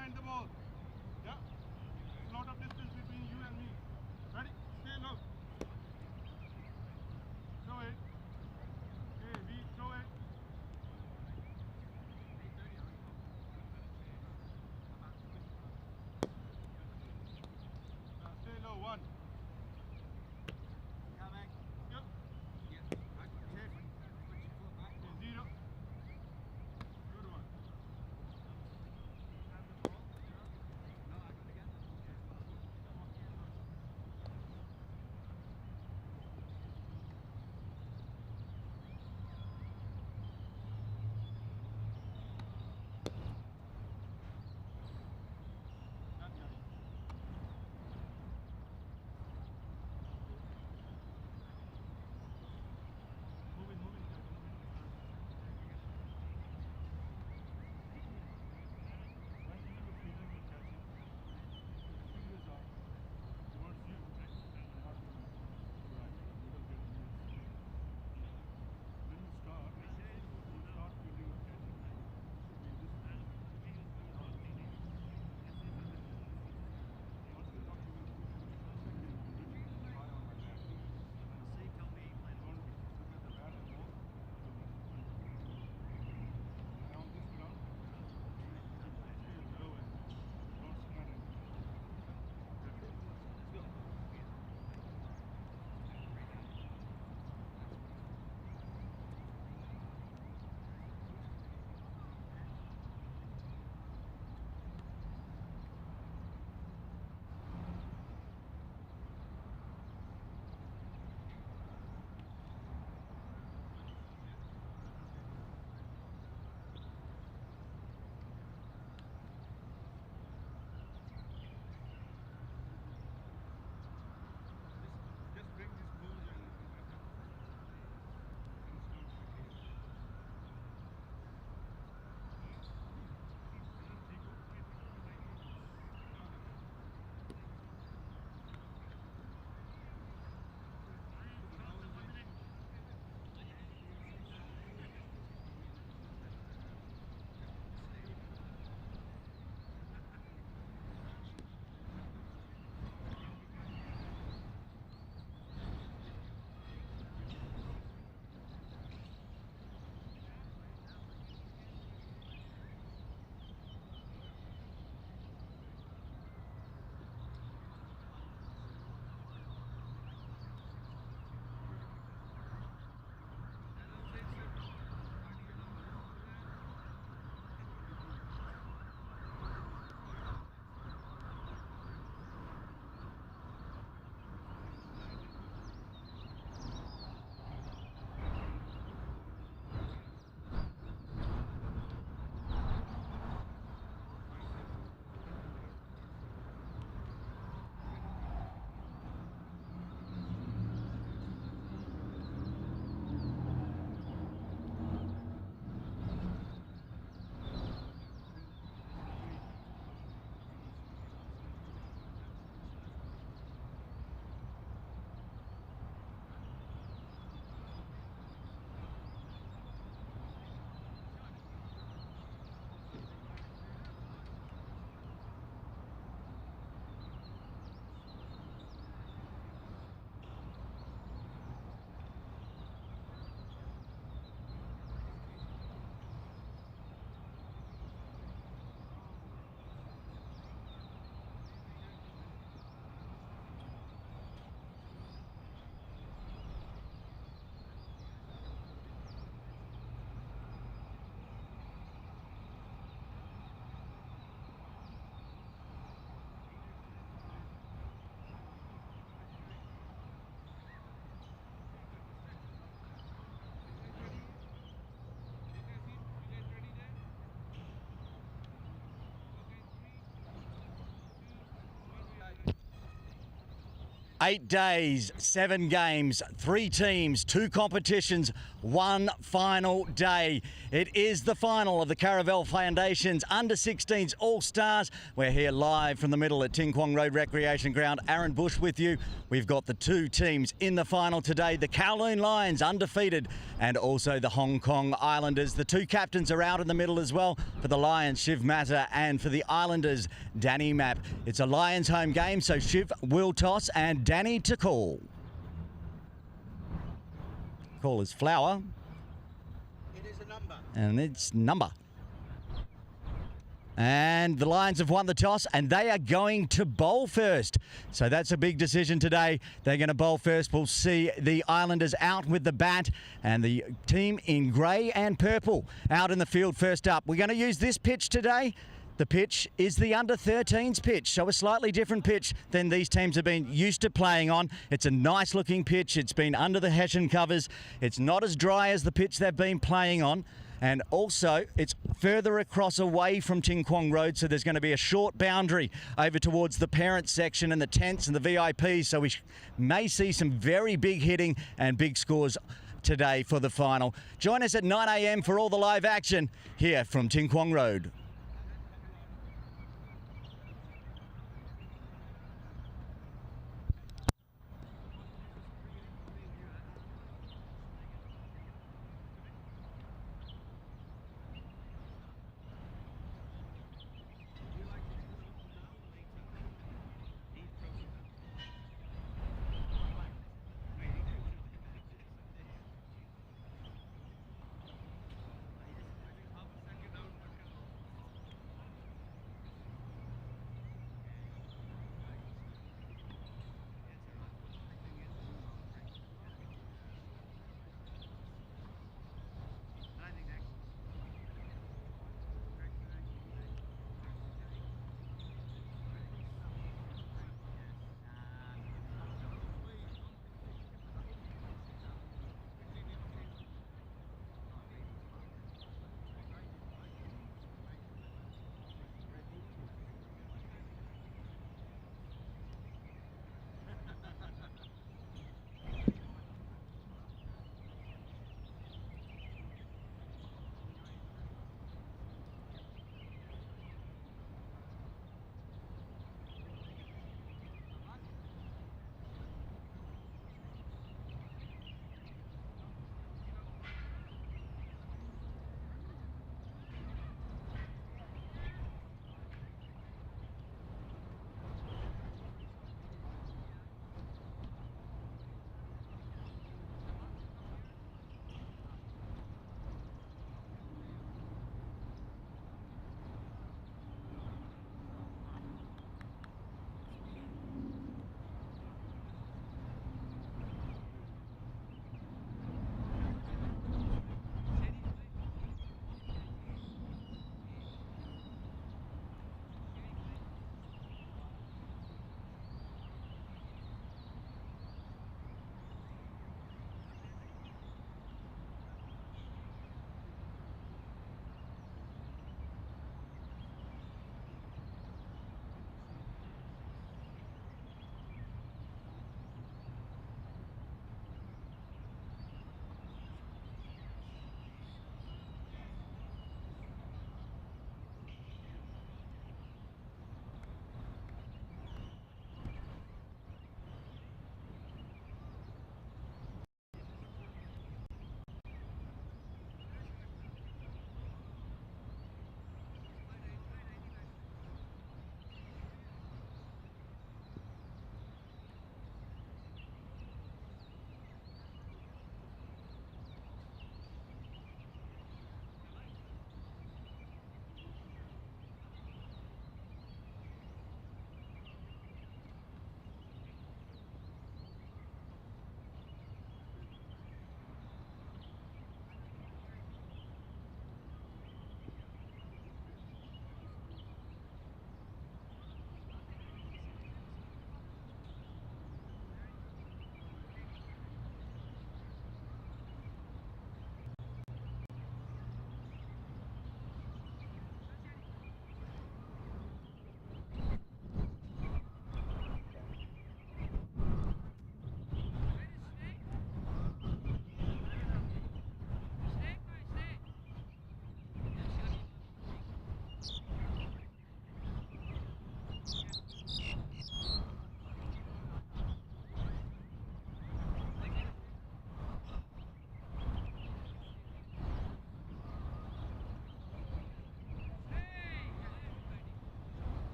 behind the ball. Yeah. There's a lot of distance between you and me. Ready? Stay low. Throw it. Okay, we throw it. Stay low. 1. Come back. Yep. Yeah. Right. Check. Put your foot back. Okay, 0. Good one. No, I got to get 8 days, 7 games, 3 teams, 2 competitions, 1 final day. It is the final of the Caravel Foundation's Under-16s All-Stars. We're here live from the middle at Ting Kwong Road Recreation Ground. Aaron Bush with you. We've got the 2 teams in the final today. The Kowloon Lions undefeated, and also the Hong Kong Islanders. The 2 captains are out in the middle as well. For the Lions, Shiv Mata, and for the Islanders, Danny Mapp. It's a Lions home game, so Shiv will toss and Danny to call. Call is Flower. It is a number. And it's number. And the Lions have won the toss and they are going to bowl first. So that's a big decision today. They're going to bowl first. We'll see the Islanders out with the bat and the team in grey and purple out in the field first up. We're going to use this pitch today. The pitch is the under-13s pitch, so a slightly different pitch than these teams have been used to playing on. It's a nice looking pitch. It's been under the hessian covers. It's not as dry as the pitch they've been playing on. And also, it's further across away from Ting Kwong Road, so there's going to be a short boundary over towards the parents section and the tents and the VIPs, so we may see some very big hitting and big scores today for the final. Join us at 9 a.m. for all the live action here from Ting Kwong Road.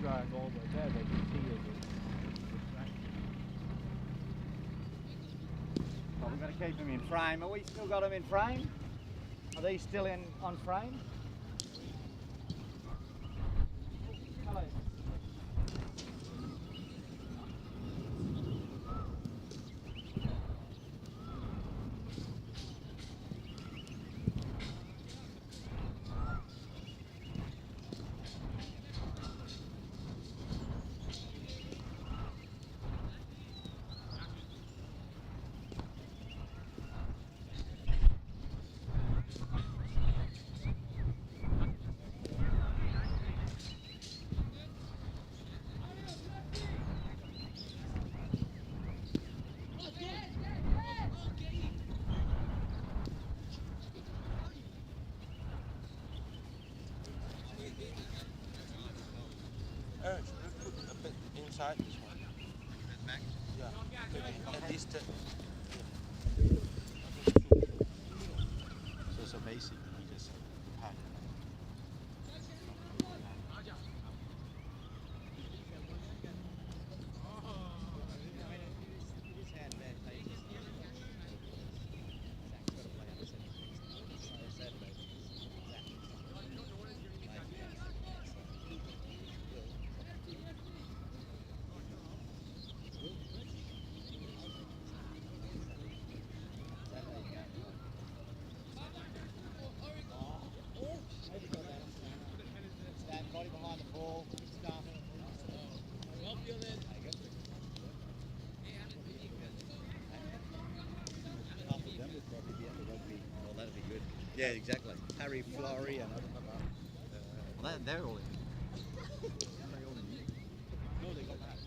drag all the way there, they can see it. Well, we've got to keep them in frame. Are we still got them in frame? Are these still on frame? Hello. Put a bit inside this one. Yeah. At least. So basically, we just pack it. Stand body behind the ball, stuff. Half of them would probably be at the rugby. Well, that'd be good. Yeah, exactly. Harry, Flory, and well, they're all in. They're all in. No, they got that.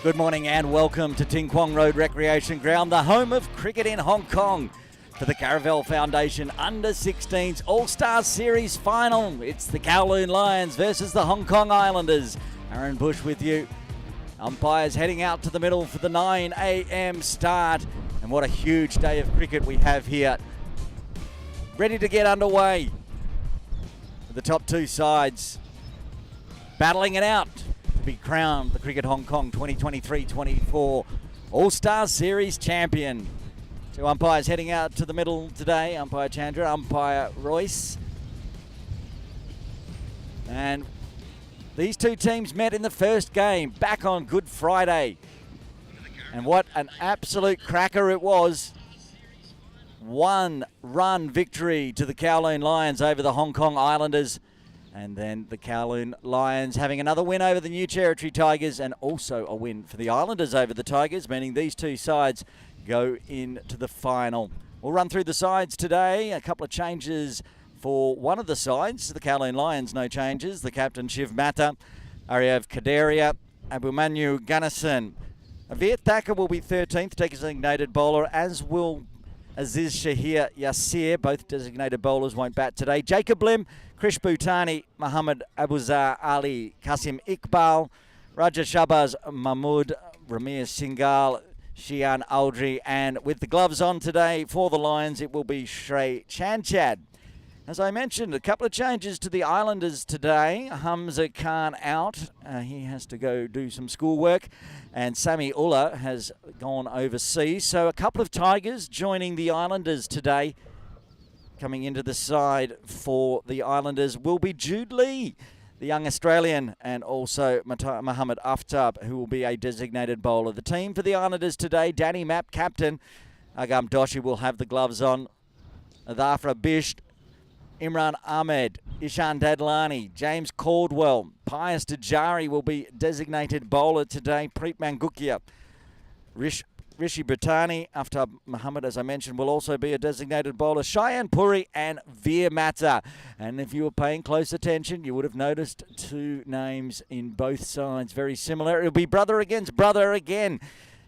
Good morning and welcome to Ting Kwong Road Recreation Ground, the home of cricket in Hong Kong, for the Caravel Foundation Under-16s All-Star Series Final. It's the Kowloon Lions versus the Hong Kong Islanders. Aaron Bush with you. Umpires heading out to the middle for the 9 a.m. start. And what a huge day of cricket we have here. Ready to get underway. The top two sides battling it out to be crowned the Cricket Hong Kong 2023-24 All-Star Series champion. Two umpires heading out to the middle today. Umpire Chandra, umpire Royce. And these two teams met in the first game back on Good Friday. And what an absolute cracker it was. 1-run victory to the Kowloon Lions over the Hong Kong Islanders. And then the Kowloon Lions having another win over the New Territory Tigers, and also a win for the Islanders over the Tigers, meaning these two sides go into the final. We'll run through the sides today. A couple of changes for one of the sides. The Kowloon Lions, no changes. The captain, Shiv Mata, Aryav Kadaria, Abhimanyu Gunnison. Veer Thacker will be 13th, designated bowler, as will Aziz Shahir Yasir. Both designated bowlers won't bat today. Jacob Lim, Krish Bhutani, Muhammad Abuzar Ali, Qasim Iqbal, Raja Shabaz Mahmood, Ramir Singhal, Shian Aldri, and with the gloves on today for the Lions, it will be Shrey Chanchad. As I mentioned, a couple of changes to the Islanders today. Hamza Khan out. He has to go do some schoolwork. And Sami Ullah has gone overseas. So a couple of Tigers joining the Islanders today. Coming into the side for the Islanders will be Jude Lee, the young Australian, and also Mohammad Aftab, who will be a designated bowler. The team for the Islanders today, Danny Mapp, captain. Agam Doshi will have the gloves on. Adhafra Bisht, Imran Ahmed, Ishan Dadlani, James Caldwell, Pius Dejari will be designated bowler today. Preet Mangukia, Rishi Bhutani, Aftab Muhammad, as I mentioned, will also be a designated bowler. Cheyenne Puri and Veer Mata. And if you were paying close attention, you would have noticed two names in both sides, very similar. It'll be brother against brother again.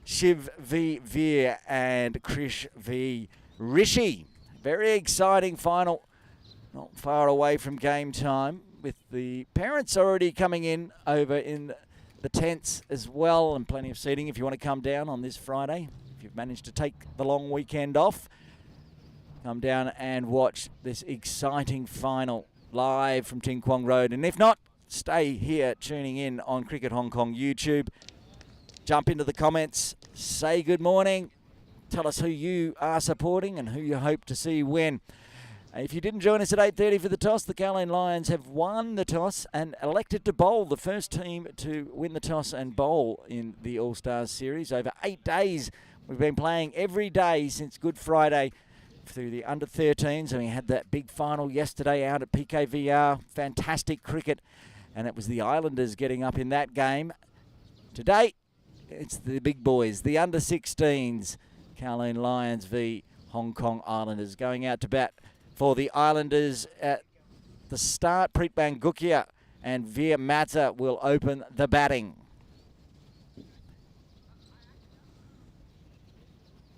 Shiv v. Veer and Krish v. Rishi. Very exciting final. Not far away from game time, with the parents already coming in over in the tents as well, and plenty of seating if you want to come down on this Friday. If you've managed to take the long weekend off, come down and watch this exciting final live from Ting Kwong Road. And if not, stay here tuning in on Cricket Hong Kong YouTube. Jump into the comments, say good morning, tell us who you are supporting and who you hope to see win. If you didn't join us at 8:30 for the toss, the Kowloon Lions have won the toss and elected to bowl, the first team to win the toss and bowl in the All-Stars series. Over 8 days, we've been playing every day since Good Friday through the under-13s, and we had that big final yesterday out at PKVR. Fantastic cricket, and it was the Islanders getting up in that game. Today, it's the big boys, the under-16s, Kowloon Lions v Hong Kong Islanders, going out to bat. For the Islanders at the start, Preet Mangukia and Veer Mata will open the batting.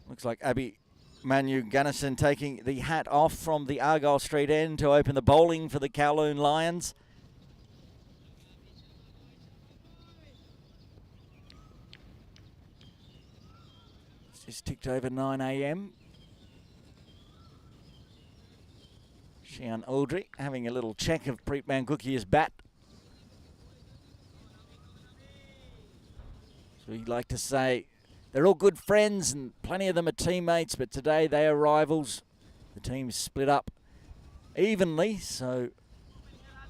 Looks like Abhimanyu Gunnison taking the hat off from the Argyle Street end to open the bowling for the Kowloon Lions. It's just ticked over 9 a.m. Shian Aldri having a little check of Preet Mangukia's bat. So we'd like to say they're all good friends and plenty of them are teammates, but today they are rivals. The team's split up evenly, so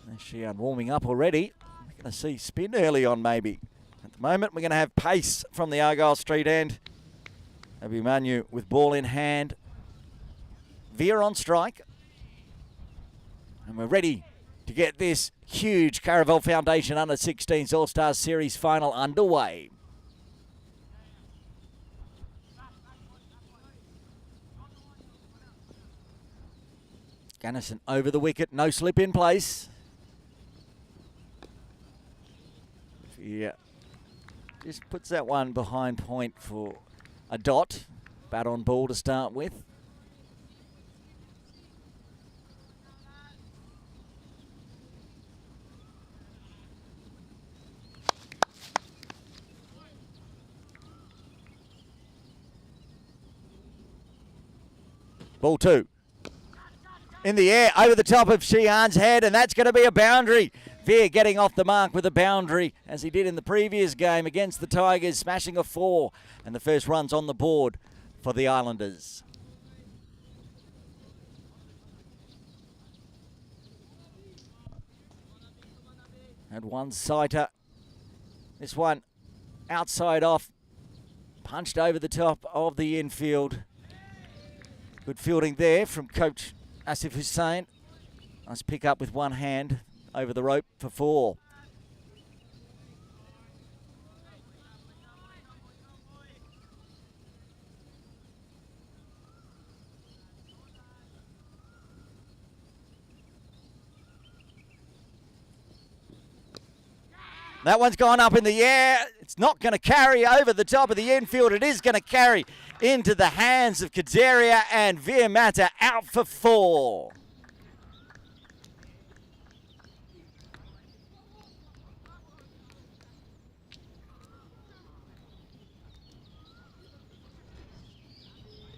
there's Shian warming up already. We're going to see spin early on maybe. At the moment we're going to have pace from the Argyle Street end. Abhimanyu with ball in hand. Veer on strike. And we're ready to get this huge Caravel Foundation Under-16s All-Stars Series final underway. Gunnison over the wicket, no slip in place. Yeah. just puts that one behind point for a dot. Bat on ball to start with. Ball 2. In the air, over the top of Sheehan's head, and that's going to be a boundary. Veer getting off the mark with a boundary, as he did in the previous game against the Tigers, smashing a 4. And the first run's on the board for the Islanders. Had one sighter. This one outside off, punched over the top of the infield. Good fielding there from coach Asif Hussain. Nice pick up with one hand over the rope for 4. That one's gone up in the air. It's not going to carry over the top of the infield. It is going to carry into the hands of Kaderia, and Veer Mata out for 4.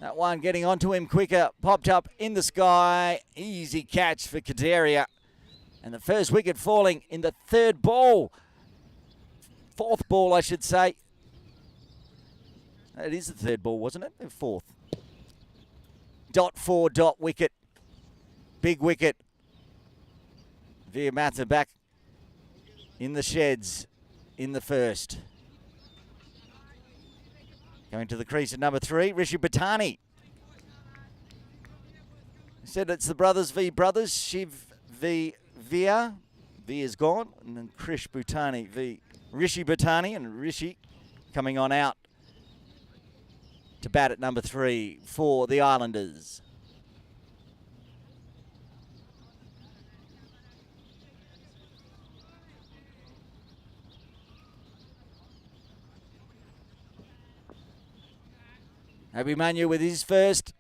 That one getting onto him quicker, popped up in the sky. Easy catch for Kaderia. And the first wicket falling in the 3rd ball. 4th ball, I should say. It is the 3rd ball, wasn't it? 4th. Dot 4, dot wicket. Big wicket. Veer Mata back in the sheds in the 1st. Going to the crease at number 3, Rishi Bhatani. He said it's the brothers v brothers. Shiv v Veer. Veer's gone. And then Krish Bhatani v Rishi Bhatani, and Rishi coming on out to bat at number 3 for the Islanders. Abhimanyu with his first.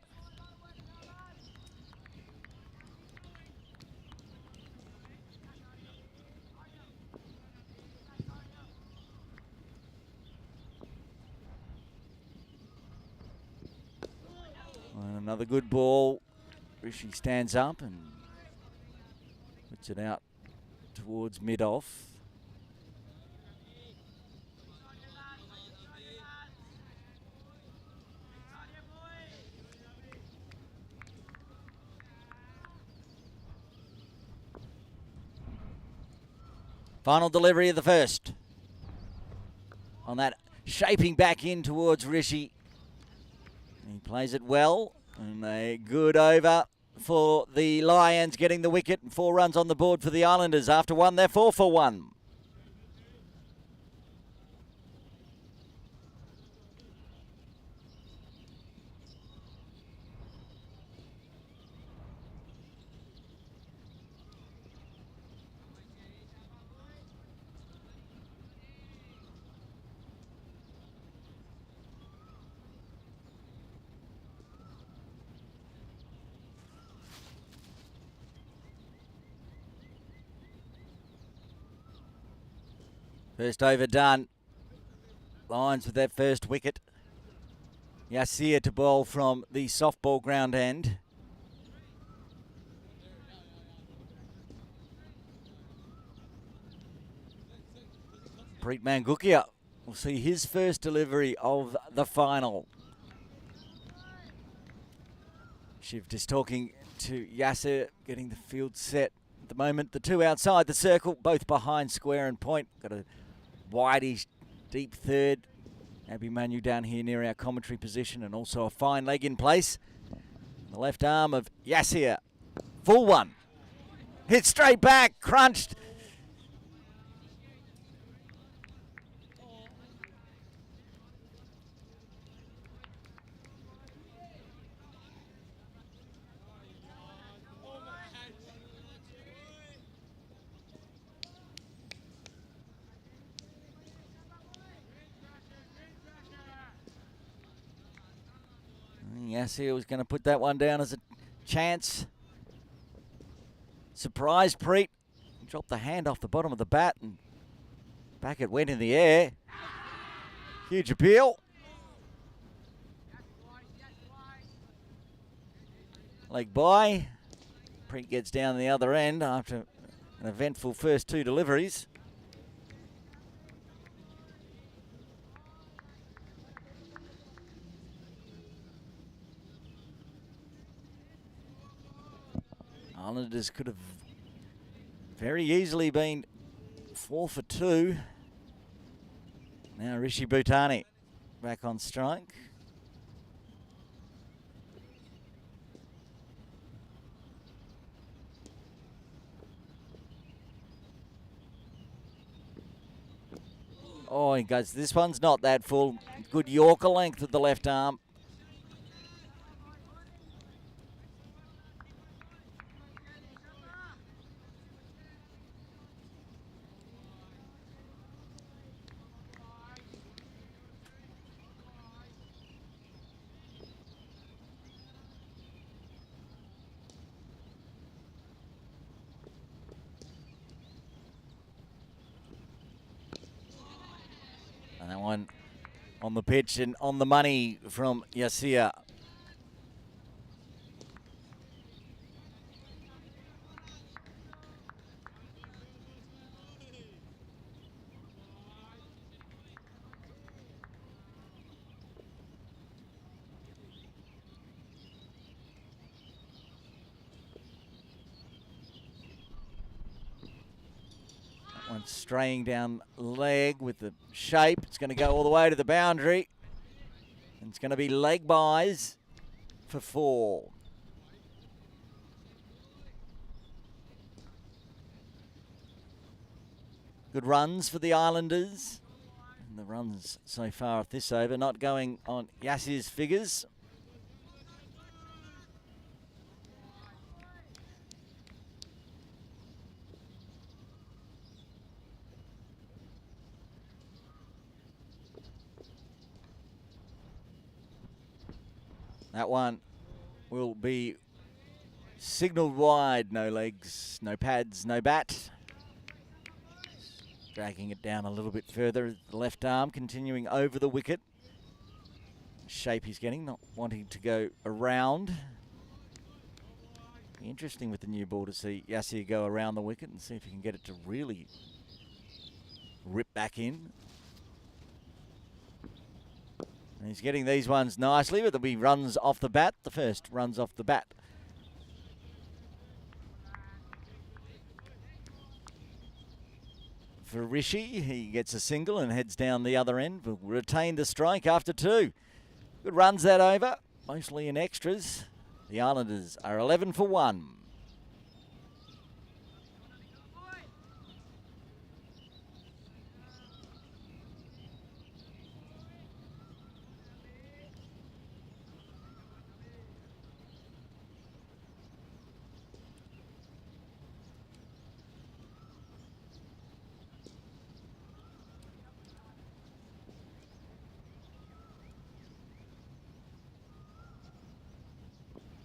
And another good ball. Rishi stands up and puts it out towards mid-off. Final delivery of the 1st. On that, shaping back in towards Rishi. He plays it well, and a good over for the Lions, getting the wicket, and 4 runs on the board for the Islanders. After 1, they're 4 for 1. First over done. Lions with their first wicket. Yasir to bowl from the softball ground end. Preet Mangukia will see his first delivery of the final. Shiv just talking to Yasir, getting the field set. At the moment, the 2 outside the circle, both behind square and point. Got a widey, deep 3rd. Abhimanyu down here near our commentary position, and also a fine leg in place. The left arm of Yasir. Full one. Hit straight back, crunched. Yasir was going to put that one down as a chance. Surprised Preet. Dropped the hand off the bottom of the bat and back it went in the air. Huge appeal. Leg by. Preet gets down the other end after an eventful first two deliveries. Islanders could have very easily been 4 for 2. Now Rishi Bhutani back on strike. Oh, he goes, this one's not that full. Good Yorker length with the left arm. And that one on the pitch and on the money from Yasir. One straying down leg with the shape. It's going to go all the way to the boundary. And it's going to be leg buys for 4. Good runs for the Islanders. And the runs so far at this over not going on Yasir's figures. That one will be signalled wide. No legs, no pads, no bat. Dragging it down a little bit further. The left arm continuing over the wicket. Shape he's getting, not wanting to go around. Be interesting with the new ball to see Yasir go around the wicket and see if he can get it to really rip back in. And he's getting these ones nicely, but there'll be runs off the bat. The first runs off the bat. For Rishi, he gets a single and heads down the other end. Will retain the strike after 2. Good runs that over, mostly in extras. The Islanders are 11 for 1.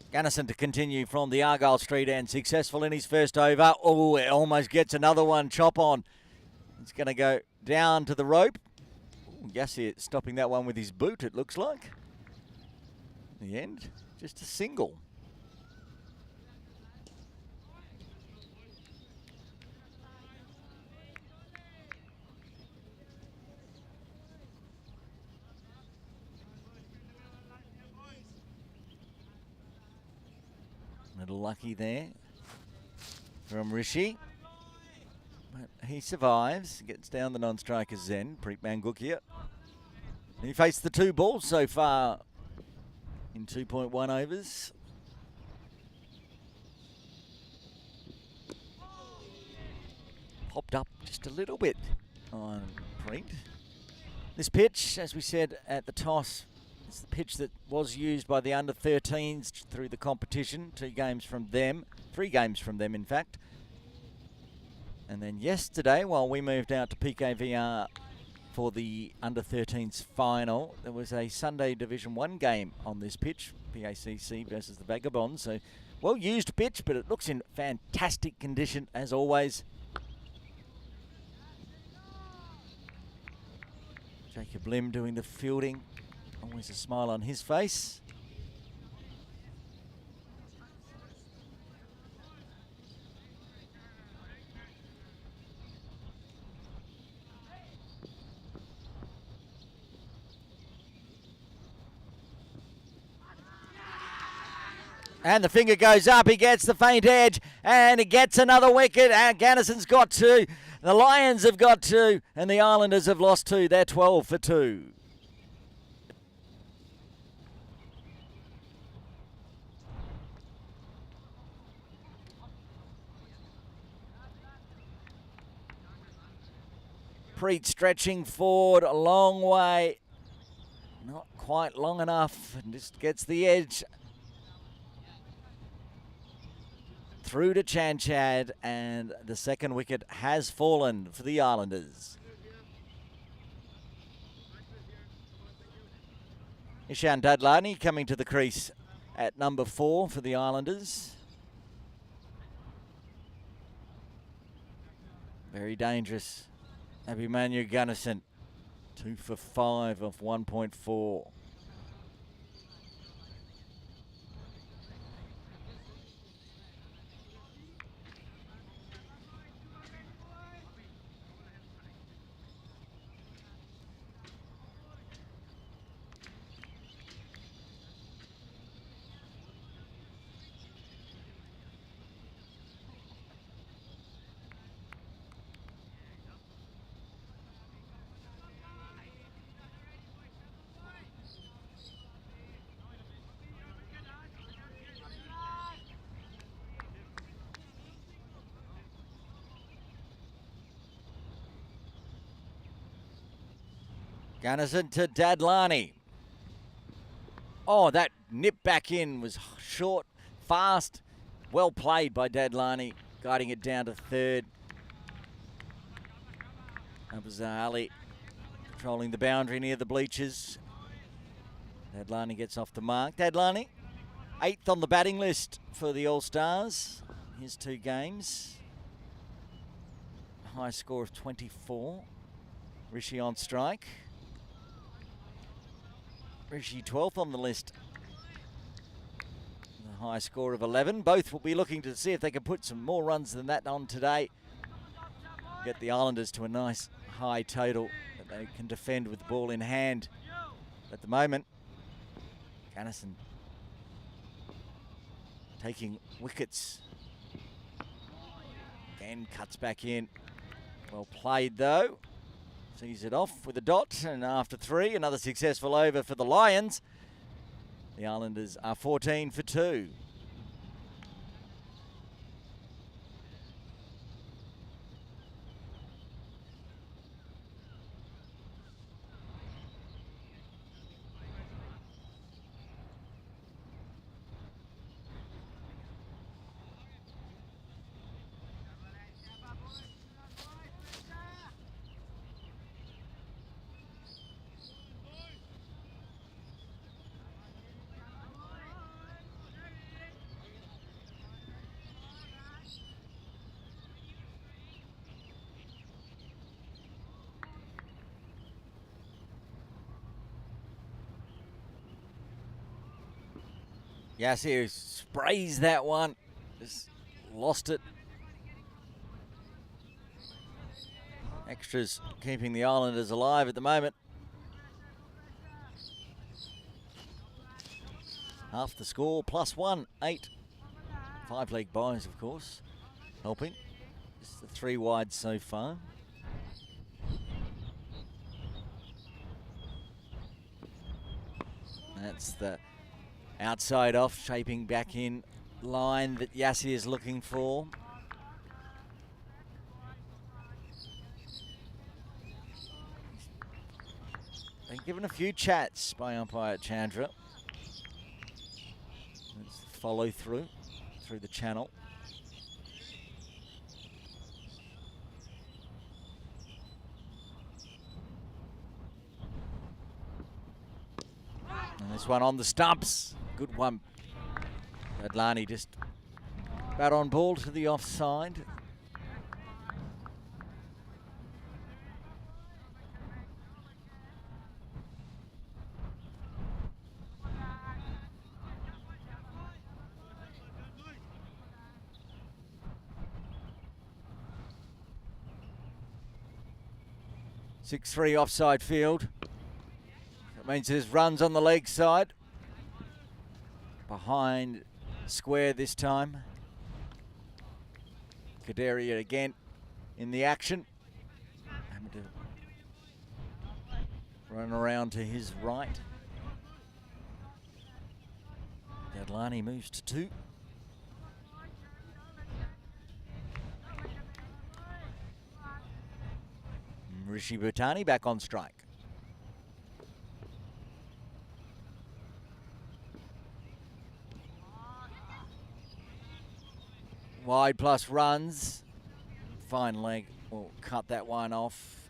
Gunnison to continue from the Argyle Street end. Successful in his first over. Oh, it almost gets another one. Chop on. It's going to go down to the rope. Yasir stopping that one with his boot, it looks like. In the end, just a single. Little lucky there from Rishi. But he survives, gets down the non-striker's end, Preet Mangukia. He faced the 2 balls so far in 2.1 overs. Popped up just a little bit on Preet. This pitch, as we said at the toss, it's the pitch that was used by the under-13s through the competition. 2 games from them, 3 games from them in fact. And then yesterday, while we moved out to PKVR for the under-13s final. There was a Sunday Division 1 game on this pitch, PACC versus the Vagabonds. So well-used pitch, but it looks in fantastic condition as always. Jacob Lim doing the fielding. Always a smile on his face. And the finger goes up, he gets the faint edge, and he gets another wicket, and Gannison's got two. The Lions have got two, and the Islanders have lost two. They're 12 for 2. Preet stretching forward a long way. Not quite long enough, and just gets the edge. Through to Chanchad, and the second wicket has fallen for the Islanders. Ishan Dadlani coming to the crease at number 4 for the Islanders. Very dangerous. Abhimanyu Gunnison, 2 for 5 off 1.4. Gunnison to Dadlani. Oh, that nip back in was short, fast. Well played by Dadlani, guiding it down to third. Abazali controlling the boundary near the bleachers. Dadlani gets off the mark. Dadlani, 8th on the batting list for the All-Stars. His 2 games. High score of 24. Rishi on strike. Rishi 12th on the list. The high score of 11. Both will be looking to see if they can put some more runs than that on today. Get the Islanders to a nice high total that they can defend with the ball in hand. At the moment, Gunnison taking wickets. Again, cuts back in. Well played though. Sees it off with a dot, and after 3, another successful over for the Lions. The Islanders are 14 for 2. Yassir sprays that one, just lost it. Extras keeping the Islanders alive at the moment. Half the score, +1, 8. 5-leg buys, of course, helping. Just the 3 wide so far. That's the outside off, shaping back in line that Yassi is looking for. Been given a few chats by umpire Chandra. It's the follow through the channel. This one on the stumps. Good one. Adlani just bat on ball to the offside. Six-3 offside field. That means there's runs on the leg side. Behind square this time. Kadaria again in the action. Having to run around to his right. Adlani moves to 2. Rishi Bhutani back on strike. Wide plus runs. Fine leg. We'll cut that one off.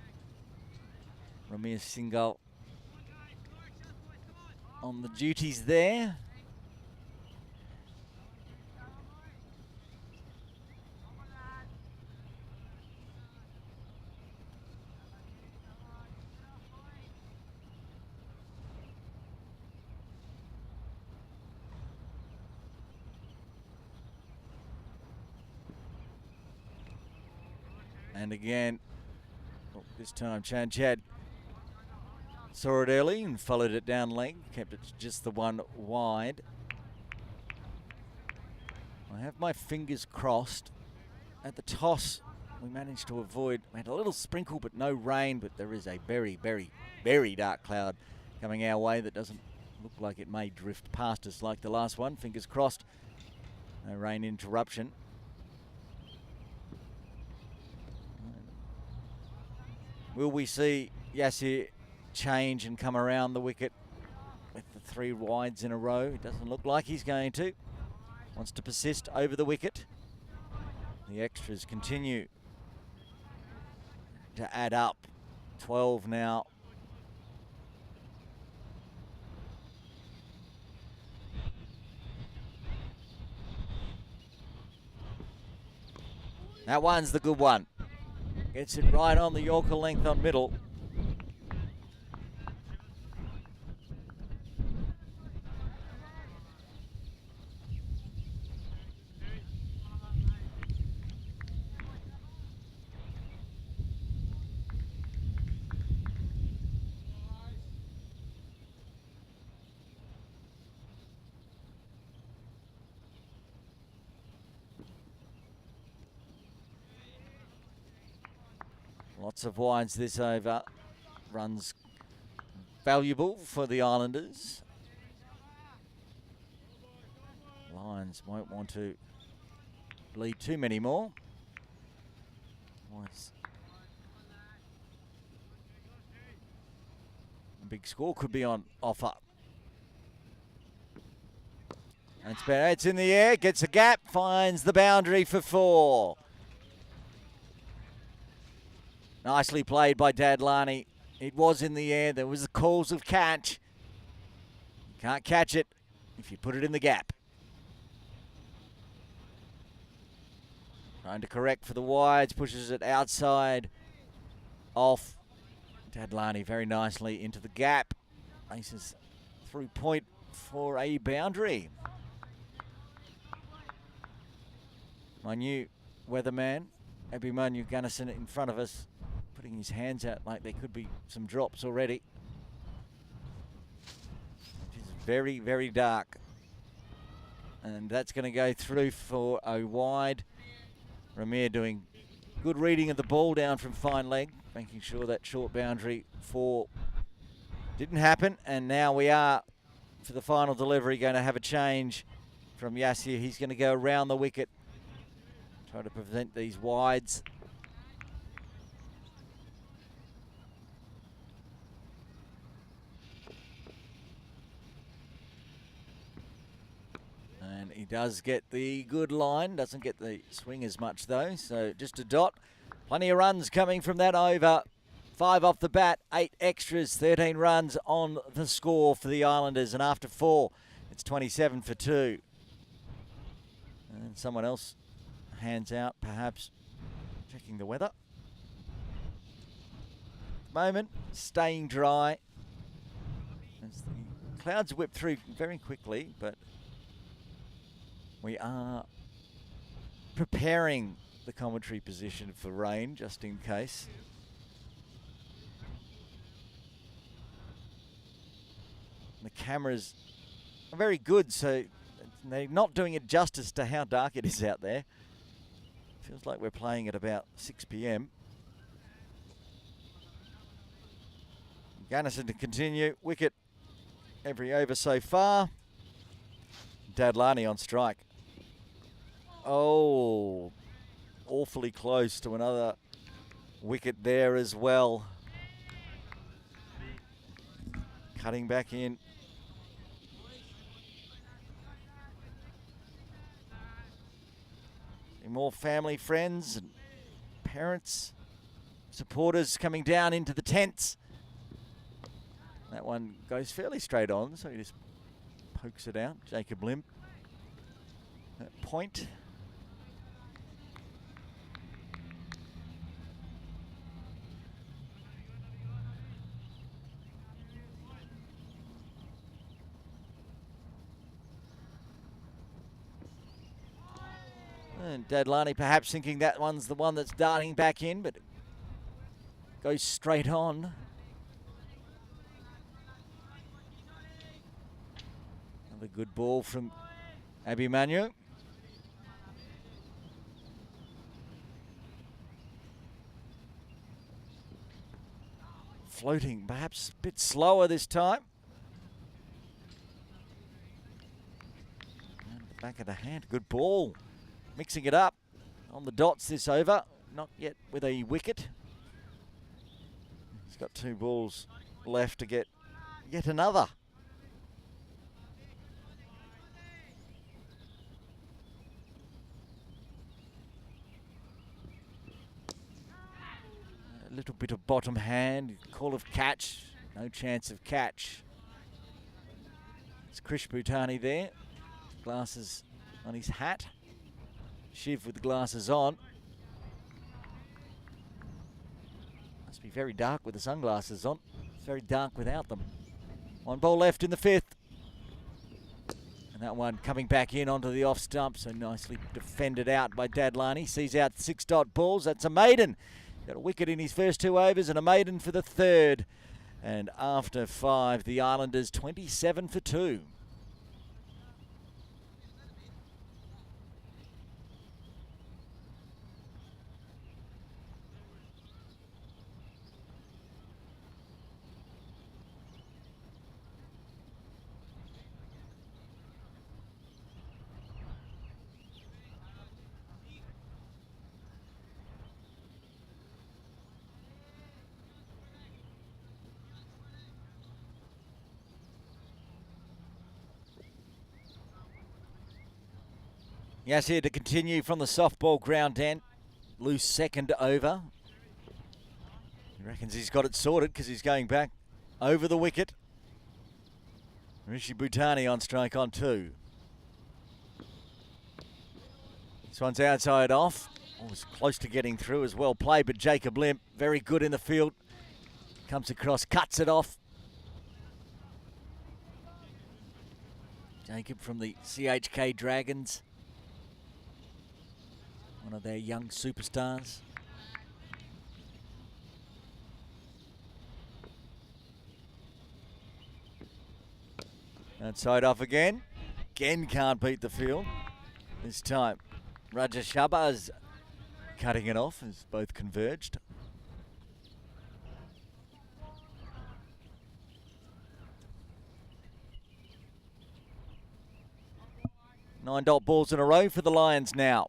Ramir Singhal on the duties there. And again, this time Chanchad saw it early and followed it down leg, kept it just the one wide. I have my fingers crossed. At the toss, we managed to avoid, we had a little sprinkle but no rain, but there is a very, very, very dark cloud coming our way that doesn't look like it may drift past us like the last one. Fingers crossed, no rain interruption. Will we see Yasir change and come around the wicket with the 3 wides in a row? It doesn't look like he's going to. Wants to persist over the wicket. The extras continue to add up. 12 now. That one's the good one. Gets it right on the Yorker length on middle. Lots of wides this over. Runs valuable for the Islanders. Lions won't want to bleed too many more. A big score could be on offer. And it's in the air, gets a gap, finds the boundary for 4. Nicely played by Dadlani. It was in the air. There was the calls of catch. You can't catch it if you put it in the gap. Trying to correct for the wides. Pushes it outside. Off. Dadlani very nicely into the gap. Aces through point for a boundary. My new weatherman, Abhimanyu Gunnison, in front of us, putting his hands out like there could be some drops already. It is very, very dark. And that's going to go through for a wide. Ramir doing good reading of the ball down from fine leg, making sure that short boundary 4 didn't happen. And now we are, for the final delivery, going to have a change from Yasir. He's going to go around the wicket, try to prevent these wides. And he does get the good line, doesn't get the swing as much though, so just a dot. Plenty of runs coming from that over. 5 off the bat, 8 extras, 13 runs on the score for the Islanders. And after 4, it's 27 for 2. And someone else hands out, perhaps checking the weather. Moment, staying dry. As the clouds whip through very quickly, but we are preparing the commentary position for rain, just in case. The cameras are very good, so they're not doing it justice to how dark it is out there. Feels like we're playing at about 6 p.m. Gunnison to continue. Wicket every over so far. Dadlani on strike. Oh, awfully close to another wicket there as well. Cutting back in. More family, friends, and parents, supporters coming down into the tents. That one goes fairly straight on, so he just pokes it out. Jacob Limp at point. And Dadlani perhaps thinking that one's the one that's darting back in, but it goes straight on. Another good ball from Abhimanyu. Floating, perhaps a bit slower this time. And back of the hand, good ball. Mixing it up on the dots this over. Not yet with a wicket. He's got 2 balls left to get yet another. A little bit of bottom hand. Call of catch. No chance of catch. It's Krish Bhutani there. Glasses on his hat. Shiv with the glasses on. Must be very dark with the sunglasses on. It's very dark without them. 1 ball left in the 5th. And that one coming back in onto the off stump. So nicely defended out by Dadlani. Sees out 6 dot balls. That's a maiden. Got a wicket in his first 2 overs and a maiden for the 3rd. And after 5, the Islanders 27 for 2. Yes, here to continue from the softball ground end. Loose 2nd over. He reckons he's got it sorted because he's going back over the wicket. Rishi Bhutani on strike on 2. This one's outside off. Oh, was close to getting through as well played, but Jacob Limp, very good in the field. Comes across, cuts it off. Jacob from the CHK Dragons. One of their young superstars. Outside off again. Again can't beat the field. This time Raja Shabazz cutting it off as both converged. Nine dot balls in a row for the Lions now.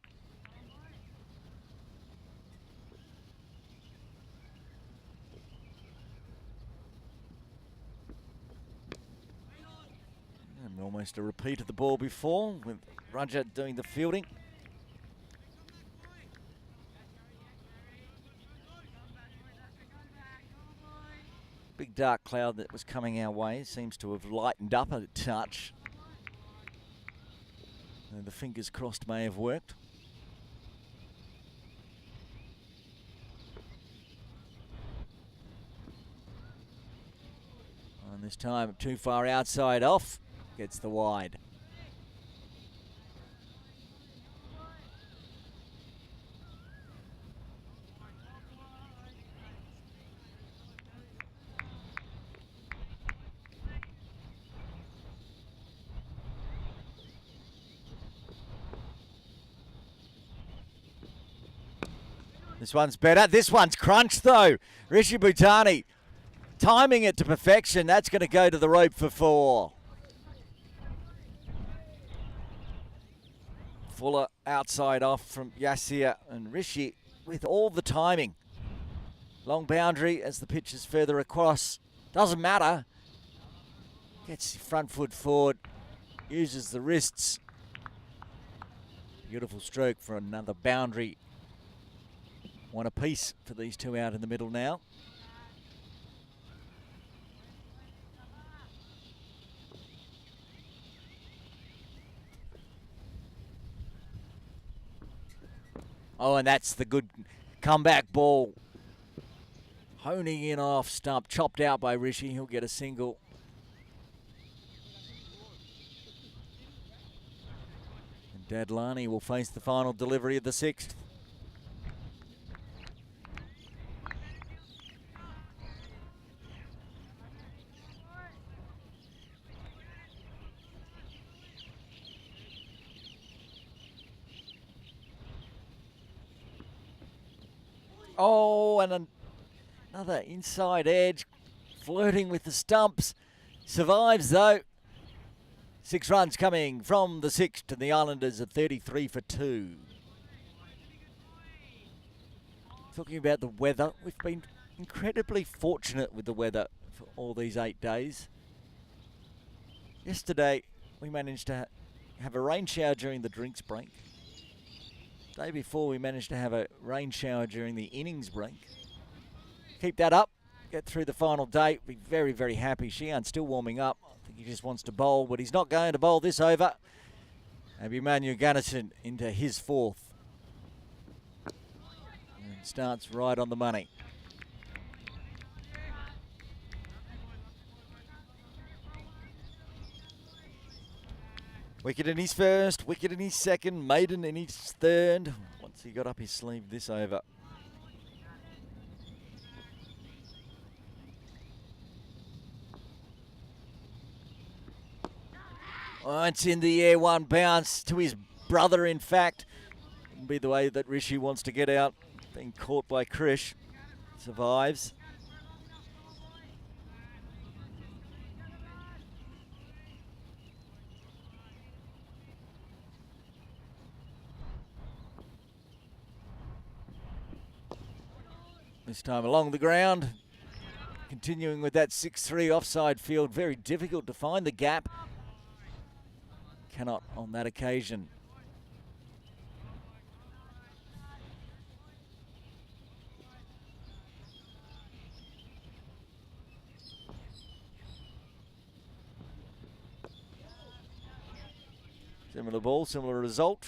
And almost a repeat of the ball before with Raja doing the fielding. Big dark cloud that was coming our way seems to have lightened up a touch. And the fingers crossed may have worked. And this time too far outside off, gets the wide. This one's better. This one's crunched though. Rishi Bhutani timing it to perfection. That's going to go to the rope for 4. Fuller outside off from Yasir, and Rishi with all the timing. Long boundary as the pitch is further across. Doesn't matter. Gets the front foot forward. Uses the wrists. Beautiful stroke for another boundary. One apiece for these two out in the middle now. Oh, and that's the good comeback ball. Honing in off stump, chopped out by Rishi. He'll get a single. And Dadlani will face the final delivery of the 6th. Oh, and another inside edge, flirting with the stumps. Survives though. 6 runs coming from the 6th, and the Islanders are 33 for 2. Talking about the weather, we've been incredibly fortunate with the weather for all these 8 days. Yesterday, we managed to have a rain shower during the drinks break. Day before, we managed to have a rain shower during the innings break. Keep that up, get through the final day. Be very, very happy. Sheehan's still warming up. I think he just wants to bowl, but he's not going to bowl this over. Abhimanyu Ganesan into his 4th. And starts right on the money. Wicket in his 1st, wicket in his 2nd, maiden in his 3rd. Once he got up his sleeve this over. Oh, it's in the air, one bounce to his brother, in fact. Wouldn't be the way that Rishi wants to get out. Being caught by Krish. Survives. This time along the ground, continuing with that 6-3 offside field. Very difficult to find the gap. Cannot on that occasion. Similar ball, similar result.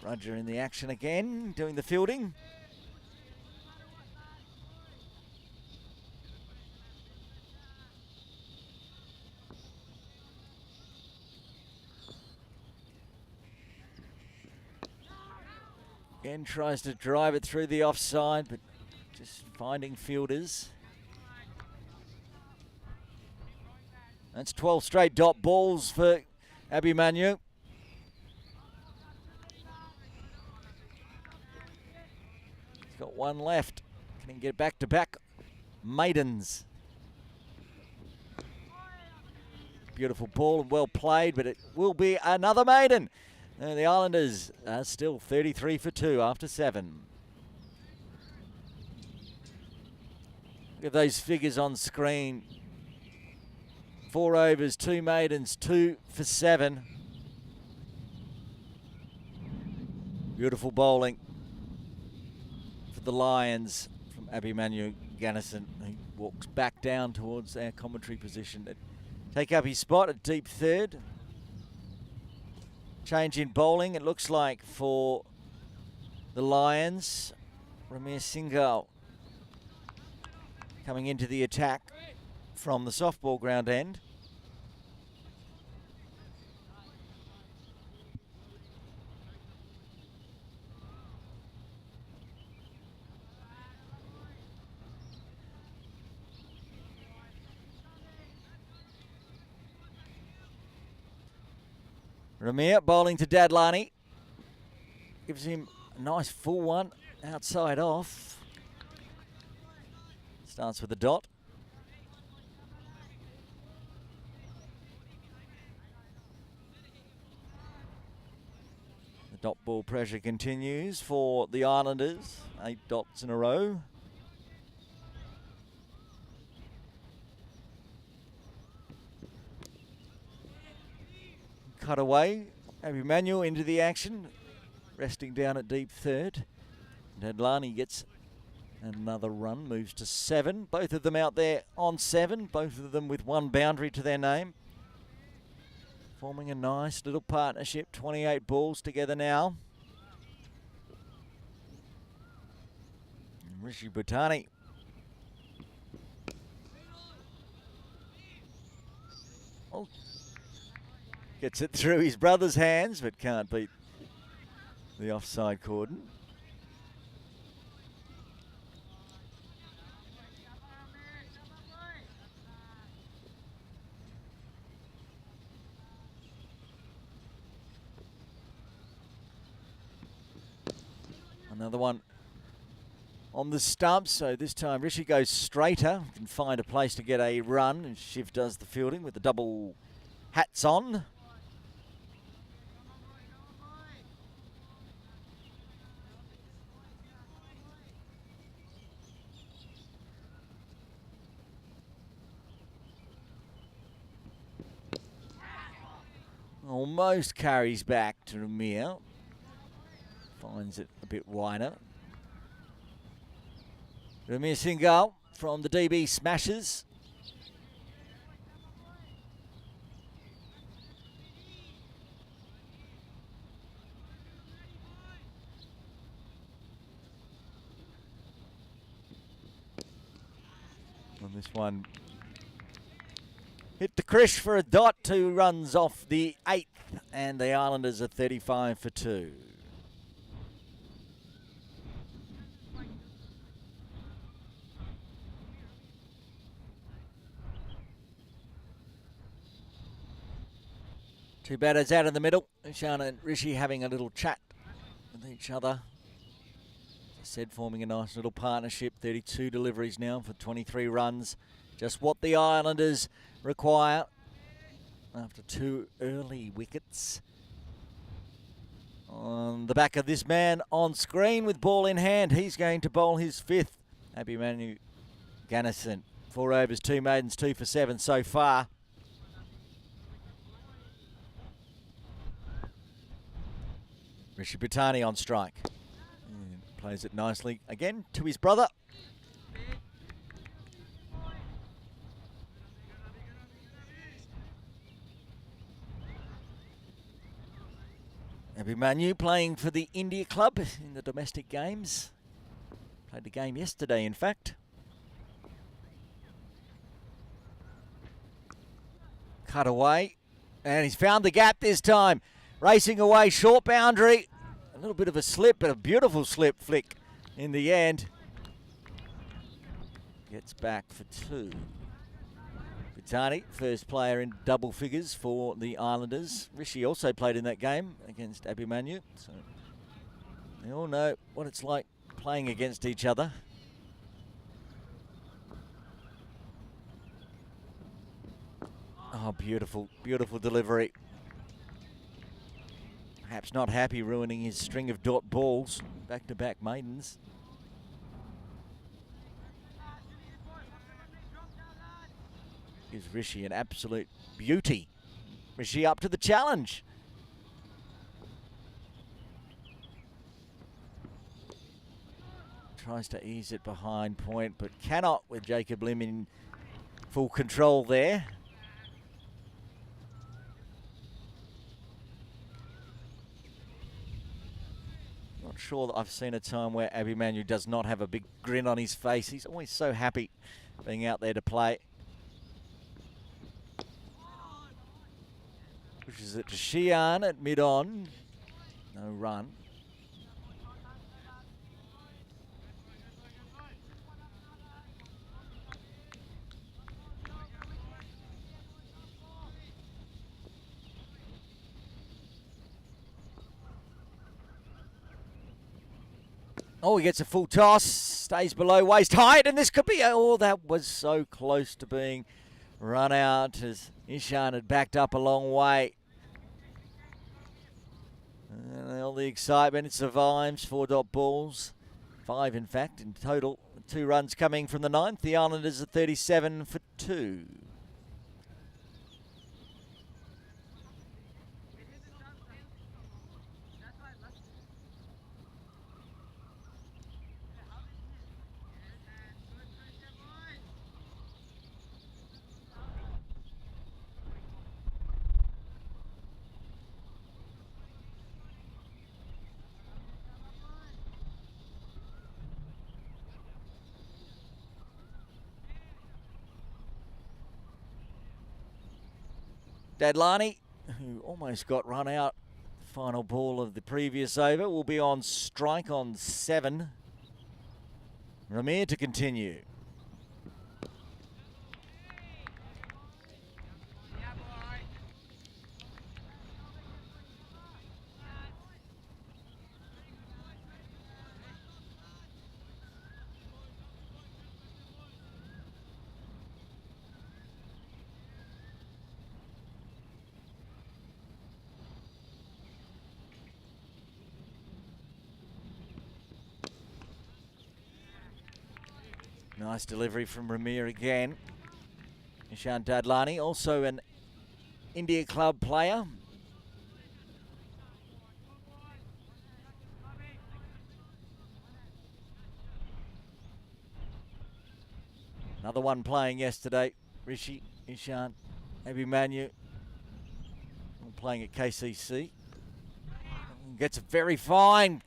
Roger in the action again, doing the fielding. Again tries to drive it through the offside, but just finding fielders. That's 12 straight dot balls for Abhimanyu. Got one left. Can he get back-to-back maidens? Beautiful ball and well played, but it will be another maiden. And the Islanders are still 33 for 2 after 7. Look at those figures on screen. 4 overs, 2 maidens, 2 for 7. Beautiful bowling. the Lions from Abimanu Gannison. He walks back down towards our commentary position to take up his spot at deep third. Change in bowling, it looks like, for the Lions. Ramir Singhal coming into the attack from the softball ground end. Ramir bowling to Dadlani. Gives him a nice full one outside off. Starts with a dot. The dot ball pressure continues for the Islanders. 8 dots in a row. Cut away. Abimanu into the action. Resting down at deep third. Dadlani gets another run. Moves to 7. Both of them out there on 7. Both of them with 1 boundary to their name. Forming a nice little partnership. 28 balls together now. And Rishi Bhutani. Oh. Gets it through his brother's hands, but can't beat the offside cordon. Another one on the stump, so this time Rishi goes straighter, can find a place to get a run, and Shiv does the fielding with the double hats on. Almost carries back to Ramir. Finds it a bit wider. Ramir Singhal from the DB Smashers. On this one, hit the Krish for a dot. 2 runs off the 8th, and the Islanders are 35 for 2. Two batters out in the middle. Shana and Rishi having a little chat with each other. As I said, forming a nice little partnership. 32 deliveries now for 23 runs. Just what the Islanders require after 2 early wickets. On the back of this man on screen with ball in hand, he's going to bowl his 5th. Abimanu Gannison. 4 overs, 2 maidens, 2 for 7 so far. Rishi Bhutani on strike. And plays it nicely again to his brother. Abimanu playing for the India club in the domestic games. Played the game yesterday, in fact. Cut away. And he's found the gap this time. Racing away, short boundary. A little bit of a slip, but a beautiful slip flick in the end. Gets back for 2. Bhutani, first player in double figures for the Islanders. Rishi also played in that game against Abimanu. So they all know what it's like playing against each other. Oh, beautiful, beautiful delivery. Perhaps not happy ruining his string of dot balls. Back-to-back maidens. Gives Rishi an absolute beauty. Rishi up to the challenge. tries to ease it behind point, but cannot with Jacob Lim in full control there. Not sure that I've seen a time where Abby Manu does not have a big grin on his face. He's always so happy being out there to play. Pushes it to Xi'an at mid-on. No run. Oh, he gets a full toss, stays below waist height, and this could be, oh, that was so close to being run out as Ishan had backed up a long way. And all the excitement, it survives, 4 dot balls, 5 in fact in total. 2 runs coming from the 9th, the Islanders are 37 for 2. Dadlani, who almost got run out, final ball of the previous over, will be on strike on 7. Ramir to continue. Nice delivery from Ramir again. Ishan Dadlani, also an India Club player. Another one playing yesterday. Rishi, Ishan, Abby Manu, all playing at KCC. Gets a very fine.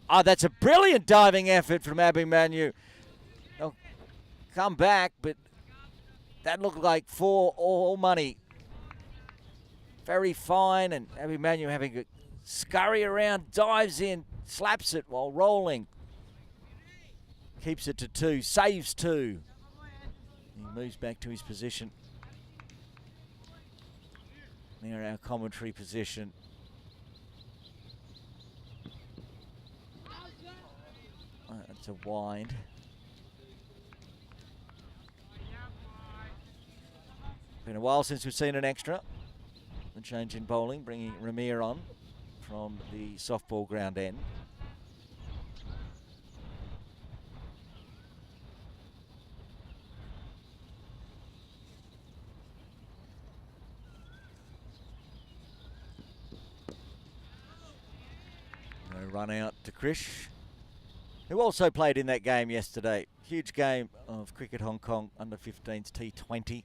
Oh, that's a brilliant diving effort from Abby Manu. They'll come back, but that looked like 4 all money. Very fine, and Abby Manu having a scurry around, dives in, slaps it while rolling. Keeps it to 2, saves 2. He moves back to his position. Near our commentary position. That's a wide. Been a while since we've seen an extra. The change in bowling, bringing Ramir on from the softball ground end. No run out to Krish, who also played in that game yesterday. Huge game of Cricket Hong Kong under 15s T20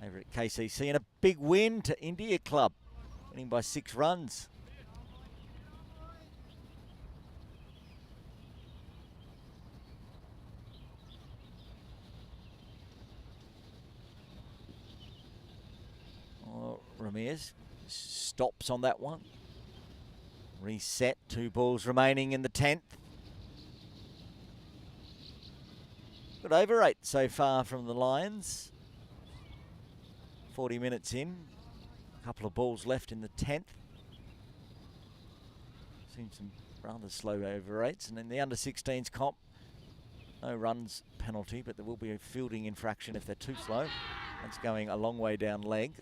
over at KCC, and a big win to India Club, winning by 6 runs. Oh, Ramirez stops on that one. Reset, 2 balls remaining in the 10th. Good over 8 so far from the Lions. 40 minutes in, a couple of balls left in the 10th. Seen some rather slow over 8s, and in the under 16s comp, no runs penalty, but there will be a fielding infraction if they're too slow. That's going a long way down leg.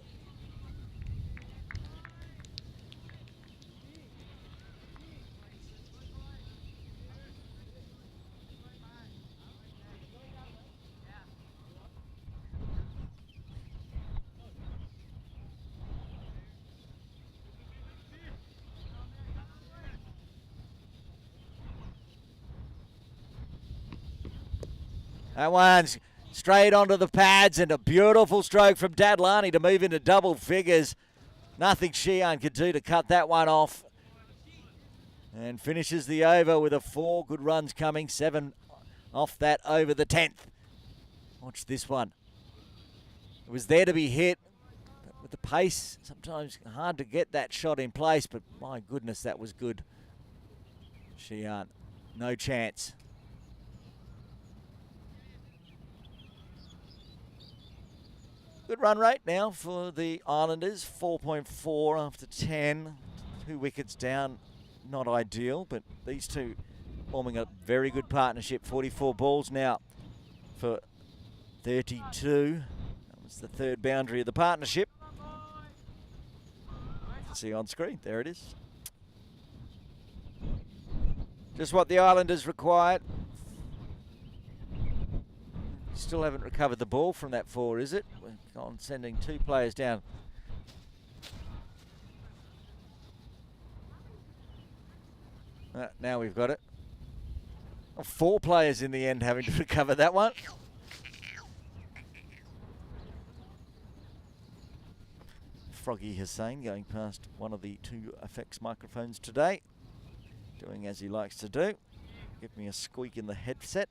That one's straight onto the pads, and a beautiful stroke from Dadlani to move into double figures. Nothing Sheehan could do to cut that one off. And finishes the over with a 4. Good runs coming. 7 off that over the 10th. Watch this one. It was there to be hit. But with the pace, sometimes hard to get that shot in place. But my goodness, that was good. Sheehan, no chance. Good run rate now for the Islanders. 4.4 after 10. 2 wickets down. Not ideal, but these two forming a very good partnership. 44 balls now for 32. That was the 3rd boundary of the partnership. See on screen, there it is. Just what the Islanders required. Still haven't recovered the ball from that 4, is it? We're on sending 2 players down. Now we've got it. 4 players in the end having to recover that one. Froggy Hussain going past one of the 2 effects microphones today. Doing as he likes to do. Give me a squeak in the headset.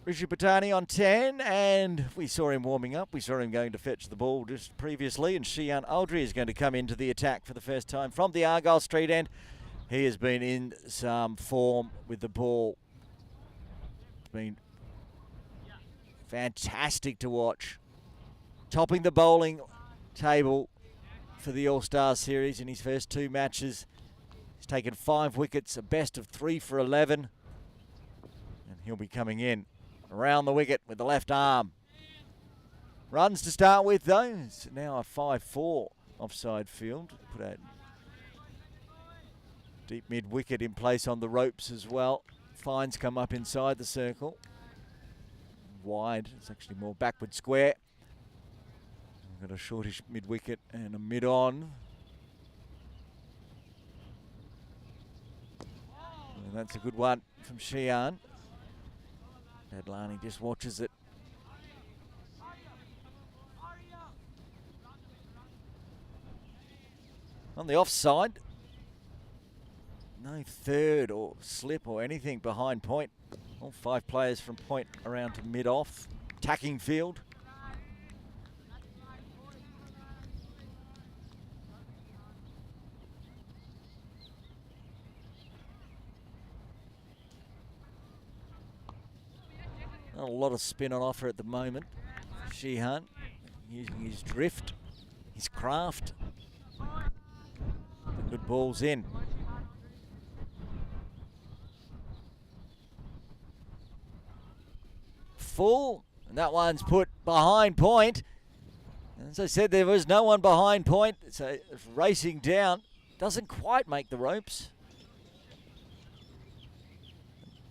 Rishi Patani on 10, and we saw him warming up. We saw him going to fetch the ball just previously, and Sheehan Aldry is going to come into the attack for the first time from the Argyle Street end. He has been in some form with the ball. It's been fantastic to watch. Topping the bowling table for the All-Star Series in his first 2 matches. He's taken 5 wickets, a best of 3 for 11, and he'll be coming in around the wicket with the left arm. Runs to start with though. It's now a 5-4 offside field. Put out deep mid wicket in place on the ropes as well. Fines come up inside the circle. Wide. It's actually more backward square. We've got a shortish mid wicket and a mid on. And that's a good one from Sheehan. Adlani just watches it. On the offside, no 3rd or slip or anything behind point. All 5 players from point around to mid-off. Attacking field. Not a lot of spin on offer at the moment. Sheehan using his drift, his craft. The good balls in. Full, and that one's put behind point. As I said, there was no one behind point, so it's racing down. Doesn't quite make the ropes.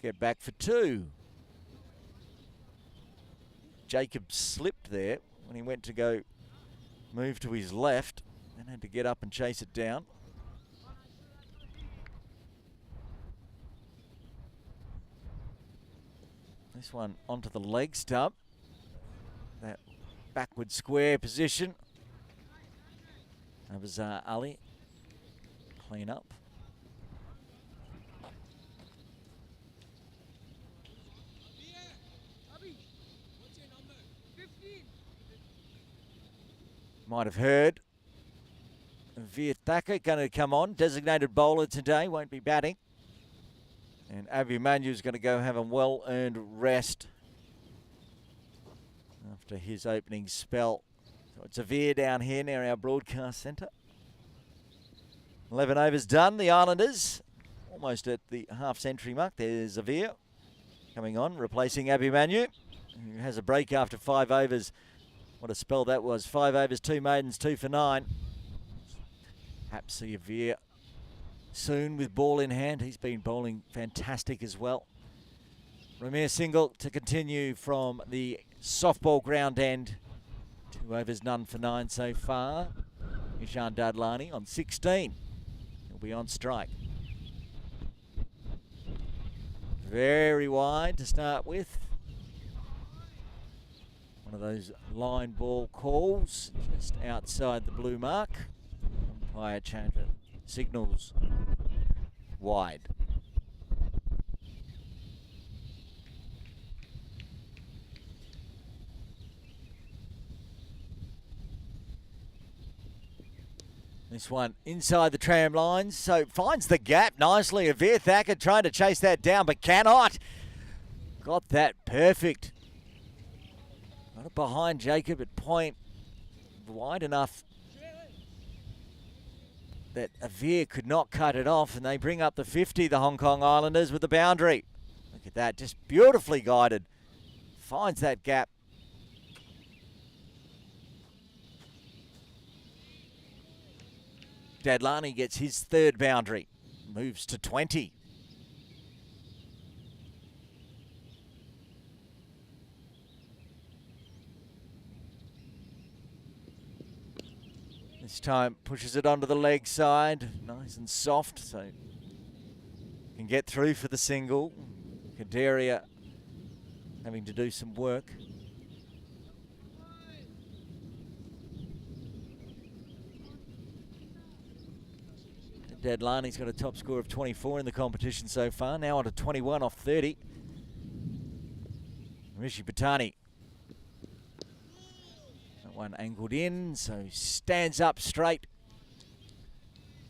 Get back for 2. Jacob slipped there when he went to go move to his left and had to get up and chase it down. This one onto the leg stump. That backward square position. That was Ali. Clean up. Might have heard. Veer Thacker going to come on. Designated bowler today. Won't be batting. And Avi Manu's going to go have a well-earned rest after his opening spell. So it's a Veer down here near our broadcast centre. 11 overs done. The Islanders almost at the half-century mark. There's a Veer coming on, replacing Avi Manu, who has a break after 5 overs. What a spell that was. 5 overs, 2 maidens, 2 for 9. Perhaps see a Veer soon with ball in hand. He's been bowling fantastic as well. Ramir single to continue from the softball ground end. 2 overs, none for 9 so far. Ishan Dadlani on 16. He'll be on strike. Very wide to start with. One of those line ball calls just outside the blue mark. Umpire changes signals wide. This one inside the tram lines, so finds the gap nicely. Avir Thacker trying to chase that down, but cannot. Got that perfect. Got it behind Jacob at point. Wide enough that Avir could not cut it off, and they bring up the 50, the Hong Kong Islanders, with the boundary. Look at that, just beautifully guided. Finds that gap. Dadlani gets his third boundary, moves to 20. This time pushes it onto the leg side, nice and soft, so can get through for the single. Kadaria having to do some work. Dadlani's got a top score of 24 in the competition so far, now on to 21 off 30. Rishi Patani. That one angled in, so stands up straight.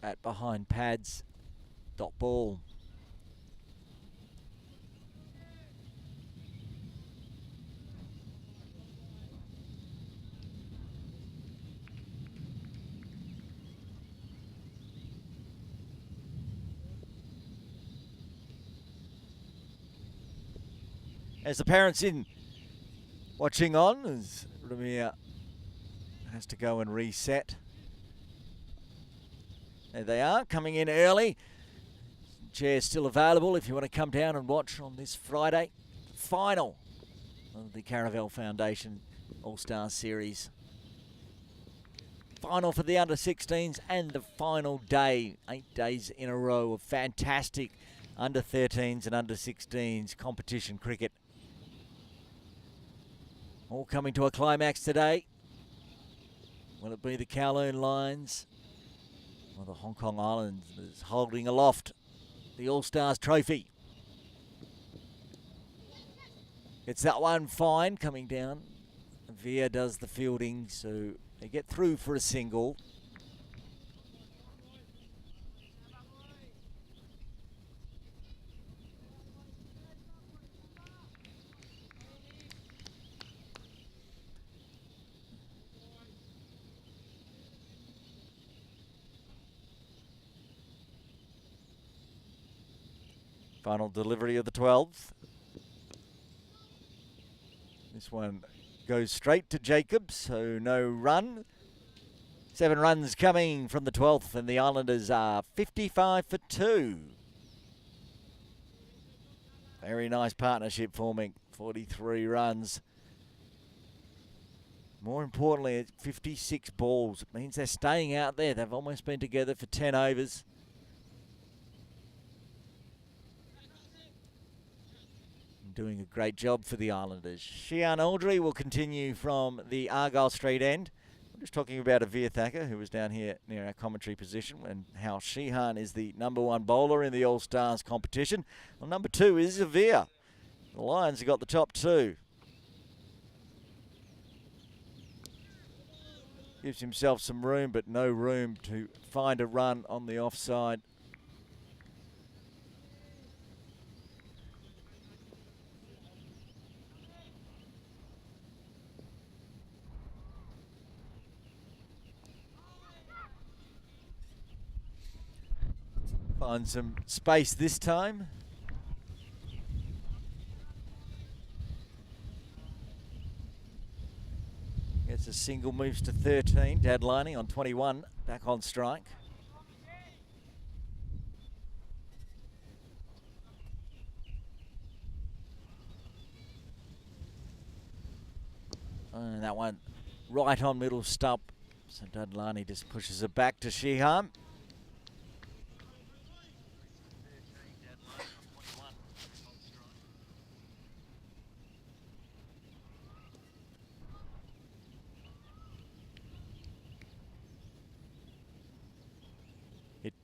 At behind pads. Dot ball. As the parents in watching on, as Ramir has to go and reset. There they are, coming in early. Chairs still available if you want to come down and watch on this Friday. Final of the Caravel Foundation All-Star Series. Final for the under-16s and the final day. 8 days in a row of fantastic under-13s and under-16s competition cricket. All coming to a climax today. Will it be the Kowloon Lions or the Hong Kong Islanders holding aloft the All-Stars trophy? It's that one fine coming down. Via does the fielding, so they get through for a single. Final delivery of the 12th. This one goes straight to Jacobs, so no run. 7 runs coming from the 12th, and the Islanders are 55 for 2. Very nice partnership forming, 43 runs. More importantly, it's 56 balls. It means they're staying out there. They've almost been together for 10 overs. Doing a great job for the Islanders. Shian Aldry will continue from the Argyle Street end. We're just talking about Avir Thacker, who was down here near our commentary position, and how Shihan is the #1 bowler in the All-Stars competition. Well, number 2 is Avir. The Lions have got the top 2. Gives himself some room, but no room to find a run on the offside. Find some space this time. Gets a single, moves to 13. Dadlani on 21, back on strike. And that one right on middle stump. So Dadlani just pushes it back to Shihan.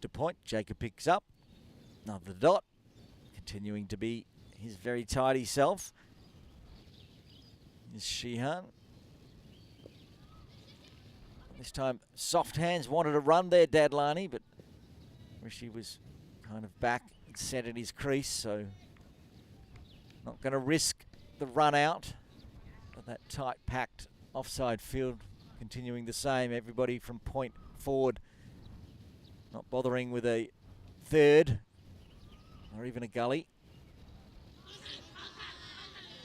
to point. Jacob picks up. Another dot. Continuing to be his very tidy self. Is Sheehan. This time, soft hands wanted to run there, Dadlani, but Rishi was kind of back and set at his crease, so not going to risk the run out of that tight packed offside field. Continuing the same, everybody from point forward, not bothering with a third or even a gully.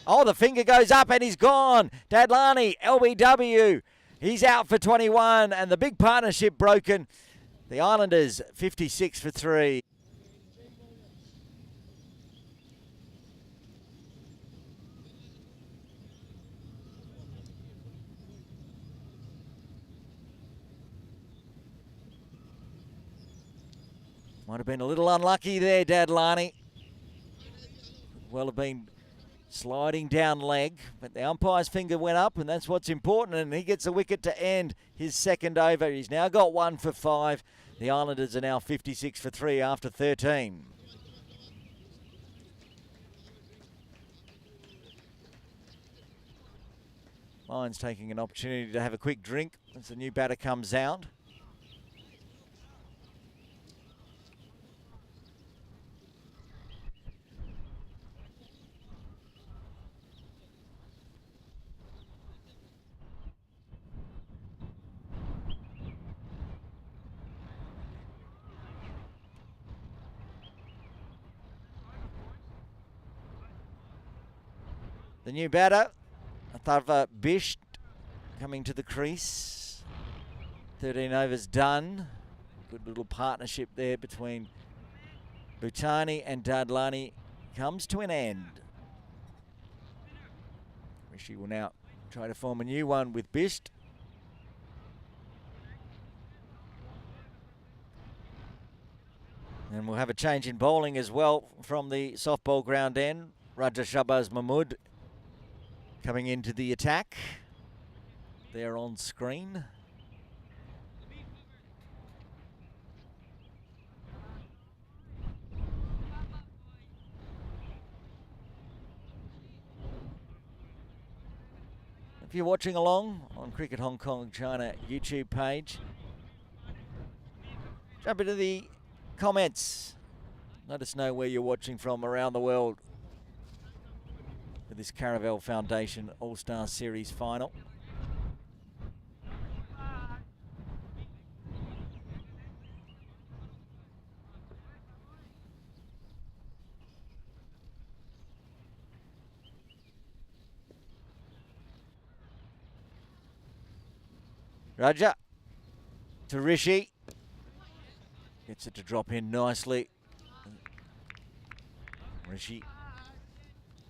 Oh, the finger goes up and he's gone. Dadlani, LBW. He's out for 21 and the big partnership broken. The Islanders 56 for 3. Might have been a little unlucky there, Dadlani. Well have been sliding down leg, but the umpire's finger went up, and that's what's important, and he gets a wicket to end his second over. He's now got 1 for 5. The Islanders are now 56 for 3 after 13. Lions taking an opportunity to have a quick drink as the new batter comes out. The new batter, Atharva Bisht, coming to the crease. 13 overs done. Good little partnership there between Bhutani and Dadlani comes to an end. Rishi will now try to form a new one with Bisht. And we'll have a change in bowling as well from the softball ground end. Raja Shabazz Mahmood coming into the attack. There on screen. If you're watching along on Cricket Hong Kong China YouTube page, jump into the comments. Let us know where you're watching from around the world for this Caravel Foundation All-Star Series final. Raja to Rishi. Gets it to drop in nicely. Rishi.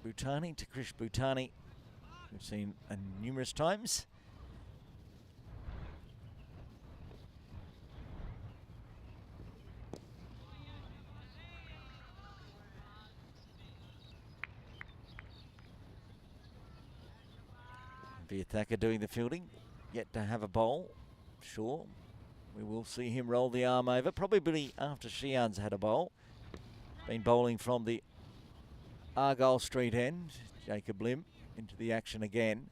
Bhutani to Krish Bhutani. We've seen numerous times. Viathaka doing the fielding. Yet to have a bowl. Sure. We will see him roll the arm over. Probably after Sheehan's had a bowl. Been bowling from the Argyle Street end. Jacob Lim into the action again.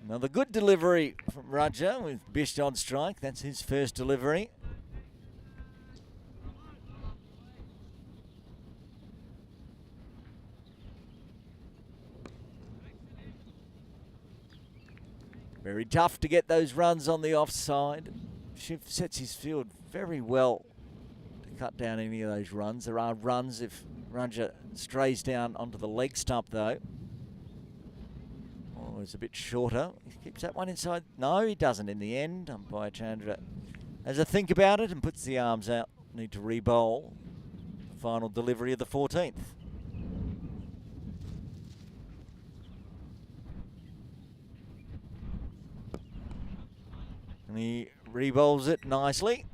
Another good delivery from Raja with Bisht on strike. That's his first delivery. Very tough to get those runs on the offside. Shiv sets his field very well to cut down any of those runs. There are runs if Raja strays down onto the leg stump though. Oh, it's a bit shorter. He keeps that one inside. No, he doesn't in the end. Umpire Chandra has a think about it and puts the arms out. Need to re-bowl. final delivery of the 14th. And he re-bowls it nicely.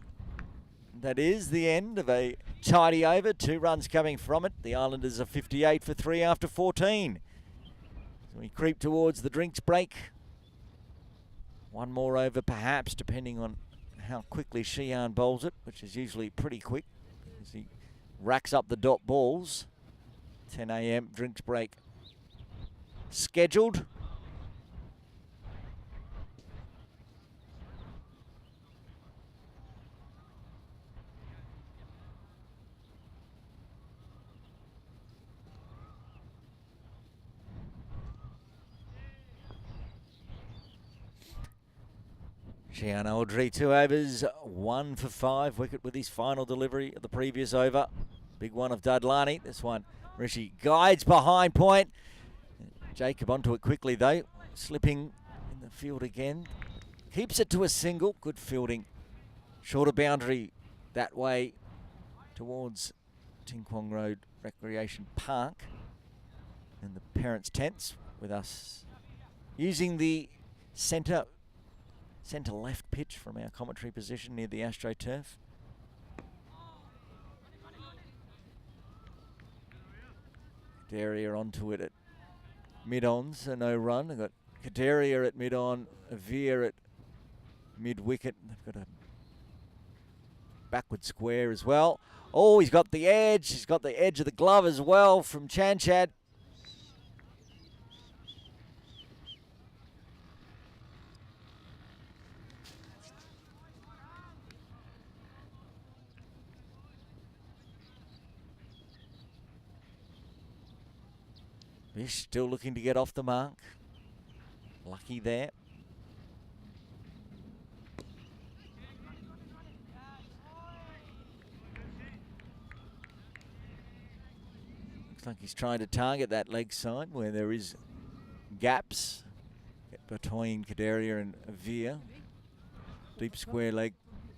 That is the end of a tidy over. 2 runs coming from it. The Islanders are 58 for 3 after 14. So we creep towards the drinks break. One more over perhaps, depending on how quickly Sheehan bowls it, which is usually pretty quick because he racks up the dot balls. 10 a.m. drinks break scheduled. Sheehan Aldry, 2 overs, 1 for 5. Wicket with his final delivery of the previous over. Big one of Dadlani. This one, Rishi guides behind point. Jacob onto it quickly though. Slipping in the field again. Keeps it to a single. Good fielding. Shorter boundary that way towards Ting Kwong Road Recreation Park. And the parents' tents with us using the centre left pitch from our commentary position near the AstroTurf. Kadaria onto it at mid-on, so no run. They've got Kadaria at mid-on, Avir at mid-wicket. They've got a backward square as well. Oh, he's got the edge. He's got the edge of the glove as well from Chanchad. Bish still looking to get off the mark. Lucky there. Looks like he's trying to target that leg side where there is gaps between Kadaria and Avir. Deep square leg,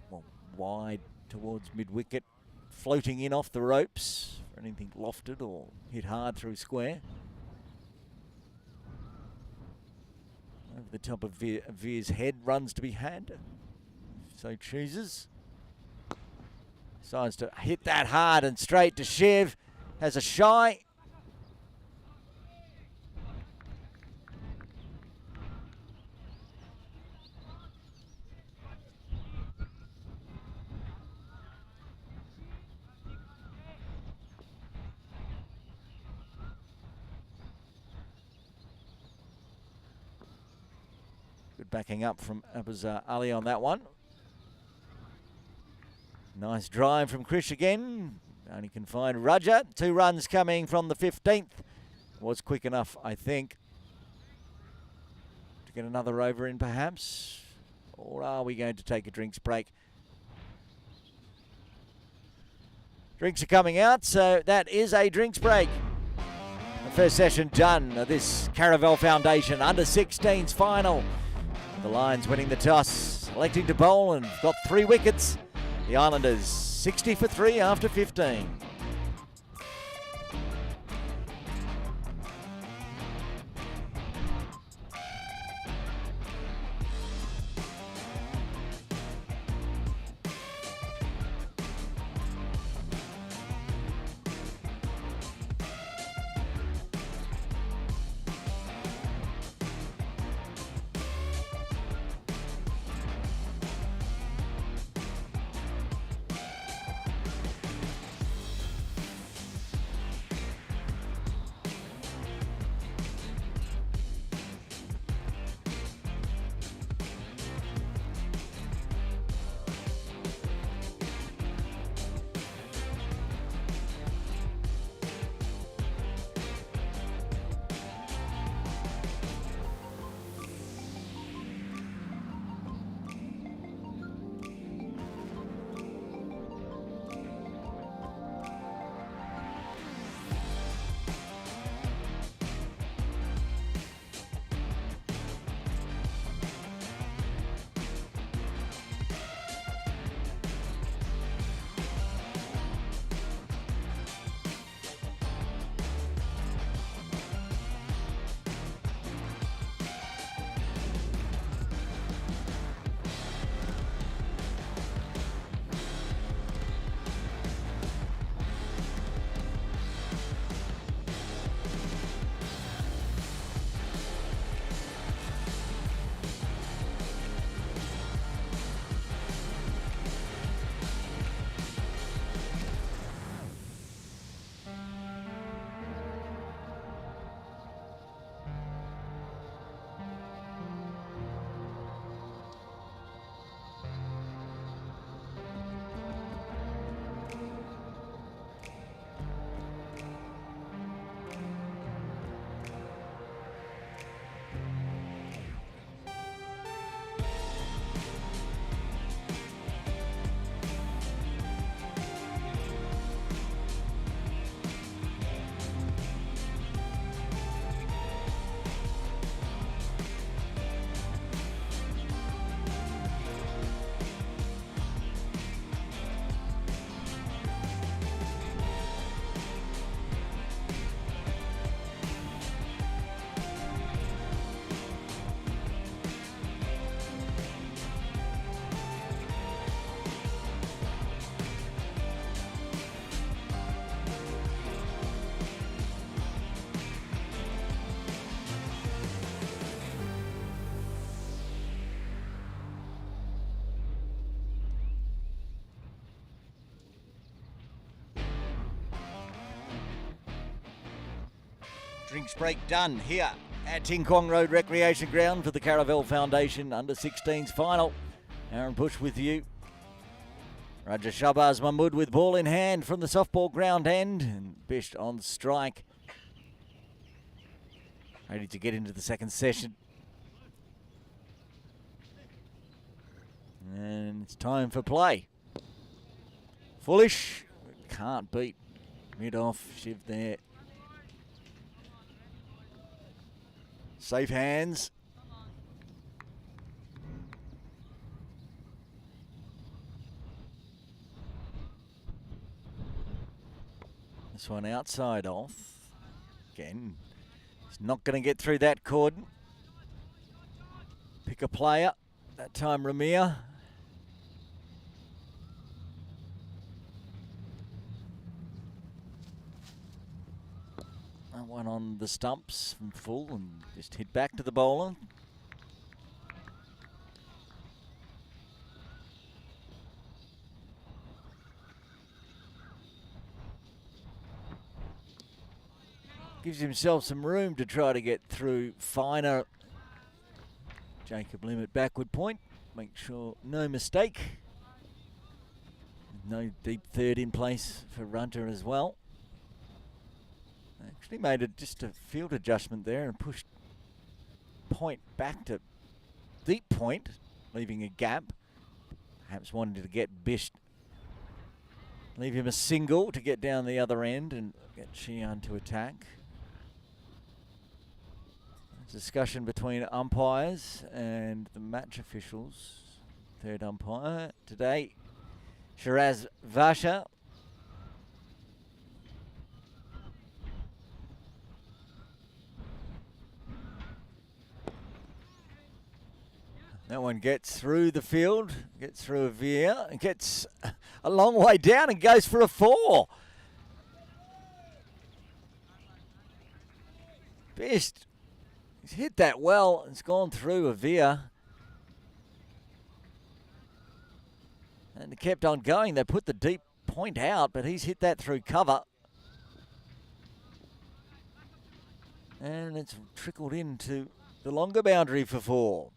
well, wide towards mid-wicket. Floating in off the ropes for anything lofted or hit hard through square. Over the top of Veer's head, runs to be had. So chooses. Decides to hit that hard and straight to Shiv. Has a shy. Good backing up from Abazar Ali on that one. Nice drive from Krish again. Only can find Raja. 2 runs coming from the 15th. Was quick enough, I think, to get another over in perhaps. Or are we going to take a drinks break? Drinks are coming out, so that is a drinks break. The first session done of this Caravel Foundation under-16s final. The Lions winning the toss, electing to bowl and got 3 wickets. The Islanders 60 for 3 after 15. Drinks break done here at Ting Kwong Road Recreation Ground for the Caravel Foundation Under-16s final. Aaron Bush with you. Raja Shabazz Mahmood with ball in hand from the softball ground end. And Bish on strike. Ready to get into the second session. And it's time for play. Foolish. Can't beat. Mid-off. Shiv there. Safe hands. This one outside off. Again, he's not going to get through that cordon. Pick a player. That time Ramir. That one on the stumps from full and just hit back to the bowler. Gives himself some room to try to get through finer. Jacob Lim at backward point. Make sure no mistake. No deep third in place for Runter as well. Actually made just a field adjustment there and pushed point back to deep point, leaving a gap. Perhaps wanted to get Bish, leave him a single to get down the other end and get Xian to attack. Discussion between umpires and the match officials. Third umpire today, Shiraz Vasha. That one gets through the field, gets through a veer, and gets a long way down and goes for a 4. Best. He's hit that well. It's gone through a veer. And it kept on going. They put the deep point out, but he's hit that through cover. And it's trickled into the longer boundary for 4.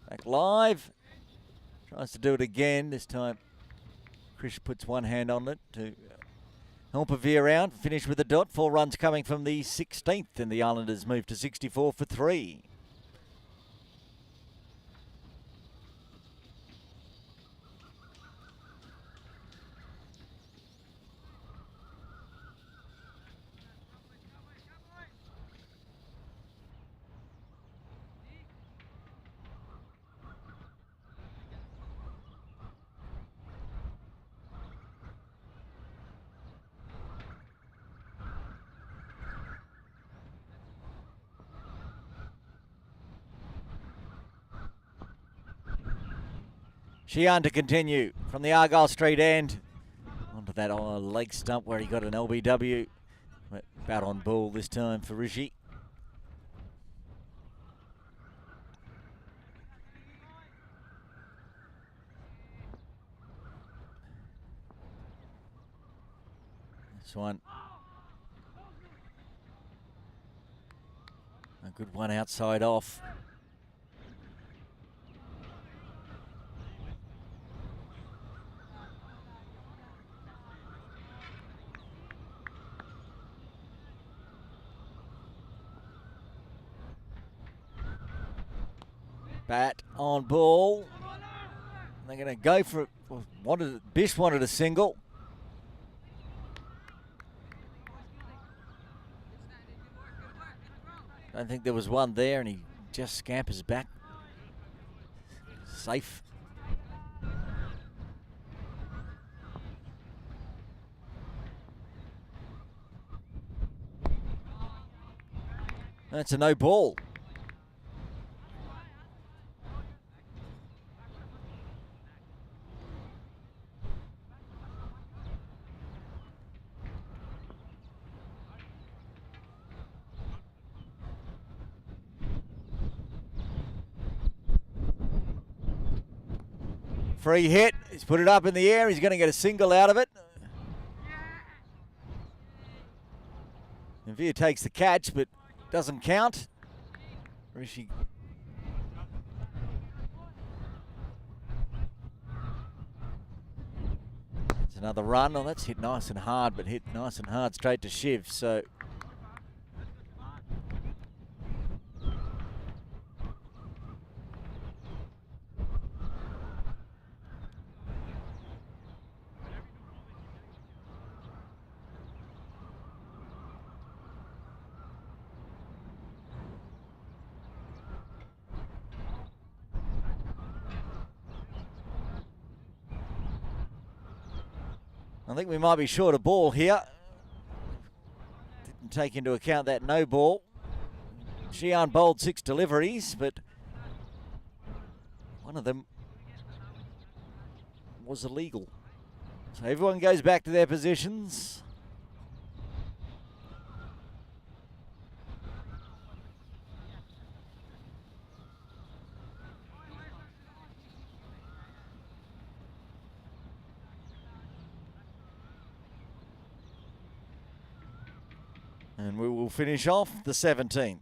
Back live. Tries to do it again. This time Krish puts one hand on it to help a veer out. Finish with a dot. 4 runs coming from the 16th, and the Islanders move to 64 for 3. Xian to continue from the Argyle Street end. Onto that leg stump where he got an LBW. Bat on ball this time for Rishi. This one. A good one outside off. Bat on ball. They're going to go for it. Bish wanted a single. I don't think there was one there, and he just scampers back. Safe. That's a no ball. Free hit. He's put it up in the air. He's going to get a single out of it. Veer takes the catch, but doesn't count. Rishi. It's another run. Oh, that's hit nice and hard, but hit nice and hard straight to Shiv. So I think we might be short a ball here. Didn't take into account that no ball. Xi'an bowled 6 deliveries, but one of them was illegal. So everyone goes back to their positions. And we will finish off the 17th.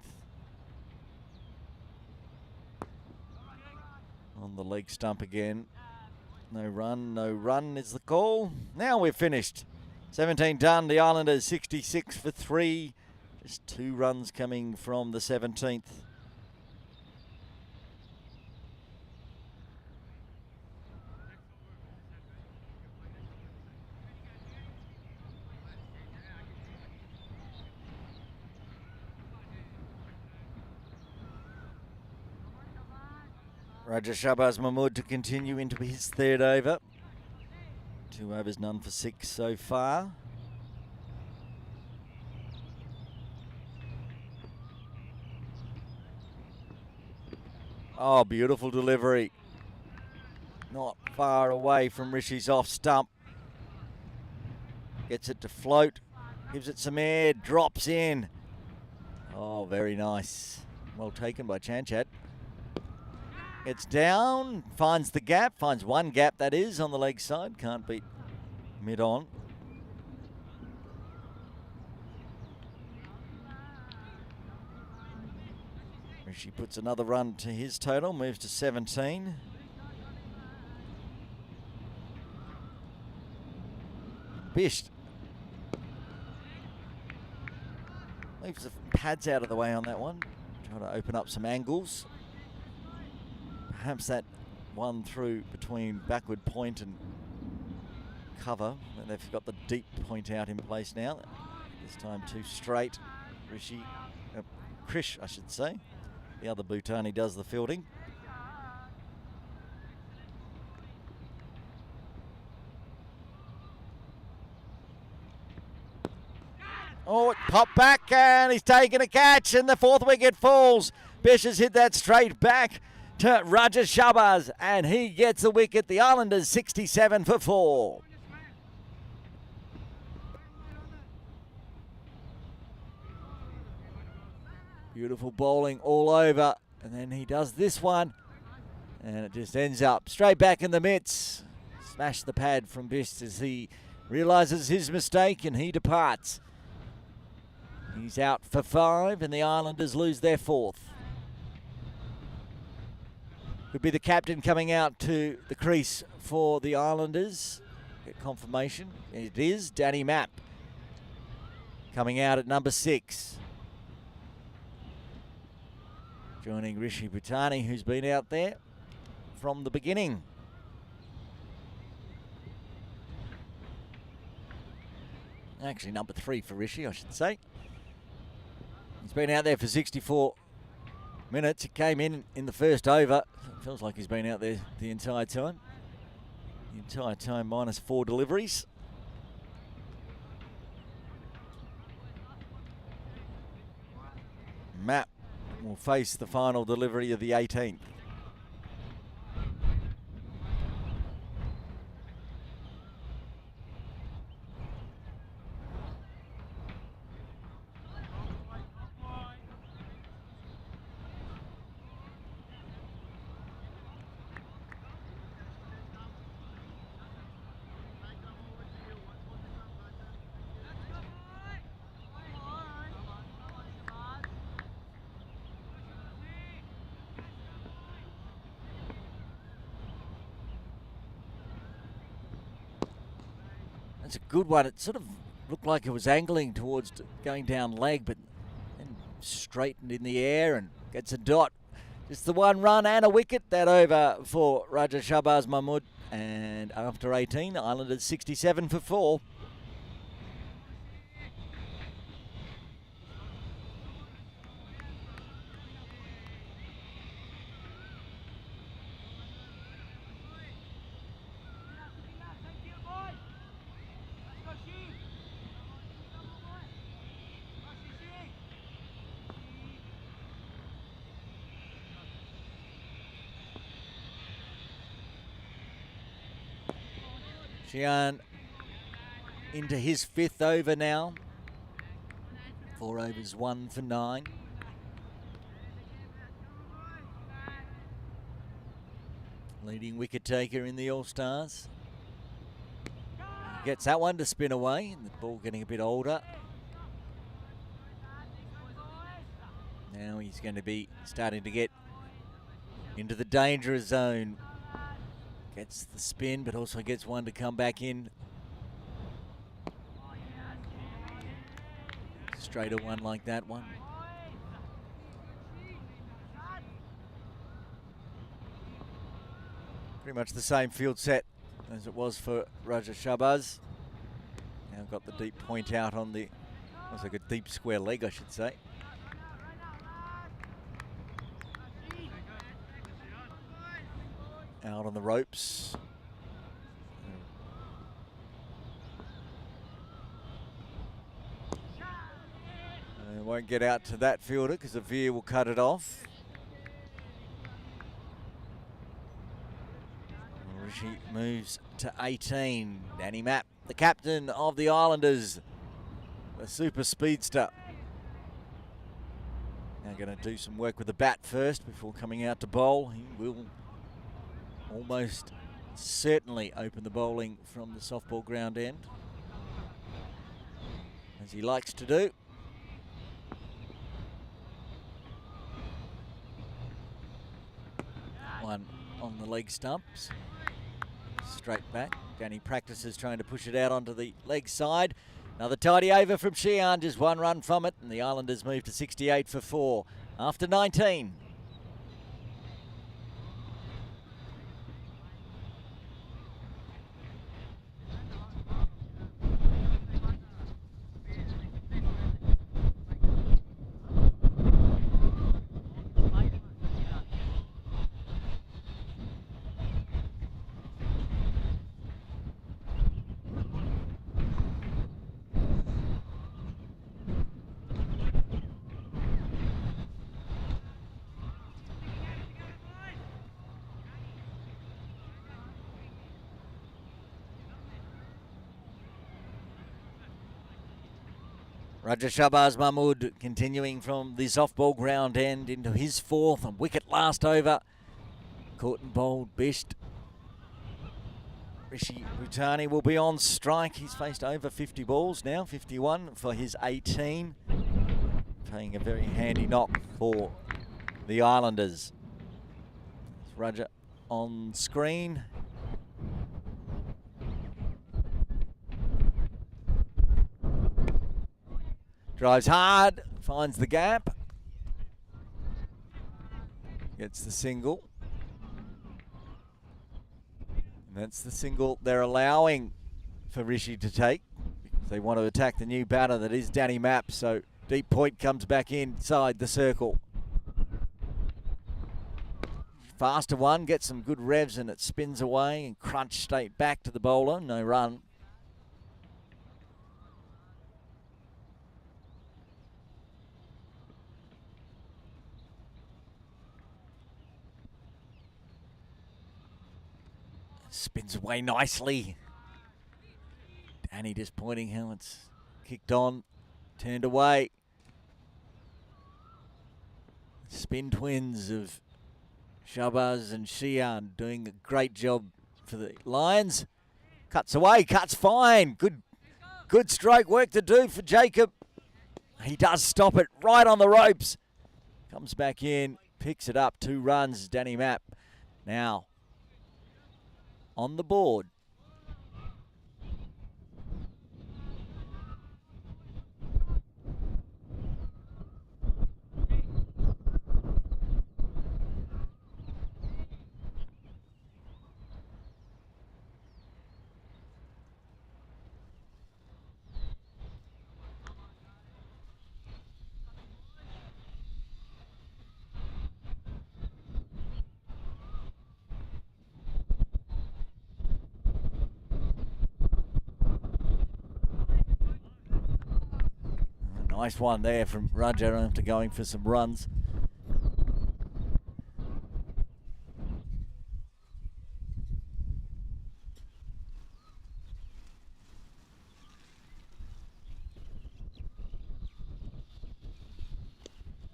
On the leg stump again. No run is the call. Now we're finished. 17 done, the Islanders 66 for 3. Just 2 runs coming from the 17th. Raja Shahbaz Mahmood to continue into his 3rd over. 2 overs, none for 6 so far. Oh, beautiful delivery. Not far away from Rishi's off stump. Gets it to float. Gives it some air. Drops in. Oh, very nice. Well taken by Chanchat. Gets down, finds the gap, finds one gap that is on the leg side, can't beat mid-on. Rishi puts another run to his total, moves to 17. Bisht leaves the pads out of the way on that one, trying to open up some angles. Perhaps that one through between backward point and cover. And they've got the deep point out in place now. This time 2 straight. Krish, I should say. The other Bhutani does the fielding. Oh, it popped back and he's taken a catch and the 4th wicket falls. Bish has hit that straight back to Raja Shahbaz, and he gets the wicket. The Islanders 67 for 4. Beautiful bowling all over, and then he does this one, and it just ends up straight back in the mitts. Smash the pad from Bish as he realises his mistake and he departs. He's out for 5, and the Islanders lose their 4th. Could be the captain coming out to the crease for the Islanders. Get confirmation. It is Danny Mapp coming out at number 6. Joining Rishi Bhutani, who's been out there from the beginning. Actually, number 3 for Rishi, I should say. He's been out there for 64 minutes. It came in the first over. It feels like he's been out there the entire time. The entire time minus 4 deliveries. Mapp will face the final delivery of the 18th. That's a good one. It sort of looked like it was angling towards going down leg, but then straightened in the air and gets a dot. Just the one run and a wicket. That over for Raja Shahbaz Mahmood. And after 18, Islanders 67 for 4. Shian into his 5th over now. 4 overs, 1 for 9. Leading wicket taker in the All-Stars. Gets that one to spin away, and the ball getting a bit older. Now he's going to be starting to get into the dangerous zone. Gets the spin, but also gets one to come back in. Straighter one like that one. Pretty much the same field set as it was for Raja Shahbaz. Now got the deep point out on the, looks like a deep square leg, I should say. Out on the ropes. Won't get out to that fielder because the veer will cut it off. Rishi moves to 18. Danny Mapp, the captain of the Islanders, the super speedster. Now going to do some work with the bat first before coming out to bowl. He will almost certainly open the bowling from the softball ground end, as he likes to do. One on the leg stumps. Straight back. Danny practices trying to push it out onto the leg side. Another tidy over from Shian, just 1 run from it, and the Islanders move to 68 for 4 after 19. Raja Shahbaz Mahmood continuing from the softball ground end into his 4th and wicket last over. Caught and bowled Bisht. Rishi Bhutani will be on strike. He's faced over 50 balls now, 51 for his 18. Playing a very handy knock for the Islanders. Raja on screen. Drives hard, finds the gap. Gets the single. And that's the single they're allowing for Rishi to take, because they want to attack the new batter that is Danny Mapp. So deep point comes back inside the circle. Faster one, gets some good revs and it spins away and crunch straight back to the bowler. No run. Spins away nicely. Danny just pointing how it's kicked on, turned away. Spin twins of Shahbaz and Shian doing a great job for the Lions. Cuts away, cuts fine. Good stroke work to do for Jacob. He does stop it right on the ropes. Comes back in, picks it up, 2 runs, Danny Mapp. Now on the board. Nice one there from Roger after going for some runs.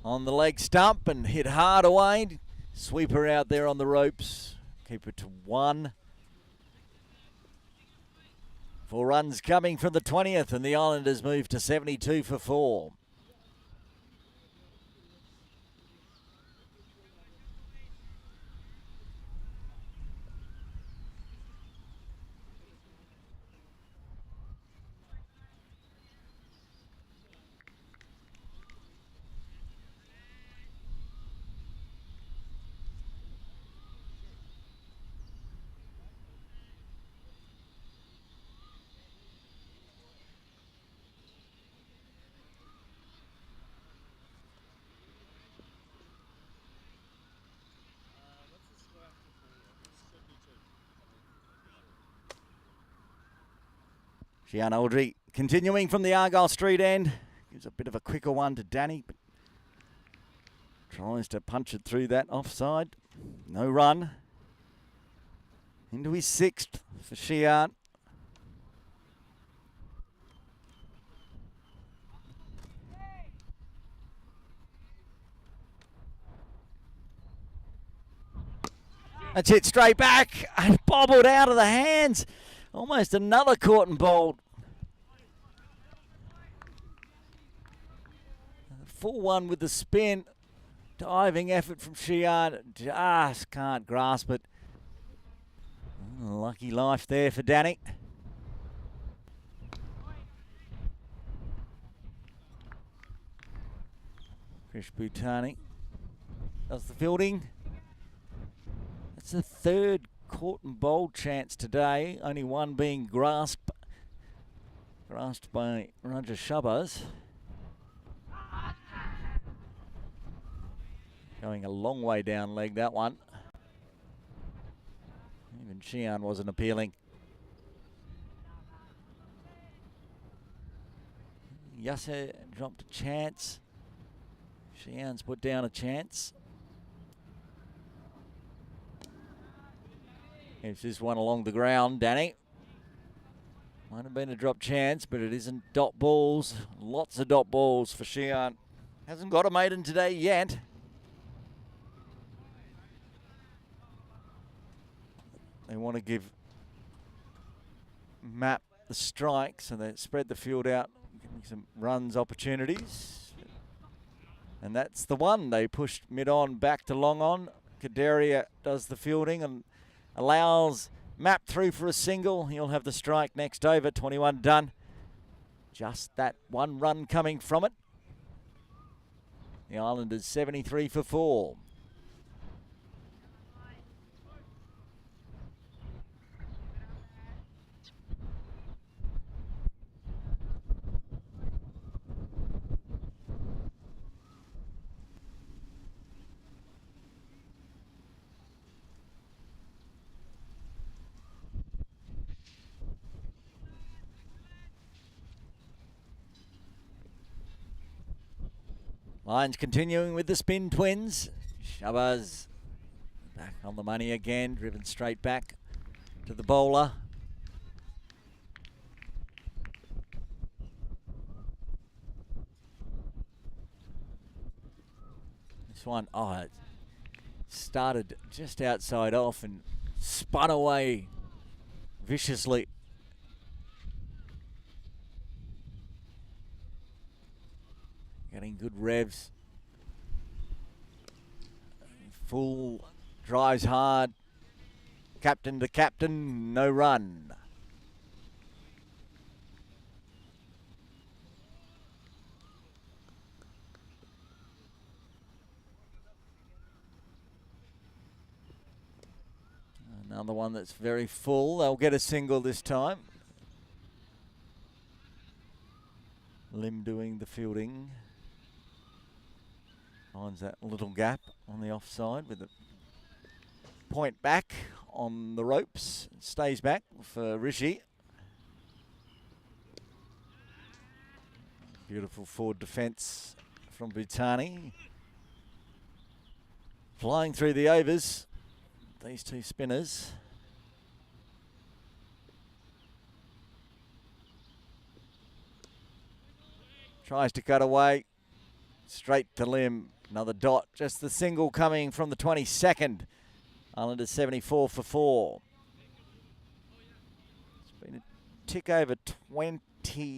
On the leg stump and hit hard away. Sweeper out there on the ropes. Keep it to 1. 4 runs coming from the 20th, and the Islanders move to 72 for 4. Gian Aldry continuing from the Argyle Street end. Gives a bit of a quicker one to Danny, but tries to punch it through that offside. No run. Into his 6th for Sheehan. That's it straight back and bobbled out of the hands. Almost another caught and bowled. 4-1 with the spin. Diving effort from Sheehan. Just can't grasp it. Lucky life there for Danny. Krish Bhutani does the fielding. That's the 3rd caught and bowled chance today. Only one being grasped by Roger Shabazz. Going a long way down leg, that one. Even Sheehan wasn't appealing. Yasser dropped a chance. Sheehan's put down a chance. Gives this one along the ground, Danny. Might have been a drop chance, but it isn't dot balls. Lots of dot balls for Sheehan. Hasn't got a maiden today yet. They want to give Map the strike, so they spread the field out, giving some runs opportunities. And that's the one. They pushed mid-on back to long on. Kadaria does the fielding and allows Map through for a single. He'll have the strike next over. 21 done. Just that one run coming from it. The Islanders 73 for 4. Lions continuing with the spin twins. Shabazz back on the money again, driven straight back to the bowler. This one, it started just outside off and spun away viciously. Getting good revs. Full, drives hard. Captain to captain, no run. Another one that's very full. They'll get a single this time. Lim doing the fielding. Finds that little gap on the offside with the point back on the ropes. Stays back for Rishi. Beautiful forward defence from Bhutani. Flying through the overs, these two spinners. Tries to cut away, straight to limb, another dot, just the single coming from the 22nd. Islanders 74 for 4. It's been a tick over 20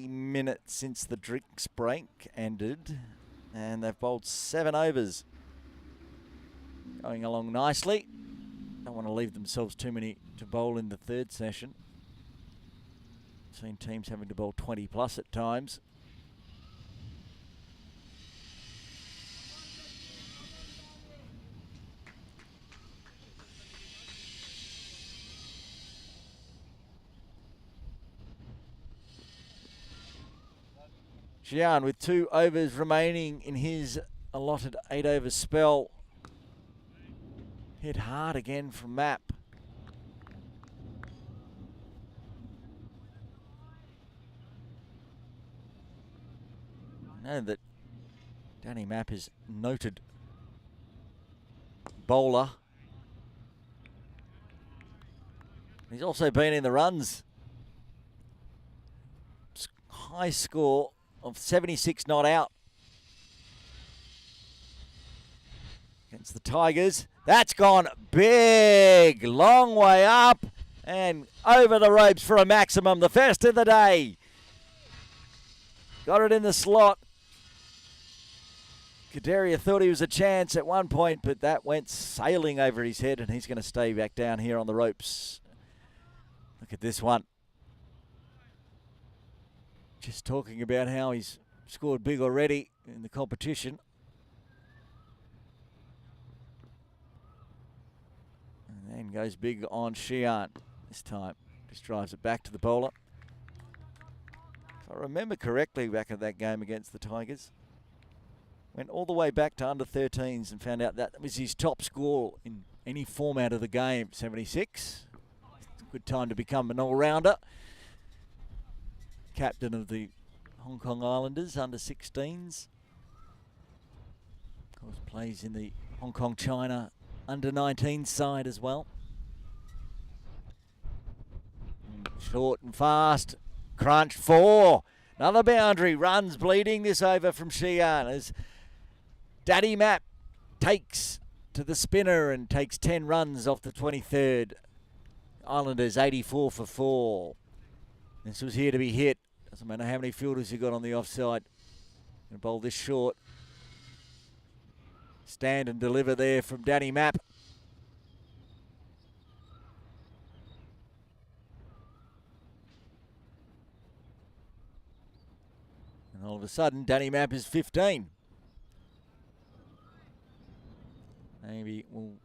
minutes since the drinks break ended, and they've bowled 7 overs. Going along nicely. Don't want to leave themselves too many to bowl in the third session. Seen teams having to bowl 20 plus at times. Xian with 2 overs remaining in his allotted 8-over spell. Hit hard again from Map. I know that Danny Map is noted bowler. He's also been in the runs. High score of 76 not out against the Tigers. That's gone big, long way up and over the ropes for a maximum. The first of the day. Got it in the slot. Kadaria thought he was a chance at one point, but that went sailing over his head, and he's going to stay back down here on the ropes. Look at this one. Just talking about how he's scored big already in the competition. And then goes big on Xian this time. Just drives it back to the bowler. If I remember correctly, back at that game against the Tigers, went all the way back to under 13s and found out that was his top score in any format of the game, 76. It's a good time to become an all-rounder. Captain of the Hong Kong Islanders under 16s. Of course, plays in the Hong Kong China under 19 side as well. Short and fast. Crunch 4. Another boundary. Runs bleeding this over from Xian as Daddy Map takes to the spinner and takes 10 runs off the 23rd. Islanders 84 for 4. This was here to be hit. Doesn't matter how many fielders you got on the offside. Gonna bowl this short. Stand and deliver there from Danny Map. And all of a sudden, Danny Map is 15. Maybe we'll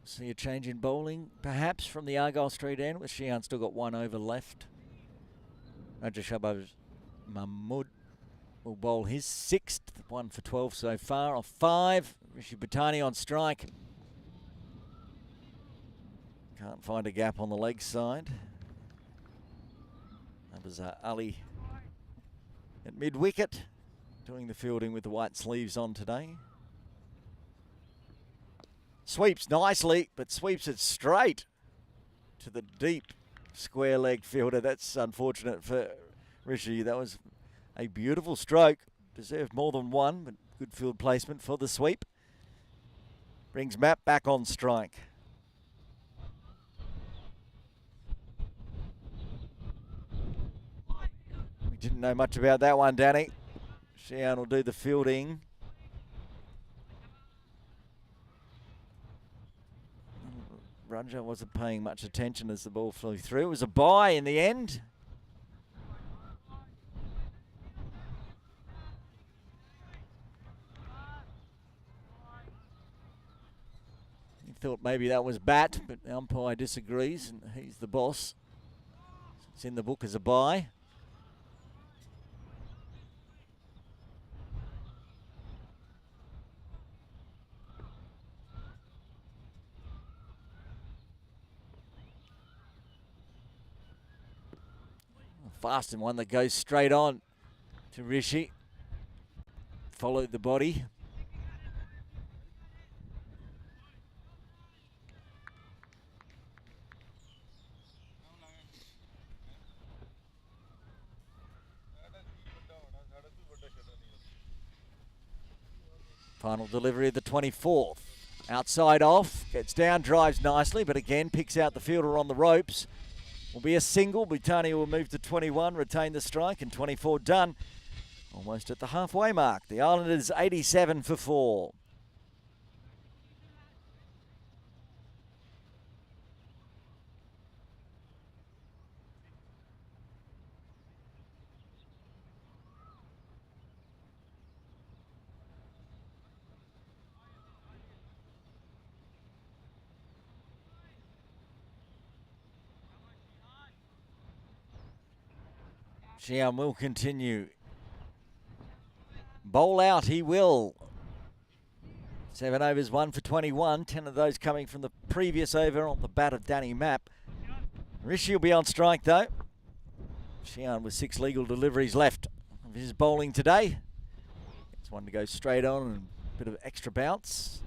see a change in bowling, perhaps, from the Argyle Street end, with Xian still got 1 over left. Rajashabaz Mahmood will bowl his 6th, 1 for 12 so far off 5. Rishi Bhutani on strike. Can't find a gap on the leg side. That was Ali at mid-wicket, doing the fielding with the white sleeves on today. Sweeps nicely, but sweeps it straight to the deep square leg fielder. That's unfortunate for Rishi. That was a beautiful stroke. Deserved more than 1, but good field placement for the sweep. Brings Map back on strike. We didn't know much about that one, Danny. Xian will do the fielding. Raja wasn't paying much attention as the ball flew through. It was a bye in the end. He thought maybe that was bat, but the umpire disagrees, and he's the boss. It's in the book as a bye. Fast and one that goes straight on to Rishi. followed the body. Final delivery of the 24th. Outside off, gets down, drives nicely, but again picks out the fielder on the ropes. Will be a single. Britannia will move to 21, retain the strike, and 24 done. Almost at the halfway mark. The Islanders 87 for 4. Xian will continue. Bowl out, he will. 7 overs, 1 for 21. 10 of those coming from the previous over on the bat of Danny Mapp. Rishi will be on strike though. Xian with 6 legal deliveries left of his bowling today. It's one to go straight on and a bit of extra bounce.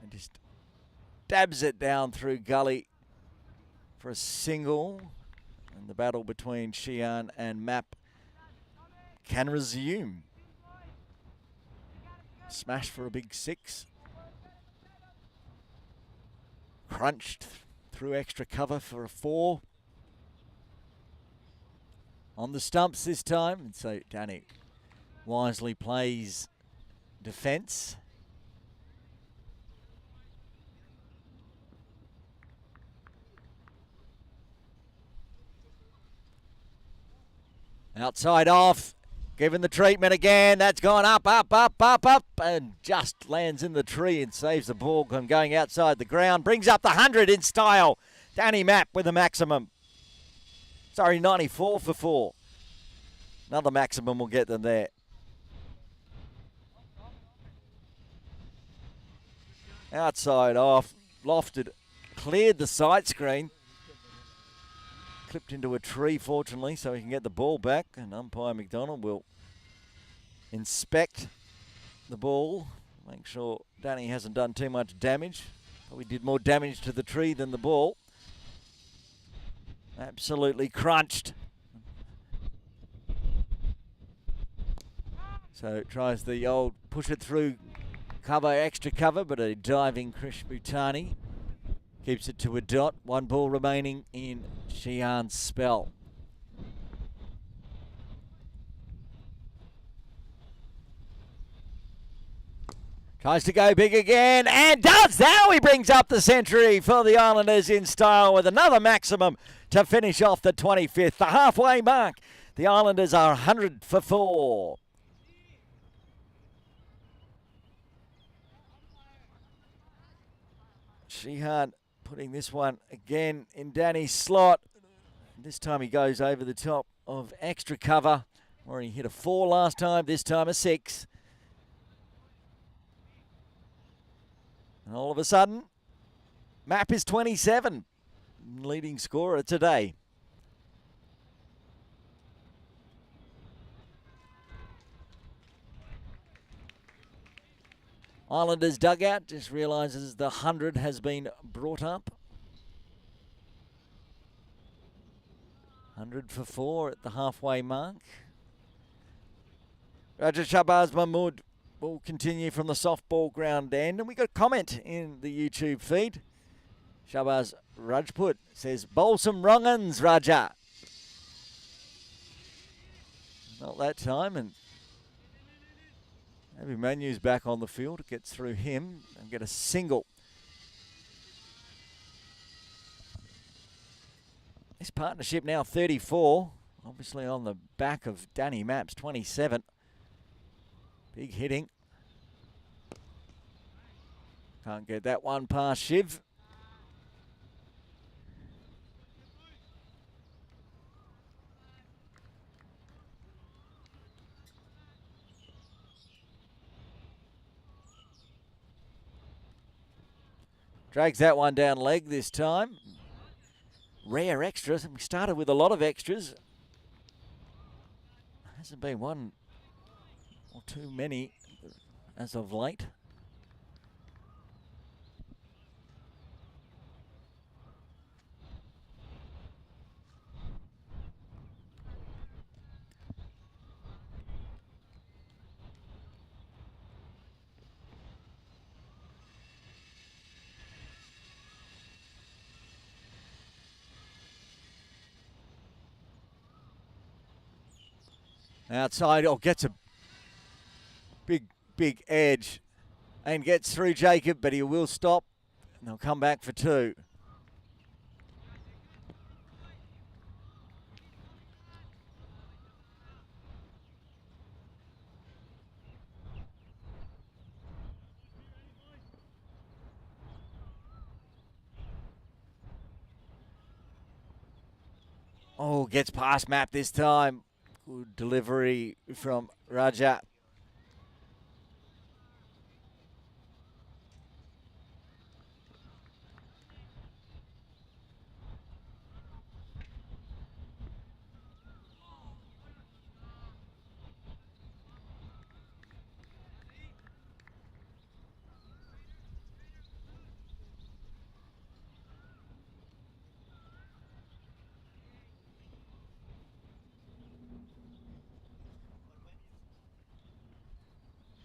Just dabs it down through gully for a single. And the battle between Xian and Mapp can resume. Smash for a big 6. Crunched through extra cover for a 4. On the stumps this time. And so Danny wisely plays defence. Outside off, given the treatment again. That's gone up, and just lands in the tree and saves the ball from going outside the ground. Brings up the 100 in style. Danny Mapp with a maximum. Sorry, 94 for 4. Another maximum will get them there. Outside off, lofted, cleared the side screen. Clipped into a tree, fortunately, so he can get the ball back. And umpire McDonald will inspect the ball, make sure Danny hasn't done too much damage. Probably did more damage to the tree than the ball. Absolutely crunched. So tries the old push it through cover, extra cover, but a diving Krish Bhutani keeps it to a dot. 1 ball remaining in Xian's spell. Tries to go big again and does. Now he brings up the century for the Islanders in style with another maximum to finish off the 25th. The halfway mark. The Islanders are 100 for 4. Xian putting this one again in Danny's slot. This time he goes over the top of extra cover, where he hit a 4 last time, this time a 6. And all of a sudden, Mapp is 27, leading scorer today. Islanders dugout just realises the 100 has been brought up. 100 for 4 at the halfway mark. Raja Shahbaz Mahmood will continue from the softball ground end. And we got a comment in the YouTube feed. Shahbaz Rajput says, bowl some wrong uns, Raja. Not that time, and maybe Manu's back on the field, gets through him and get a single. This partnership now 34, obviously on the back of Danny Mapp's 27. Big hitting. Can't get that one past Shiv. Drags that one down leg this time. Rare extras. We started with a lot of extras. Hasn't been one or too many as of late. Outside, gets a big edge and gets through Jacob, but he will stop and they'll come back for two. Oh, gets past Map this time. Good delivery from Raja.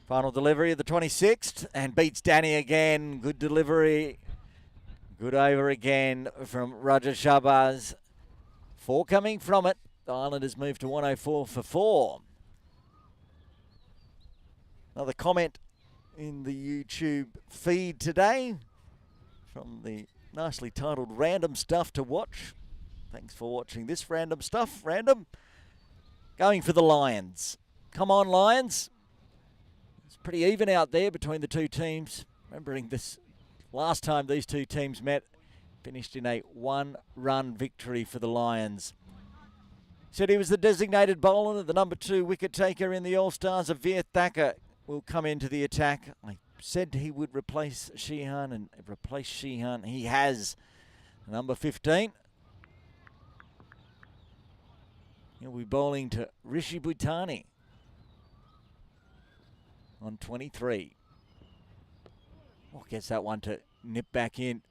Final delivery of the 26th and beats Danny again. Good delivery. Good over again from Raja Shabazz. 4 coming from it. The Islanders move to 104 for 4. Another comment in the YouTube feed today from the nicely titled Random Stuff to Watch. Thanks for watching this random stuff. Random. Going for the Lions. Come on, Lions. It's pretty even out there between the two teams. Remembering this last time these two teams met, finished in a 1-run victory for the Lions. Said he was the designated bowler, the number 2 wicket taker in the All-Stars. Veer Thacker will come into the attack. I said he would replace Sheehan, and replace Sheehan he has. Number 15. He'll be bowling to Rishi Bhutani on 23. Oh, gets that one to nip back in.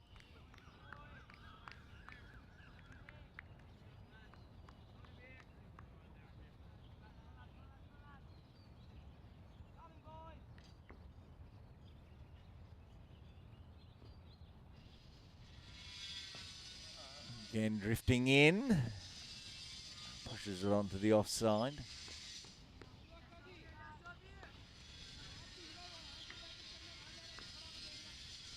Again, drifting in. Pushes it onto the offside.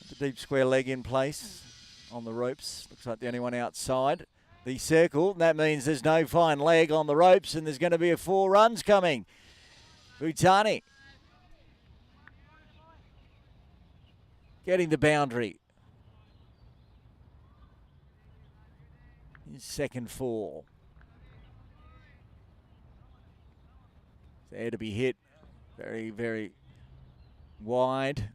The deep square leg in place on the ropes. Looks like the only one outside the circle. That means there's no fine leg on the ropes and there's going to be 4 runs coming. Bhutani getting the boundary. His second 4. There to be hit. Very, very wide.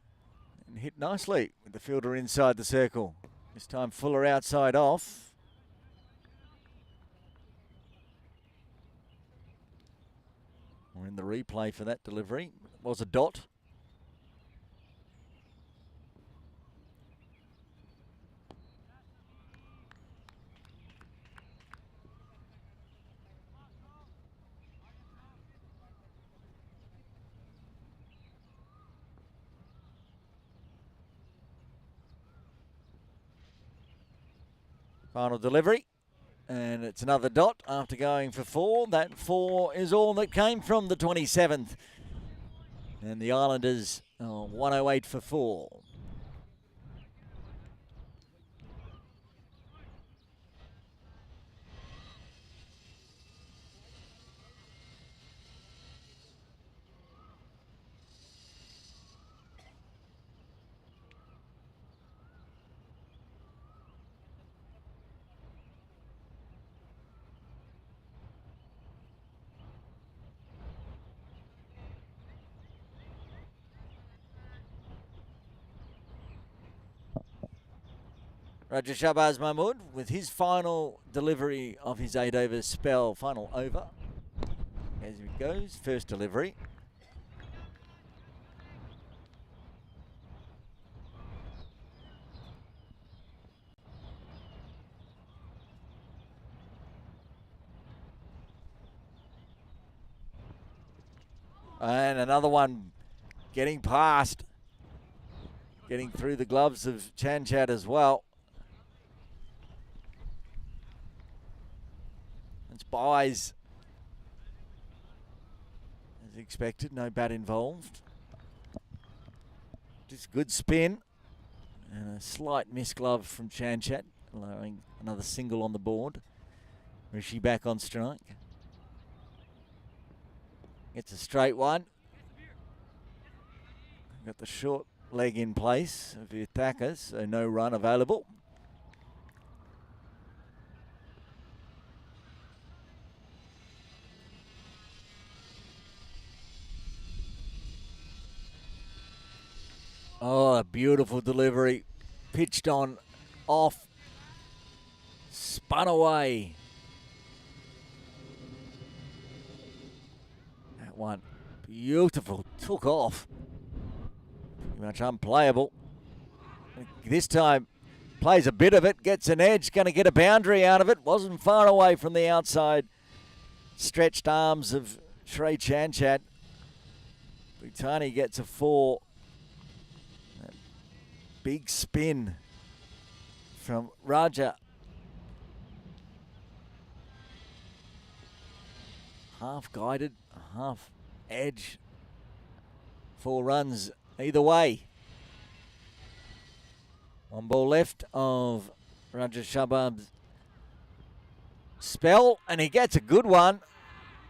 And hit nicely with the fielder inside the circle. This time Fuller outside off. We're in the replay for that delivery. It was a dot. Final delivery, and it's another dot after going for 4. That 4 is all that came from the 27th. And the Islanders 108 for 4. Raja Shahbaz Mahmood with his final delivery of his 8-over spell. Final over. As he goes, first delivery. And another one getting past. Getting through the gloves of Chanchat as well. It's buys as expected, no bat involved. Just good spin and a slight misglove from Chanchat, allowing another single on the board. Rishi back on strike. Gets a straight one. Got the short leg in place of the attackers, so no run available. Oh, a beautiful delivery. Pitched on, off, spun away. That one, beautiful, took off. Pretty much unplayable. This time, plays a bit of it, gets an edge, going to get a boundary out of it. Wasn't far away from the outside stretched arms of Shrey Chanchat. Bhutani gets a 4. Big spin from Raja. Half guided, half edge. 4 runs either way. 1 ball left of Raja Shahbaz's spell, and he gets a good one.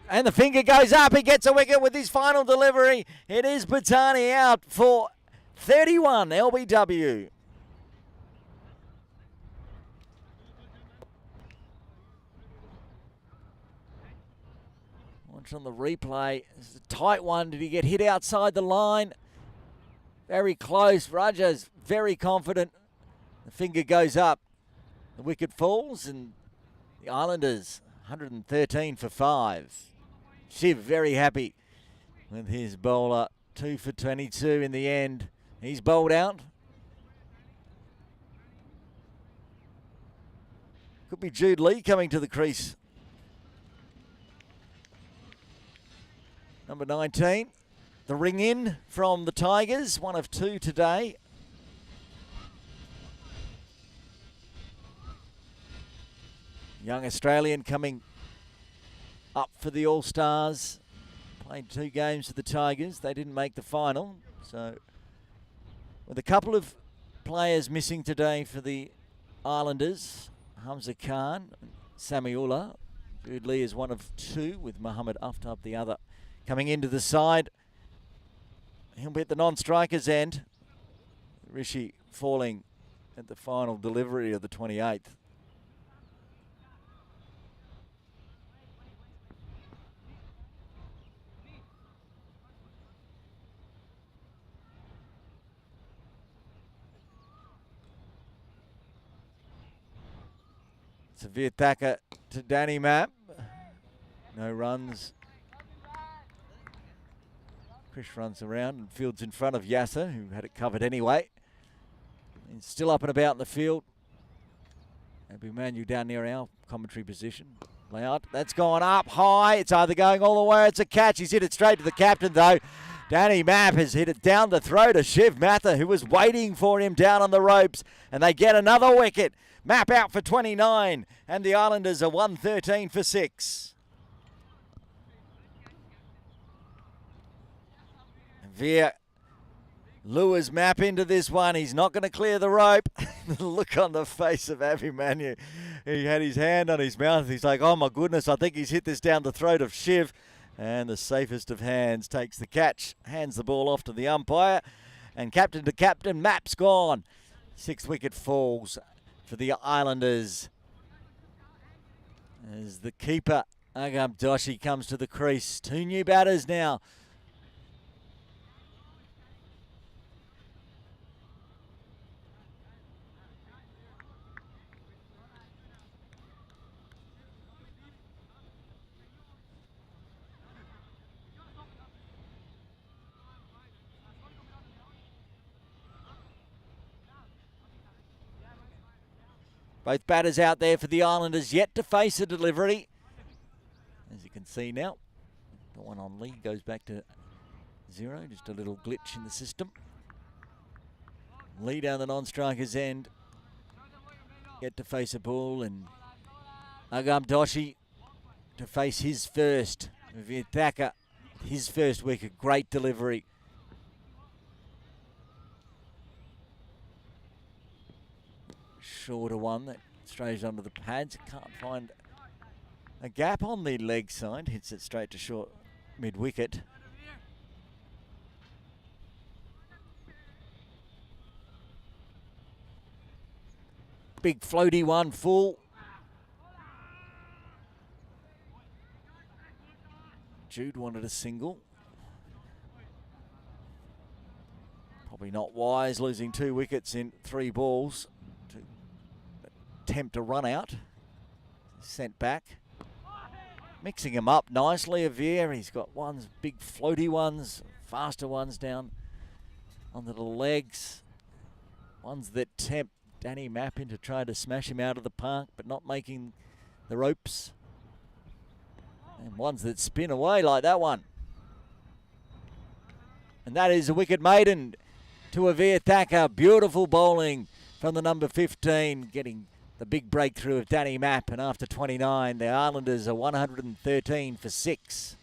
And the finger goes up. He gets a wicket with his final delivery. It is Bhutani out for 31 LBW. Watch on the replay. It's a tight one. Did he get hit outside the line? Very close. Raja's very confident. The finger goes up. The wicket falls, and the Islanders 113 for 5. Shiv very happy with his bowler. 2 for 22 in the end. He's bowled out. Could be Jude Lee coming to the crease. Number 19. The ring in from the Tigers. 1 of 2 today. Young Australian coming up for the All-Stars. Played 2 games for the Tigers. They didn't make the final. So with a couple of players missing today for the Islanders, Hamza Khan, Samiullah. Jude Lee is 1 of 2 with Muhammad Aftab the other. Coming into the side, he'll be at the non-strikers end. Rishi falling at the final delivery of the 28th. Severe attacker to Danny Mapp. No runs. Chris runs around and fields in front of Yasser, who had it covered anyway. He's still up and about in the field. Abu Manu down near our commentary position. Layout, that's gone up high. It's either going all the way, it's a catch. He's hit it straight to the captain though. Danny Mapp has hit it down the throat of Shiv Mather, who was waiting for him down on the ropes. And they get another wicket. Mapp out for 29, and the Islanders are 113 for 6. Veer lures Mapp into this one. He's not going to clear the rope. The look on the face of Avi Manu. He had his hand on his mouth. He's like, oh my goodness, I think he's hit this down the throat of Shiv. And the safest of hands takes the catch, hands the ball off to the umpire. And captain to captain, Mapp's gone. 6th wicket falls for the Islanders as the keeper, Agam Doshi, comes to the crease. 2 new batters now. Both batters out there for the Islanders, yet to face a delivery. As you can see now, the one on Lee goes back to 0, just a little glitch in the system. Lee down the non-striker's end, yet to face a ball, and Agam Doshi to face his first. Vietaka, his first wicket, great delivery. Shorter one that strays onto the pads. Can't find a gap on the leg side. Hits it straight to short mid-wicket. Big floaty one, full. Jude wanted a single. Probably not wise, losing 2 wickets in 3 balls to attempt a run out. Sent back. Mixing him up nicely, Avere. He's got ones, big floaty ones, faster ones down on the legs. Ones that tempt Danny Mapp into trying to smash him out of the park, but not making the ropes. And ones that spin away like that one. And that is a wicket maiden to Avere Thacker. Beautiful bowling from the number 15, getting the big breakthrough of Danny Mapp. And after 29, the Islanders are 113 for 6.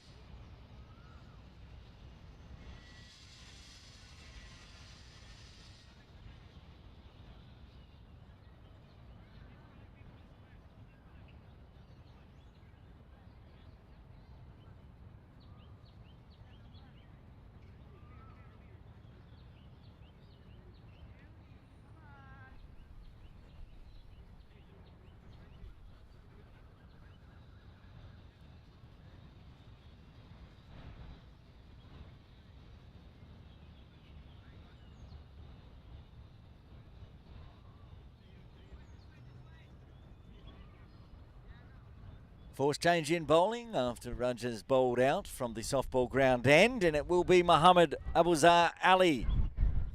Force change in bowling after Rogers bowled out from the softball ground end, and it will be Muhammad Abuzar Ali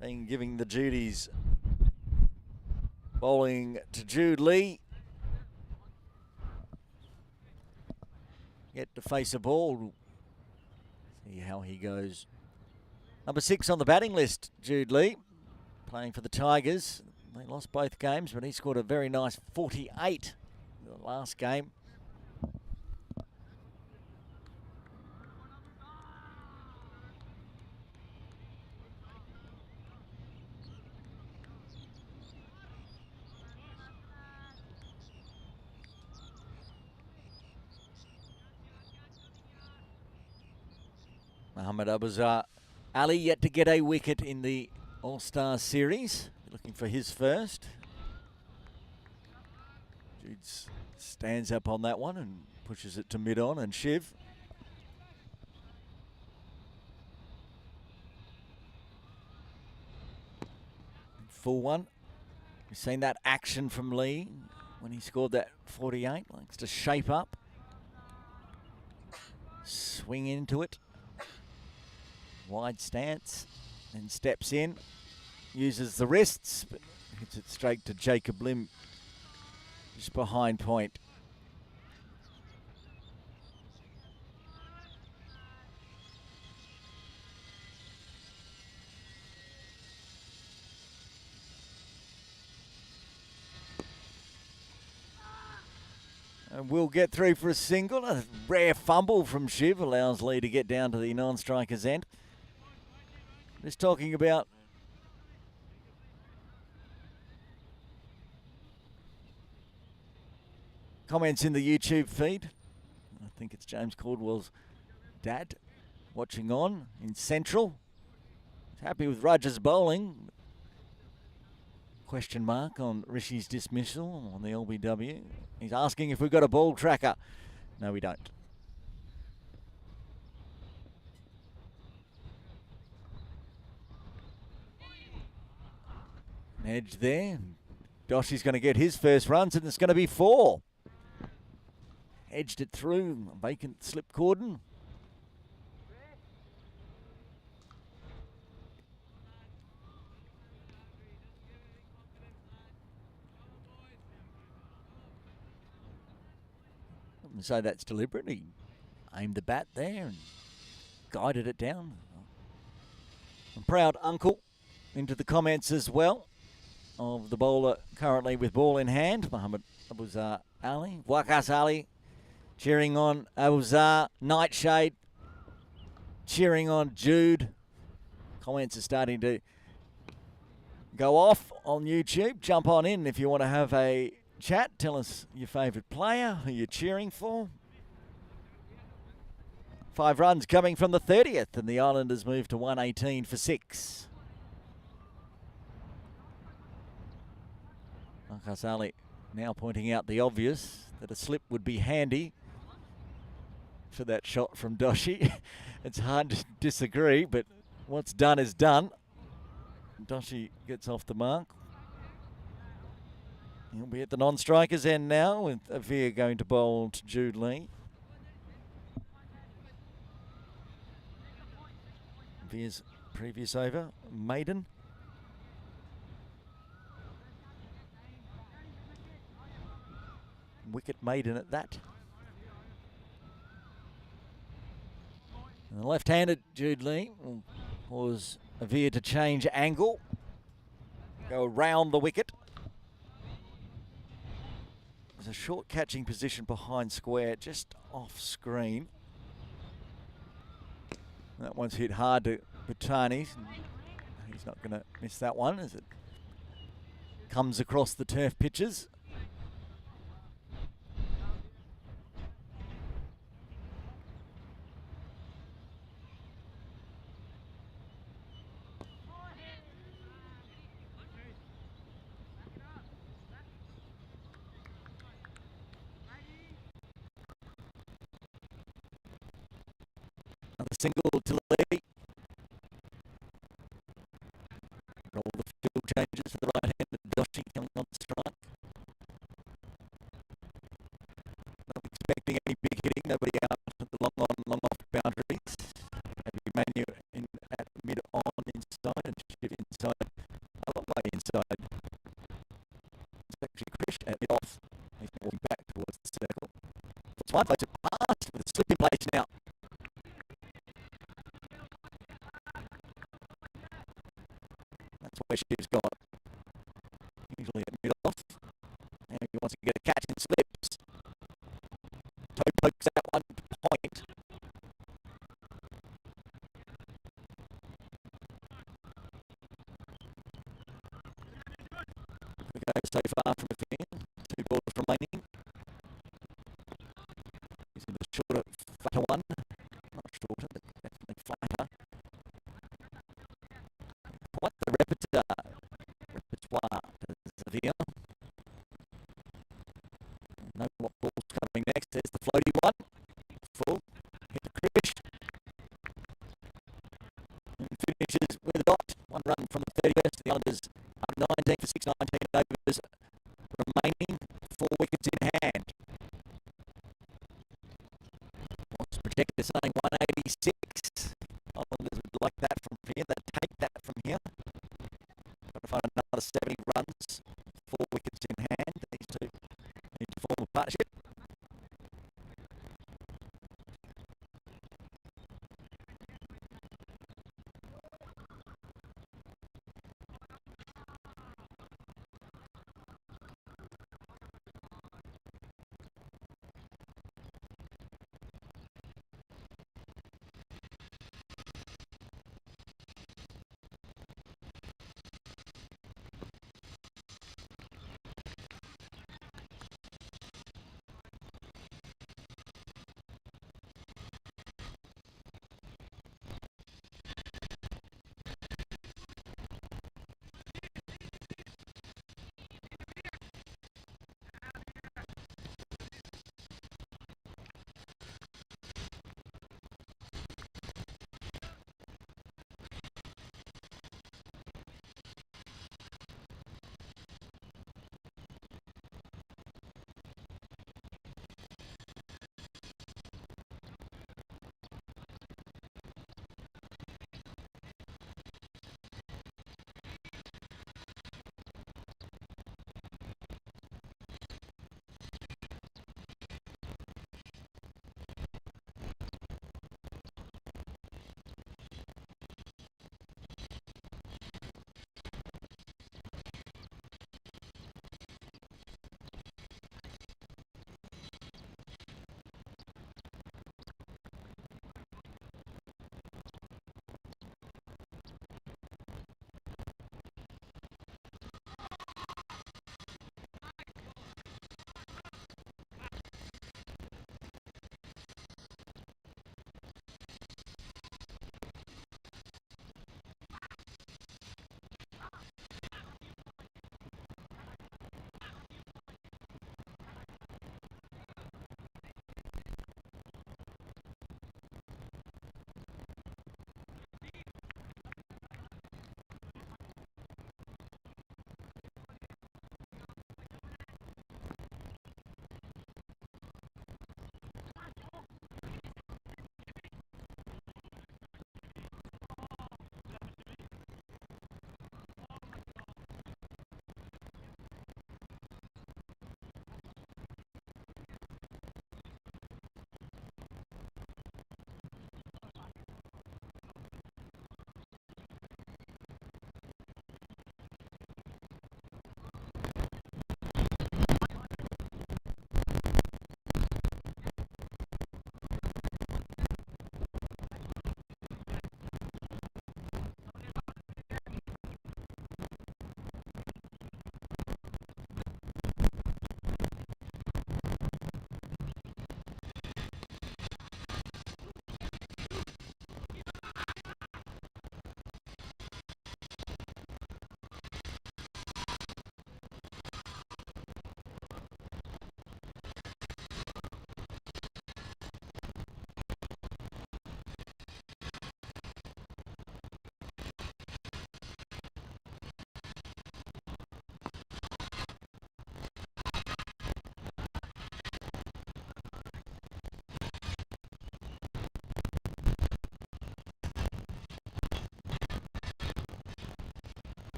giving the duties. Bowling to Jude Lee. Yet to face a ball. See how he goes. Number 6 on the batting list, Jude Lee, playing for the Tigers. They lost both games, but he scored a very nice 48 in the last game. Muhammad Abuzar Ali yet to get a wicket in the All-Star Series. Looking for his first. Jude stands up on that one and pushes it to mid-on, and Shiv. Full one. We've seen that action from Lee when he scored that 48. Likes to shape up. Swing into it. Wide stance, and steps in, uses the wrists, but hits it straight to Jacob Lim, just behind point. And we'll get through for a single. A rare fumble from Shiv allows Lee to get down to the non-striker's end. Just talking about comments in the YouTube feed. I think it's James Caldwell's dad watching on in Central. He's happy with Rogers' bowling. Question mark on Rishi's dismissal on the LBW. He's asking if we've got a ball tracker. No, we don't. Edge there. Doshi's going to get his first runs, and it's going to be 4. Edged it through. Vacant slip cordon. So that's deliberate. He aimed the bat there and guided it down. And proud uncle into the comments as well of the bowler currently with ball in hand, Muhammad Abuzar Ali. Wakas Ali cheering on Abuzar. Nightshade cheering on Jude. Comments are starting to go off on YouTube. Jump on in if you want to have a chat. Tell us your favourite player, who you're cheering for. 5 runs coming from the 30th, and the Islanders move to 118 for 6. Wakas Ali now pointing out the obvious, that a slip would be handy for that shot from Doshi. It's hard to disagree, but what's done is done. Doshi gets off the mark. He'll be at the non-strikers end now, with Avir going to bowl to Jude Lee. Avir's previous over, maiden. Wicket maiden at that. And the left-handed Jude Lee will cause Avir to change angle. Go around the wicket. There's a short catching position behind square, just off screen. That one's hit hard to Bhuttani. He's not going to miss that one as it comes across the turf pitches. Another single to Lee. All the field changes for the right-handed Doshi coming on strike. Not expecting any big hitting, nobody out at the long on, long off boundaries. Maybe Manu in at mid on inside and Shiv inside, a long way inside. It's actually Krish at mid off. He's walking back towards the circle. It's one place past with a slip in place now. That's where Shiv's gone. Usually at mid off. And he wants to get a catch and slips. Toe pokes that one to point. We go so far from the field. 2 balls remaining. He's in the shorter, flatter one. Not shorter, but definitely flatter. Quite the repertoire does Avir. Know what ball's coming next. There's the floaty one. Full. Hit the Krish. And finishes with a dot. 1 run from the 31st. The Islanders up 19 for 6, 19 overs remaining. 4 wickets in hand. What's projected saying 186. Islanders would like that from here. They'd take that from here. Got to find another 70 runs. 4 wickets in hand. These two need to form a partnership.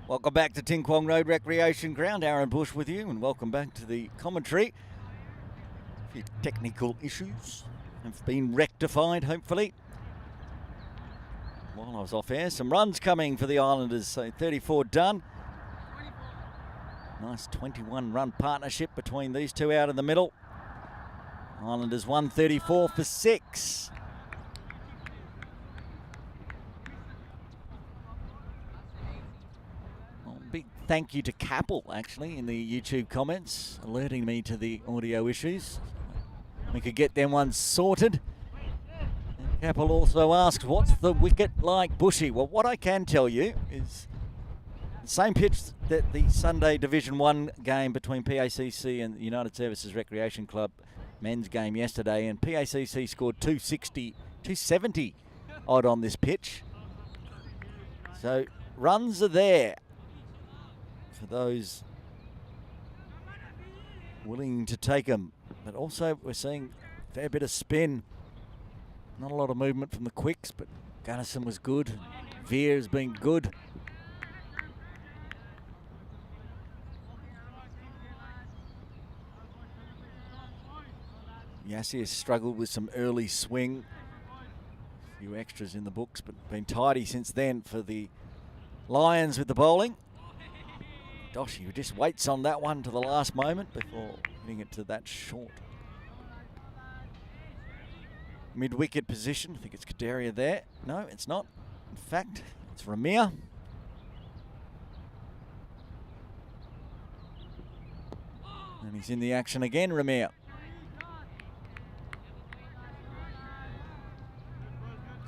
Welcome back to Ting Kwong Road Recreation Ground. Aaron Bush with you, and welcome back to the commentary. A few technical issues have been rectified, hopefully. While I was off air, some runs coming for the Islanders, so 34 done. Nice 21-run partnership between these two out in the middle. Islanders 134 for 6. Big thank you to Capel, actually, in the YouTube comments, alerting me to the audio issues. We could get them ones sorted. And Capel also asked, what's the wicket like, Bushy? Well, what I can tell you is the same pitch that the Sunday Division 1 game between PACC and United Services Recreation Club men's game yesterday, and PACC scored 270 odd on this pitch. So runs are there for those willing to take them. But also we're seeing a fair bit of spin. Not a lot of movement from the quicks, but Gunnison was good. Veer has been good. Yassi has struggled with some early swing. A few extras in the books, but been tidy since then for the Lions with the bowling. Doshi just waits on that one to the last moment before hitting it to that short mid-wicket position. I think it's Kadaria there. No, it's not. In fact, it's Ramir. And he's in the action again, Ramir.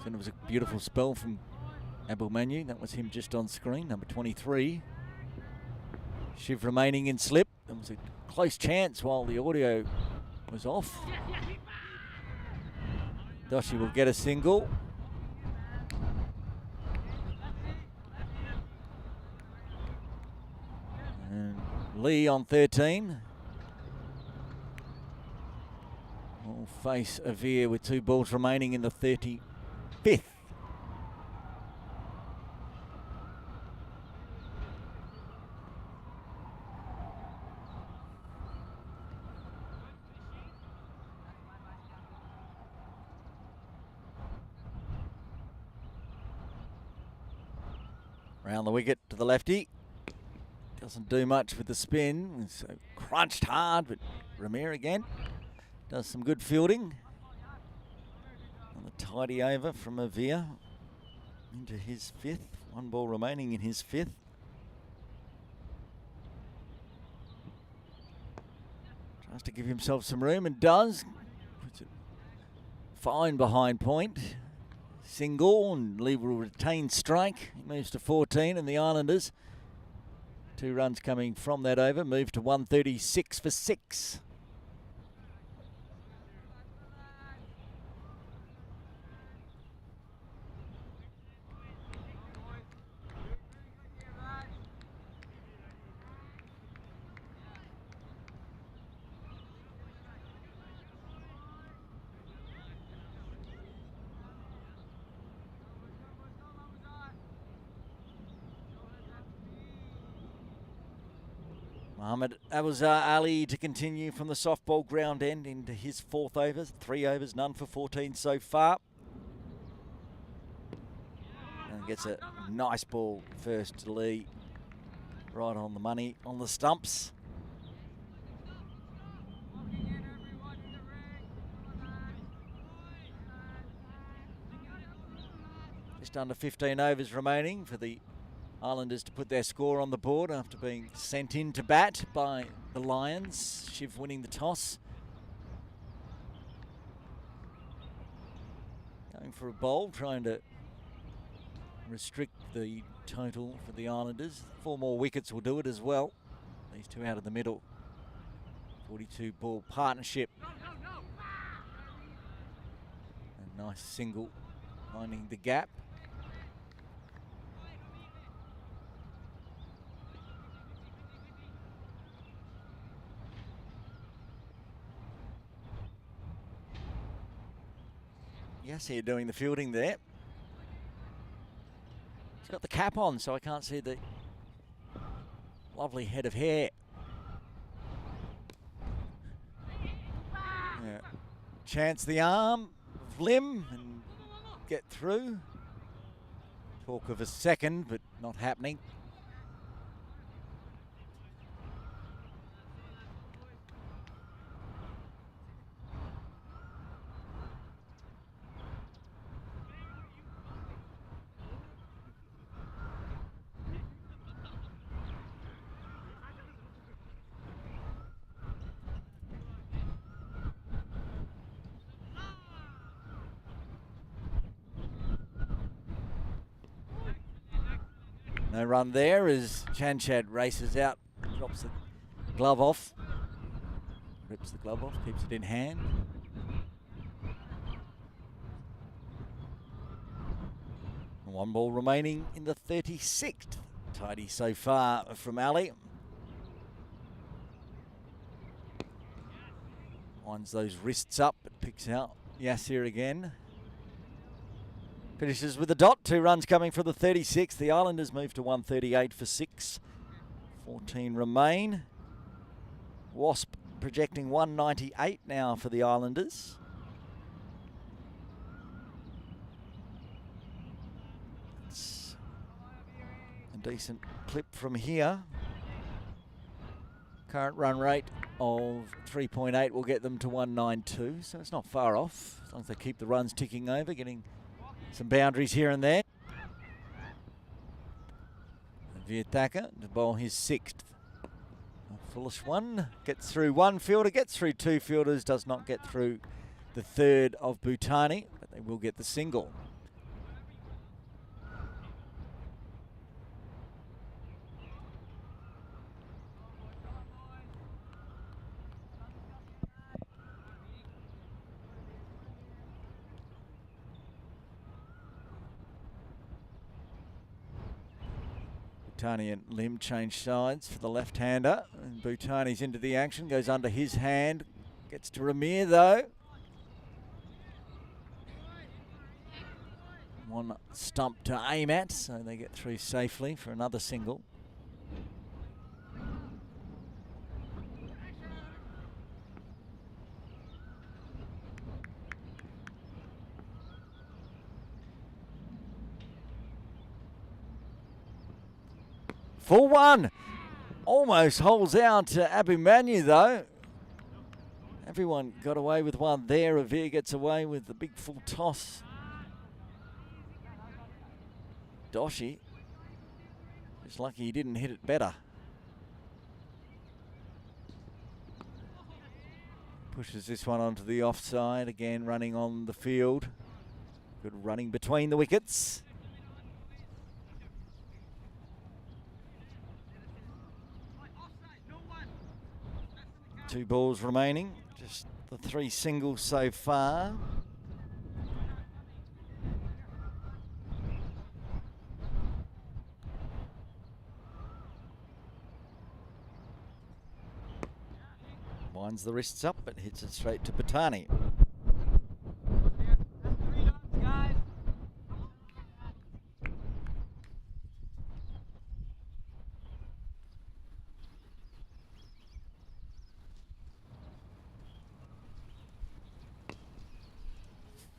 And it was a beautiful spell from Abel Manu. That was him just on screen, number 23. Shiv remaining in slip. There was a close chance while the audio was off. Doshi will get a single. And Lee on 13. Will face Avir with 2 balls remaining in the 35th. Round the wicket to the lefty. Doesn't do much with the spin. It's crunched hard, but Ramir again does some good fielding. And the tidy over from Avir into his 5th. 1 ball remaining in his 5th. Tries to give himself some room and does. Puts it fine behind point. Single, and Lee will retain strike. He moves to 14, and the Islanders, 2 runs coming from that over, move to 136 for 6. Muhammad Abuzar Ali to continue from the softball ground end into his 4th over. 3 overs, none for 14 so far. And gets a nice ball first to Lee. Right on the money, on the stumps. Just under 15 overs remaining for the Islanders to put their score on the board after being sent in to bat by the Lions. Shiv winning the toss. Going for a bowl, trying to restrict the total for the Islanders. 4 more wickets will do it as well. These 2 out of the middle. 42 ball partnership. A nice single finding the gap. Yes, here doing the fielding there. He's got the cap on, so I can't see the Lovely head of hair. Yeah. Chance the arm of Lim and get through. Talk of a second, but not happening. No run there as Chanchad races out, drops the glove off, rips the glove off, keeps it in hand. One ball remaining in the 36th. Tidy so far from Ali. Winds those wrists up, but picks out Yassir again. Finishes with a dot. 2 runs coming from the 36th. The Islanders move to 138 for 6. 14 remain. Wasp projecting 198 now for the Islanders. It's a decent clip from here. Current run rate of 3.8 will get them to 192, so it's not far off, as long as they keep the runs ticking over, getting some boundaries here and there. Vietaka to bowl his 6th. A foolish one. Gets through one fielder, gets through 2 fielders, does not get through the 3rd of Bhutani, but they will get the single. Bhutani and Lim change sides for the left-hander. And Bhutani's into the action, goes under his hand. Gets to Ramir though. One stump to aim at, so they get through safely for another single. Full one. Almost holds out to Abhimanyu though. Everyone got away with one there. Avir gets away with the big full toss. Doshi is lucky he didn't hit it better. Pushes this one onto the offside. Again running on the field. Good running between the wickets. 2 balls remaining, just the 3 singles so far. Winds the wrists up, but hits it straight to Bhutani.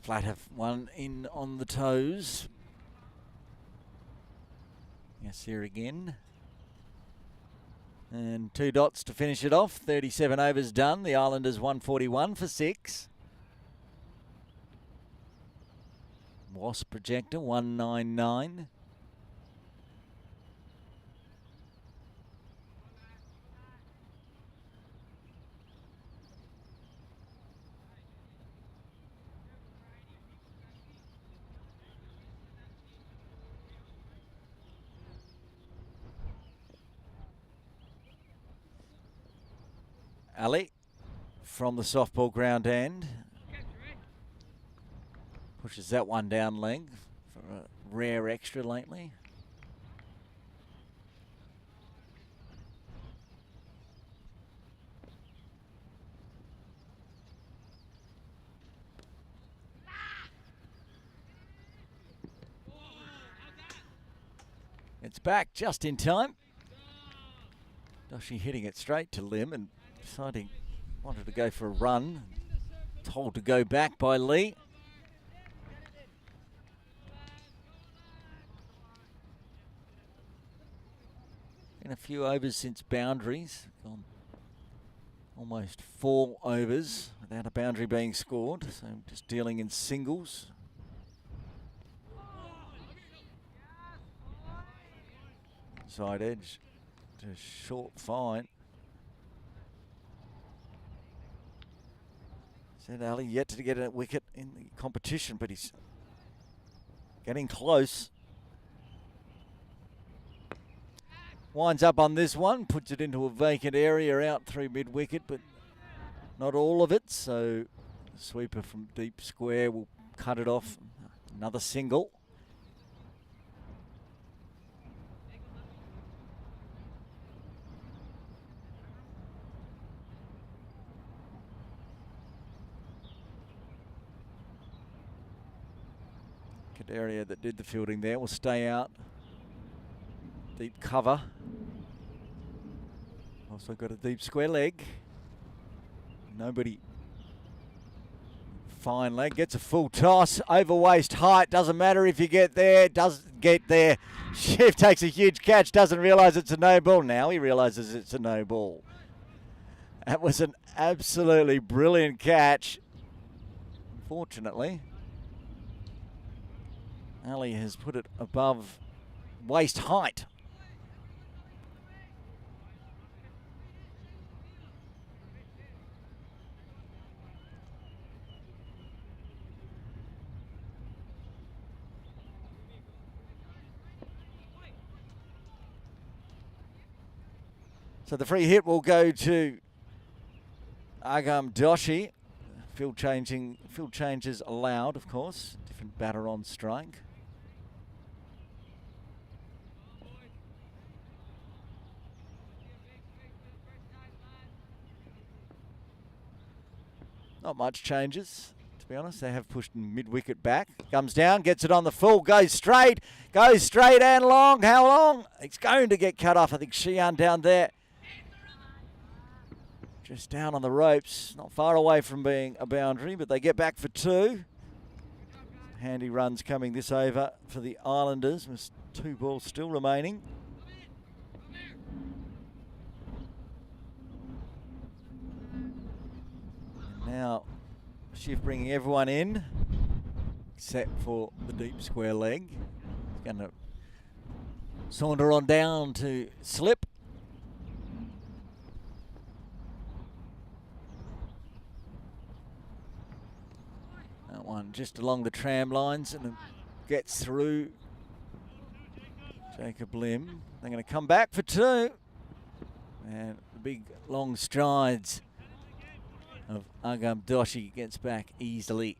Flat have one in on the toes. Yes, here again. And 2 dots to finish it off. 37 overs done. The Islanders 141 for 6. Wasp projector 199. Ali from the softball ground end. Pushes that one down leg for a rare extra lately. It's back just in time. Doshi hitting it straight to Lim and deciding wanted to go for a run. Told to go back by Lee. Been a few overs since boundaries. Gone almost 4 overs without a boundary being scored. So just dealing in singles. Side edge to short fine. Said Ali yet to get a wicket in the competition, but he's getting close. Winds up on this one, puts it into a vacant area out through mid-wicket, but not all of it. So the sweeper from deep square will cut it off. Another single. Area that did the fielding there will stay out. Deep cover. Also got a deep square leg. Nobody. Fine leg, gets a full toss. Over waist height, doesn't matter if you get there, doesn't get there. Shiv takes a huge catch, doesn't realise it's a no ball. Now he realises it's a no ball. That was an absolutely brilliant catch. Unfortunately, Ali has put it above waist height. So the free hit will go to Agam Doshi. Field changes allowed, of course. Different batter on strike. Not much changes, to be honest. They have pushed mid-wicket back. Comes down, gets it on the full, goes straight and long. How long? It's going to get cut off. I think Shian down there. Just down on the ropes. Not far away from being a boundary, but they get back for 2. Handy runs coming this over for the Islanders. With 2 balls still remaining. Now, Shiv bringing everyone in, except for the deep square leg. He's going to saunter on down to slip. That one just along the tram lines and gets through Jacob Lim. They're going to come back for 2. And the big long strides of Agam Doshi gets back easily.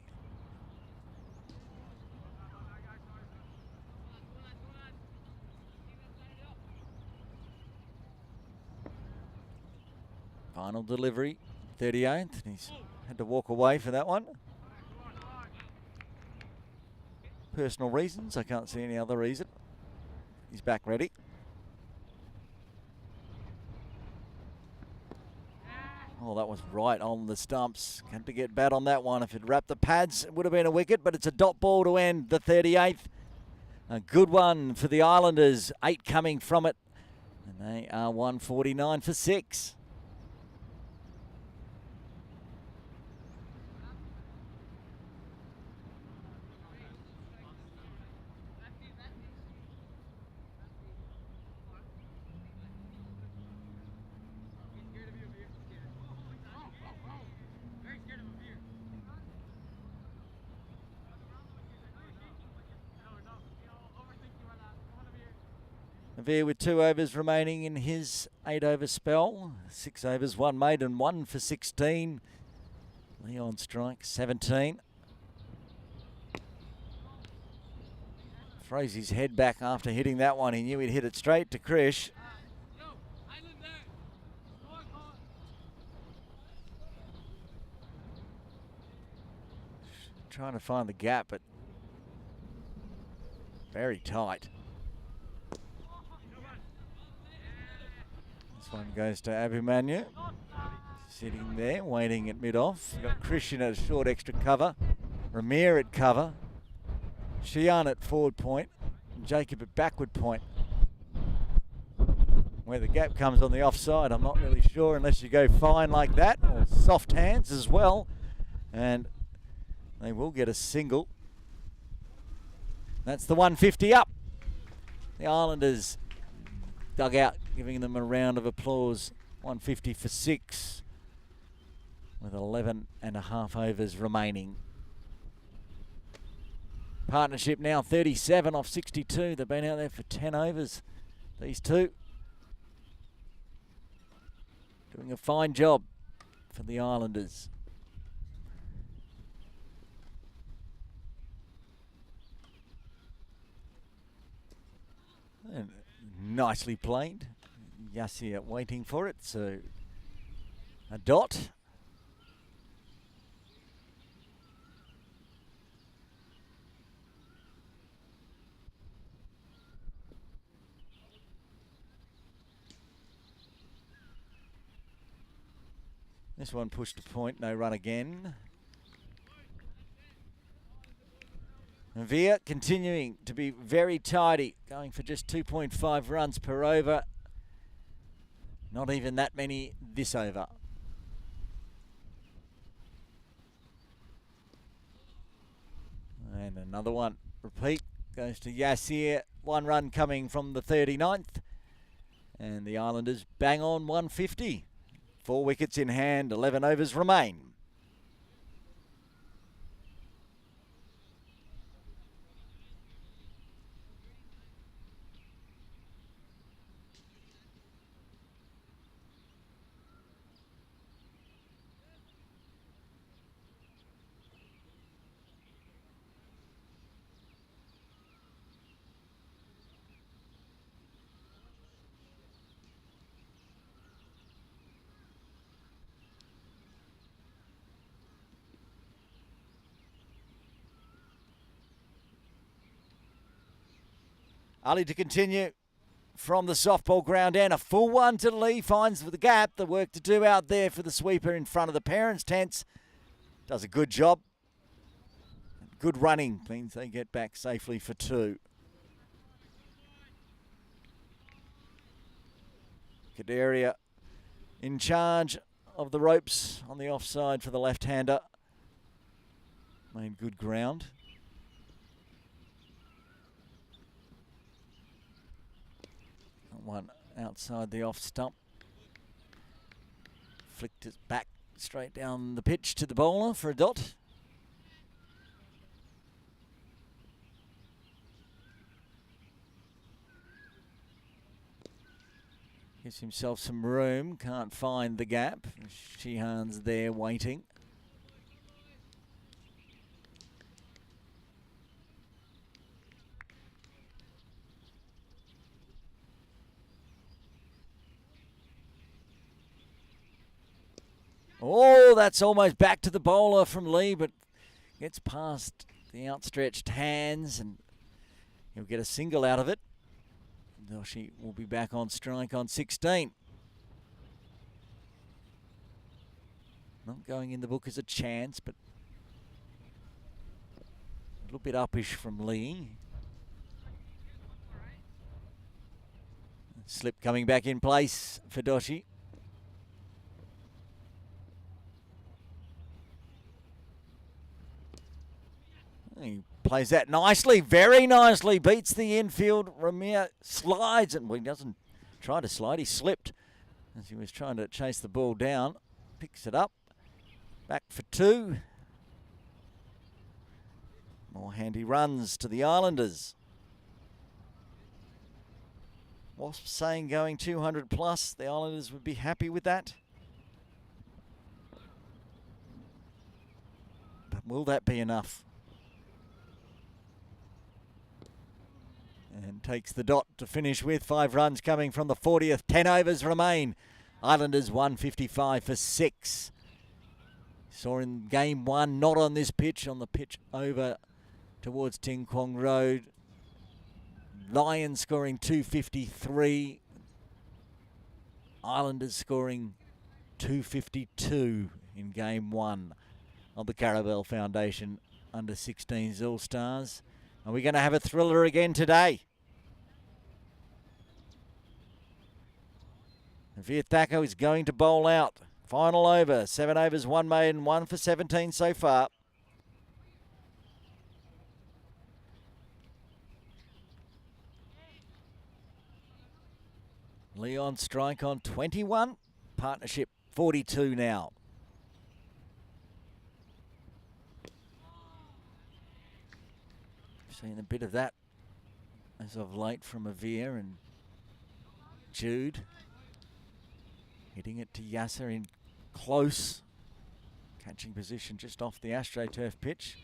Final delivery, 38th. He's had to walk away for that one. Personal reasons, I can't see any other reason. He's back ready. Oh, that was right on the stumps. Had to get bat on that one. If it wrapped the pads, it would have been a wicket, but it's a dot ball to end the 38th. A good one for the Islanders. 8 coming from it. And they are 149 for 6. Veer with 2 overs remaining in his 8-over spell. 6 overs, 1 made and 1 for 16. Leon strike 17. Throws his head back after hitting that one. He knew he'd hit it straight to Krish. Trying to find the gap, but very tight. This one goes to Abhimanyu. Sitting there, waiting at mid-off. We've got Christian at short extra cover. Ramir at cover. Shian at forward point. And Jacob at backward point. Where the gap comes on the offside, I'm not really sure unless you go fine like that, or soft hands as well. And they will get a single. That's the 150 up. The Islanders dug out, giving them a round of applause. 150 for 6, with 11 and a half overs remaining. Partnership now 37 off 62. They've been out there for 10 overs, these two. Doing a fine job for the Islanders. And nicely played. Yassir waiting for it, so a dot. This one pushed to point, no run again. And Veer continuing to be very tidy, going for just 2.5 runs per over. Not even that many this over. And another one, repeat, goes to Yassir. 1 run coming from the 39th. And the Islanders bang on 150. 4 wickets in hand, 11 overs remain. Ali to continue from the softball ground and a full one to Lee. Finds the gap, the work to do out there for the sweeper in front of the parents' tents. Does a good job. Good running means they get back safely for 2. Kadaria in charge of the ropes on the offside for the left-hander. Made good ground. One outside the off stump. Flicked it back straight down the pitch to the bowler for a dot. Gives himself some room, can't find the gap. Sheehan's there waiting. Oh, that's almost back to the bowler from Lee, but gets past the outstretched hands and he'll get a single out of it. Doshi will be back on strike on 16. Not going in the book as a chance, but a little bit uppish from Lee. Slip coming back in place for Doshi. He plays that nicely, very nicely, beats the infield. Ramir slides, and well, he doesn't try to slide, he slipped as he was trying to chase the ball down. Picks it up, back for 2. More handy runs to the Islanders. Wasp saying going 200 plus, the Islanders would be happy with that. But will that be enough? And takes the dot to finish with. 5 runs coming from the 40th. 10 overs remain. Islanders 155 for 6. Saw in game 1, not on this pitch, on the pitch over towards Ting Kwong Road. Lions scoring 253. Islanders scoring 252 in game 1 of the Caravel Foundation under 16s All-Stars. Are we going to have a thriller again today? Veer Thacker is going to bowl out. Final over. 7 overs, 1 maiden, 1 for 17 so far. Leon strike on 21. Partnership 42 now. Seen a bit of that as of late from Avir and Jude. Hitting it to Yasser in close. Catching position just off the AstroTurf pitch.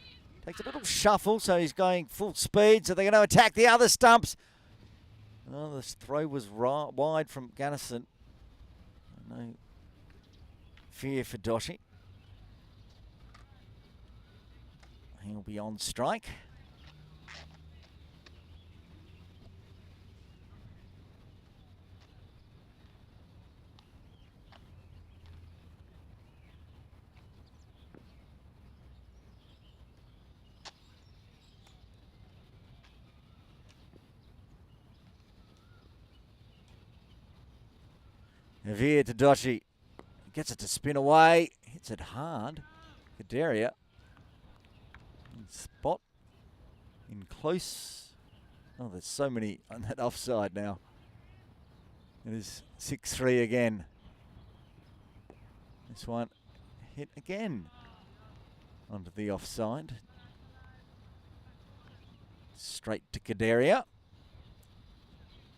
Takes a little shuffle, so he's going full speed. So they're going to attack the other stumps. Oh, the throw was wide from Gunnison. No fear for Doshi. He'll be on strike. Avir to Doshi. Gets it to spin away. Hits it hard. Kadaria. Spot. In close. Oh, there's so many on that offside now. It is 6-3 again. This one hit again onto the offside. Straight to Kadaria.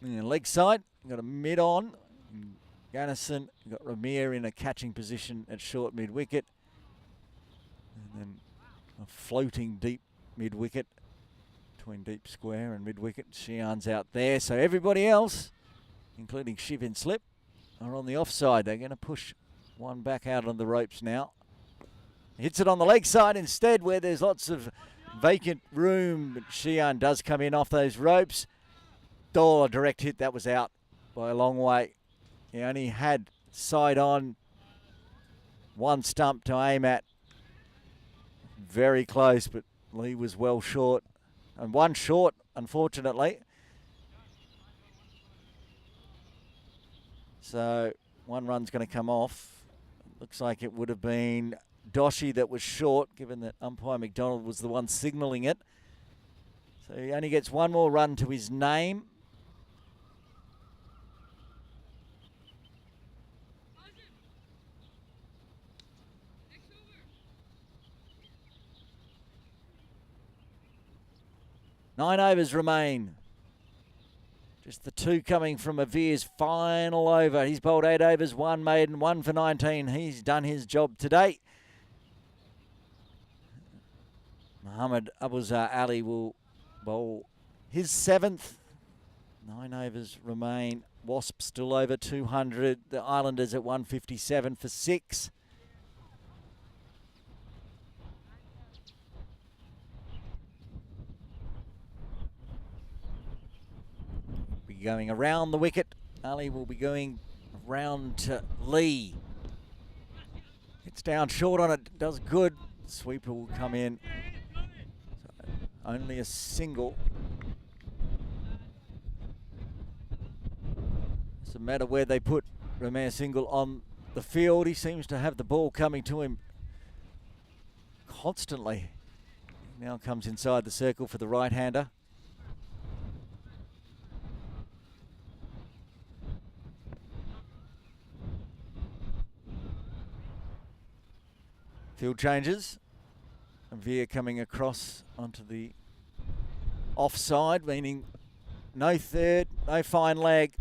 Leg side. Got a mid on. Gunnison got Ramir in a catching position at short mid-wicket. And then a floating deep mid-wicket between deep square and mid-wicket. Shian's out there. So everybody else, including Shiv in slip, are on the offside. They're going to push one back out on the ropes now. Hits it on the leg side instead where there's lots of vacant room. But Shian does come in off those ropes. A direct hit. That was out by a long way. He only had side on, one stump to aim at. Very close, but Lee was well short. And one short, unfortunately. So one run's going to come off. Looks like it would have been Doshi that was short, given that umpire McDonald was the one signalling it. So he only gets one more run to his name. Nine overs remain. Just the two coming from Avir's final over. He's bowled 8 overs, 1 maiden, 1 for 19. He's done his job today. Muhammad Abuzar Ali will bowl his 7th. 9 overs remain. Wasp still over 200. The Islanders at 157 for 6. Going around the wicket. Ali will be going round to Lee. It's down short on it. Does good. Sweeper will come in. So only a single. Doesn't matter where they put Ramir Single on the field. He seems to have the ball coming to him constantly. He now comes inside the circle for the right-hander. Field changes. Veer coming across onto the offside, meaning no third, no fine leg.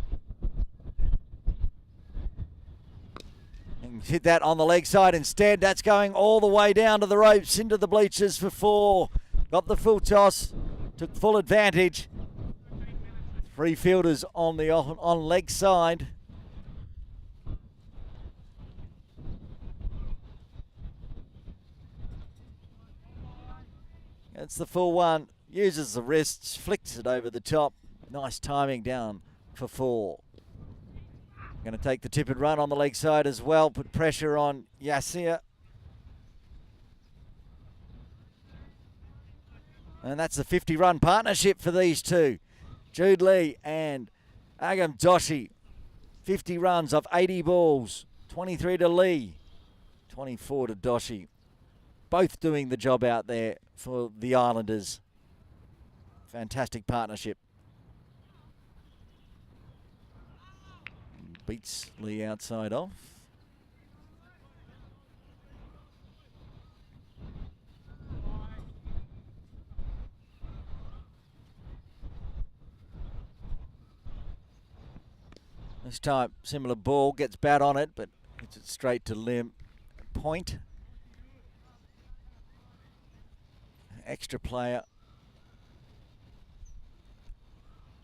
And hit that on the leg side instead. That's going all the way down to the ropes, into the bleachers for 4. Got the full toss, took full advantage. 3 fielders on the on leg side. It's the full one, uses the wrists, flicks it over the top. Nice timing down for 4. Going to take the tip and run on the leg side as well. Put pressure on Yasir. And that's the 50-run partnership for these two. Jude Lee and Agam Doshi. 50 runs off 80 balls. 23 to Lee. 24 to Doshi. Both doing the job out there for the Islanders. Fantastic partnership. Beats Lee outside off. This time, similar ball, gets bat on it, but hits it straight to limb. Point. Extra player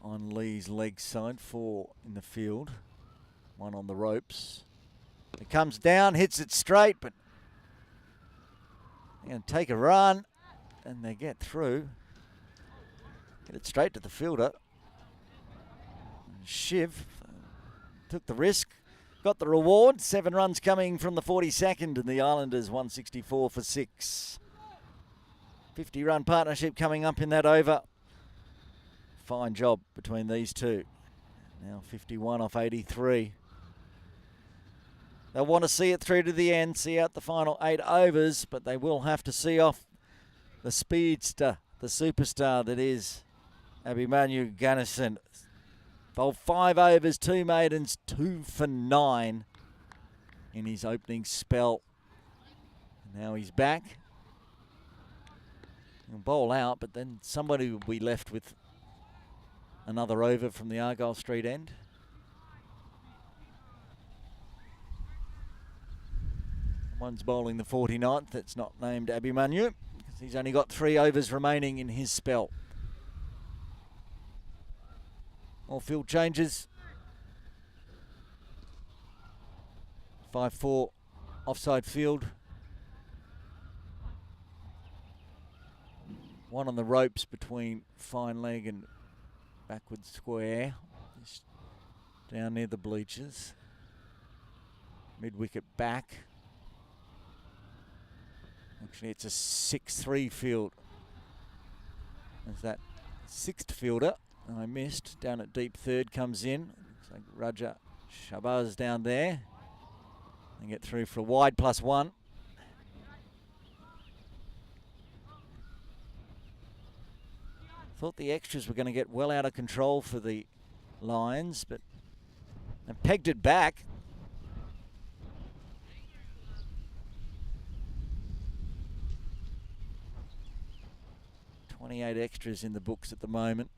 on Lee's leg side, 4 in the field, 1 on the ropes. It comes down, hits it straight, but they're going to take a run, and they get through. Get it straight to the fielder. Shiv took the risk, got the reward. 7 runs coming from the 42nd, and the Islanders 164 for 6. 50-run partnership coming up in that over. Fine job between these two. Now 51 off 83. They'll want to see it through to the end, see out the final 8 overs, but they will have to see off the speedster, the superstar that is Abhimanyu Ganesan. Bowled 5 overs, 2 maidens, 2 for 9 in his opening spell. Now he's back. He'll bowl out, but then somebody will be left with another over from the Argyle Street end. One's bowling the 49th. That's not named Abhimanyu, because he's only got 3 overs remaining in his spell. More field changes. 5-4 offside field. 1 on the ropes between fine leg and backward square. Just down near the bleachers. Mid-wicket back. Actually, it's a 6-3 field. There's that 6th fielder. And I missed. Down at deep third comes in. Looks like Raja Shabazz down there. And get through for a wide +1. Thought the extras were going to get well out of control for the Lions, but they pegged it back. $28 extras in the books at the moment.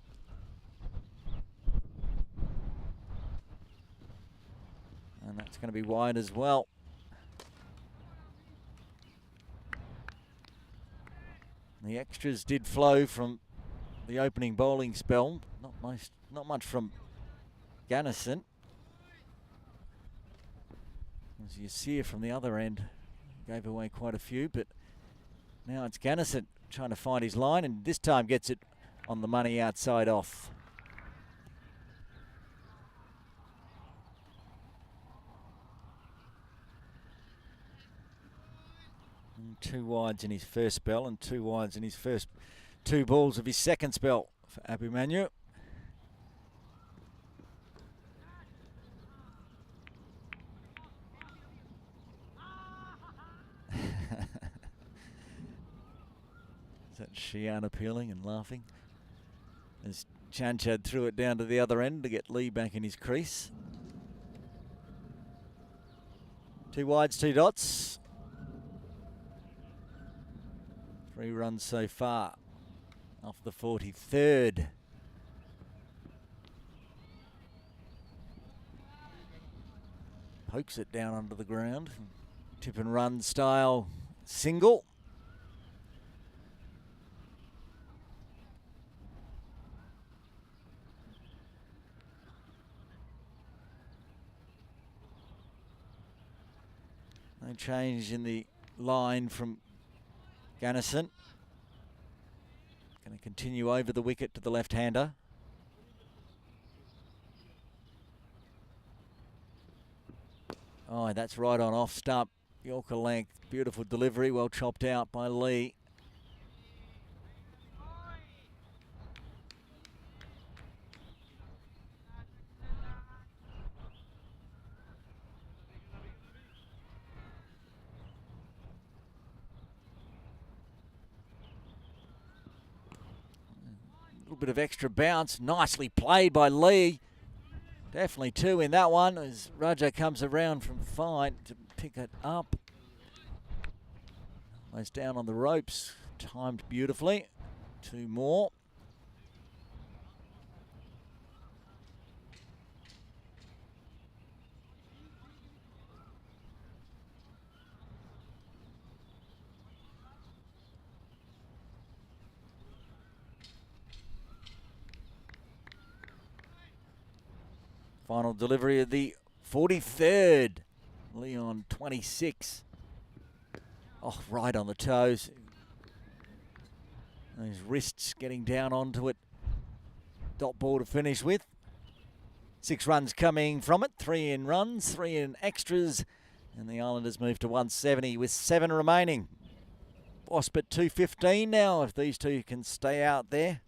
And that's going to be wide as well. The extras did flow from the opening bowling spell. Not much from Ganesan. As you see from the other end, gave away quite a few, but now it's Ganesan trying to find his line, and this time gets it on the money outside off. And 2 wides in his first spell, and 2 wides in his first 2 balls of his second spell for Abhimanyu. Is that Shian appealing and laughing? As Chanchad threw it down to the other end to get Lee back in his crease. 2 wides, 2 dots. 3 runs so far off the 43rd. Pokes it down under the ground. Tip and run style single. No change in the line from Ganesan. Going to continue over the wicket to the left-hander. Oh, that's right on off stump. Yorker length. Beautiful delivery. Well chopped out by Lee. A little bit of extra bounce. Nicely played by Lee. Definitely 2 in that one as Raja comes around from fine to pick it up. Almost down on the ropes. Timed beautifully. 2 more. Final delivery of the 43rd. Leon 26. Oh, right on the toes. Those wrists getting down onto it. Dot ball to finish with. 6 runs coming from it. 3 in runs, 3 in extras. And the Islanders move to 170 with 7 remaining. Wasp at 215 now if these two can stay out there.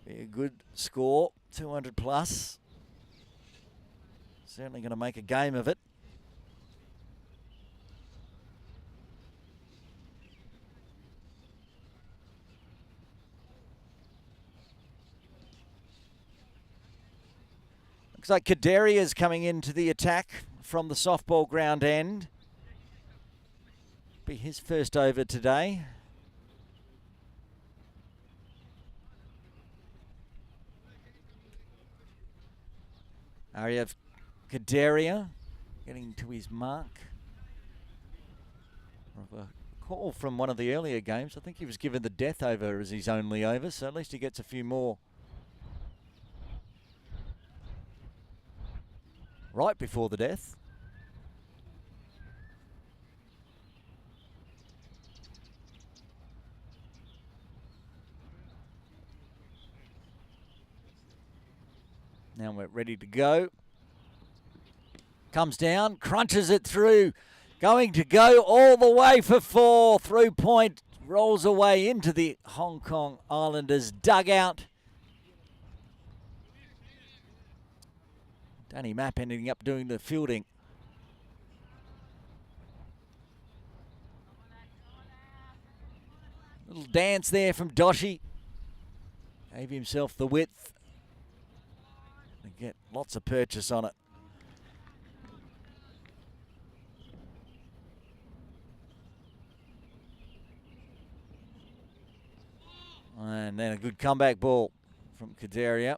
Be a good score, 200 plus. Certainly going to make a game of it. Looks like Kadaria's coming into the attack from the softball ground end. Be his first over today. Ariev Kadaria getting to his mark. A call from one of the earlier games. I think he was given the death over as his only over, so at least he gets a few more right before the death. Now we're ready to go. Comes down, crunches it through. Going to go all the way for 4. Through point, rolls away into the Hong Kong Islanders dugout. Danny Mapp ending up doing the fielding. Little dance there from Doshi. Gave himself the width. And get lots of purchase on it. And then a good comeback ball from Kadaria.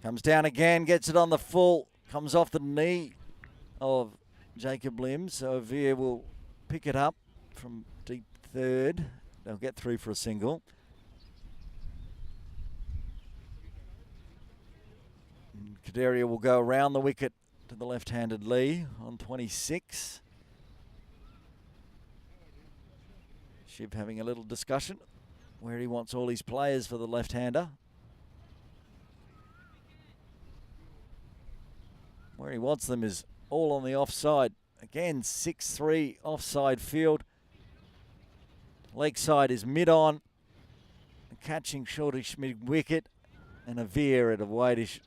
Comes down again, gets it on the full, comes off the knee of Jacob Lim. So Veer will pick it up from deep third. They'll get through for a single. And Kadaria will go around the wicket to the left-handed Lee on 26. Shiv having a little discussion where he wants all his players for the left-hander. Where he wants them is all on the offside. Again, 6-3 offside field. Leg side is mid-on. Catching shortish mid-wicket. And a veer at a wideish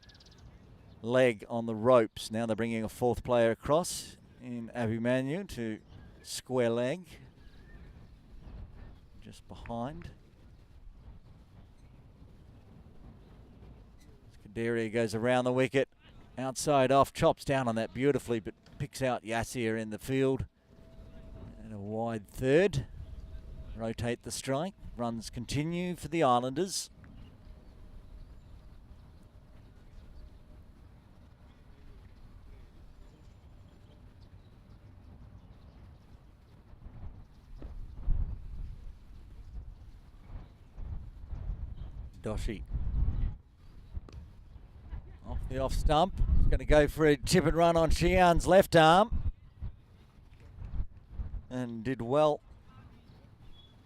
leg on the ropes. Now they're bringing a 4th player across in Abhimanyu to square leg. Just behind. Kadaria goes around the wicket. Outside off, chops down on that beautifully, but picks out Yassir in the field. And a wide third. Rotate the strike. Runs continue for the Islanders. Doshi. Off the off stump. He's going to go for a chip and run on Xi'an's left arm. And did well.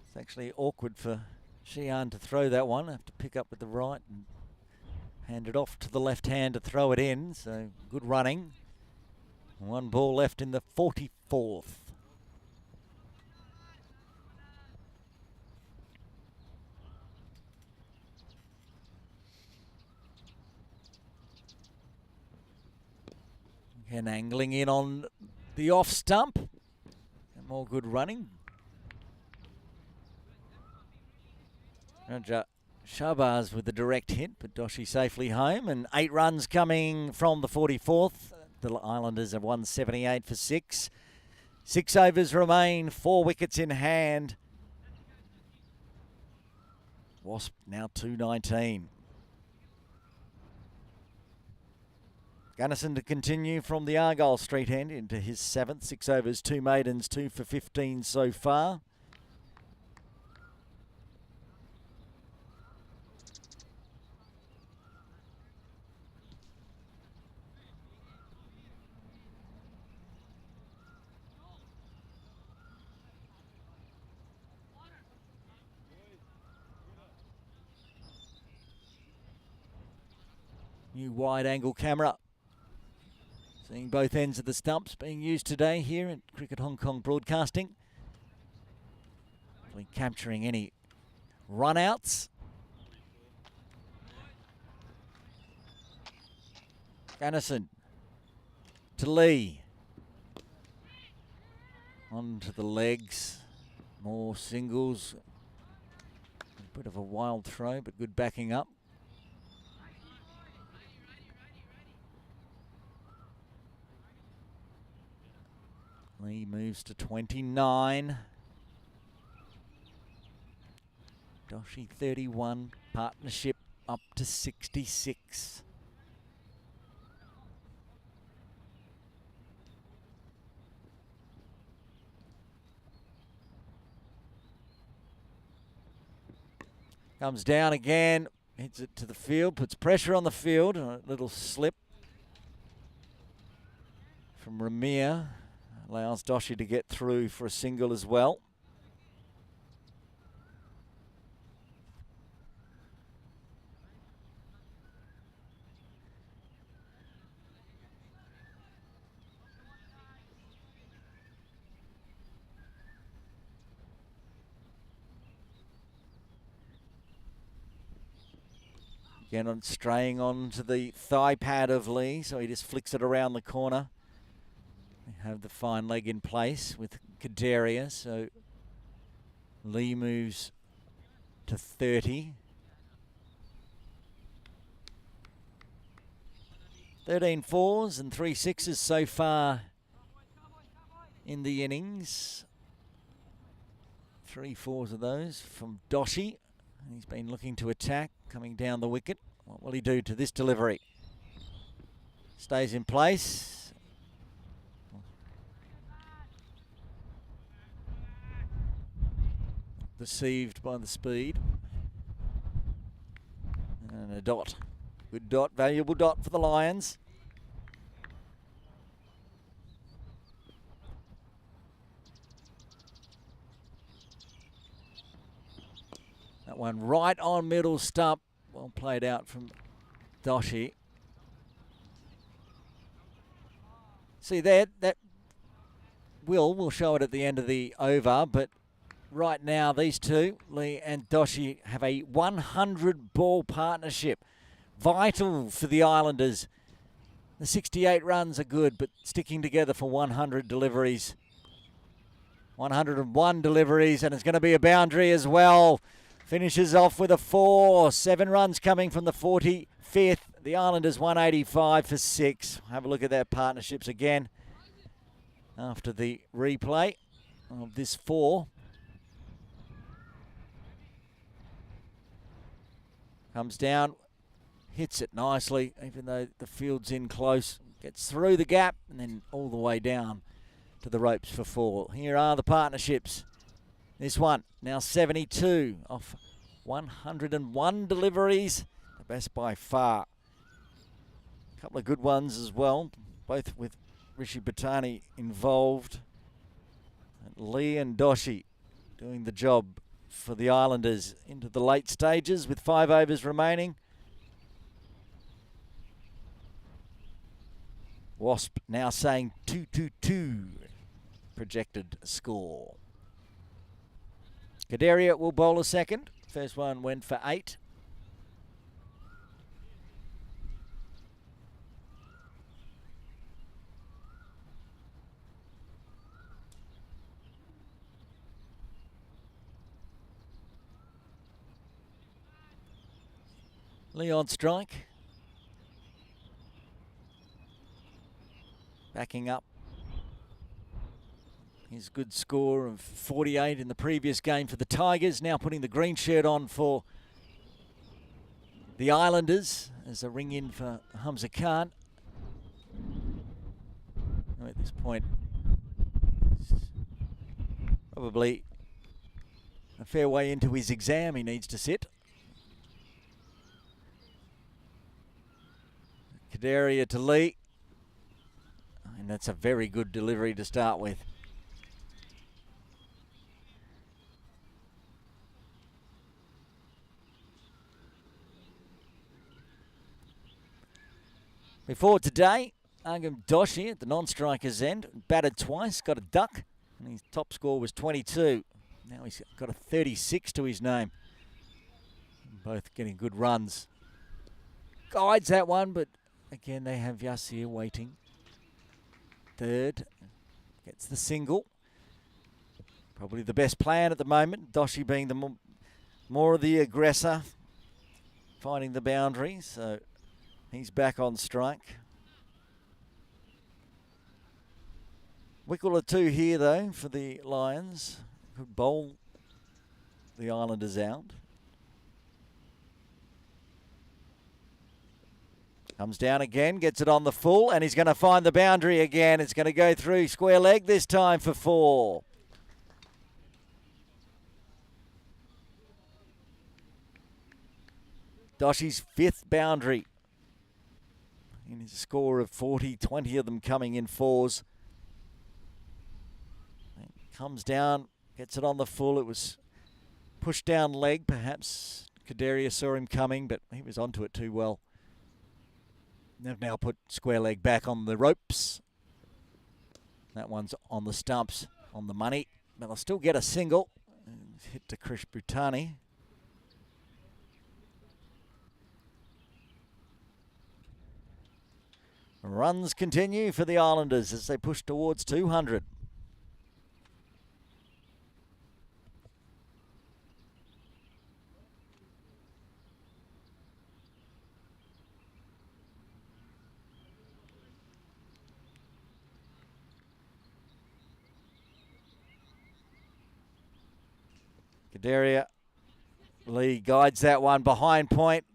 It's actually awkward for Xi'an to throw that one. Have to pick up with the right and hand it off to the left hand to throw it in. So good running. One ball left in the 44th. Again, angling in on the off stump. And more good running. Raja Shabazz with the direct hit, but Doshi safely home. And 8 runs coming from the 44th. The Islanders have won 78 for 6. 6 overs remain, 4 wickets in hand. Wasp now 219. Gunnison to continue from the Argyle Street end into his 7th. 6 overs, 2 maidens, 2 for 15 so far. New wide angle camera. Seeing both ends of the stumps being used today here at Cricket Hong Kong Broadcasting. Capturing any run-outs. Gunnison to Lee. Onto the legs. More singles. A bit of a wild throw, but good backing up. Lee moves to 29. Doshi 31. Partnership up to 66. Comes down again. Hits it to the field. Puts pressure on the field. A little slip from Ramir. Allows Doshi to get through for a single as well. Again, on straying onto the thigh pad of Lee, so he just flicks it around the corner. They have the fine leg in place with Kadaria, so Lee moves to 30. 13 fours and 3 sixes so far in the innings. 3 fours of those from Doshi. He's been looking to attack, coming down the wicket. What will he do to this delivery? Stays in place. Deceived by the speed. And a dot. Good dot, valuable dot for the Lions. That one right on middle stump. Well played out from Doshi. See there, that we'll show it at the end of the over, but right now, these two, Lee and Doshi, have a 100 ball partnership. Vital for the Islanders. The 68 runs are good, but sticking together for 100 deliveries. 101 deliveries, and it's going to be a boundary as well. Finishes off with a 4. 7 runs coming from the 45th. The Islanders 185 for 6. Have a look at their partnerships again after the replay of this 4. Comes down, hits it nicely, even though the field's in close. Gets through the gap and then all the way down to the ropes for 4. Here are the partnerships. This one, now 72 off 101 deliveries, the best by far. A couple of good ones as well, both with Rishi Bhattani involved. And Lee and Doshi doing the job for the Islanders into the late stages with 5 overs remaining. Wasp now saying 2-2-2 projected score. Kadaria will bowl a second. First one went for 8. Leon strike. Backing up his good score of 48 in the previous game for the Tigers. Now putting the green shirt on for the Islanders as a ring in for Hamza Khan. At this point, probably a fair way into his exam he needs to sit. Kadaria to Lee. And that's a very good delivery to start with. Before today, Agam Doshi at the non-striker's end, batted twice, got a duck, and his top score was 22. Now he's got a 36 to his name. Both getting good runs. Guides that one, but again they have Yasir waiting. Third, gets the single. Probably the best plan at the moment. Doshi being the more of the aggressor, finding the boundary. So he's back on strike. Wickle or 2 here though for the Lions. Could bowl the Islanders out. Comes down again, gets it on the full, and he's going to find the boundary again. It's going to go through square leg this time for 4. Doshi's 5th boundary. In his score of 40, 20 of them coming in 4s. And comes down, gets it on the full. It was pushed down leg, perhaps. Kadaria saw him coming, but he was onto it too well. They've now put square leg back on the ropes. That one's on the stumps, on the money. But they'll still get a single. Hit to Krish Bhattani. Runs continue for the Islanders as they push towards 200. Kadaria, Lee guides that one behind point.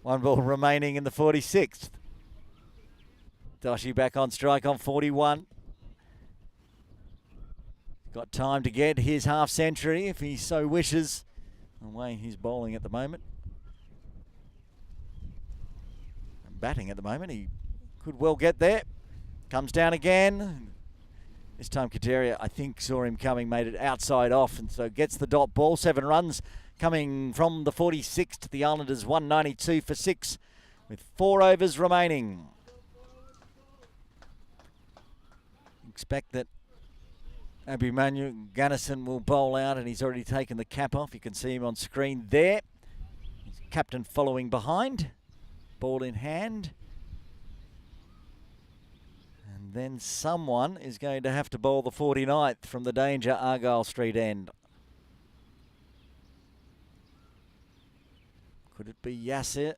One ball remaining in the 46th. Doshi back on strike on 41. Got time to get his half century if he so wishes. The way he's bowling at the moment. Batting at the moment, he could well get there. Comes down again. This time Kadaria, I think, saw him coming, made it outside off, and so gets the dot ball. 7 runs coming from the 46th. The Islanders 192 for 6 with 4 overs remaining. Expect that Abhimanyu Ganesan will bowl out, and he's already taken the cap off. You can see him on screen there. His captain following behind. Ball in hand. And then someone is going to have to bowl the 49th from the danger Argyle Street end. Could it be Yasir?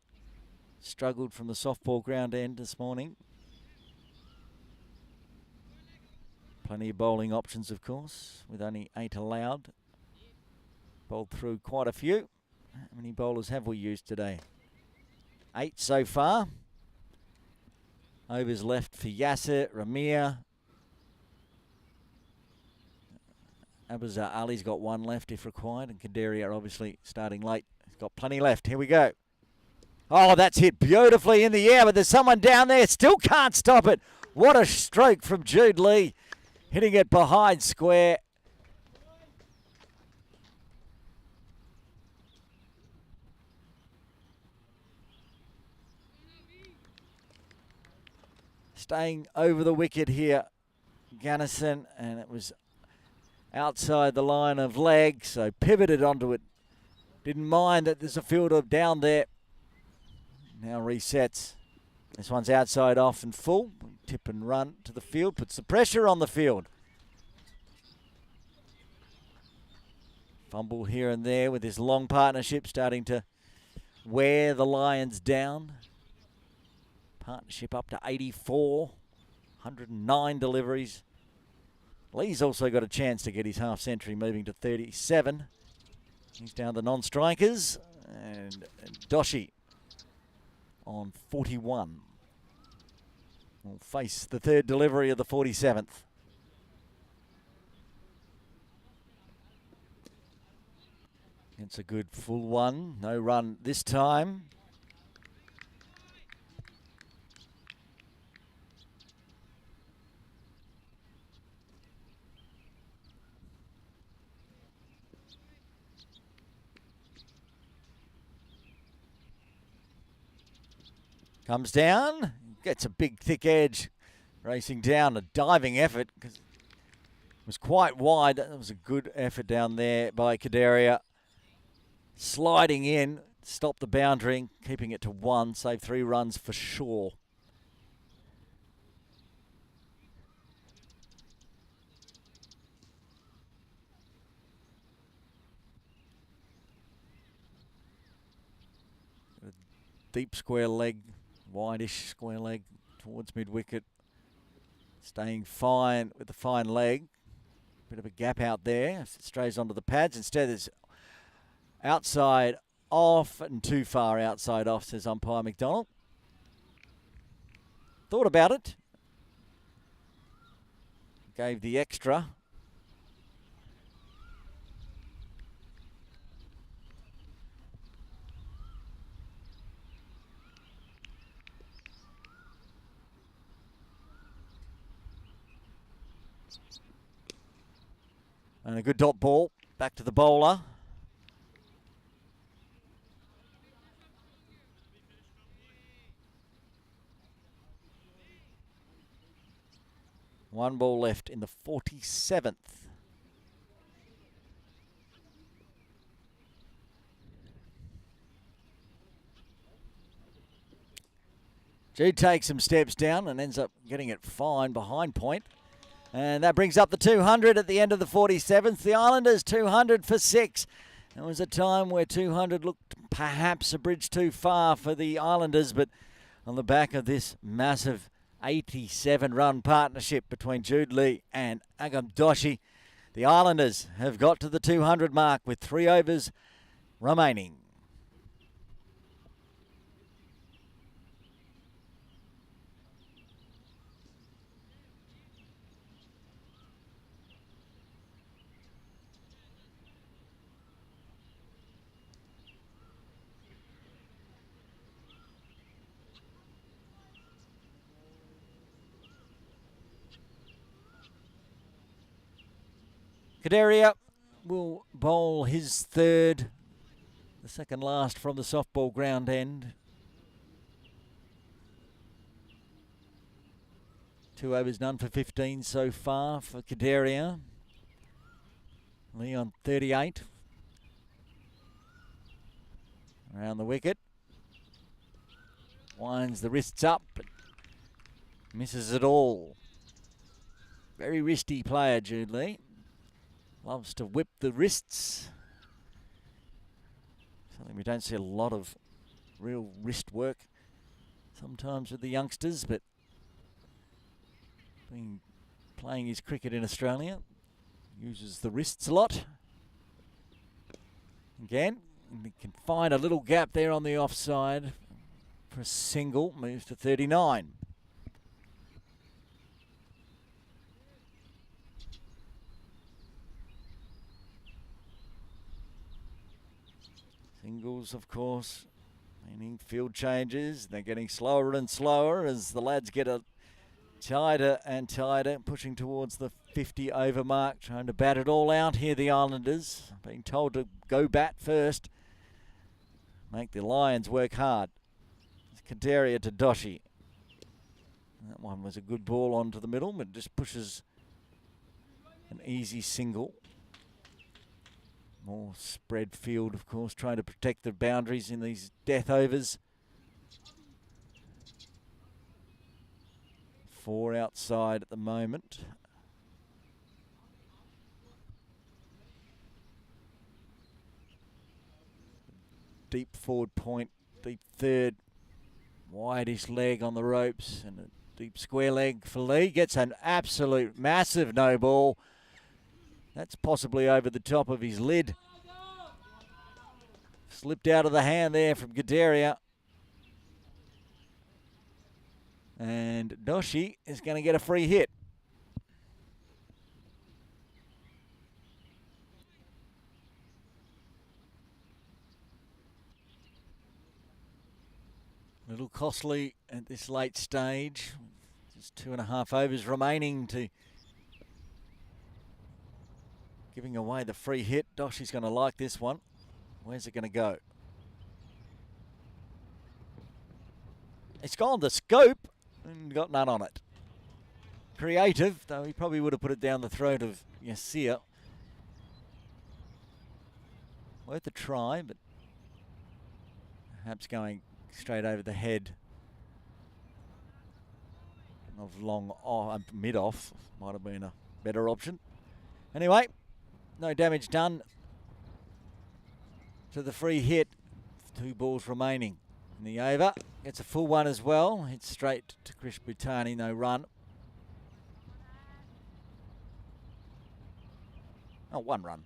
Struggled from the softball ground end this morning. Plenty of bowling options, of course, with only 8 allowed. Bowled through quite a few. How many bowlers have we used today? 8 so far. Overs left for Yasser, Ramir. Abazar Ali's got 1 left if required, and Kadaria obviously starting late. He's got plenty left. Here we go. Oh, that's hit beautifully in the air, but there's someone down there. Still can't stop it. What a stroke from Jude Lee. Hitting it behind square. Staying over the wicket here, Gunnison, and it was outside the line of leg, so pivoted onto it. Didn't mind that there's a fielder down there. Now resets. This one's outside off and full. Tip and run to the field, puts the pressure on the field. Fumble here and there with his long partnership starting to wear the Lions down. Partnership up to 84, 109 deliveries. Lee's also got a chance to get his half century, moving to 37. He's down the non-strikers, and Doshi on 41. Will face the third delivery of the 47th. It's a good full one. No run this time. Comes down, gets a big thick edge, racing down, a diving effort because it was quite wide. That was a good effort down there by Kadaria. Sliding in, stopped the boundary, keeping it to 1, save 3 runs for sure. A deep square leg. Wide-ish square leg towards mid-wicket. Staying fine with the fine leg. Bit of a gap out there. It strays onto the pads. Instead, there's outside off and too far outside off, says umpire McDonald. Thought about it. Gave the extra. And a good dot ball back to the bowler. One ball left in the 47th. Jude takes some steps down and ends up getting it fine behind point. And that brings up the 200 at the end of the 47th. The Islanders 200 for 6. There was a time where 200 looked perhaps a bridge too far for the Islanders, but on the back of this massive 87-run partnership between Jude Lee and Agam Doshi, the Islanders have got to the 200 mark with 3 overs remaining. Kadaria will bowl his third, the second last from the softball ground end. 2 overs, none for 15 so far for Kadaria. Lee on 38. Around the wicket. Winds the wrists up, but misses it all. Very wristy player, Jude Lee. Loves to whip the wrists. Something we don't see a lot of real wrist work sometimes with the youngsters, but playing his cricket in Australia, uses the wrists a lot. Again, he can find a little gap there on the offside. for a single, moves to 39. Singles, of course, meaning field changes. They're getting slower and slower as the lads get a tighter and tighter, pushing towards the 50 over mark, trying to bat it all out here, the Islanders. Being told to go bat first. Make the Lions work hard. It's Kadaria to Doshi. That one was a good ball onto the middle, but just pushes an easy single. More spread field, of course, trying to protect the boundaries in these death overs. 4 outside at the moment. Deep forward point, deep third, wideish leg on the ropes, and a deep square leg for Lee. Gets an absolute massive no ball. That's possibly over the top of his lid. Slipped out of the hand there from Gadaria. And Doshi is going to get a free hit. A little costly at this late stage. Just 2.5 overs remaining to giving away the free hit. Doshi's going to like this one. Where's it going to go? It's gone the scope and got none on it. Creative, though he probably would have put it down the throat of Yasir. Worth a try, but perhaps going straight over the head of mid-off might have been a better option. Anyway, no damage done to the free hit. 2 balls remaining in the over. Gets a full one as well. Hits straight to Krish Bhutani, no run. Oh, 1 run.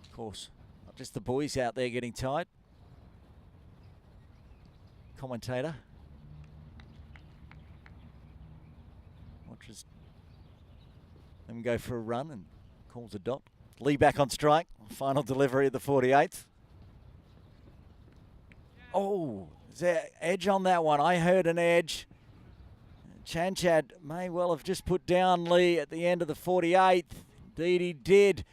Of course, not just the boys out there getting tired. Commentator watches them go for a run and calls a dot. Lee back on strike. Final delivery at the 48th. Oh, is there edge on that one? I heard an edge. Chanchad may well have just put down Lee at the end of the 48th. Indeed he did.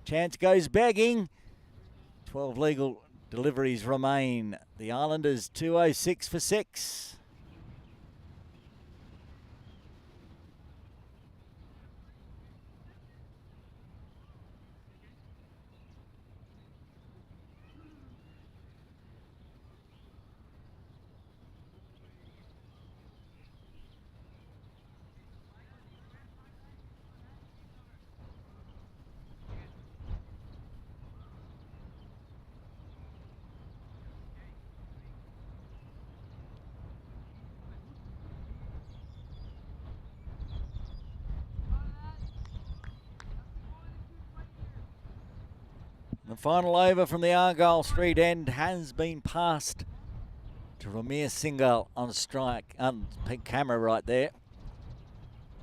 Chance goes begging. 12 legal deliveries remain. The Islanders 206 for 6. The final over from the Argyle Street end has been passed to Ramir Singhal on strike. Pink camera right there.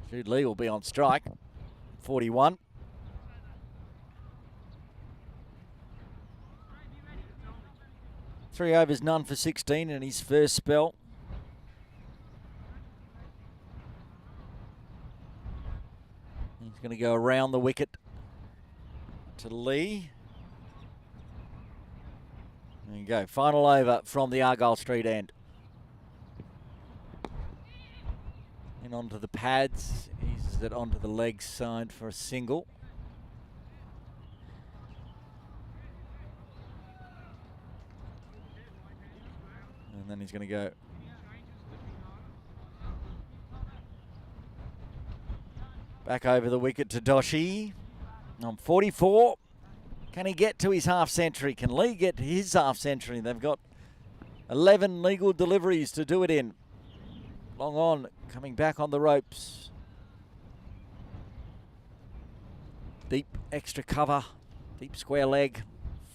Jude Lee will be on strike. 41. Three overs, none for 16 in his first spell. He's going to go around the wicket to Lee. There you go, final over from the Argyle Street end. In onto the pads, eases it onto the leg side for a single. And then he's going to go back over the wicket to Doshi. On 44. Can he get to his half century? Can Lee get to his half century? They've got 11 legal deliveries to do it in. Long on, coming back on the ropes. Deep extra cover, deep square leg,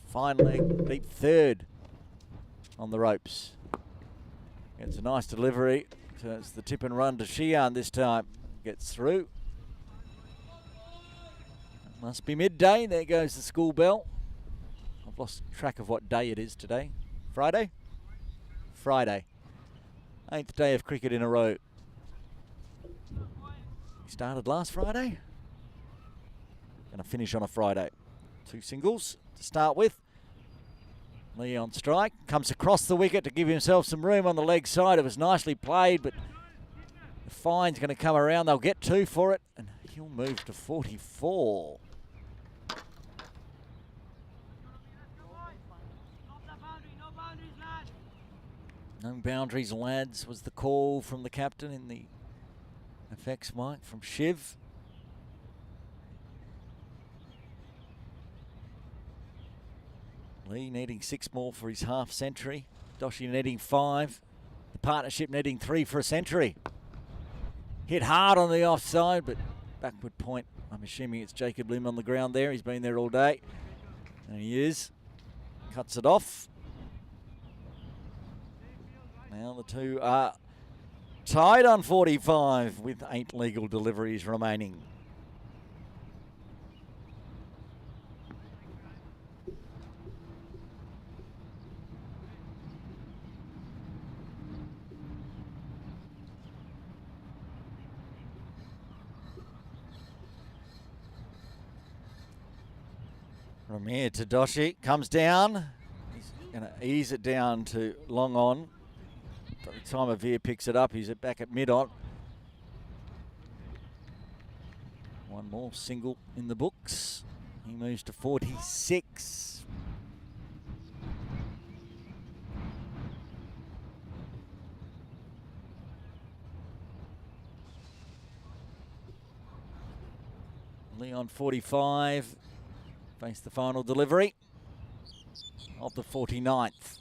fine leg, deep third. on the ropes. Gets a nice delivery. So it's the tip and run to Sheehan this time. Gets through. Must be midday. There goes the school bell. I've lost track of what day it is today. Friday? Friday. 8th day of cricket in a row. We started last Friday. Going to finish on a Friday. 2 singles to start with. Lee on strike. Comes across the wicket to give himself some room on the leg side. It was nicely played, but the fine's going to come around. They'll get 2 for it, and he'll move to 44. No boundaries, lads, was the call from the captain in the effects mic from Shiv. Lee needing 6 more for his half century. Doshi needing 5. The partnership needing 3 for a century. Hit hard on the offside, but backward point. I'm assuming it's Jacob Lim on the ground there. He's been there all day. And he is. Cuts it off. Now the two are tied on 45 with 8 legal deliveries remaining. From here to Doshi, comes down. He's going to ease it down to long on. By the time Avir picks it up, he's back at mid on. One more single in the books. He moves to 46. Leon 45. Face the final delivery of the 49th.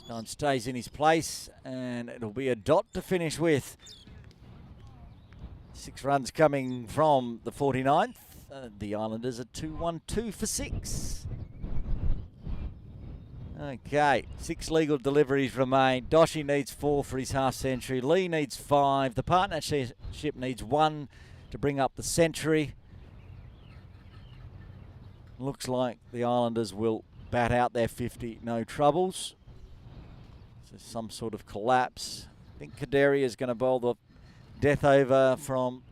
Stone stays in his place, and it'll be a dot to finish with. 6 runs coming from the 49th. The Islanders are 2-1-2 for 6. Okay, 6 legal deliveries remain. Doshi needs 4 for his half century. Lee needs 5. The partnership needs 1 to bring up the century. Looks like the Islanders will bat out their 50, no troubles. So some sort of collapse. I think Kaderi is going to bowl the death over from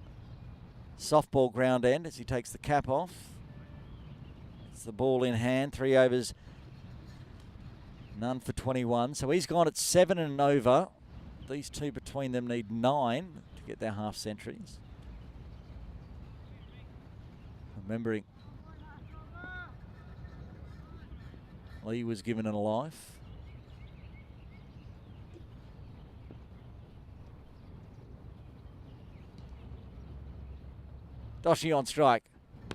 softball ground end as he takes the cap off. It's the ball in hand, 3 overs, none for 21. So he's gone at 7 and over. These two between them need 9 to get their half centuries. Remembering Lee was given a life. Doshi on strike.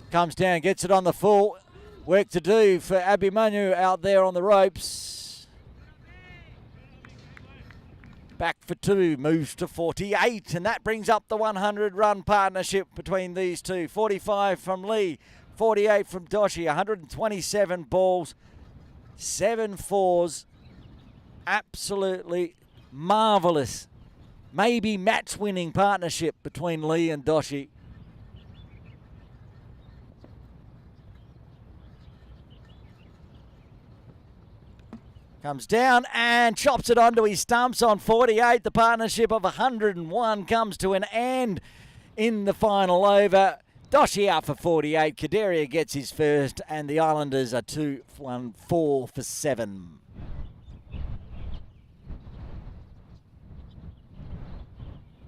Comes down, gets it on the full. Work to do for Abhimanyu out there on the ropes. Back for 2, moves to 48, and that brings up the 100-run partnership between these two. 45 from Lee, 48 from Doshi, 127 balls. 7 fours, absolutely marvellous, maybe match-winning partnership between Lee and Doshi. Comes down and chops it onto his stumps on 48. The partnership of 101 comes to an end in the final over. Doshi out for 48. Kaderia gets his first, and the Islanders are 2-1-4 for 7.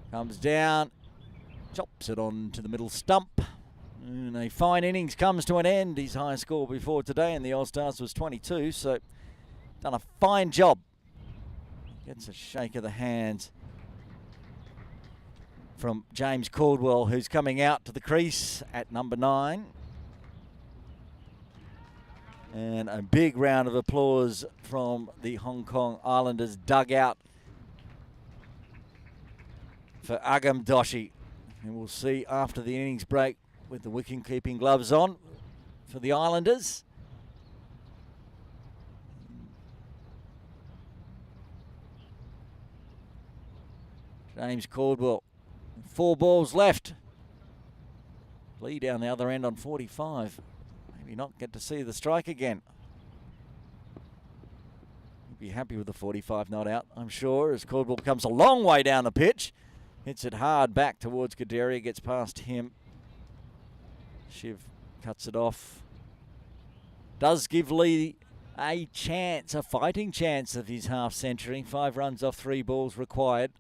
Comes down, chops it on to the middle stump. And a fine innings comes to an end. His high score before today in the All-Stars was 22, so done a fine job. Gets a shake of the hands from James Caldwell, who's coming out to the crease at number 9. And a big round of applause from the Hong Kong Islanders dugout for Agam Doshi. And we'll see after the innings break with the wicket-keeping gloves on for the Islanders. James Caldwell. 4 balls left. Lee down the other end on 45. Maybe not get to see the strike again. He'll be happy with the 45 not out, I'm sure, as Caldwell comes a long way down the pitch. Hits it hard back towards Kadaria, gets past him. Shiv cuts it off. Does give Lee a chance, a fighting chance of his half century. 5 runs off 3 balls required.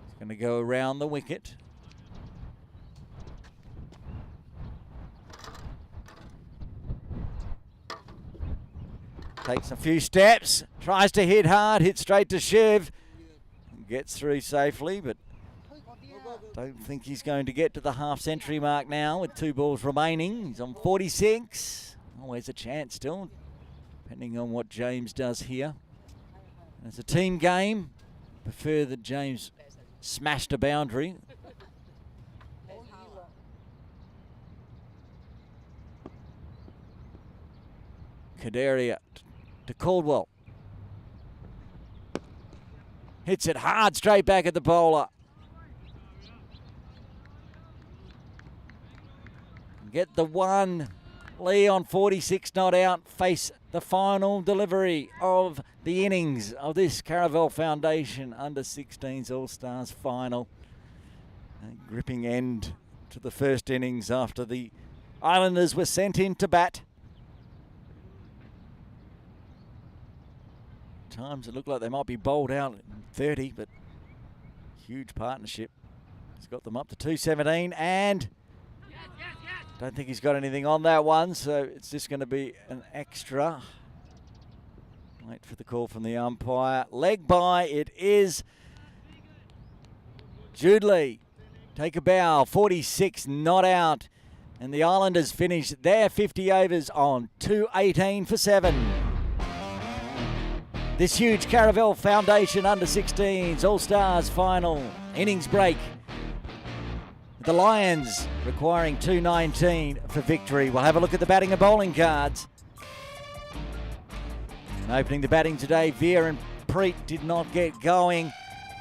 He's going to go around the wicket. Takes a few steps, tries to hit hard, hits straight to Shiv. Gets through safely, but don't think he's going to get to the half-century mark now with 2 balls remaining. He's on 46. Always a chance still, depending on what James does here. It's a team game. Prefer that James smashed a boundary. Kadaria to Caldwell. Hits it hard straight back at the bowler. Get the 1. Lee on 46 not out. Face the final delivery of the innings of this Caravel Foundation Under-16s All-Stars final. A gripping end to the first innings after the Islanders were sent in to bat. Times it looked like they might be bowled out in 30, but huge partnership. He's got them up to 217, and don't think he's got anything on that one, so it's just going to be an extra. Wait for the call from the umpire. Leg by it is. Jude Lee, take a bow, 46 not out, and the Islanders finish their 50 overs on 218 for 7. This huge Caravel Foundation Under-16s All-Stars final innings break. The Lions requiring 219 for victory. We'll have a look at the batting and bowling cards. And opening the batting today, Veer and Preet did not get going.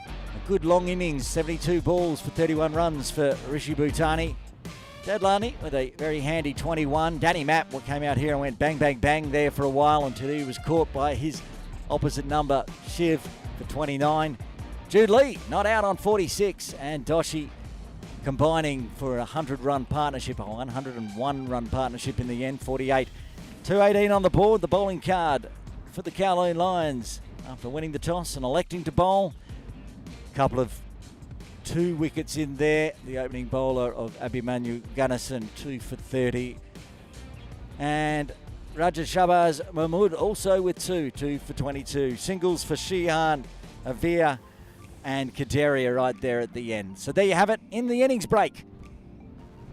A good long innings, 72 balls for 31 runs for Rishi Bhutani. Dadlani with a very handy 21. Danny Mapp came out here and went bang, bang, bang there for a while until he was caught by his opposite number, Shiv, for 29. Jude Lee not out on 46, and Doshi combining for a 100-run partnership, a 101-run partnership in the end, 48. 218 on the board, the bowling card for the Kowloon Lions after winning the toss and electing to bowl. A couple of 2 wickets in there. The opening bowler of Abhimanyu Gunnison, 2 for 30. And Raja Shabazz Mahmood also with 2 for 22. Singles for Sheehan, Avia and Kadaria right there at the end. So there you have it in the innings break.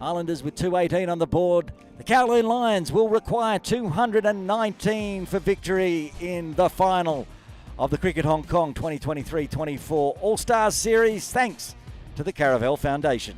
Islanders with 218 on the board. The Kowloon Lions will require 219 for victory in the final of the Cricket Hong Kong 2023-24 All-Stars Series, thanks to the Caravel Foundation.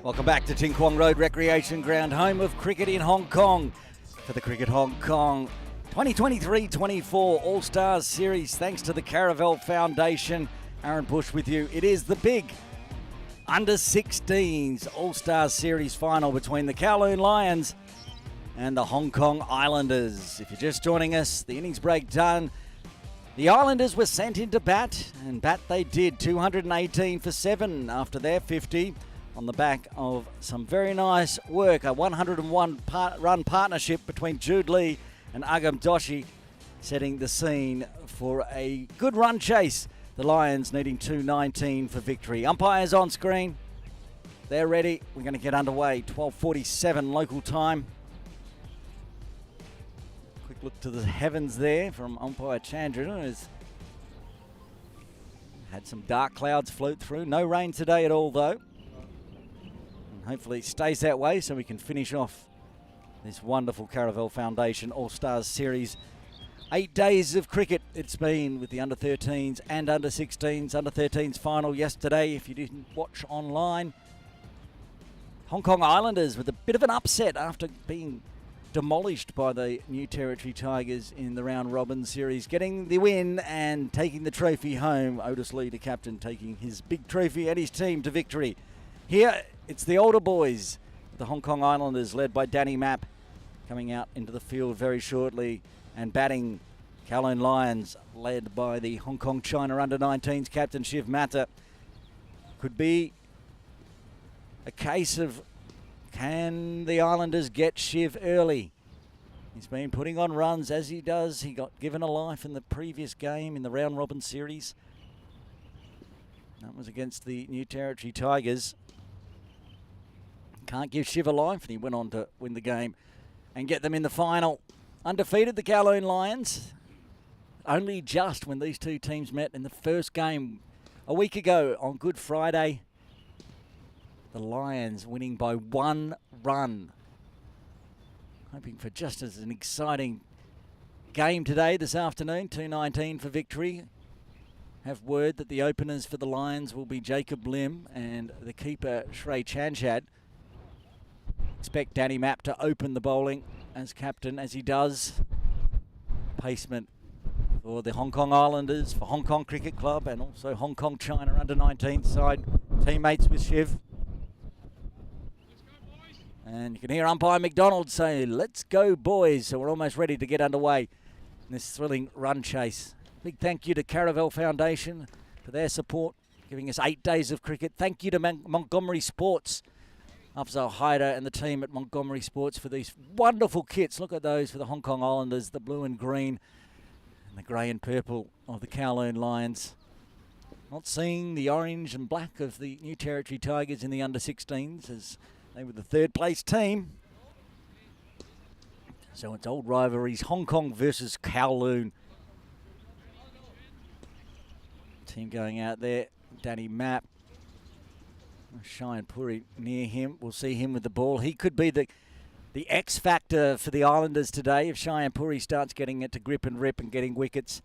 Welcome back to Ting Kwong Road Recreation Ground, home of cricket in Hong Kong. For the Cricket Hong Kong 2023-24 All-Stars Series, thanks to the Caravel Foundation. Aaron Bush with you. It is the big Under-16s All-Stars Series final between the Kowloon Lions and the Hong Kong Islanders. If you're just joining us, the innings break done. The Islanders were sent into bat, and bat they did, 218 for 7 after their 50. On the back of some very nice work, a 101-run partnership between Jude Lee and Agam Doshi, setting the scene for a good run chase. The Lions needing 219 for victory. Umpires on screen. They're ready. We're going to get underway. 12:47 local time. Quick look to the heavens there from umpire Chandran, who's had some dark clouds float through. No rain today at all, though. Hopefully it stays that way so we can finish off this wonderful Caravel Foundation All-Stars Series. 8 days of cricket it's been with the under-13s and under-16s. Under-13s final yesterday, if you didn't watch online. Hong Kong Islanders with a bit of an upset after being demolished by the New Territory Tigers in the round-robin series, getting the win and taking the trophy home. Otis Lee, the captain, taking his big trophy and his team to victory. Here, it's the older boys, the Hong Kong Islanders, led by Danny Mapp, coming out into the field very shortly and batting. Kowloon Lions, led by the Hong Kong China under-19s captain Shiv Mata. Could be a case of, can the Islanders get Shiv early? He's been putting on runs as he does. He got given a life in the previous game in the round-robin series. That was against the New Territory Tigers. Can't give Shiv a life, and he went on to win the game and get them in the final. Undefeated, the Kowloon Lions. Only just when these two teams met in the first game a week ago on Good Friday. The Lions winning by 1 run. Hoping for just as an exciting game today, this afternoon. 219 for victory. Have word that the openers for the Lions will be Jacob Lim and the keeper Shrey Chanchad. Expect Danny Mapp to open the bowling as captain, as he does. Placement for the Hong Kong Islanders, for Hong Kong Cricket Club, and also Hong Kong China under-19 side, teammates with Shiv. And you can hear umpire McDonald say, "Let's go, boys." So we're almost ready to get underway in this thrilling run chase. Big thank you to Caravel Foundation for their support, giving us 8 days of cricket. Thank you to Montgomery Sports, Afzal Haider and the team at Montgomery Sports for these wonderful kits. Look at those for the Hong Kong Islanders, the blue and green and the grey and purple of the Kowloon Lions. Not seeing the orange and black of the New Territory Tigers in the under-16s, as they were the third place team. So it's old rivalries, Hong Kong versus Kowloon. Team going out there, Danny Mapp. Cheyenne Puri near him. We'll see him with the ball. He could be the X factor for the Islanders today if Cheyenne Puri starts getting it to grip and rip and getting wickets.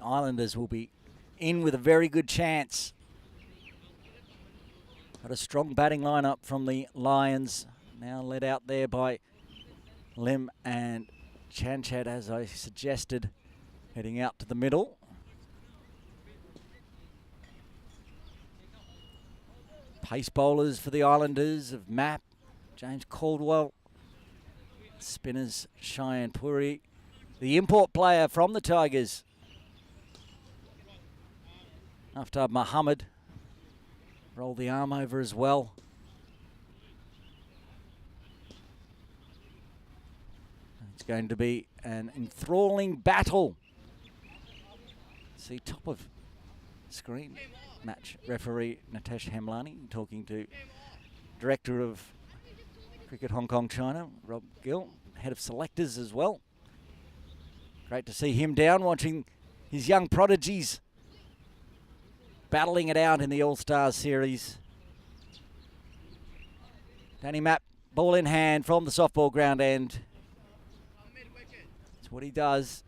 Islanders will be in with a very good chance. Got a strong batting lineup from the Lions. Now led out there by Lim and Chanchad, as I suggested, heading out to the middle. Pace bowlers for the Islanders of Mapp, James Caldwell. Spinners, Cheyenne Puri. The import player from the Tigers, Aftab Muhammad. Roll the arm over as well. It's going to be an enthralling battle. See, top of screen. Match referee Natesh Hemlani talking to Director of Cricket Hong Kong China, Rob Gill, Head of Selectors as well. Great to see him down, watching his young prodigies battling it out in the All-Stars series. Danny Mapp, ball in hand from the softball ground end. That's what he does.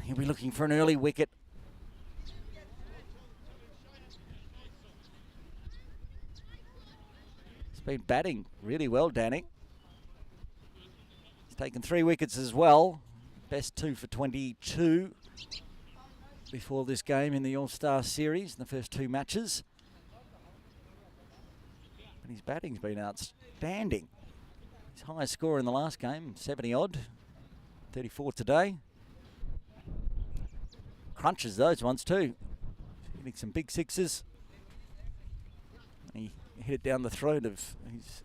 He'll be looking for an early wicket. He's been batting really well, Danny. He's taken 3 wickets as well. Best 2 for 22 before this game in the All-Star Series in the first 2 matches. But his batting's been outstanding. His highest score in the last game, 70-odd, 34 today. Crunches those ones too. Hitting some big sixes. He hit it down the throat of his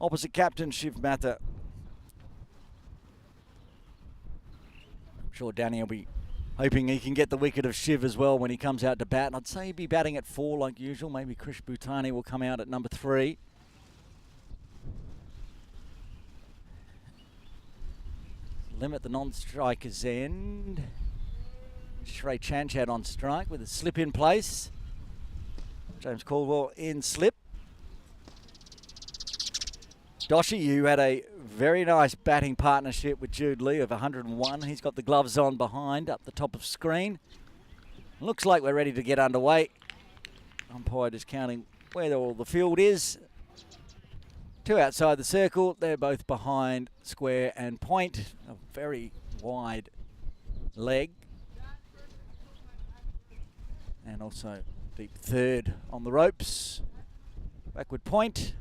opposite captain, Shiv Matha. I'm sure Danny will be hoping he can get the wicket of Shiv as well when he comes out to bat. And I'd say he'd be batting at 4 like usual. Maybe Krish Bhutani will come out at number 3. Limit the non-strikers end. Shrey Chanchad on strike with a slip in place. James Caldwell in slip. Doshi, you had a very nice batting partnership with Jude Lee of 101. He's got the gloves on behind up the top of screen. Looks like we're ready to get underway. Umpire just counting where all the field is. 2 outside the circle. They're both behind square and point. A very wide leg. And also deep third on the ropes. Backward point.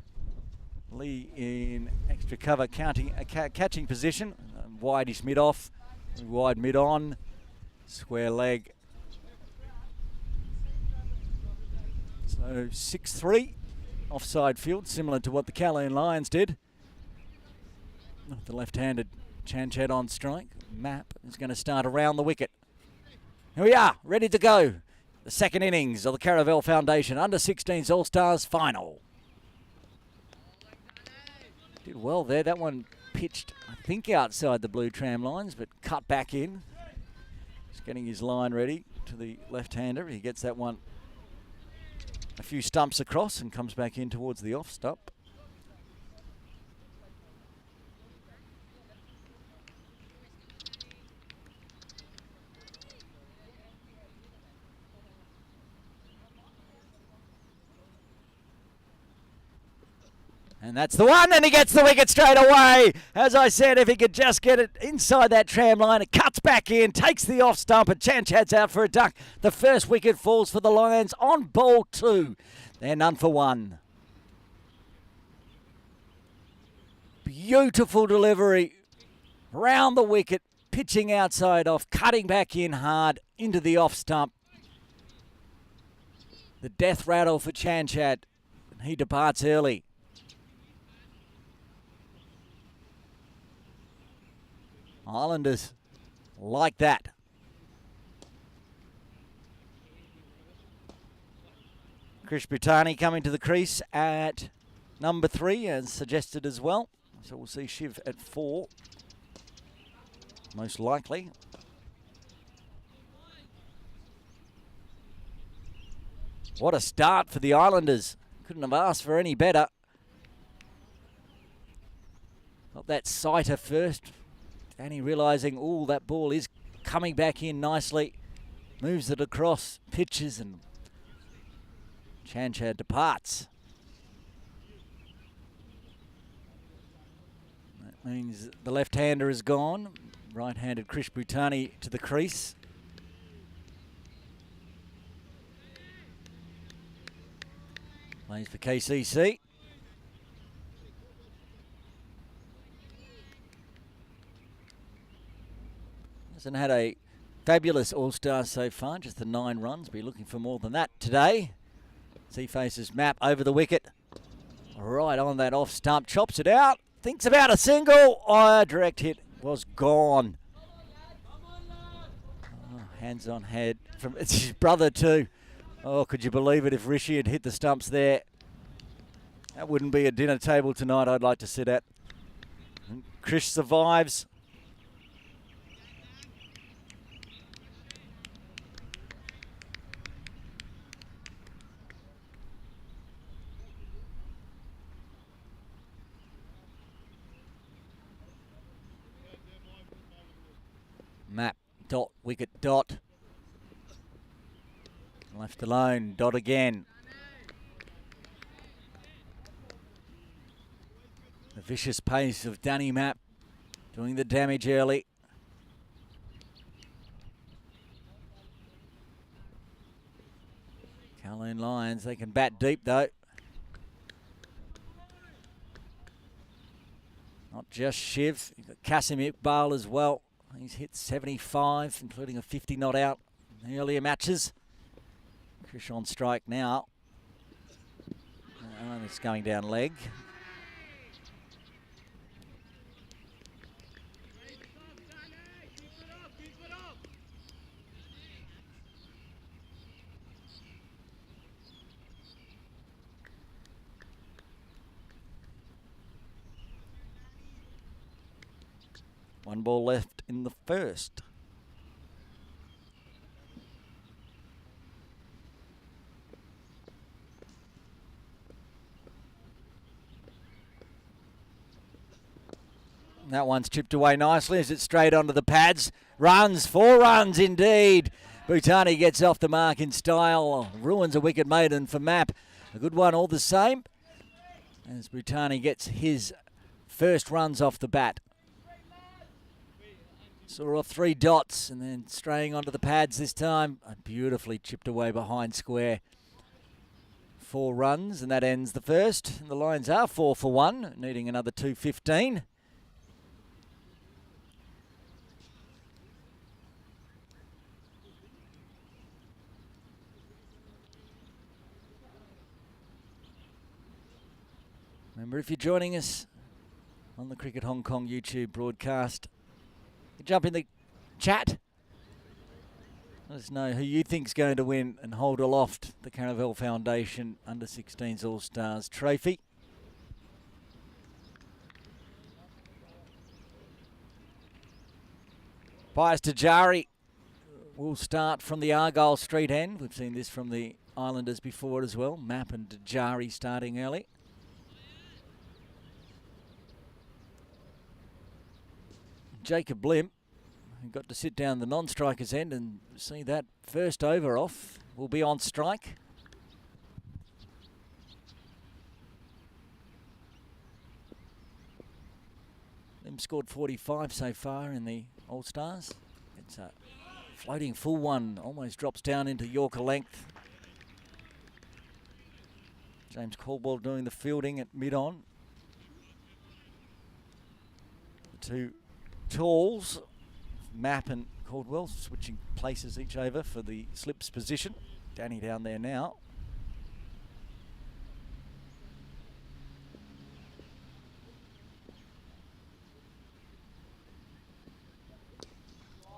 Lee in extra cover catching position. Wide-ish mid-off. Wide mid-on. Square leg. So 6-3. Offside field, similar to what the Kowloon Lions did. The left-handed Chanchad on strike. Map is going to start around the wicket. Here we are, ready to go. The second innings of the Caravel Foundation Under-16s All-Stars Final. Did well there. That one pitched, I think, outside the blue tram lines, but cut back in. Just getting his line ready to the left-hander. He gets that one a few stumps across and comes back in towards the off stump. And that's the one, and he gets the wicket straight away. As I said, if he could just get it inside that tram line, it cuts back in, takes the off stump, and Chanchad's out for a duck. The first wicket falls for the Lions on ball 2. They're none for 1. Beautiful delivery. Round the wicket, pitching outside off, cutting back in hard into the off stump. The death rattle for Chanchad. He departs early. Islanders like that. Krish Bhutani coming to the crease at number 3 as suggested as well. So we'll see Shiv at 4. Most likely. What a start for the Islanders. Couldn't have asked for any better. Got that sighter first. Danny realising, oh, that ball is coming back in nicely. Moves it across, pitches, and Chanchad departs. That means the left-hander is gone. Right-handed Krish Bhutani to the crease. Plays for KCC. Hasn't had a fabulous All-Star so far, just the 9 runs. Be looking for more than that today. As he faces Map over the wicket. Right on that off stump, chops it out. Thinks about a single. Oh, direct hit was gone. Oh, hands on head. It's his brother too. Oh, could you believe it if Rishi had hit the stumps there? That wouldn't be a dinner table tonight I'd like to sit at. And Krish survives. Map, dot, wicket, dot. Left alone, dot again. The vicious pace of Danny Mapp doing the damage early. Kowloon Lions, they can bat deep though. Not just Shiv, you've got Kasim Iqbal as well. He's hit 75, including a 50 not out in the earlier matches. Krish on strike now. And it's going down leg. One ball left in the first. That one's chipped away nicely as it's straight onto the pads. Runs, 4 runs indeed. Bhutani gets off the mark in style. Ruins a wicket maiden for Mapp. A good one all the same. As Bhutani gets his first runs off the bat. Saw off 3 dots and then straying onto the pads this time. Beautifully chipped away behind square. 4 runs and that ends the first. The Lions are 4 for 1, needing another 215. Remember, if you're joining us on the Cricket Hong Kong YouTube broadcast, jump in the chat. Let us know who you think's going to win and hold aloft the Caravel Foundation Under-16s All-Stars trophy. Pius Tajari will start from the Argyle Street end. We've seen this from the Islanders before as well. Mapp and Tajari starting early. Jacob Blimp, who got to sit down the non-strikers end and see that first over off, will be on strike. Lim scored 45 so far in the All-Stars. It's a floating full one, almost drops down into Yorker length. James Caldwell doing the fielding at mid-on. The two talls, Mapp and Caldwell, switching places each over for the slips position. Danny down there now.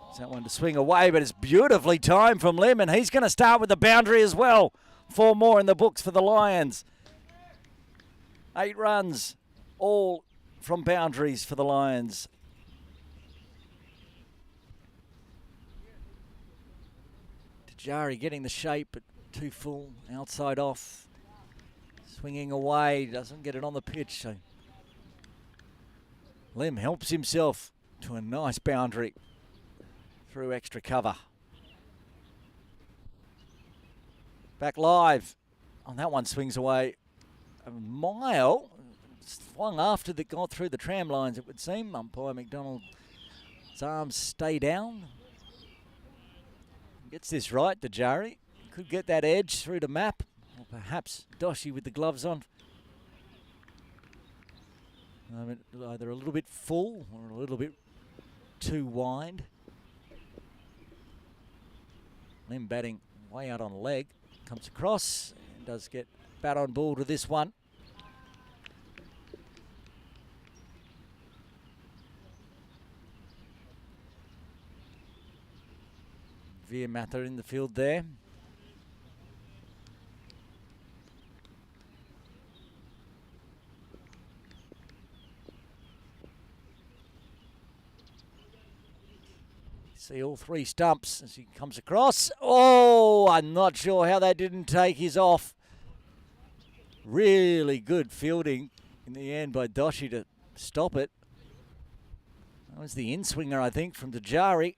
It's that one to swing away, but it's beautifully timed from Lim, and he's going to start with the boundary as well. 4 more in the books for the Lions. 8 runs, all from boundaries for the Lions. Tajari getting the shape, but too full, outside off. Swinging away, doesn't get it on the pitch. So Lim helps himself to a nice boundary through extra cover. Back live. Oh, that one swings away a mile. Swung after that got through the tram lines, it would seem. Umpire McDonald's arms stay down. Gets this right, Tajari. Could get that edge through to Mapp. Or perhaps Doshi with the gloves on. Either a little bit full or a little bit too wide. Lim batting way out on leg. Comes across and does get bat on ball to this one. Veer Mather in the field there. See all 3 stumps as he comes across. Oh, I'm not sure how that didn't take his off. Really good fielding in the end by Doshi to stop it. That was the in-swinger, I think, from Tajari.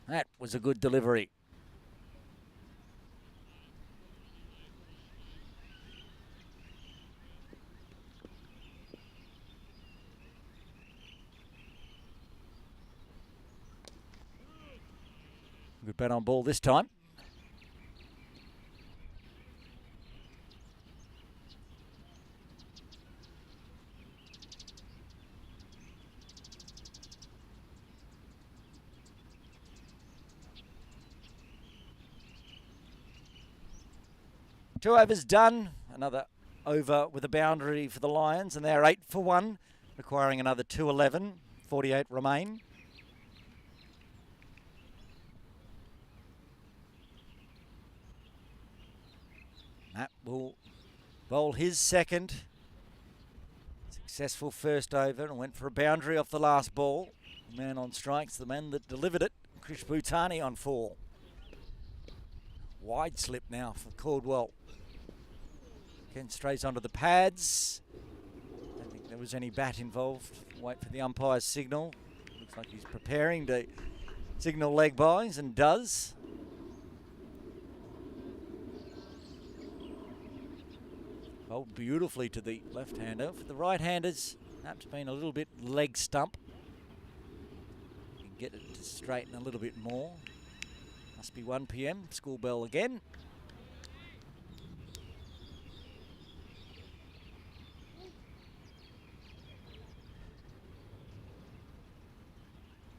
That was a good delivery. bat on ball this time. Two overs done. Another over with a boundary for the Lions, and they're 8 for 1, requiring another 211. 48 remain. Matt will bowl his second. Successful first over and went for a boundary off the last ball. The man on strikes, the man that delivered it, Krish Bhutani on 4. Wide slip now for Caldwell. Again, strays onto the pads. Don't think there was any bat involved. Wait for the umpire's signal. Looks like he's preparing to signal leg byes, and does. Bowled beautifully to the left-hander. For the right-handers, perhaps been a little bit leg stump. You can get it to straighten a little bit more. Must be 1 p.m. School bell again.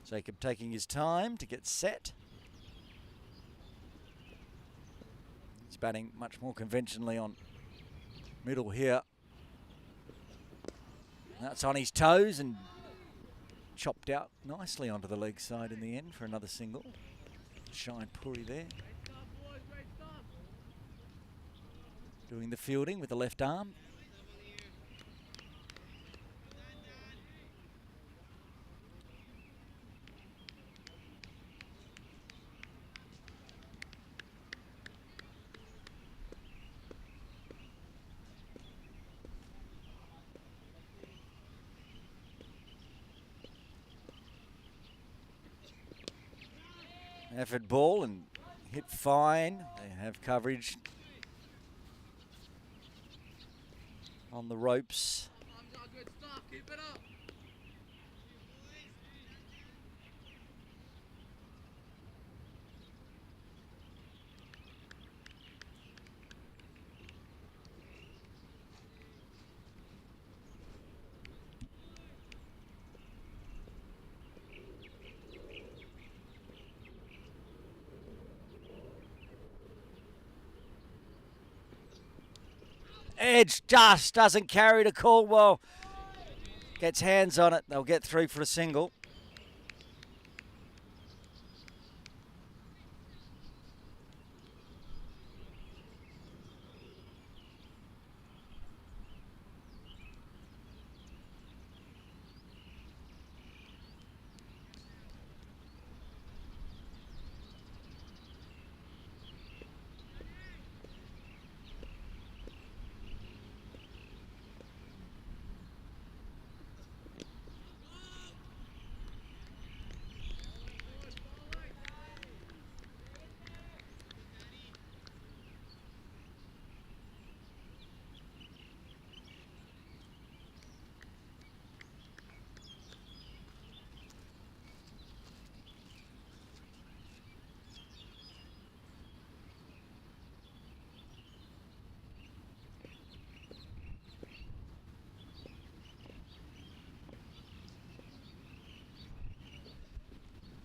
Jacob taking his time to get set. He's batting much more conventionally on middle here. That's on his toes and chopped out nicely onto the leg side in the end for another single. Shine Puri there. Doing the fielding with the left arm. Effort ball and hit fine. They have coverage on the ropes. Good stuff. Keep it up. Edge just doesn't carry to Caldwell. Gets hands on it. They'll get through for a single.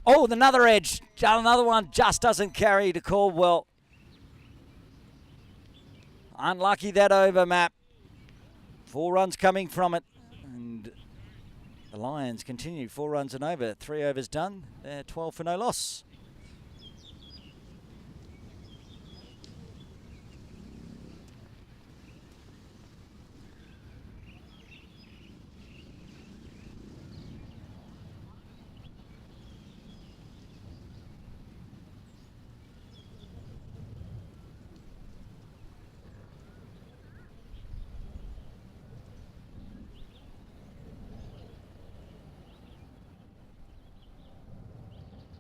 Oh, another edge. Another one just doesn't carry to Caldwell. Unlucky that over, Matt. 4 runs coming from it. And the Lions continue. 4 runs and over. 3 overs done. They're 12 for no loss.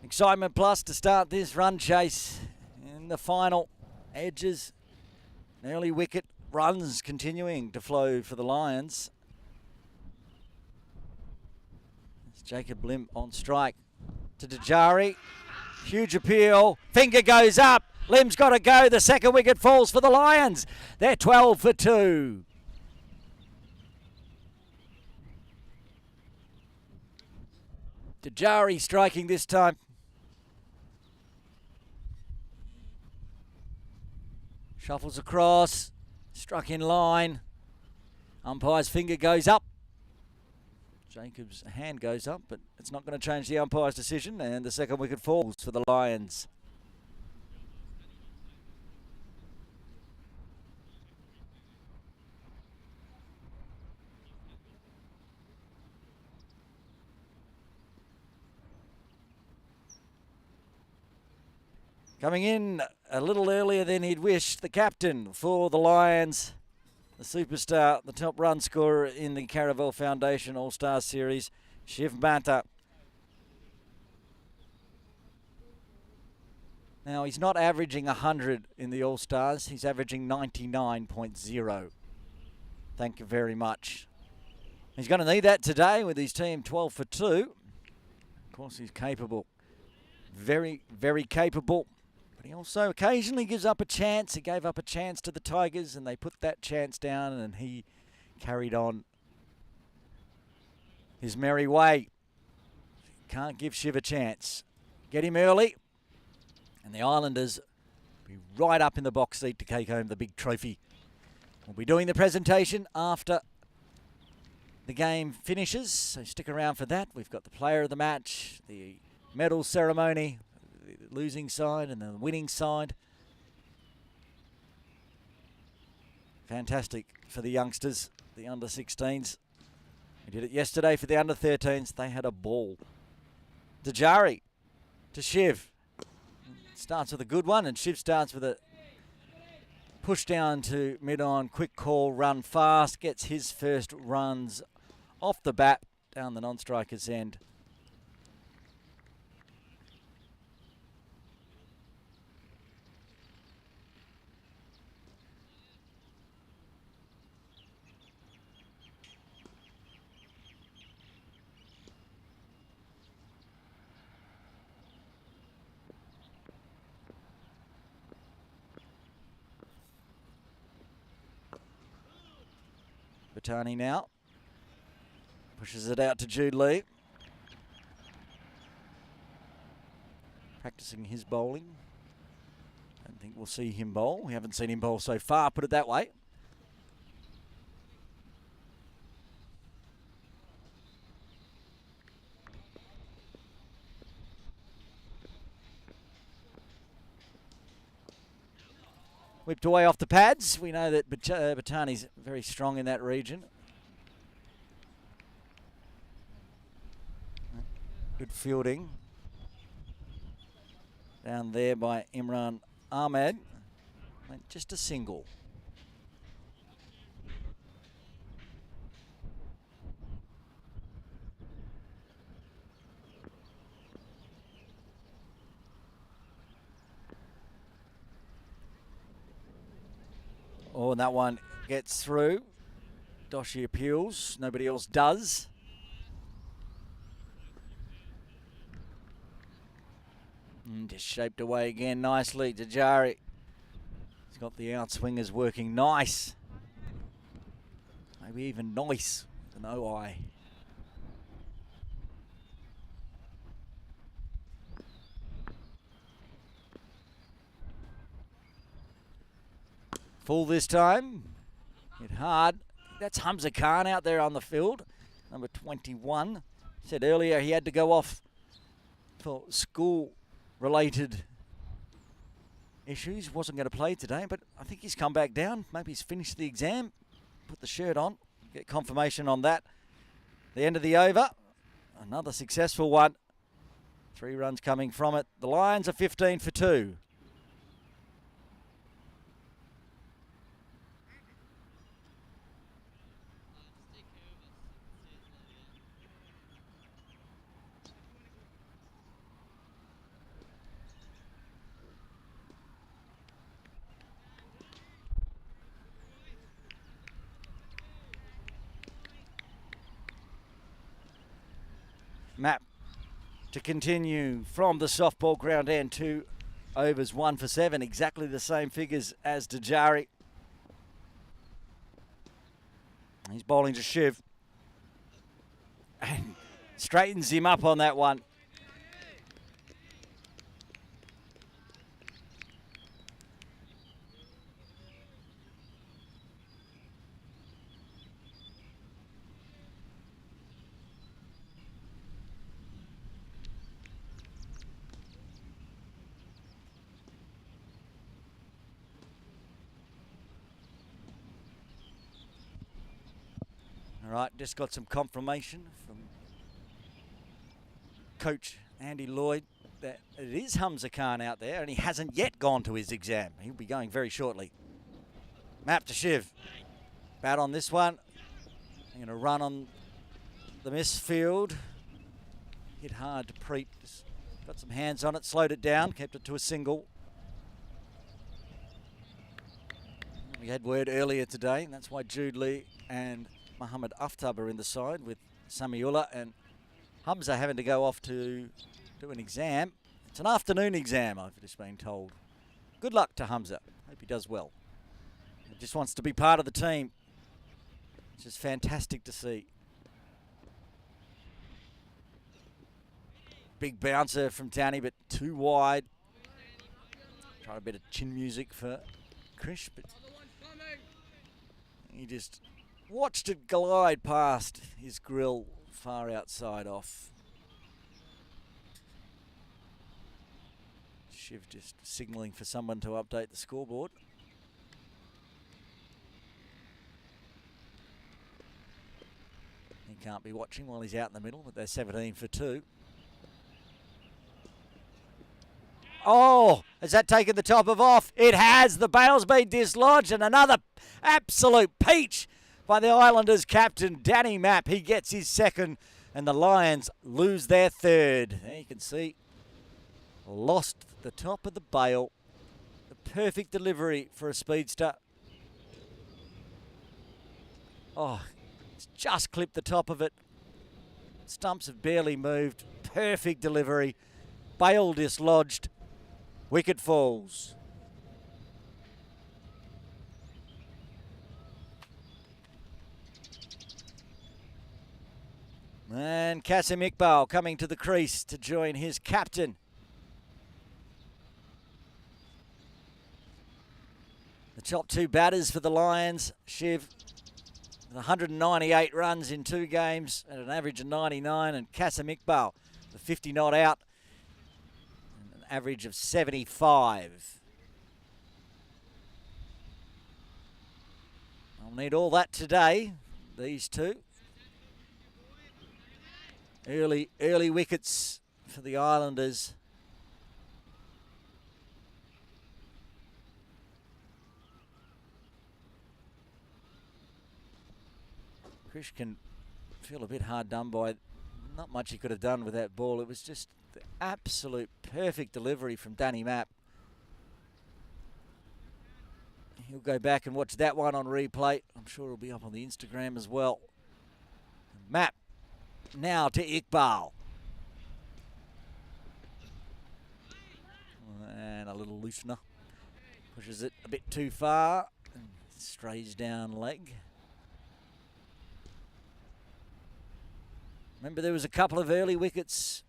Excitement plus to start this run chase in the final. Edges, an early wicket, runs continuing to flow for the Lions. It's Jacob Limp on strike to Dejari. Huge appeal. Finger goes up. Lim's got to go. The second wicket falls for the Lions. They're 12 for 2. Dejari striking this time. Shuffles across. Struck in line. Umpire's finger goes up. Jacob's hand goes up, but it's not going to change the umpire's decision, and the second wicket falls for the Lions. Coming in a little earlier than he'd wished, the captain for the Lions, the superstar, the top run scorer in the Caravel Foundation All-Star Series, Shiv Mehta. Now, he's not averaging 100 in the All-Stars. He's averaging 99.0. Thank you very much. He's going to need that today with his team 12 for 2. Of course, he's capable. Very, very capable. But he also occasionally gives up a chance. He gave up a chance to the Tigers, and they put that chance down, and he carried on his merry way. Can't give Shiv a chance. Get him early, and the Islanders will be right up in the box seat to take home the big trophy. We'll be doing the presentation after the game finishes, so stick around for that. We've got the player of the match, the medal ceremony, the losing side and the winning side. Fantastic for the youngsters, the under-16s. We did it yesterday for the under-13s. They had a ball. Dejari to Shiv. Starts with a good one, and Shiv starts with a push down to mid-on, quick call, run fast, gets his first runs off the bat down the non-striker's end. Batani now pushes it out to Jude Lee. Practicing his bowling. Don't think we'll see him bowl. We haven't seen him bowl so far, put it that way. Whipped away off the pads. We know that Batani's very strong in that region. Good fielding. Down there by Imran Ahmed. Went just a single. Oh, and that one gets through. Doshi appeals. Nobody else does. Just shaped away again nicely. Dejari. He's got the outswingers working nice. Maybe even nice with an OI. Full this time. Hit hard. That's Hamza Khan out there on the field. Number 21. Said earlier he had to go off for school-related issues. Wasn't going to play today, but I think he's come back down. Maybe he's finished the exam. Put the shirt on. Get confirmation on that. The end of the over. Another successful one. 3 runs coming from it. The Lions are 15 for 2. Map to continue from the softball ground end. 2 overs, 1 for 7. Exactly the same figures as Dejari. He's bowling to Shiv. And straightens him up on that one. All right, just got some confirmation from Coach Andy Lloyd that it is Hamza Khan out there and he hasn't yet gone to his exam. He'll be going very shortly. Map to Shiv. Bat on this one. I'm going to run on the misfield. Hit hard to Preet. Just got some hands on it, slowed it down, kept it to a single. We had word earlier today, and that's why Jude Lee and Muhammad Aftab are in the side with Samiullah and Hamza having to go off to do an exam. It's an afternoon exam, I've just been told. Good luck to Hamza. Hope he does well. He just wants to be part of the team, which is fantastic to see. Big bouncer from Danny, but too wide. Trying a bit of chin music for Krish, but he just watched it glide past his grill far outside off. Shiv just signalling for someone to update the scoreboard. He can't be watching while he's out in the middle, but they're 17 for 2. Oh, has that taken the top of off? It has. The bail's been dislodged, and another absolute peach by the Islanders captain, Danny Mapp. He gets his second, and the Lions lose their third. There you can see, lost the top of the bail. The perfect delivery for a speedster. Oh, it's just clipped the top of it. Stumps have barely moved. Perfect delivery. Bail dislodged. Wicket falls. And Kasim Iqbal coming to the crease to join his captain. The top 2 batters for the Lions. Shiv with 198 runs in 2 games at an average of 99, and Kasim Iqbal the 50 not out, and an average of 75. I'll need all that today, these two. Early wickets for the Islanders. Krish can feel a bit hard done by. Not much he could have done with that ball. It was just the absolute perfect delivery from Danny Mapp. He'll go back and watch that one on replay. I'm sure it'll be up on the Instagram as well. Mapp now to Iqbal. And a little loosener. Pushes it a bit too far and strays down leg. Remember, there was a couple of early wickets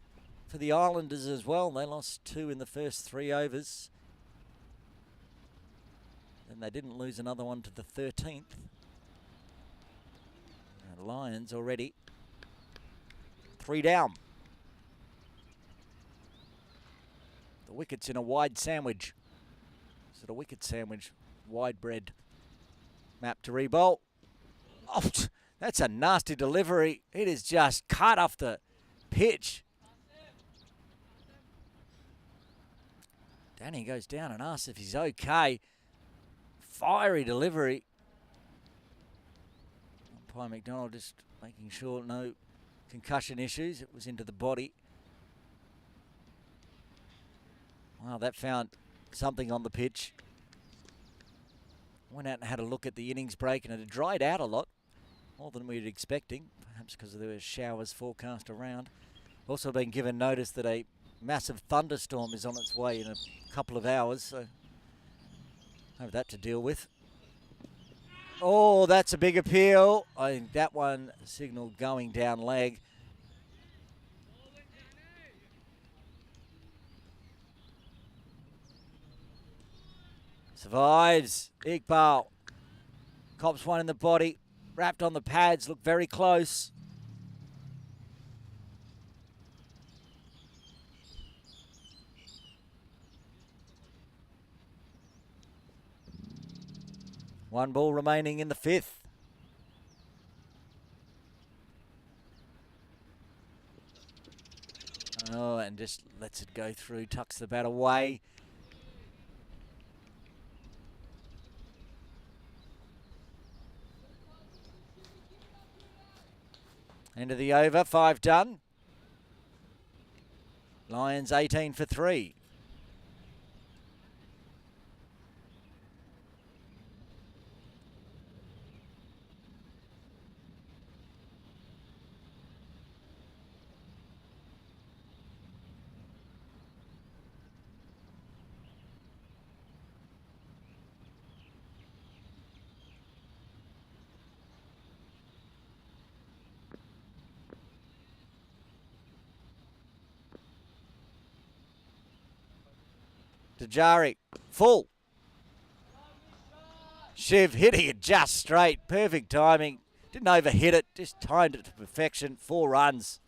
for the Islanders as well. They lost 2 in the first 3 overs. And they didn't lose another one to the 13th. And Lions already 3 down. The wicket's in a wide sandwich. Is it a wicket sandwich? Wide bread. Map to re-bowl. Oh, that's a nasty delivery. It is just cut off the pitch. Danny goes down and asks if he's okay. Fiery delivery. Umpire McDonald just making sure no concussion issues. It was into the body. Wow, that found something on the pitch. Went out and had a look at the innings break, and it had dried out a lot, more than we were expecting, perhaps because there were showers forecast around. Also been given notice that a massive thunderstorm is on its way in a couple of hours, so have that to deal with. Oh, that's a big appeal. I think that one signalled going down leg. Survives. Iqbal. Cops one in the body. Wrapped on the pads. Look very close. One ball remaining in the fifth. Oh, and just lets it go through. Tucks the bat away. End of the over, 5 done. Lions 18 for 3. Dajari, full. Shiv hitting it just straight. Perfect timing. Didn't overhit it, just timed it to perfection. 4 runs.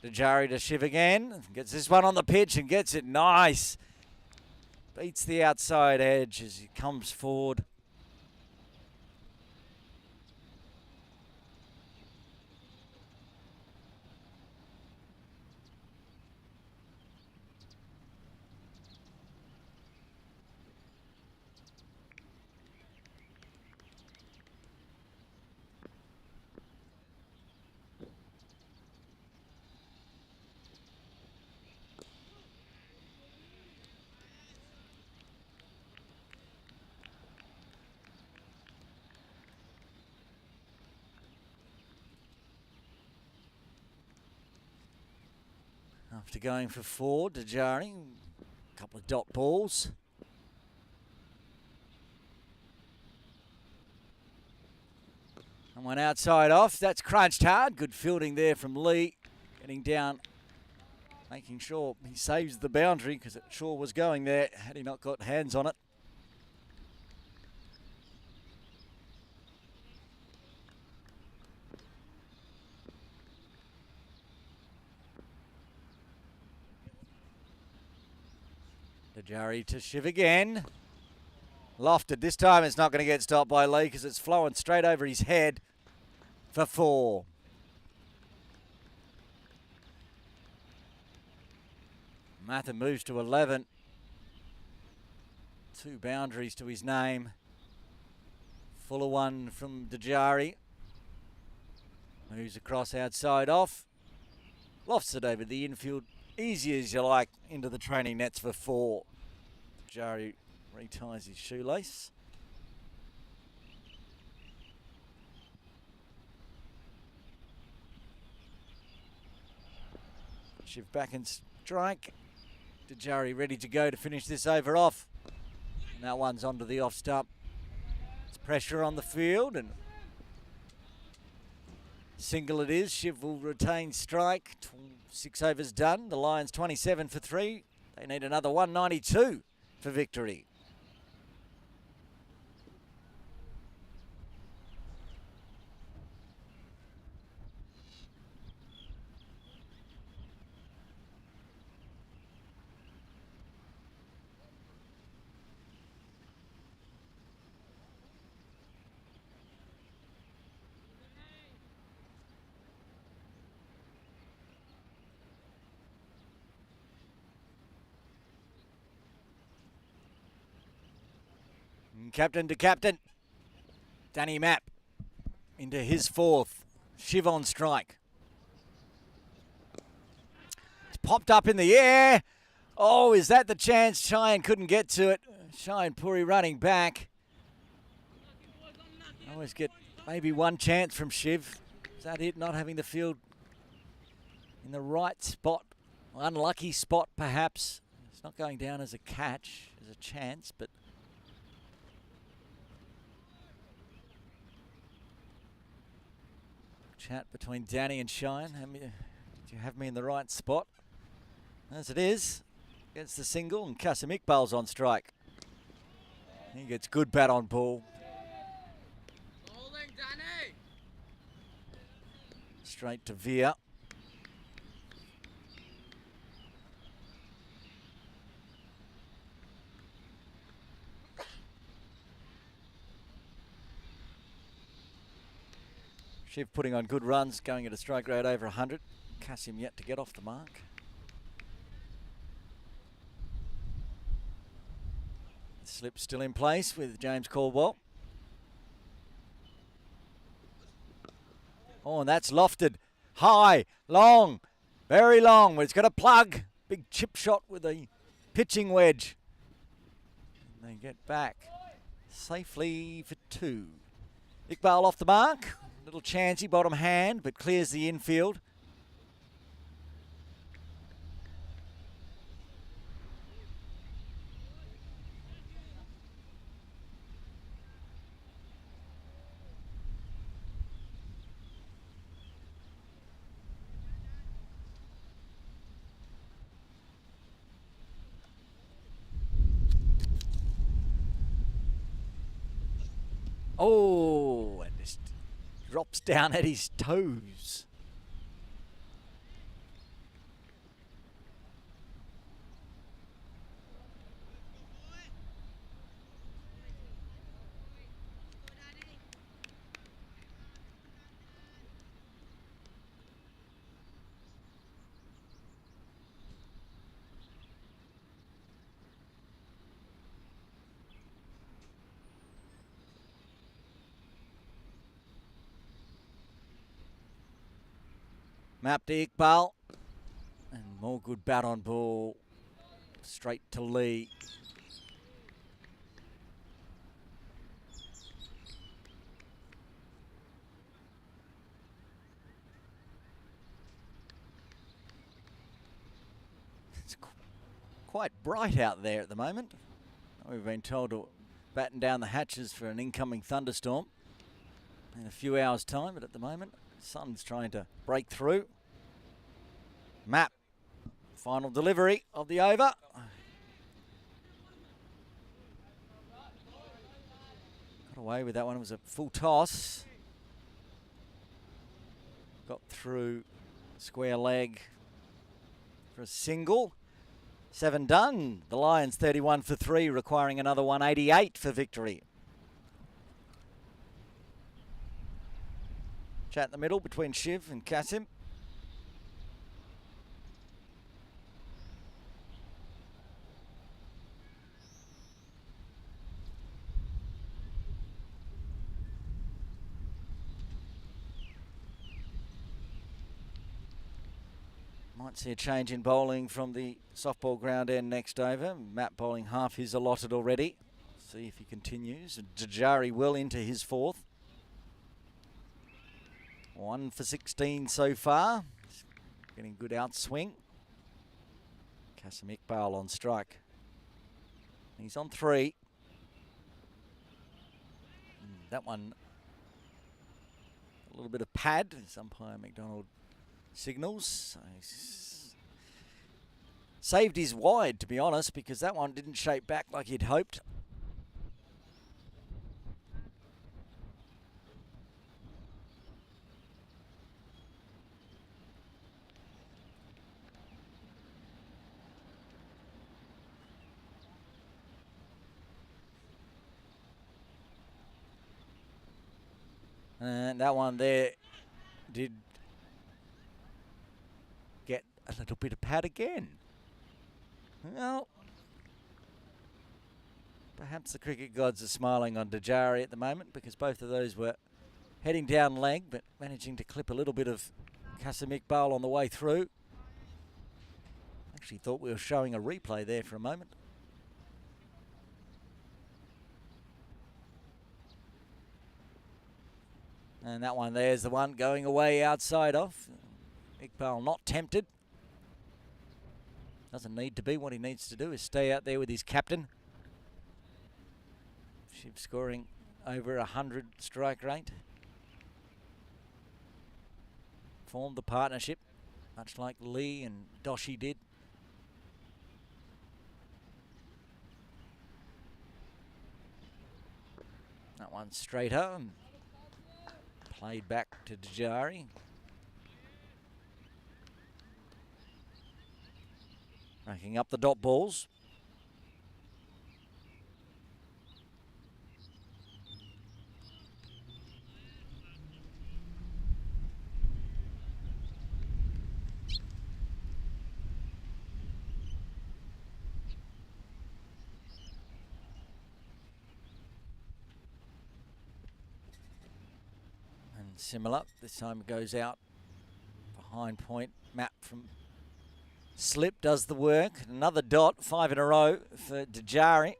Dajari to Shiv again. Gets this one on the pitch and gets it nice. Beats the outside edge as he comes forward. After going for 4, Dajari, a couple of dot balls. And one outside off, that's crunched hard. Good fielding there from Lee, getting down, making sure he saves the boundary because it sure was going there had he not got hands on it. Dajari to Shiv again. Lofted. This time it's not going to get stopped by Lee because it's flowing straight over his head for 4. Mather moves to 11. 2 boundaries to his name. Fuller one from Dajari. Moves across outside off. Lofts it over the infield. Easy as you like into the training nets for 4. Dajari reties his shoelace. Shiv back and strike. Dajari ready to go to finish this over off. And that one's onto the off stump. It's pressure on the field and single it is. Shiv will retain strike. 6 overs done. The Lions 27 for 3. They need another 192 for victory. Captain to captain. Danny Mapp into his fourth. Shiv on strike. It's popped up in the air. Oh, is that the chance? Cheyenne couldn't get to it. Cheyenne Puri running back. Always get maybe one chance from Shiv. Is that it? Not having the field in the right spot. Unlucky spot, perhaps. It's not going down as a catch, as a chance, but chat between Danny and Cheyenne. Do you have me in the right spot? As it is, gets the single, and Kasim Iqbal's on strike. He gets good bat on ball. Bowling, Danny. Straight to Veer. Shiv putting on good runs, going at a strike rate over 100. Kasim yet to get off the mark. Slip still in place with James Caldwell. Oh, and that's lofted. High, long, very long. But it's got a plug. Big chip shot with a pitching wedge. And they get back safely for 2. Iqbal off the mark. Little chancey bottom hand, but clears the infield. Oh, and just drops down at his toes. Map to Iqbal. And more good bat on ball. Straight to Lee. It's quite bright out there at the moment. We've been told to batten down the hatches for an incoming thunderstorm in a few hours' time, but at the moment, the sun's trying to break through. Map, final delivery of the over. Got away with that one. It was a full toss. Got through square leg for a single. 7 done. The Lions 31 for 3, requiring another 188 for victory. Chat in the middle between Shiv and Kasim. Might see a change in bowling from the softball ground end next over. Matt bowling half his allotted already. See if he continues. Dajari will into his fourth. 1 for 16 so far. Getting good outswing. Kasim Iqbal on strike. He's on 3. That one, a little bit of pad, as umpire McDonald signals. So he's saved his wide, to be honest, because that one didn't shape back like he'd hoped. And that one there did get a little bit of pad again. Well, Perhaps the cricket gods are smiling on Dejari at the moment because both of those were heading down leg, but managing to clip a little bit of Qasim Iqbal on the way through. Actually thought we were showing a replay there for a moment. And that one there's the one going away outside off. Iqbal not tempted. Doesn't need to be. What he needs to do is stay out there with his captain. Shiv scoring over 100 strike rate. Formed the partnership, much like Lee and Doshi did. That one straight home. Played back to Dejari. Racking up the dot balls. And similar, this time it goes out behind point. Map from Slip does the work. Another dot, 5 in a row for Dejari.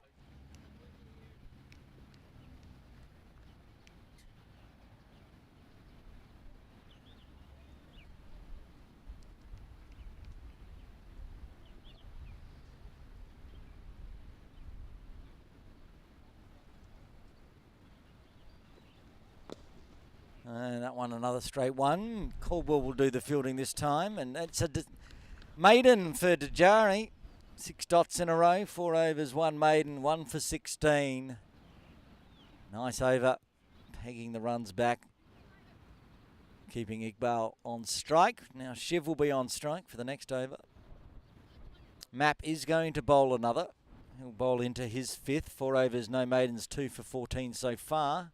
And that one, another straight one. Caldwell will do the fielding this time, and it's a maiden for Dejari. 6 dots in a row, 4 overs, 1 maiden, 1 for 16. Nice over, pegging the runs back, keeping Iqbal on strike. Now Shiv will be on strike for the next over. Map is going to bowl another. He'll bowl into his 5th, 4 overs, no maidens, 2 for 14 so far.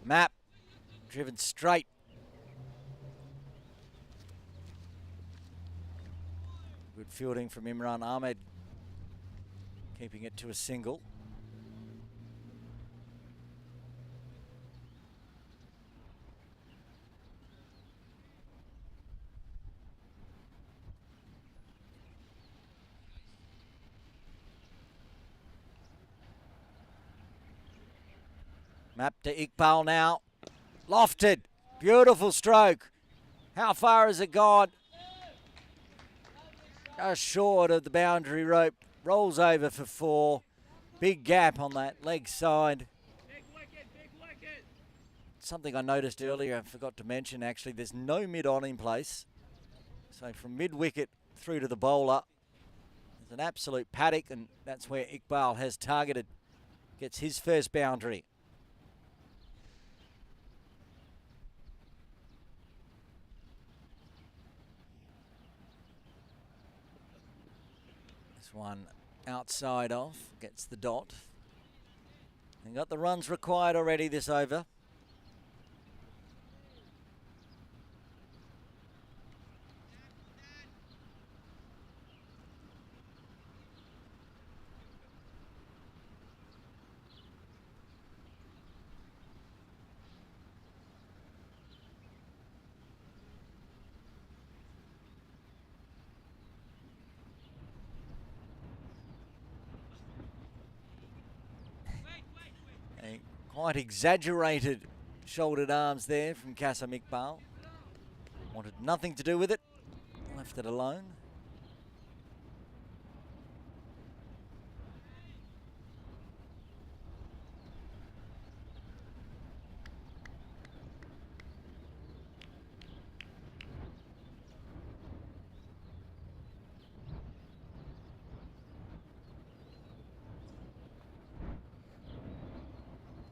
Map driven straight. Good fielding from Imran Ahmed, keeping it to a single. Map to Iqbal now. Lofted. Beautiful stroke. How far has it gone? Just short of the boundary rope. Rolls over for 4. Big gap on that leg side. Big wicket. Something I noticed earlier, I forgot to mention actually, there's no mid-on in place. So from mid-wicket through to the bowler, there's an absolute paddock, and that's where Iqbal has targeted. Gets his first boundary. One outside off, gets the dot. And got the runs required already this over. Quite exaggerated shouldered arms there from Qasim Iqbal. Wanted nothing to do with it, left it alone.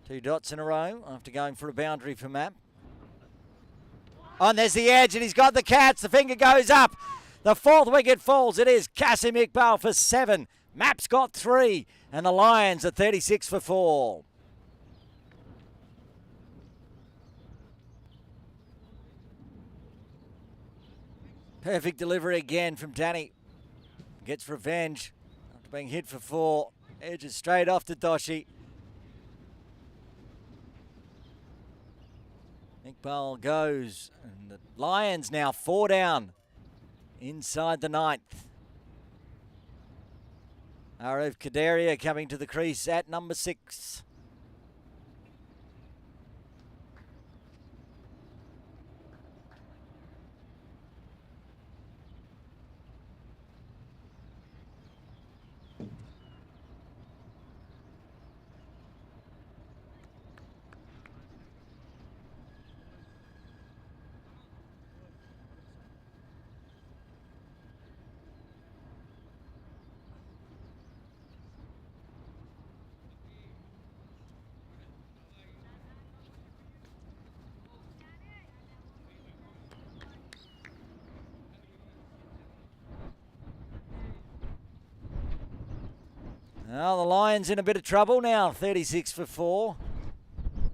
2 dots in a row after going for a boundary for Map. Oh, and there's the edge, and he's got the Cats. The finger goes up. The 4th wicket falls. It is Kasim Iqbal for 7. Map's got 3, and the Lions are 36 for 4. Perfect delivery again from Danny. Gets revenge after being hit for 4. Edges straight off to Doshi. Iqbal goes, and the Lions now 4 down inside the 9th. Arif Kadaria coming to the crease at number 6. Well, the Lions in a bit of trouble now, 36 for 4.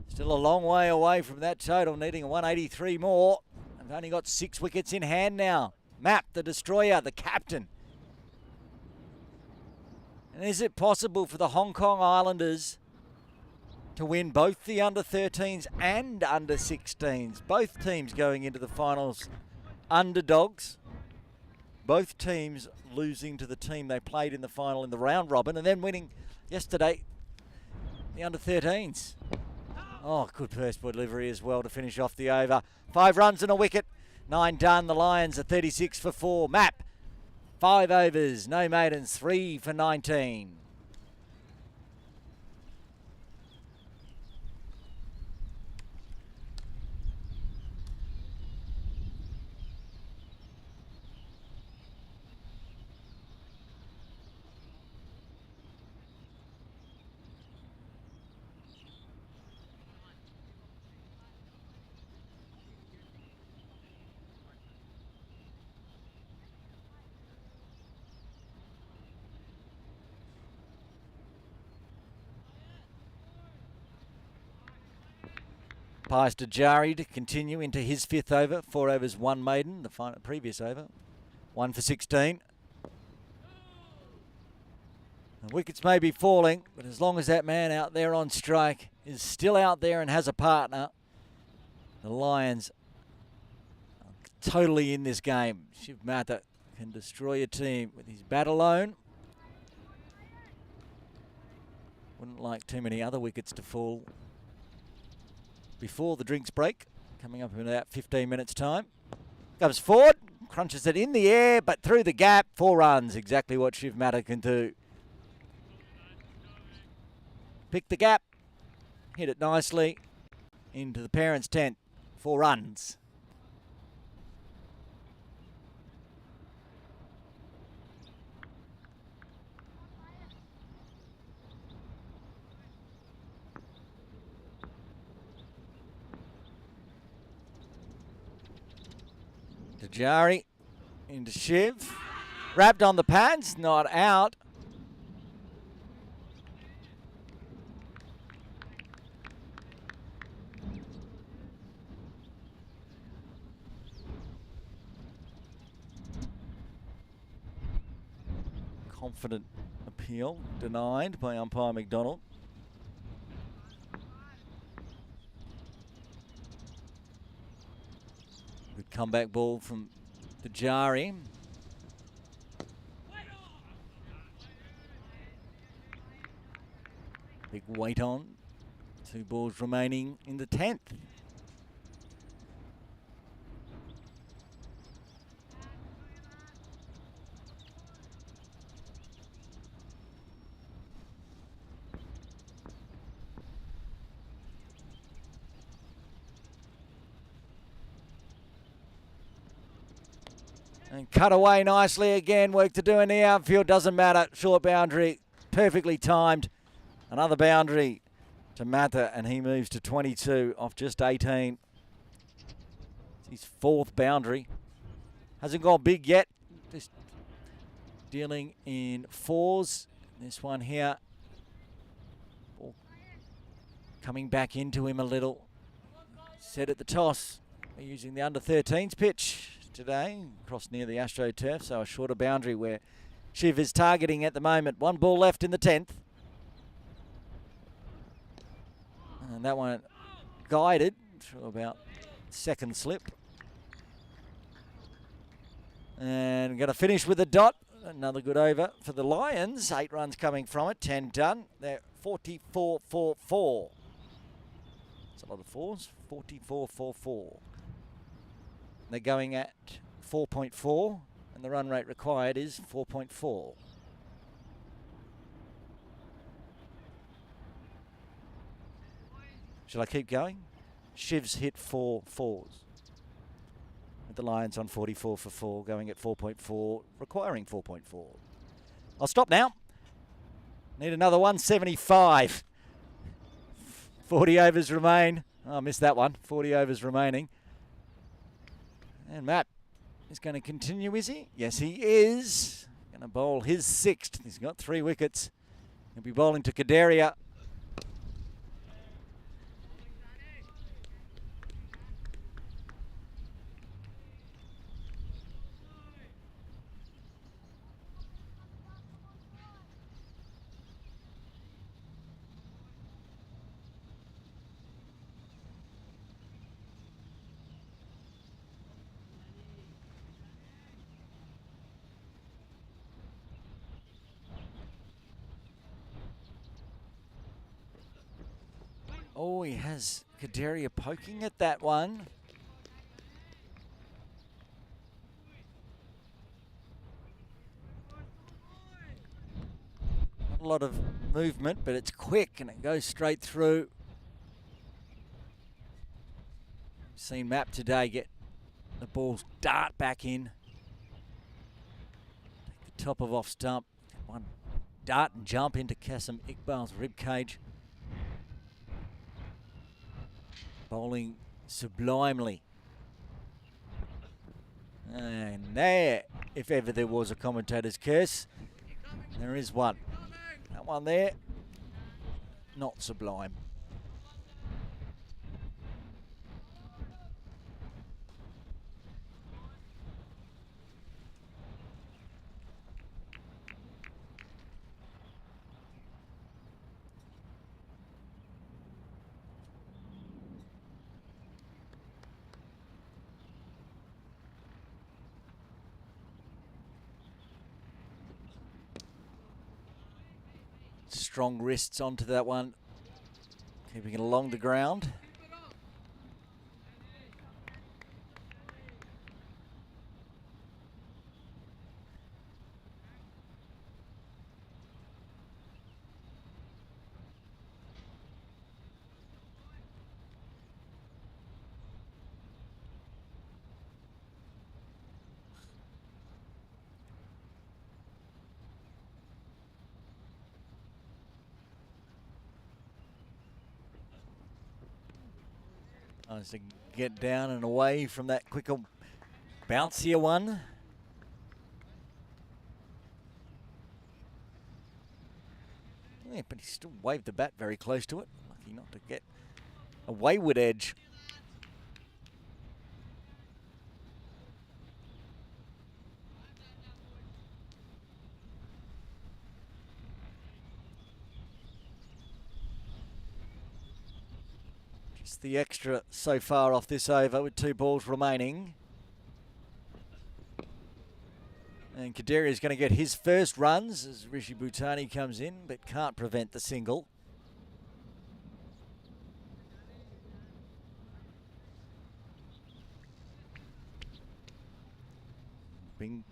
Still a long way away from that total, needing a 183 more. They've only got 6 wickets in hand now. Map, the destroyer, the captain. And is it possible for the Hong Kong Islanders to win both the under-13s and under-16s? Both teams going into the finals underdogs. Both teams losing to the team they played in the final in the round robin, and then winning yesterday the under-13s. Oh, good first delivery as well to finish off the over. 5 runs and a wicket. 9 done. The Lions are 36 for 4. Map, 5 overs, no maidens, 3 for 19. Pies to Jari to continue into his 5th over. 4 overs, 1 maiden. The previous over, 1 for 16. The wickets may be falling, but as long as that man out there on strike is still out there and has a partner, the Lions are totally in this game. Shiv Mehta can destroy a team with his bat alone. Wouldn't like too many other wickets to fall before the drinks break, coming up in about 15 minutes time. Comes forward, crunches it in the air, but through the gap, 4 runs, exactly what Shiv Mehta can do. Pick the gap, hit it nicely into the parents' tent, 4 runs. Jari into Shiv. Wrapped on the pads, not out. Confident appeal denied by umpire McDonald. Good comeback ball from the Jari. Big weight on. 2 balls remaining in the 10th. And cut away nicely again. Work to do in the outfield. Doesn't matter. Short boundary. Perfectly timed. Another boundary to Mather, and he moves to 22 off just 18. It's his fourth boundary. Hasn't gone big yet. Just dealing in fours. This one here. Ball coming back into him a little. Set at the toss. We're using the under-13s pitch today. Across near the AstroTurf, so a shorter boundary where Shiv is targeting at the moment. One ball left in the 10th. And that one guided through about second slip. And going to finish with a dot. Another good over for the Lions. 8 runs coming from it, 10 done. They're 44-4-4. That's a lot of fours. 44-4-4. They're going at 4.4, and the run rate required is 4.4. Shall I keep going? Shiv's hit 4 fours. With the Lions on 44 for 4, going at 4.4, requiring 4.4. I'll stop now. Need another 175. 40 overs remain. Oh, I missed that one. 40 overs remaining. And Matt is going to continue, is he? Yes, he is. Going to bowl his 6th. He's got 3 wickets. He'll be bowling to Kadaria. Oh, he has Kadaria poking at that one. Not a lot of movement, but it's quick and it goes straight through. Seen Map today get the balls dart back in. Take the top of off stump. One dart and jump into Kasim Iqbal's rib cage. Bowling sublimely. And there, if ever there was a commentator's curse, there is one. That one there, not sublime. Strong wrists onto that one, keeping it along the ground. Nice to get down and away from that quicker, bouncier one. Yeah, but he still waved the bat very close to it. Lucky not to get a wayward edge. The extra so far off this over with 2 balls remaining. And Kadaria is going to get his first runs as Rishi Bhutani comes in, but can't prevent the single. Bring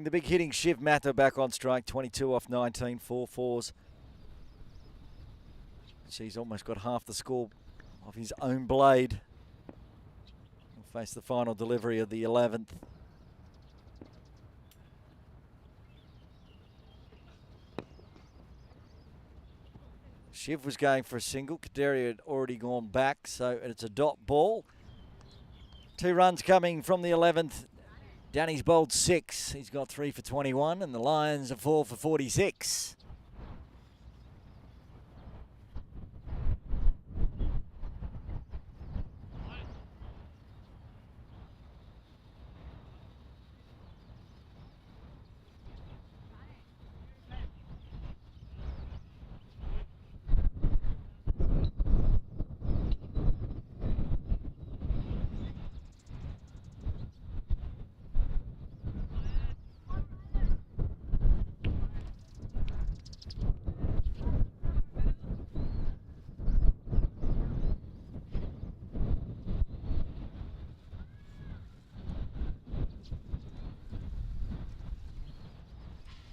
the big hitting Shiv Mather back on strike. 22 off 19, 4 fours. She's almost got half the score of his own blade. He'll face the final delivery of the 11th. Shiv Shiv was going for a single. Kadaria had already gone back, so it's a dot ball. 2 runs coming from the 11th. Danny's bowled 6. He's got 3 for 21, and the Lions are 4 for 46.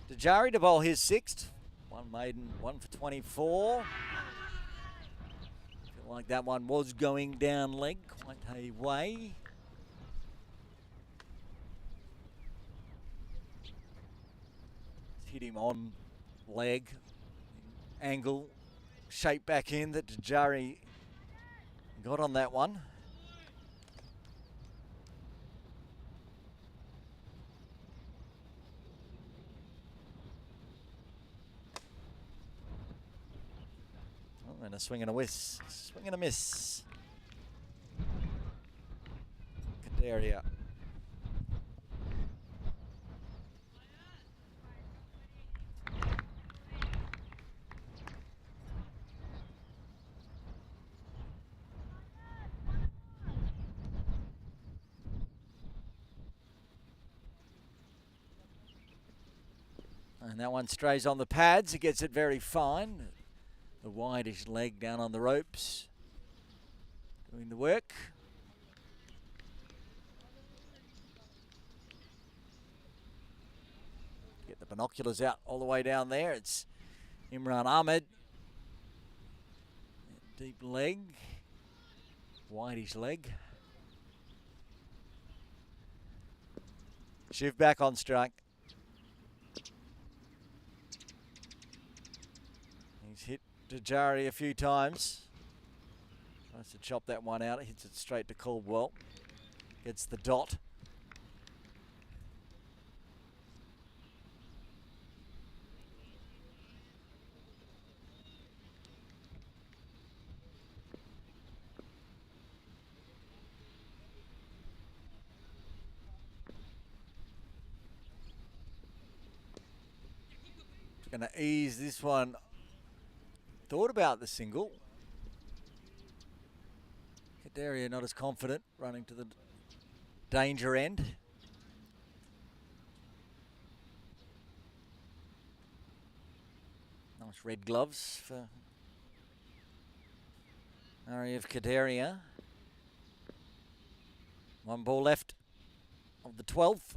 Dejari to bowl his 6th. 1 maiden, 1 for 24. Feel like that one was going down leg quite a way. Hit him on leg. Angle, shape back in that Dejari got on that one. And a swing and a miss. Swing and a miss. Kadaria. And that one strays on the pads. He gets it very fine. The wideish leg down on the ropes, doing the work. Get the binoculars out all the way down there. It's Imran Ahmed. Deep leg, wideish leg. Shiv back on strike. He's hit Dejari a few times. Tries to chop that one out. It hits it straight to Caldwell. Gets the dot. Going to ease this one. Thought about the single. Kadaria not as confident, running to the danger end. Nice red gloves for Ari of Kadaria. 1 ball left of the 12th.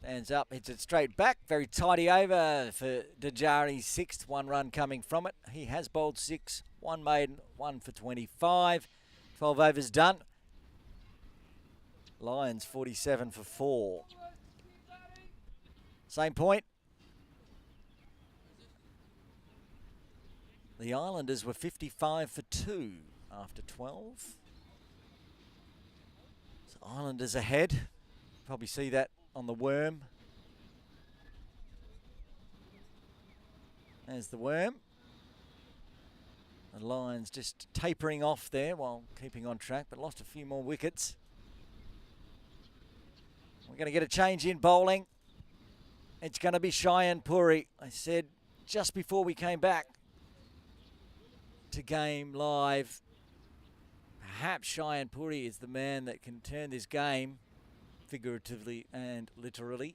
Stands up, hits it straight back. Very tidy over for Dejari's 6th. 1 run coming from it. He has bowled 6. 1 maiden, 1 for 25. 12 overs done. Lions 47 for 4. Same point. The Islanders were 55 for 2 after 12. So Islanders ahead. Probably see that on the worm. There's the worm. The Lions just tapering off there while keeping on track, but lost a few more wickets. We're going to get a change in bowling. It's going to be Cheyenne Puri. I said just before we came back to game live, perhaps Cheyenne Puri is the man that can turn this game figuratively and literally.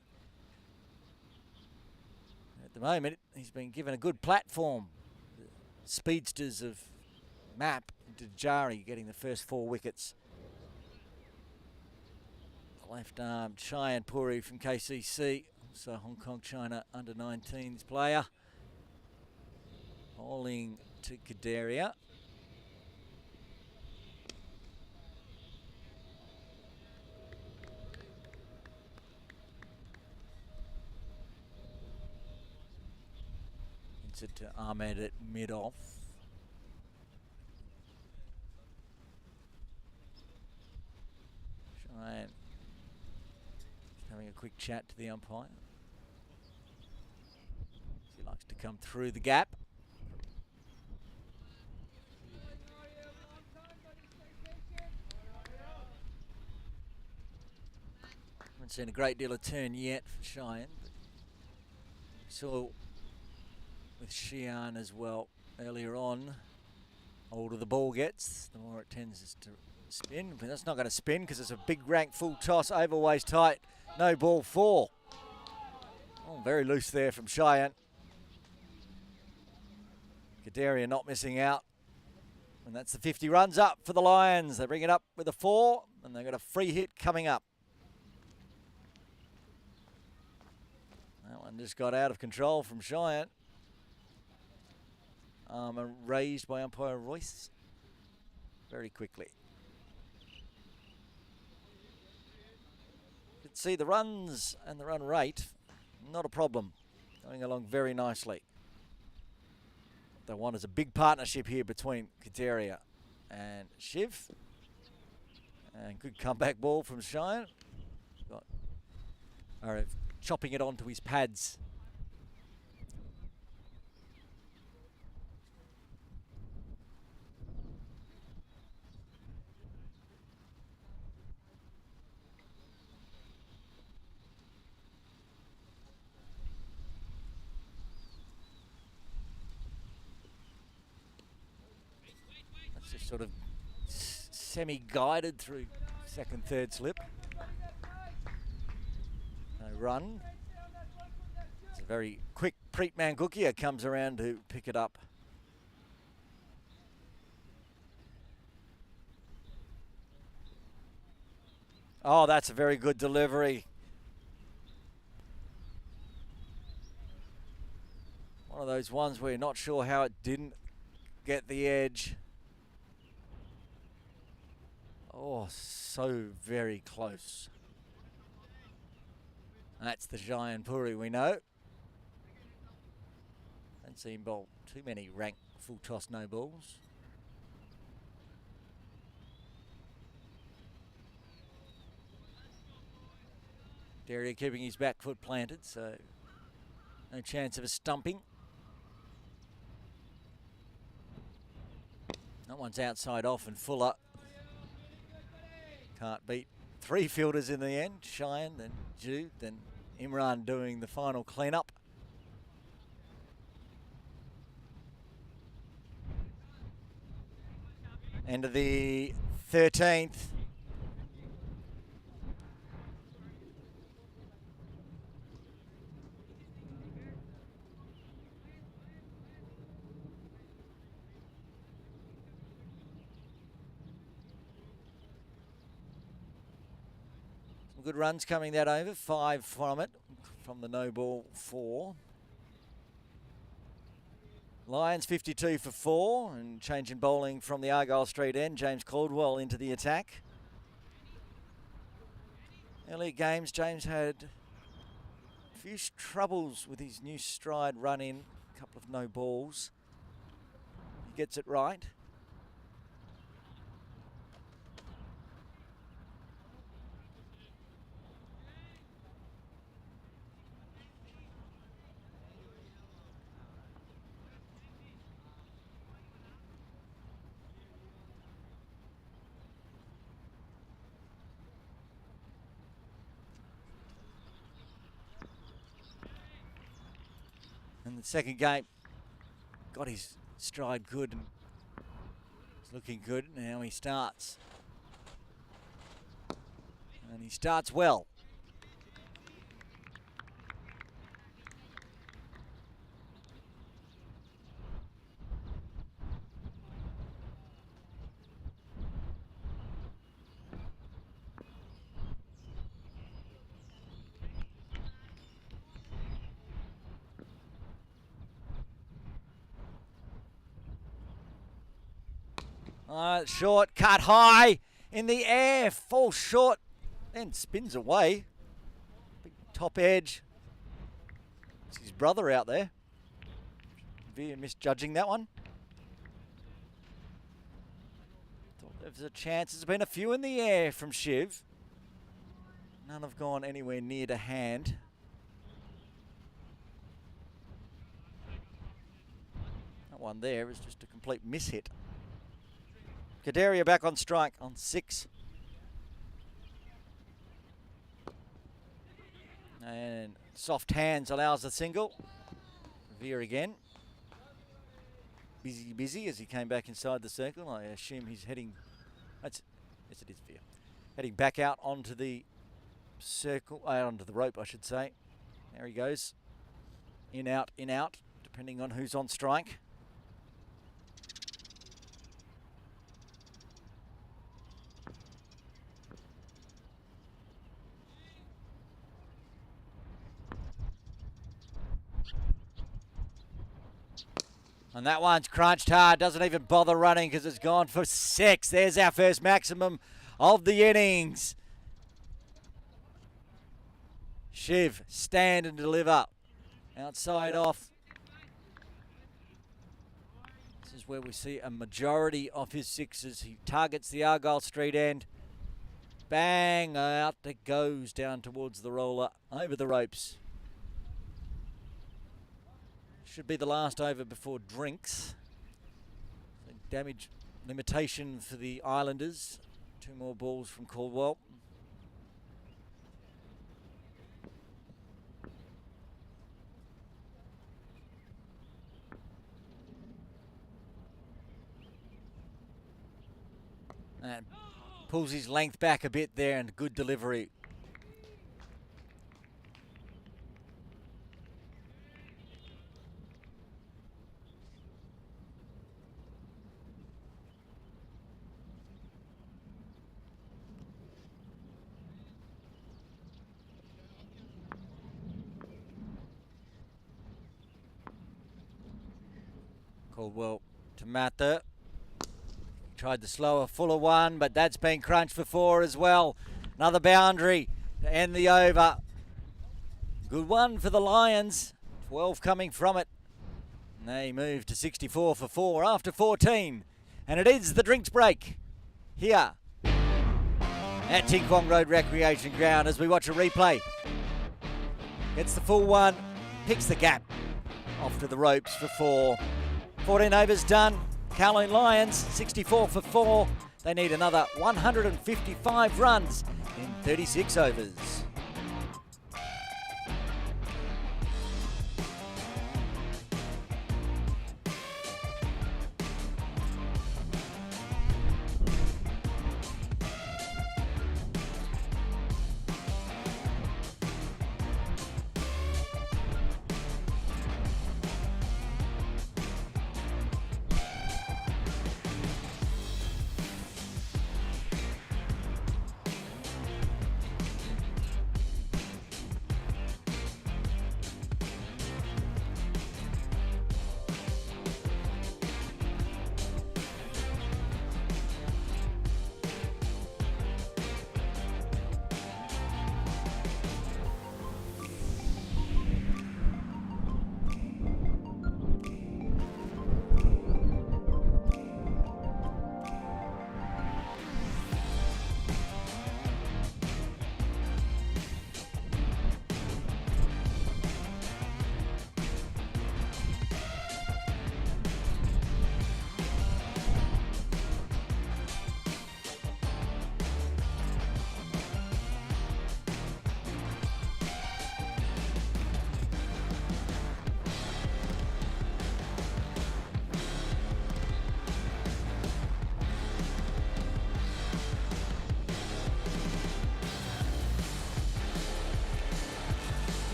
At the moment, he's been given a good platform. The speedsters of Map and Dejari getting the first 4 wickets. The left-armed Cheyenne Puri from KCC, also Hong Kong China under-19s player. Bowling to Kadaria. it to Ahmed at mid-off. Cheyenne just having a quick chat to the umpire. He likes to come through the gap. Haven't seen a great deal of turn yet for Cheyenne. We saw with Xi'an as well earlier on. Older the ball gets, the more it tends to spin. But that's not going to spin because it's a big rank full toss, overways tight, no ball 4. Oh, very loose there from Cheyenne. Kadaria not missing out. And that's the 50 runs up for the Lions. They bring it up with a 4, and they've got a free hit coming up. That one just got out of control from Cheyenne. Raised by umpire Royce very quickly. You can see the runs and the run rate, not a problem. Going along very nicely. What they want is a big partnership here between Kadaria and Shiv. And good comeback ball from Cheyenne. Chopping it onto his pads. That's just sort of semi-guided through second, third slip. No run. It's a very quick Preet Mangukia comes around to pick it up. Oh, that's a very good delivery. One of those ones where you're not sure how it didn't get the edge. Oh, so very close. That's the Cheyenne Puri we know. Don't see him bowl too many rank full toss no balls. Derry keeping his back foot planted, so no chance of a stumping. That one's outside off, and Fuller can't beat 3 fielders in the end. Cheyenne, then Jude, then Imran doing the final cleanup. End of the 13th. Good runs coming that over, 5 from it, from the no ball 4. Lions 52 for 4, and change in bowling from the Argyle Street end. James Caldwell into the attack. Earlier games, James had a few troubles with his new stride run in, a couple of no balls. He gets it right. And the second game, got his stride good and it's looking good. Now he starts. And he starts well. Short, cut high, in the air, falls short, then spins away. Big top edge. It's his brother out there. Veer misjudging that one. Thought there was a chance. There's been a few in the air from Shiv. None have gone anywhere near to hand. That one there is just a complete mishit. Kadaria back on strike on 6. And soft hands allows the single. Veer again. Busy as he came back inside the circle. I assume he's heading... yes, it is Veer. Heading back out onto the circle, onto the rope, I should say. There he goes. In, out, depending on who's on strike. And that one's crunched hard, doesn't even bother running because it's gone for 6. There's our first maximum of the innings. Shiv, stand and deliver. Outside off. This is where we see a majority of his 6s. He targets the Argyle Street end. Bang, out it goes down towards the roller, over the ropes. Should be the last over before drinks. Damage limitation for the Islanders. 2 more balls from Caldwell. And pulls his length back a bit there, and good delivery. Caldwell to Mather. Tried the slower, fuller one, but that's been crunched for 4 as well. Another boundary to end the over. Good one for the Lions. 12 coming from it. And they move to 64 for 4 after 14. And it is the drinks break here at Ting Kwong Road Recreation Ground as we watch a replay. Gets the full one, picks the gap off to the ropes for 4. 14 overs done. Kowloon Lions, 64 for 4. They need another 155 runs in 36 overs.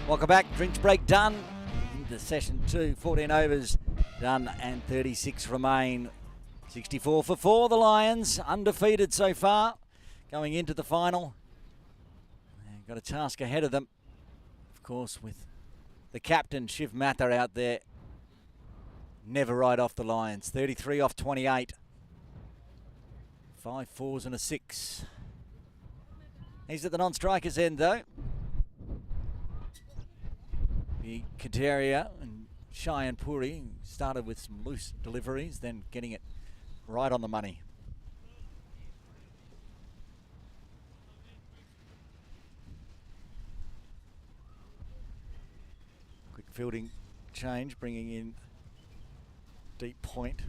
Welcome back. Drinks break done. Into session 2, 14 overs done and 36 remain. 64 for 4, the Lions, undefeated so far, going into the final. They've got a task ahead of them, of course, with the captain, Shiv Mathur, out there. Never right off the Lions. 33 off 28. 5 fours and a 6. He's at the non-strikers end, though. The Kataria and Cheyenne Puri started with some loose deliveries, then getting it right on the money. Quick fielding change, bringing in deep point.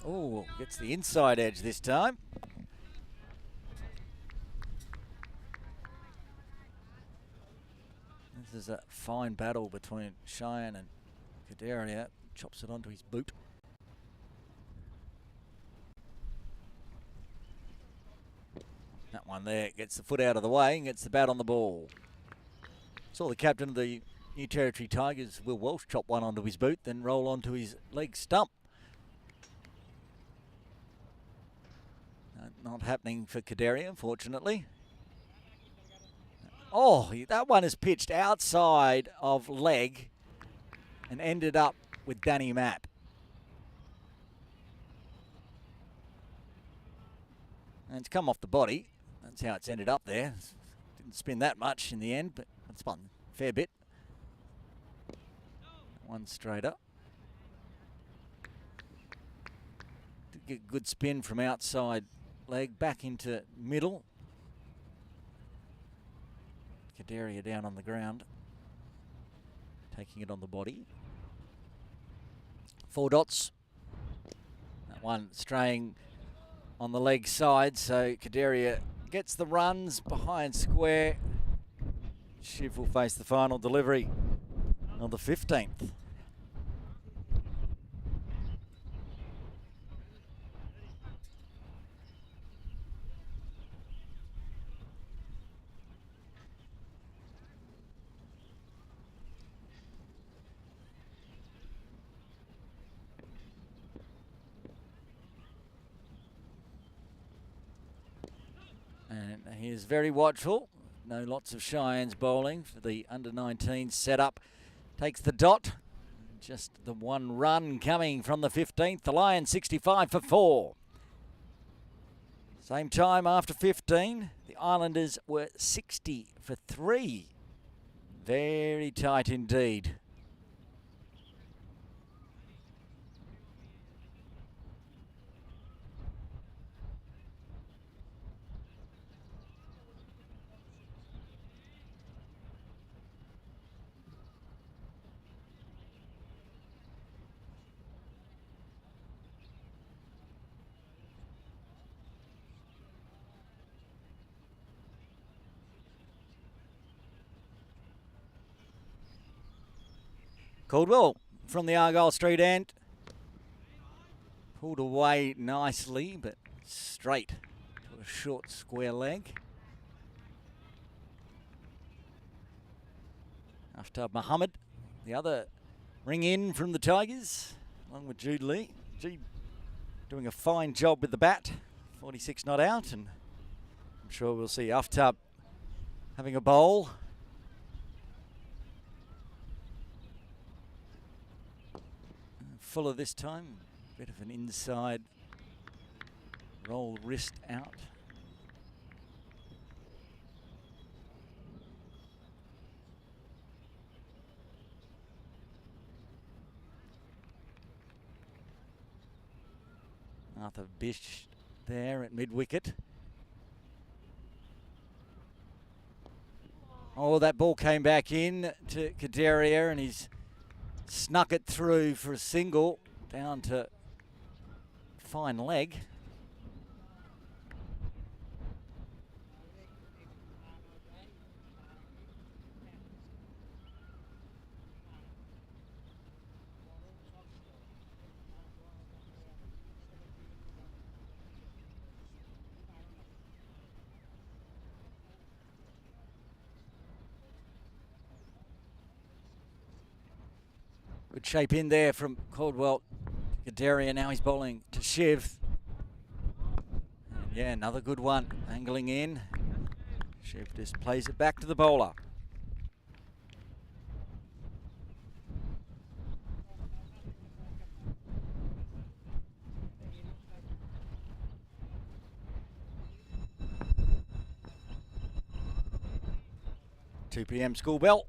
Oh, gets the inside edge this time. This is a fine battle between Cheyenne and Kadaria. Chops it onto his boot. That one there gets the foot out of the way and gets the bat on the ball. Saw the captain of the New Territory Tigers, Will Walsh, chop one onto his boot, then roll onto his leg stump. Not happening for Kadaria, unfortunately. Oh, that one is pitched outside of leg and ended up with Danny Mapp. And it's come off the body. That's how it's ended up there. Didn't spin that much in the end, but it spun a fair bit. One straighter. Did get a good spin from outside leg back into middle. Kadaria down on the ground, taking it on the body. 4 dots. That one straying on the leg side, so Kadaria gets the runs behind square. Shiv will face the final delivery on the 15th. And he is very watchful. No lots of Cheyennes bowling for the under-19 setup. Takes the dot. Just the one run coming from the 15th. The Lions 65 for 4. Same time after 15. The Islanders were 60 for 3. Very tight indeed. Caldwell from the Argyle Street end. Pulled away nicely, but straight to a short square leg. Aftab Muhammad, the other ring in from the Tigers, along with Jude Lee. Jude doing a fine job with the bat. 46 not out, and I'm sure we'll see Aftab having a bowl. Fuller this time, bit of an inside roll wrist out. Arthur Bish there at mid-wicket. Oh, that ball came back in to Kadaria and he's snuck it through for a single down to fine leg. Good shape in there from Caldwell. Kadaria, now he's bowling to Shiv. And yeah, another good one. Angling in. Shiv just plays it back to the bowler. (2 p.m. school bell).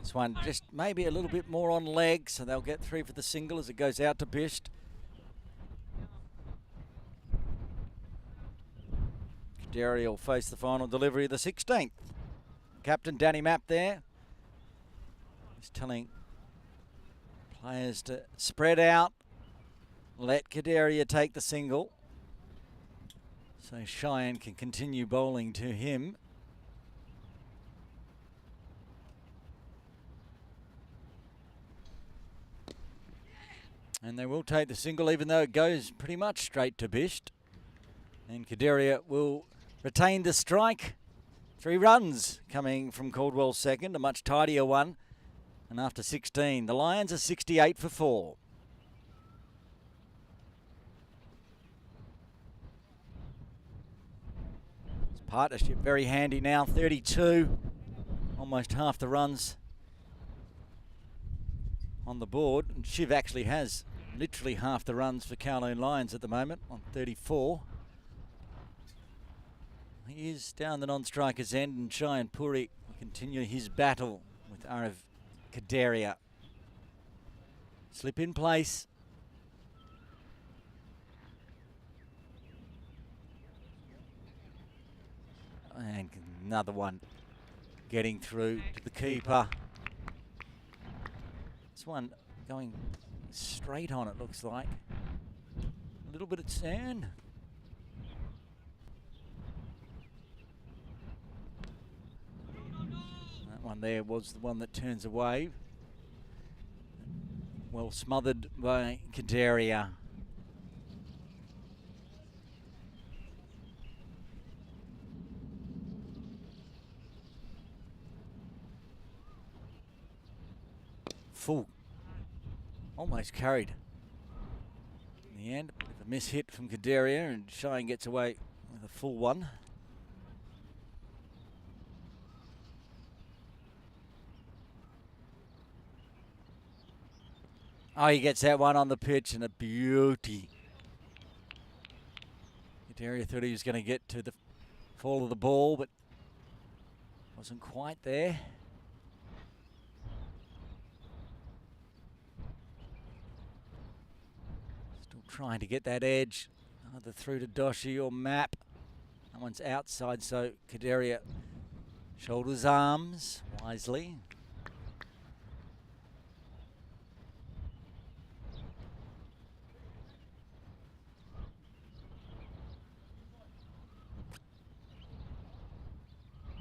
This one just maybe a little bit more on leg, so they'll get 3 for the single as it goes out to Bisht. Kadaria will face the final delivery of the 16th. Captain Danny Mapp there. He's telling players to spread out. Let Kadaria take the single, so Cheyenne can continue bowling to him. And they will take the single, even though it goes pretty much straight to Bisht. And Kadaria will retain the strike. 3 runs coming from Caldwell's second, a much tidier one. And after 16, the Lions are 68 for 4. Partnership very handy now, 32, almost half the runs on the board. And Shiv actually has literally half the runs for Kowloon Lions at the moment on 34. He is down the non-striker's end, and Cheyenne Puri will continue his battle with Arav Kadaria. Slip in place. And another one getting through to the keeper. This one going straight on, it looks like. A little bit of sand. That one there was the one that turns away. Well smothered by Kadaria. Full, almost carried in the end. With a miss hit from Kadaria, and Cheyenne gets away with a full one. Oh, he gets that one on the pitch, and a beauty. Kadaria thought he was going to get to the fall of the ball, but wasn't quite there. Trying to get that edge, either through to Doshi or Map. That one's outside, so Kadaria shoulders arms wisely.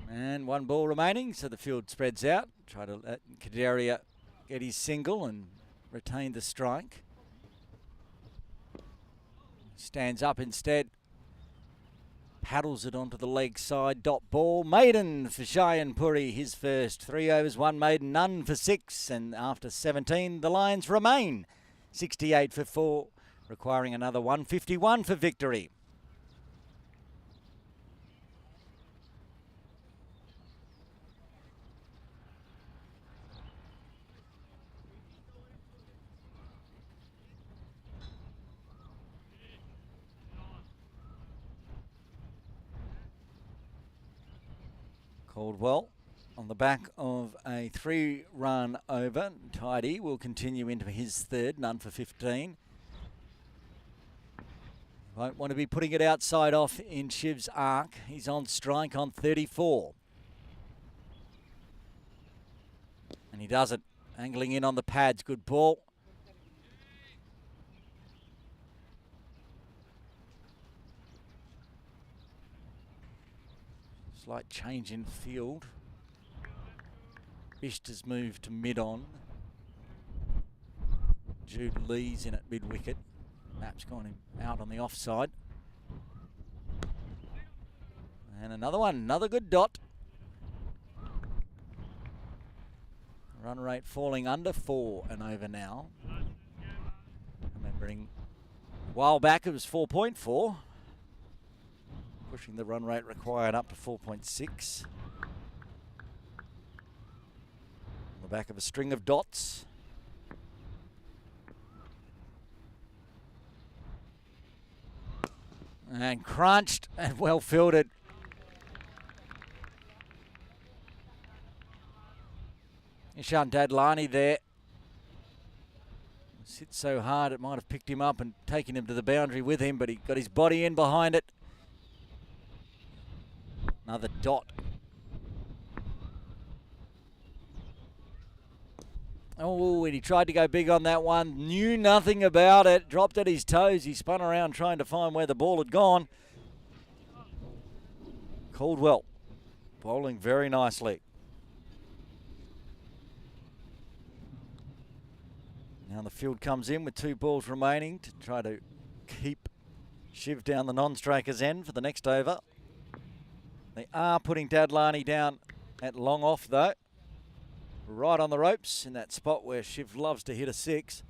And 1 ball remaining, so the field spreads out. Try to let Kadaria get his single and retain the strike. Stands up instead, paddles it onto the leg side, dot ball. Maiden for Cheyenne Puri, his first. 3 overs, 1 maiden, none for 6. And after 17, the Lions remain 68 for 4, requiring another 151 for victory. Caldwell on the back of a 3-run over. Tidy will continue into his third, none for 15. Won't want to be putting it outside off in Shiv's arc. He's on strike on 34. And he does it. Angling in on the pads. Good ball. Slight change in field. Bisht has moved to mid-on. Jude Lee's in at mid-wicket. Map's gone him out on the offside. And another one, another good dot. Run rate falling under 4 and over now. Remembering a while back it was 4.4. Pushing the run rate required up to 4.6. On the back of a string of dots. And crunched and well fielded. Ishan Dadlani there. Sits so hard it might have picked him up and taken him to the boundary with him, but he got his body in behind it. Another dot. Oh, and he tried to go big on that one. Knew nothing about it. Dropped at his toes. He spun around trying to find where the ball had gone. Caldwell bowling very nicely. Now the field comes in with 2 balls remaining to try to keep Shiv down the non-striker's end for the next over. They are putting Dadlani down at long off though. Right on the ropes in that spot where Shiv loves to hit a 6.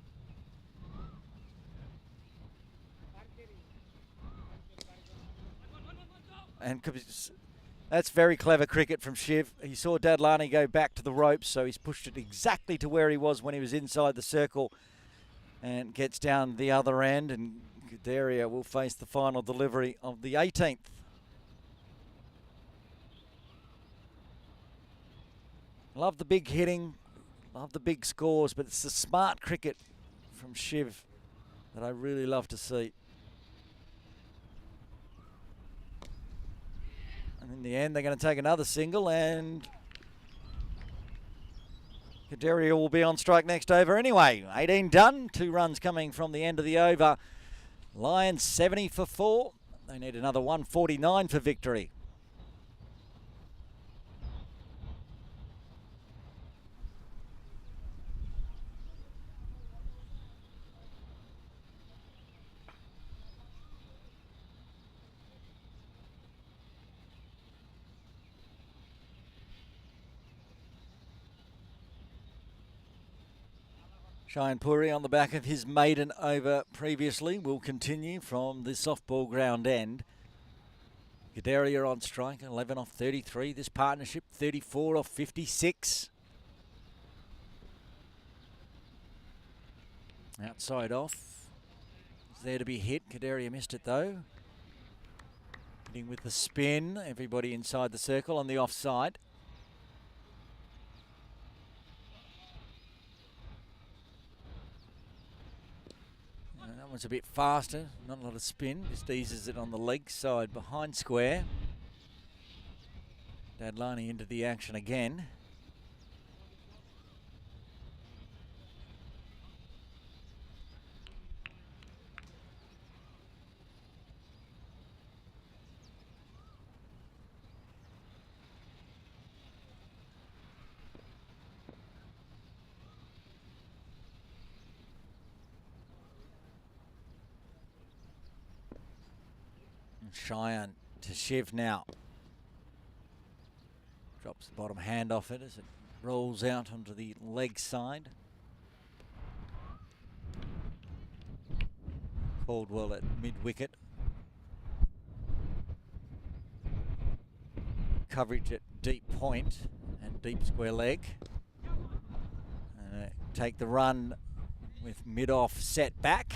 And that's very clever cricket from Shiv. He saw Dadlani go back to the ropes, so he's pushed it exactly to where he was when he was inside the circle and gets down the other end, and Kadaria will face the final delivery of the 18th. Love the big hitting, love the big scores, but it's the smart cricket from Shiv that I really love to see. And in the end, they're going to take another single, and Kadaria will be on strike next over anyway. 18 done, 2 runs coming from the end of the over. Lions 70 for 4. They need another 149 for victory. Cheyenne Puri on the back of his maiden over previously will continue from the softball ground end. Kadaria on strike, 11 off 33. This partnership, 34 off 56. Outside off. It's there to be hit. Kadaria missed it though. Hitting with the spin. Everybody inside the circle on the offside. That one's a bit faster, not a lot of spin, just eases it on the leg side behind square. Dadlani into the action again. Cheyenne to Shiv now. Drops the bottom hand off it as it rolls out onto the leg side. Caldwell at mid-wicket. Coverage at deep point and deep square leg. And take the run with mid-off set back.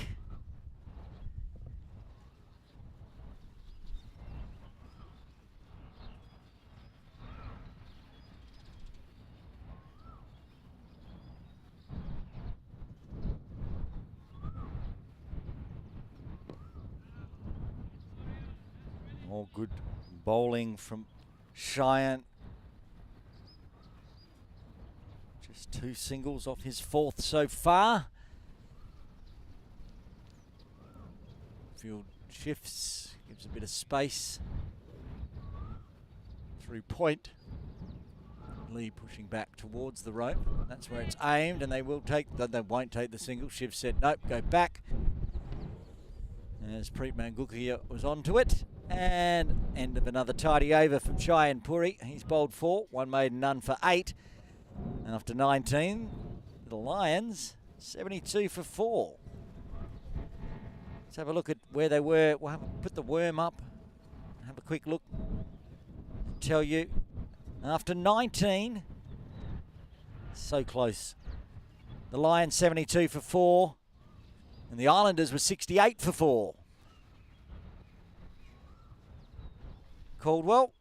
All good bowling from Cheyenne. Just 2 singles off his 4th so far. Field shifts, gives a bit of space. Through point. Lee pushing back towards the rope. That's where it's aimed, and they will take, they won't take the single. Shiv said nope, go back. As Preet Mangukia was onto it. And end of another tidy over from Cheyenne Puri. He's bowled 4, one made and none for 8. And after 19, the Lions 72 for 4. Let's have a look at where they were. We'll put the worm up. Have a quick look. Tell you, after 19, so close. The Lions 72 for 4, and the Islanders were 68 for 4. Caldwell,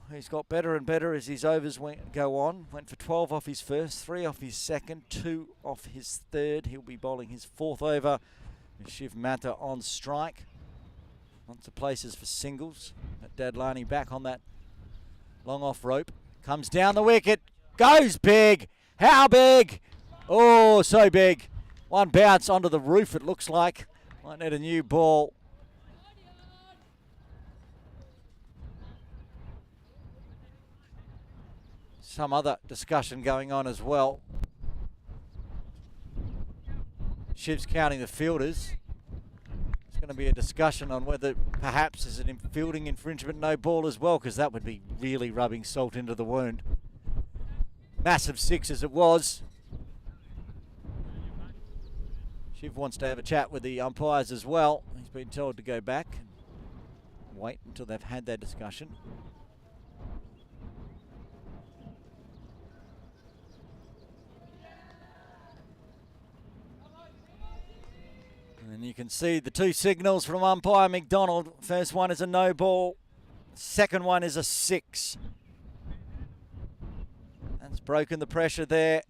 who's got better and better as his overs go on, went for 12 off his first, 3 off his second, 2 off his third. He'll be bowling his 4th over. Shiv Mata on strike. Lots of places for singles. Dadlani back on that long off rope. Comes down the wicket. Goes big. How big? Oh, so big. One bounce onto the roof, it looks like. Might need a new ball. Some other discussion going on as well. Shiv's counting the fielders. There's going to be a discussion on whether perhaps is it fielding infringement, no ball as well, because that would be really rubbing salt into the wound. Massive 6 as it was. Shiv wants to have a chat with the umpires as well. He's been told to go back and wait until they've had their discussion. And you can see the 2 signals from umpire McDonald. First one is a no ball. Second one is a 6. That's broken the pressure there.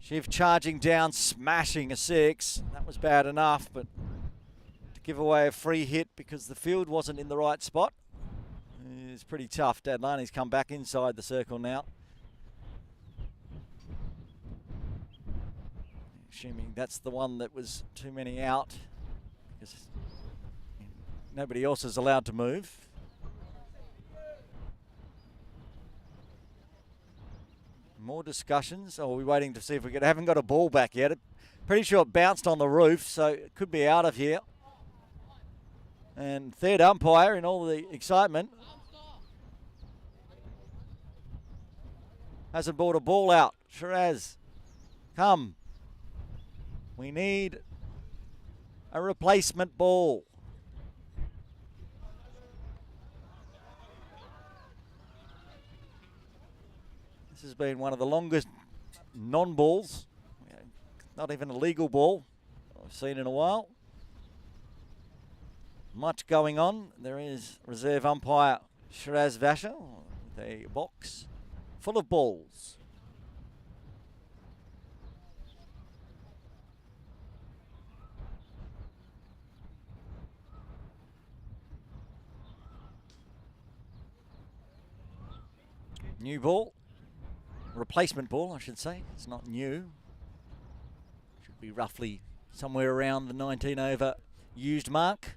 Shiv charging down, smashing a 6. That was bad enough, but to give away a free hit because the field wasn't in the right spot is pretty tough. Dadlani's come back inside the circle now. Assuming that's the one that was too many out, because nobody else is allowed to move. More discussions. Oh, we're waiting to see if we haven't got a ball back yet. Pretty sure it bounced on the roof, so it could be out of here. And third umpire in all the excitement hasn't brought a ball out. Sure has. Come. We need a replacement ball. This has been one of the longest non-balls, not even a legal ball I've seen in a while. Much going on. There is reserve umpire Shiraz Vasha with a box full of balls. New ball. Replacement ball, I should say. It's not new. Should be roughly somewhere around the 19 over used mark.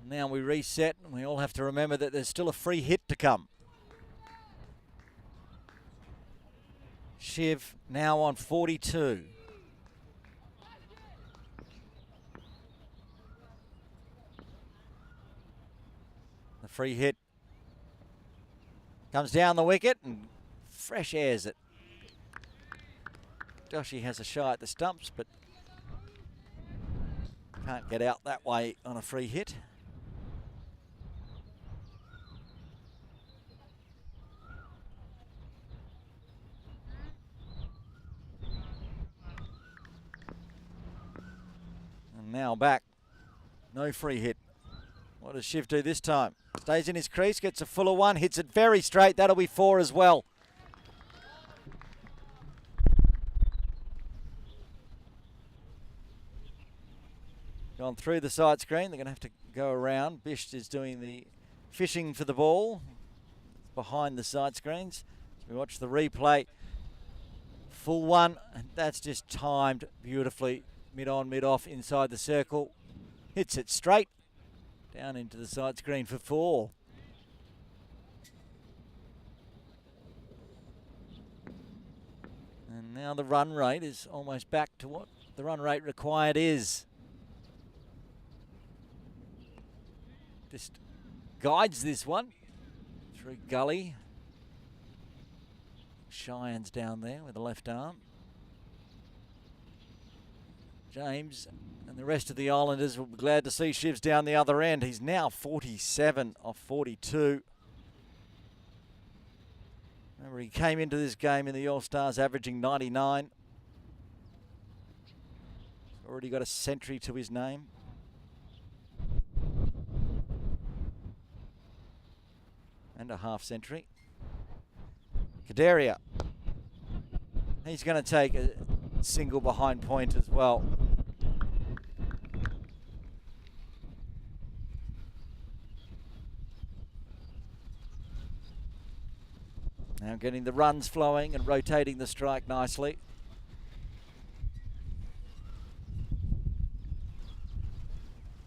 Now we reset, and we all have to remember that there's still a free hit to come. Shiv now on 42. The free hit comes down the wicket and fresh airs it. Doshi has a shy at the stumps, but can't get out that way on a free hit. And now back. No free hit. What does Shiv do this time? Stays in his crease, gets a fuller one, hits it very straight. That'll be 4 as well. Gone through the side screen. They're going to have to go around. Bisht is doing the fishing for the ball behind the side screens. So we watch the replay. Full one, and that's just timed beautifully. Mid on, mid off, inside the circle. Hits it straight. Down into the side screen for 4. And now the run rate is almost back to what the run rate required is. just guides this one through gully. Cheyenne's down there with the left arm. James and the rest of the Islanders will be glad to see Shivs down the other end. He's now 47 off 42. Remember, he came into this game in the All-Stars averaging 99. Already got a century to his name. And a half century. Kadaria. He's going to take a single behind point as well. Now getting the runs flowing and rotating the strike nicely.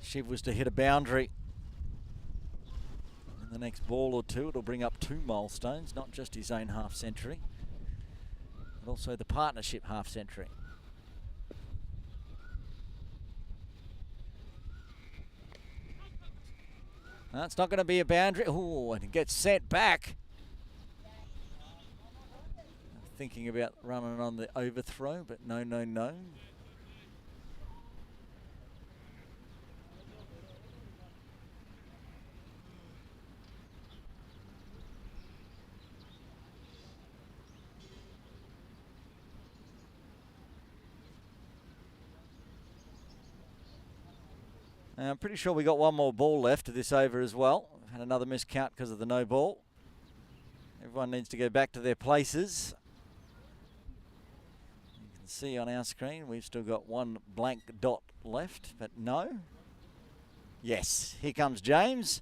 Shiv was to hit a boundary. In the next ball or two, it'll bring up 2 milestones, not just his own half century, but also the partnership half century. That's not going to be a boundary. Oh, and it gets sent back. Thinking about running on the overthrow, but no, no, no. I'm pretty sure we got one more ball left to this over as well. We've had another miscount because of the no ball. Everyone needs to go back to their places. You can see on our screen we've still got one blank dot left, but no. Yes, here comes James.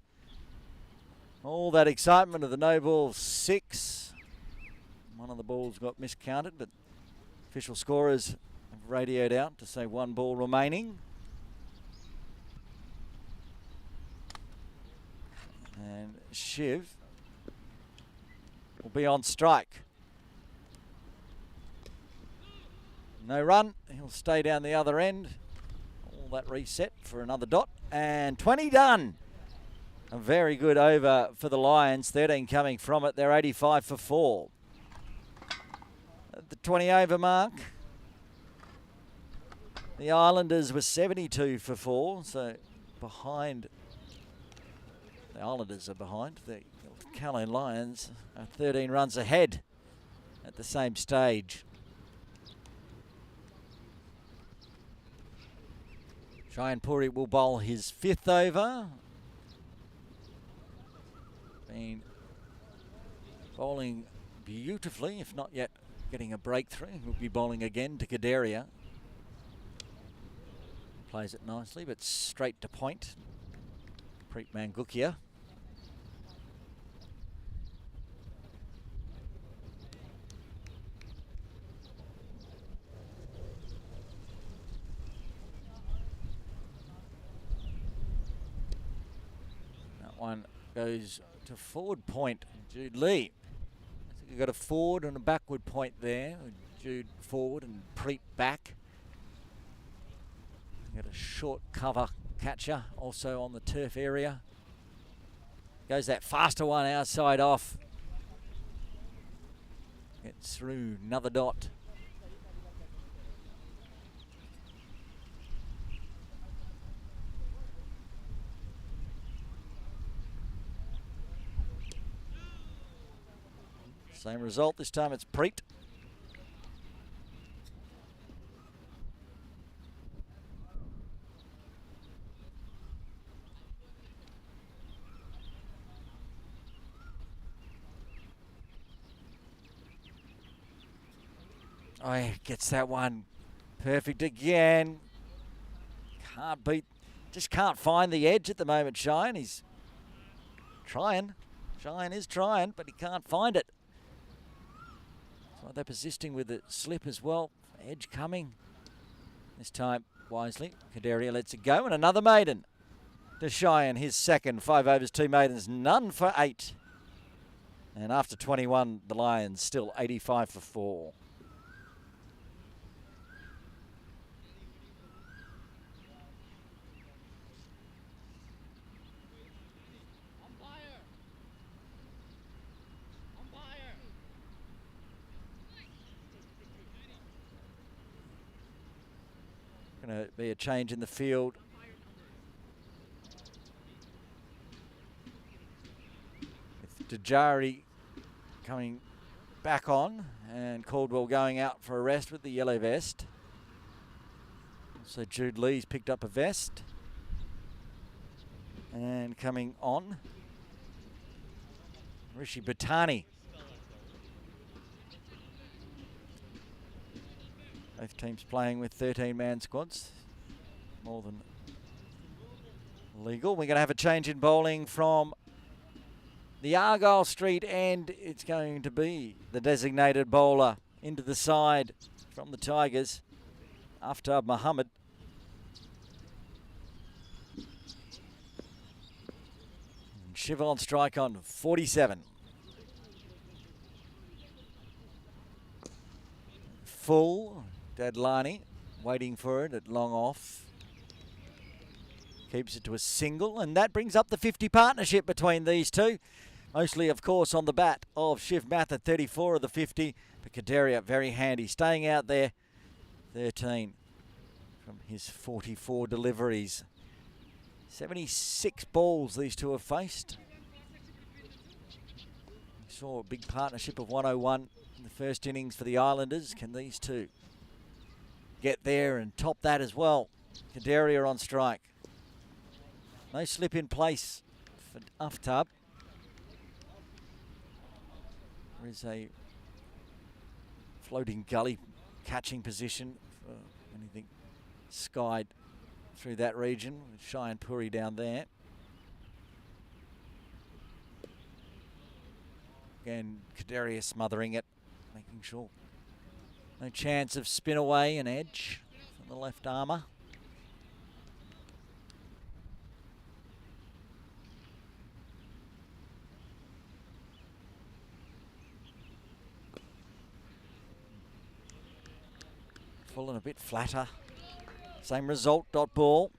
All that excitement of the no ball 6. One of the balls got miscounted, but official scorers have radioed out to say 1 ball remaining. And Shiv will be on strike. No run. He'll stay down the other end. All that reset for another dot. And 20 done. A very good over for the Lions. 13 coming from it. They're 85 for 4. At the 20 over mark, the Islanders were 72 for 4. So behind. The Islanders are behind. The Kowloon Lions are 13 runs ahead at the same stage. Cheyenne Puri will bowl his 5th over. Been bowling beautifully, if not yet getting a breakthrough. He'll be bowling again to Kadaria. Plays it nicely, but straight to point. Preet Mangukia. That one goes to forward point, Jude Lee. I think you've got a forward and a backward point there. Jude forward and Preet back. Got a short cover catcher also on the turf area. Goes that faster one outside off. Gets through another dot. Same result, this time it's Preet. Oh, he gets that one perfect again. Can't beat, just can't find the edge at the moment, Cheyenne. He's trying. Cheyenne is trying, but he can't find it. So they're persisting with the slip as well. Edge coming. This time, wisely, Kadaria lets it go. And another maiden to Cheyenne, his 2nd. 5 overs, 2 maidens, none for 8. And after 21, the Lions still 85 for 4. Could be a change in the field. With Dejari coming back on and Caldwell going out for a rest with the yellow vest. So Jude Lee's picked up a vest. And coming on, Rishi Bhatani. Both teams playing with 13-man squads. More than legal. We're going to have a change in bowling from the Argyle Street end. It's going to be the designated bowler into the side from the Tigers, Aftab Mohammed. And Shiva on strike on 47. Full, Dadlani waiting for it at long off. Keeps it to a single, and that brings up the 50 partnership between these two. Mostly, of course, on the bat of Shiv Math at 34 of the 50. But Kadaria very handy, staying out there. 13 from his 44 deliveries. 76 balls these two have faced. We saw a big partnership of 101 in the first innings for the Islanders. Can these two get there and top that as well? Kadaria on strike. No slip in place for Aftab. There is a floating gully catching position for anything skied through that region with Cheyenne Puri down there. Again, Kadaria smothering it, making sure no chance of spin away and edge from the left armour. Full and a bit flatter. Same result, dot ball.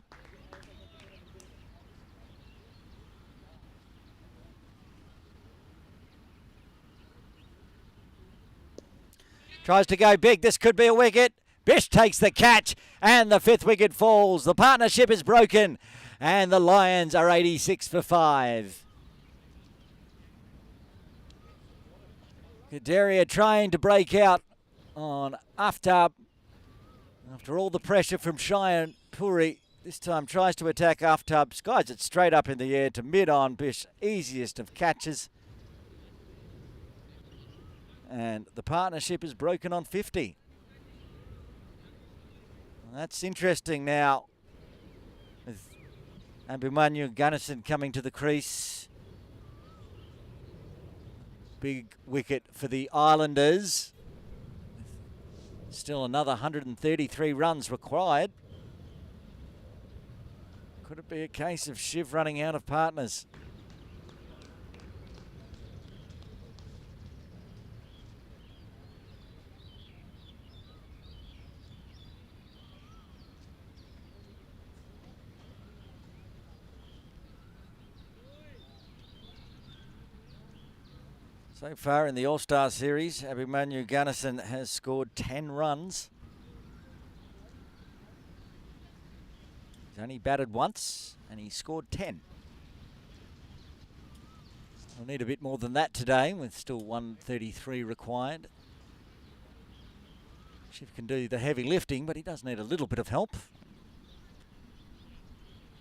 Tries to go big. This could be a wicket. Bish takes the catch and the 5th wicket falls. The partnership is broken and the Lions are 86 for 5. Kadaria trying to break out on Aftab. After all the pressure from Cheyenne Puri, this time tries to attack Aftab. Skies it straight up in the air to mid-on. Bish, easiest of catches. And the partnership is broken on 50. Well, that's interesting now. With Abhimanyu Gunnison coming to the crease. Big wicket for the Islanders. Still another 133 runs required. Could it be a case of Shiv running out of partners? So far in the All-Star Series, Abhimanyu Gunnison has scored 10 runs. He's only batted once and he scored 10. We'll need a bit more than that today with still 133 required. Shiv can do the heavy lifting, but he does need a little bit of help.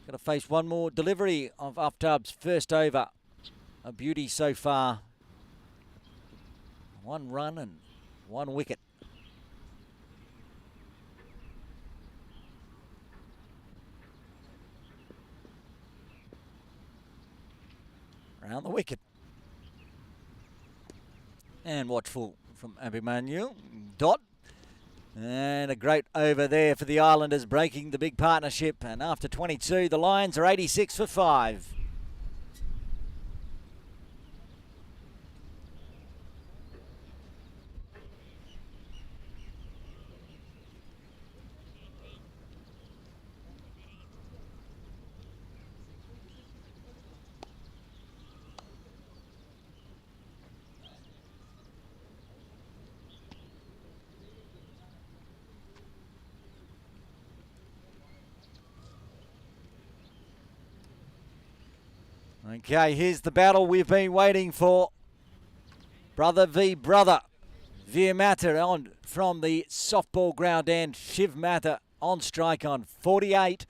Got to face one more delivery of Aftab's first over. A beauty so far. 1 run and 1 wicket. Round the wicket. And watchful from Abhimanyu. Dot. And a great over there for the Islanders, breaking the big partnership. And after 22, the Lions are 86 for 5. Okay, here's the battle we've been waiting for. Brother v brother. Veer Matter on from the softball ground end. Shiv Matter on strike on 48.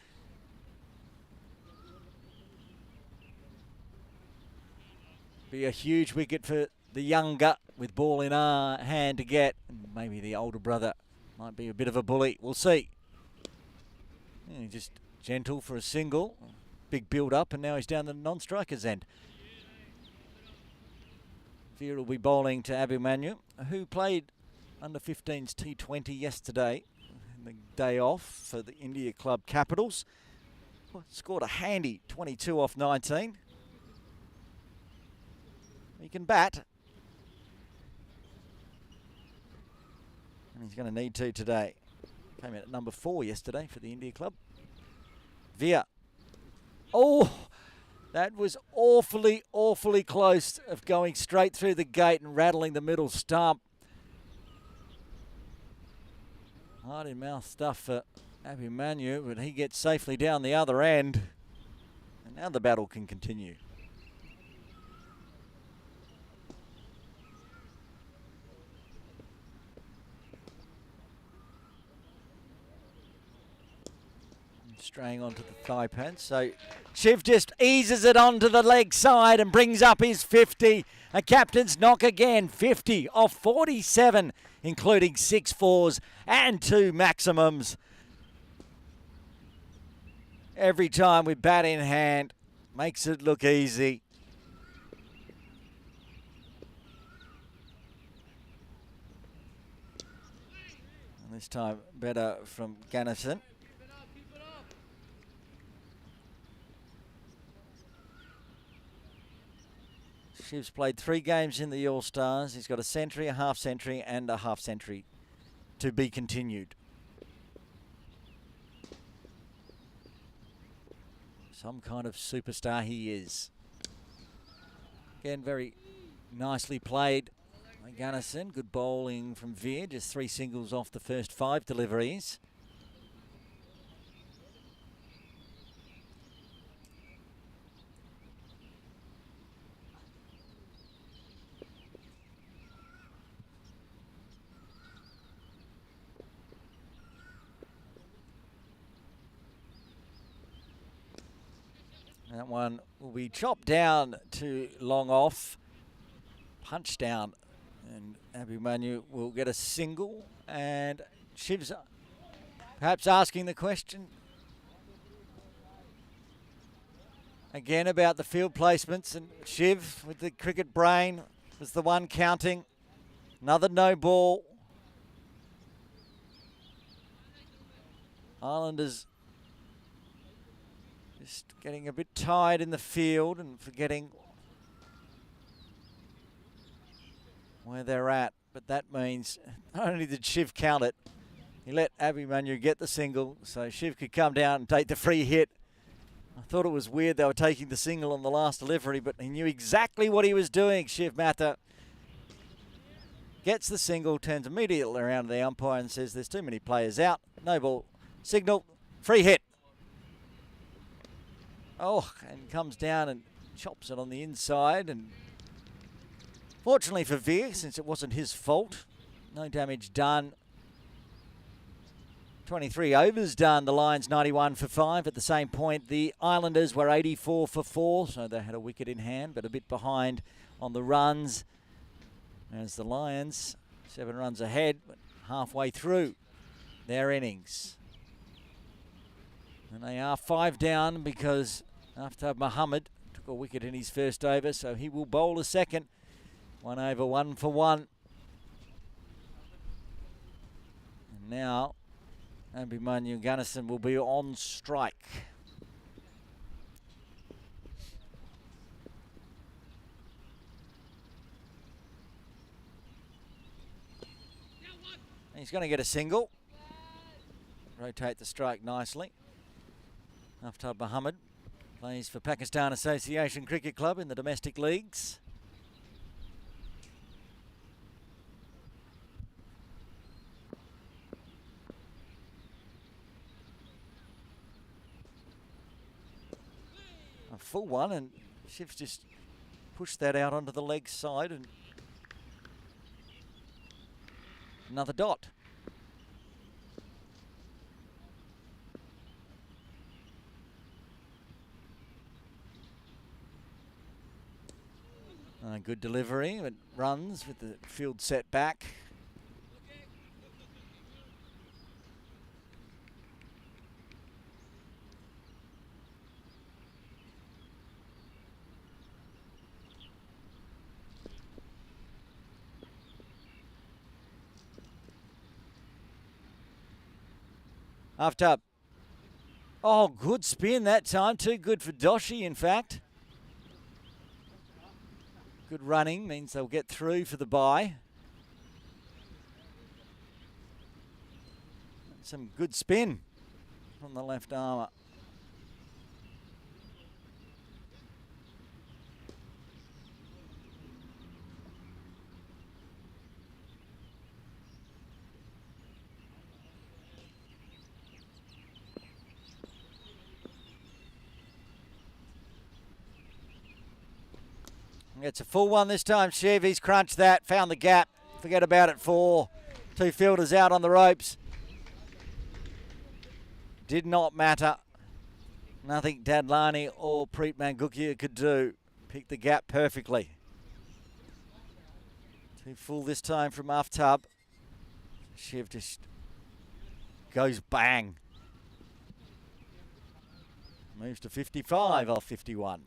Be a huge wicket for the younger with ball in our hand to get. Maybe the older brother might be a bit of a bully. We'll see. Yeah, just gentle for a single. Big build up, and now he's down the non-striker's end. Veer will be bowling to Abhimanyu, who played under 15's T20 yesterday, the day off for the India Club Capitals. Scored a handy 22 off 19. He can bat. And he's going to need to today. Came in at number 4 yesterday for the India Club. Veer. Oh, that was awfully, awfully close of going straight through the gate and rattling the middle stump. Hard in mouth stuff for Abhimanyu, but he gets safely down the other end. And now the battle can continue. Straying onto the thigh pad, so Shiv just eases it onto the leg side and brings up his 50. A captain's knock again, 50 off 47, including 6 fours and 2 maximums. Every time with bat in hand, makes it look easy. And this time better from Ganison. Shiv's played 3 games in the All-Stars. He's got a century, a half century, and a half century to be continued. Some kind of superstar he is. Again, very nicely played by Gunnison. Good bowling from Veer. Just 3 singles off the first 5 deliveries. That one will be chopped down to long off, punch down, and Abhimanyu will get a single. And Shiv's perhaps asking the question again about the field placements, and Shiv with the cricket brain was the one counting. Another no ball. Islanders just getting a bit tired in the field and forgetting where they're at. But that means not only did Shiv count it, he let Abhimanyu get the single so Shiv could come down and take the free hit. I thought it was weird they were taking the single on the last delivery, but he knew exactly what he was doing. Shiv Matter gets the single, turns immediately around to the umpire and says there's too many players out. No ball. Signal. Free hit. Oh, and comes down and chops it on the inside. And fortunately for Veer, since it wasn't his fault, no damage done. 23 overs done. The Lions 91 for 5. At the same point, the Islanders were 84 for 4, so they had a wicket in hand, but a bit behind on the runs. As the Lions, 7 runs ahead, but halfway through their innings. And they are 5 down because Aftab Muhammad took a wicket in his first over, so he will bowl a second. 1 over, 1 for 1. And now Abhimanyu Gunnison will be on strike. He's going to get a single. Rotate the strike nicely. Aftab Muhammad plays for Pakistan Association Cricket Club in the domestic leagues. A full one, and Shiv's just pushed that out onto the leg side and another dot. Good delivery. It runs with the field set back. After up. Oh, good spin that time. Too good for Doshi, in fact. Good running means they'll get through for the bye. Some good spin from the left armour. It's a full one this time, Shiv. He's crunched that, found the gap. Forget about it, 4. 2 fielders out on the ropes. Did not matter. Nothing Dadlani or Preet Mangukia could do. Picked the gap perfectly. 2 full this time from Aftab. Shiv just goes bang. Moves to 55 off 51.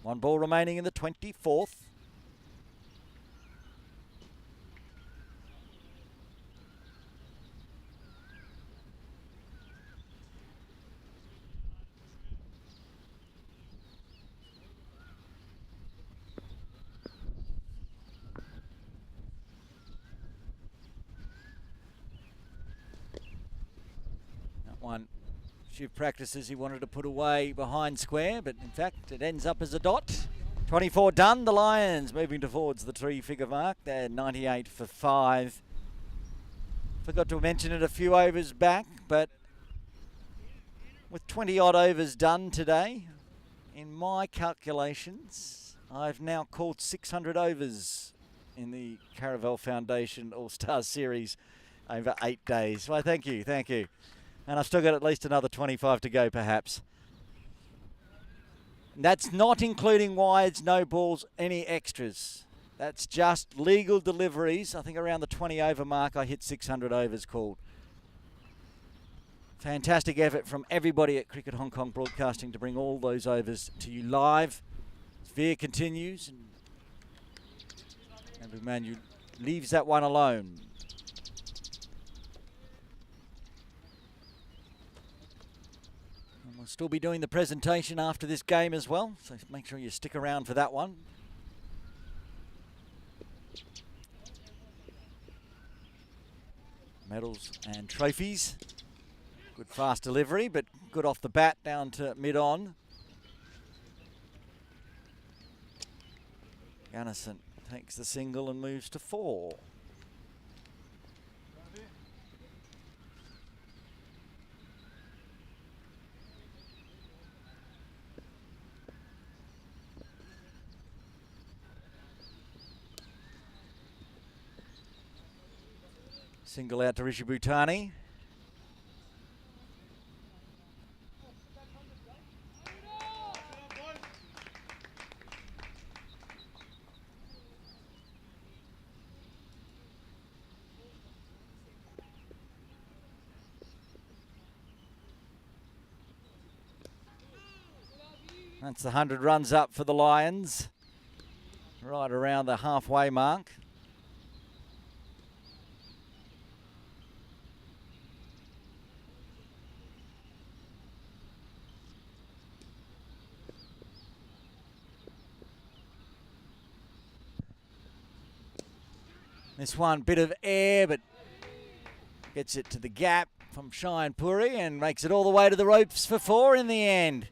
1 ball remaining in the 24th. That one, Shiv practices he wanted to put away behind square, but in fact it ends up as a dot. 24 done. The Lions moving towards the 3-figure mark. They're 98 for 5. Forgot to mention it a few overs back, but with 20 odd overs done today, in my calculations, I've now called 600 overs in the Caravel Foundation All-Star Series over 8 days. Well, thank you, thank you. And I've still got at least another 25 to go, perhaps. That's not including wides, no balls, any extras. That's just legal deliveries. I think around the 20 over mark, I hit 600 overs called. Fantastic effort from everybody at Cricket Hong Kong Broadcasting to bring all those overs to you live. Veer continues, and Emmanuel leaves that one alone. We'll still be doing the presentation after this game as well, so make sure you stick around for that one. Medals and trophies. Good fast delivery, but good off the bat down to mid-on. Gunnison takes the single and moves to 4. Single out to Rishi Bhutani. That's the 100 runs up for the Lions. Right around the halfway mark. This one, bit of air, but gets it to the gap from Shine Puri and makes it all the way to the ropes for 4 in the end.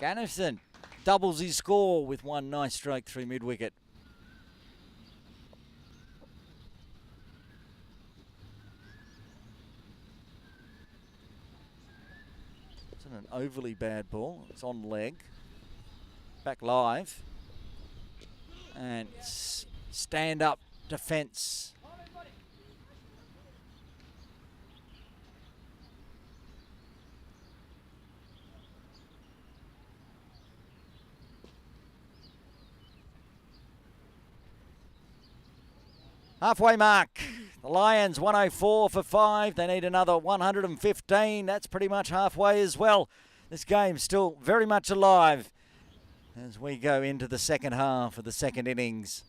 Gunnison doubles his score with one nice stroke through mid-wicket. It's an overly bad ball. It's on leg. Back live. And stand up defence. Halfway mark. The Lions 104 for 5. They need another 115. That's pretty much halfway as well. This game's still very much alive as we go into the second half of the second innings.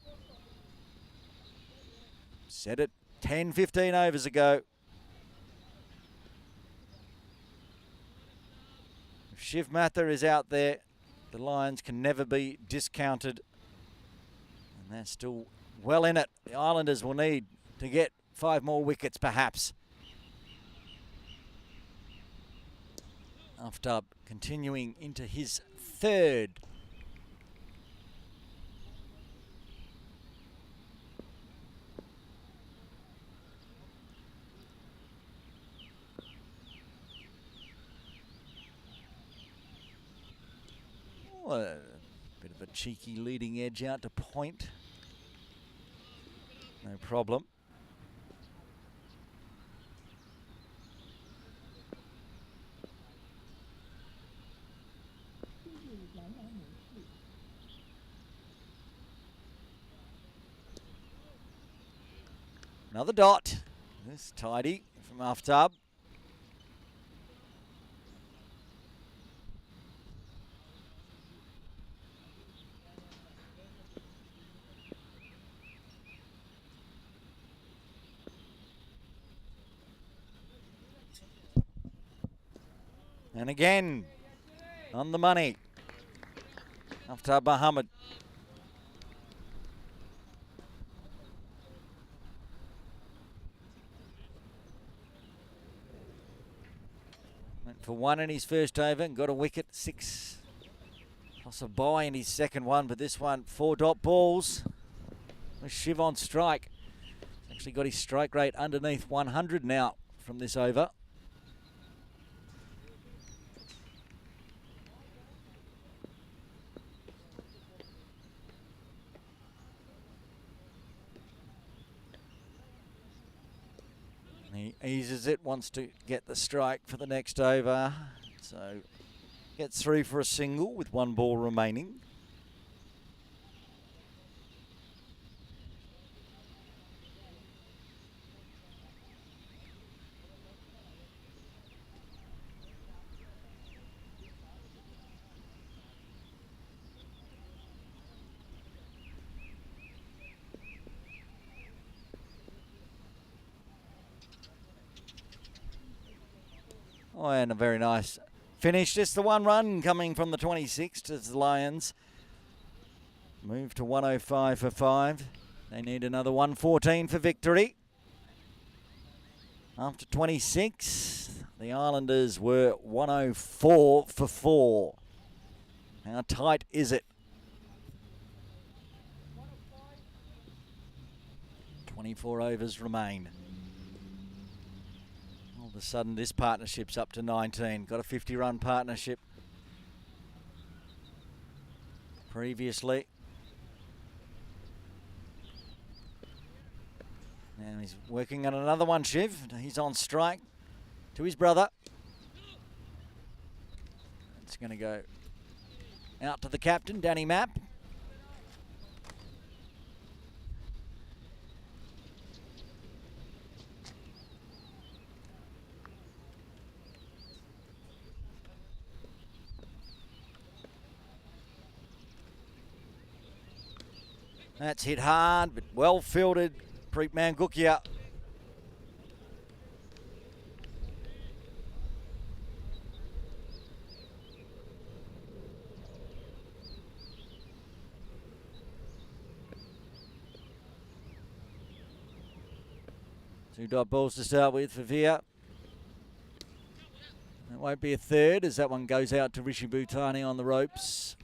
Set it 10-15 overs ago. If Shiv Mather is out there, the Lions can never be discounted. And they're still well in it. The Islanders will need to get 5 more wickets perhaps. After continuing into his third. Oh, a bit of a cheeky leading edge out to point. No problem. Another dot. This tidy from Aftab. And again, on the money. Aftab Muhammad. Went for 1 in his first over and got a wicket. 6 plus a bye in his second one, but this one 4 dot balls. With Shiv on strike. Actually got his strike rate underneath 100 now from this over. He eases it, wants to get the strike for the next over. So gets through for a single with 1 ball remaining. Oh, and a very nice finish. Just the 1 run coming from the 26th as the Lions move to 105 for 5. They need another 114 for victory. After 26, the Islanders were 104 for 4. How tight is it? 24 overs remain. All of a sudden, this partnership's up to 19. Got a 50-run partnership previously. Now he's working on another one, Shiv. He's on strike to his brother. It's going to go out to the captain, Danny Mapp. That's hit hard, but well fielded. Preet Mangukia. Two dot balls to start with for Veer. That won't be a third as that one goes out to Rishi Bhutani on the ropes.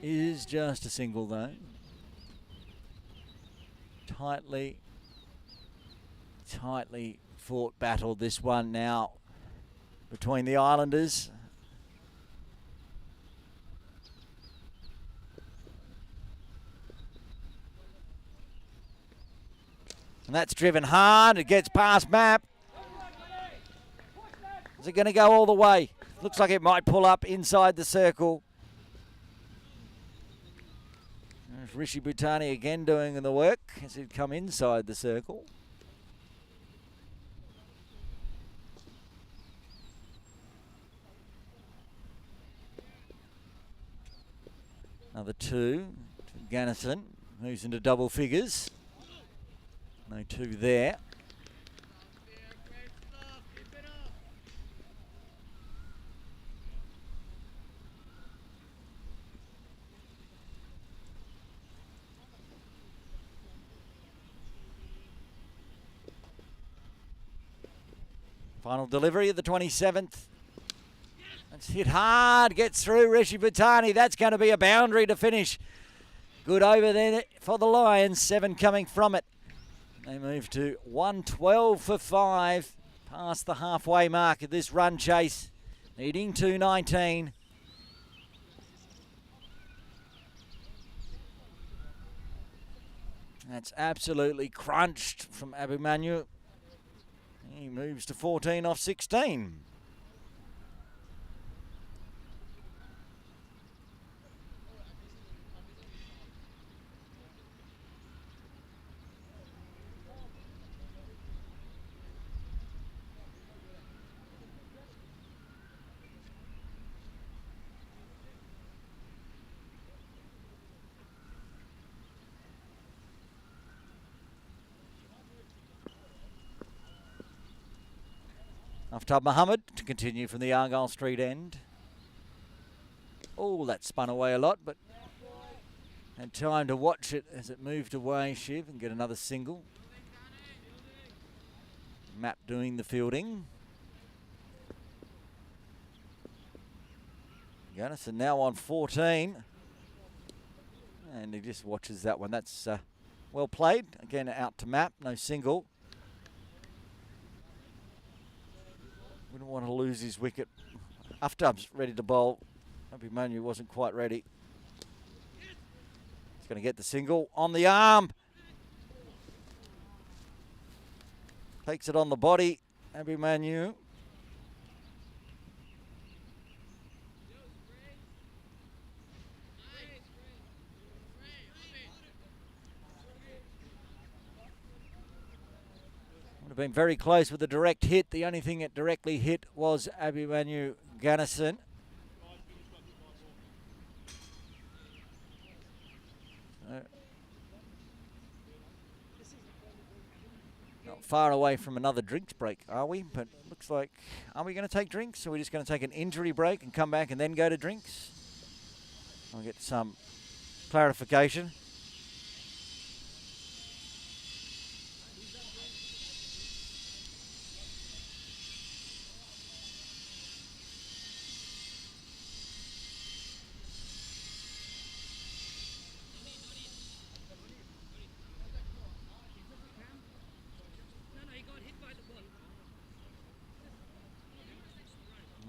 Is just a single though. Tightly fought battle this one now. between the Islanders. And that's driven hard. It gets past Map. Is it going to go all the way? Looks like it might pull up inside the circle. There's Rishi Bhutani again doing the work as he'd come inside the circle. Another two to Gannison, moves into double figures. No two there. Final delivery of the 27th. It's hit hard, gets through Rishi Bhutani. That's going to be a boundary to finish. Good over there for the Lions, 7 coming from it. They move to 112 for 5, past the halfway mark of this run chase, needing 219. That's absolutely crunched from Abhimanyu. He moves to 14 off 16. Aftab Mohammed to continue from the Argyle Street end. Oh, that spun away a lot, but had time to watch it as it moved away, Shiv, and get another single. Map doing the fielding. Gunnison now on 14. And he just watches that one. That's well played. Again, out to Map, no single. Wouldn't want to lose his wicket. Aftab's ready to bowl. Abhimanyu wasn't quite ready. He's going to get the single on the arm. Takes it on the body. Abhimanyu. Would have been very close with a direct hit. The only thing it directly hit was Abhimanyu Gannison. Not far away from another drinks break, are we? But it looks like, are we going to take drinks? Or are we just going to take an injury break and come back and then go to drinks? I'll get some clarification.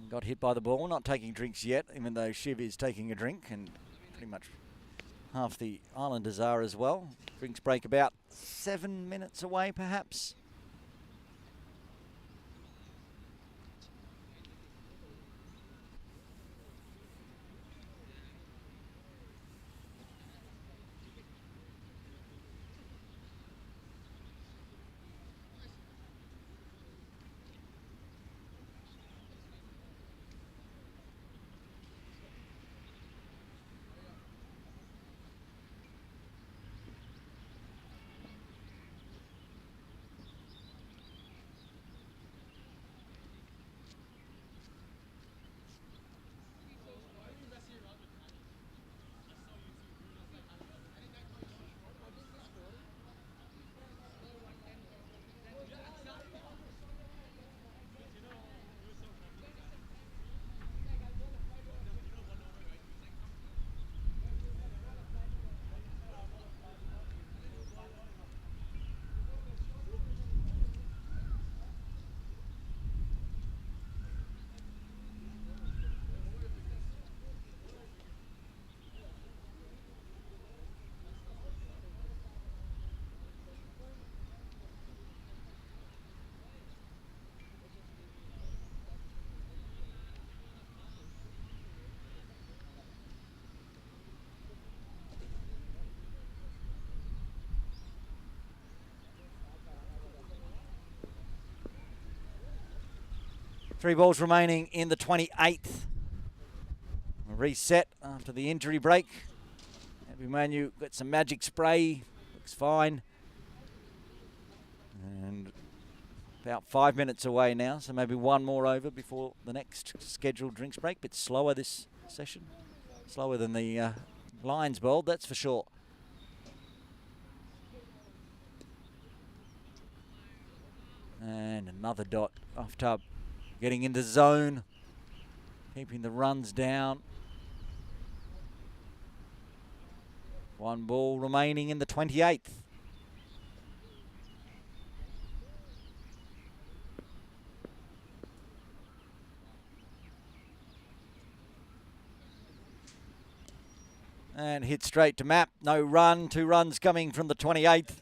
Got hit by the ball, not taking drinks yet, even though Shiv is taking a drink, and pretty much half the Islanders are as well. Drinks break about 7 minutes away, perhaps. 3 balls remaining in the 28th. A reset after the injury break. Manu got some magic spray, looks fine. And about 5 minutes away now, so maybe one more over before the next scheduled drinks break. Bit slower this session, slower than the Lions bowled, that's for sure. And another dot off tub, getting into zone, keeping the runs down. 1 ball remaining in the 28th. And hit straight to Map. No run. 2 runs coming from the 28th.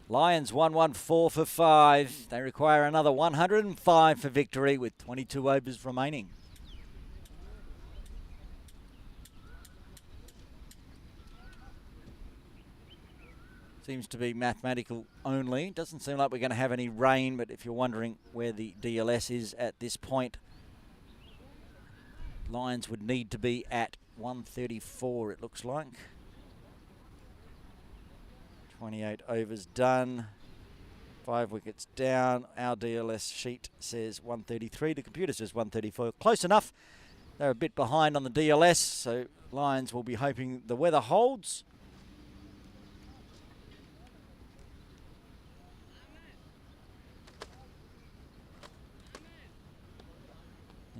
Lions 114 for 5. They require another 105 for victory with 22 overs remaining. Seems to be mathematical only. Doesn't seem like we're going to have any rain, but if you're wondering where the DLS is at this point, Lions would need to be at 134, it looks like. 28 overs done. 5 wickets down. Our DLS sheet says 133. The computer says 134. Close enough. They're a bit behind on the DLS, so Lions will be hoping the weather holds.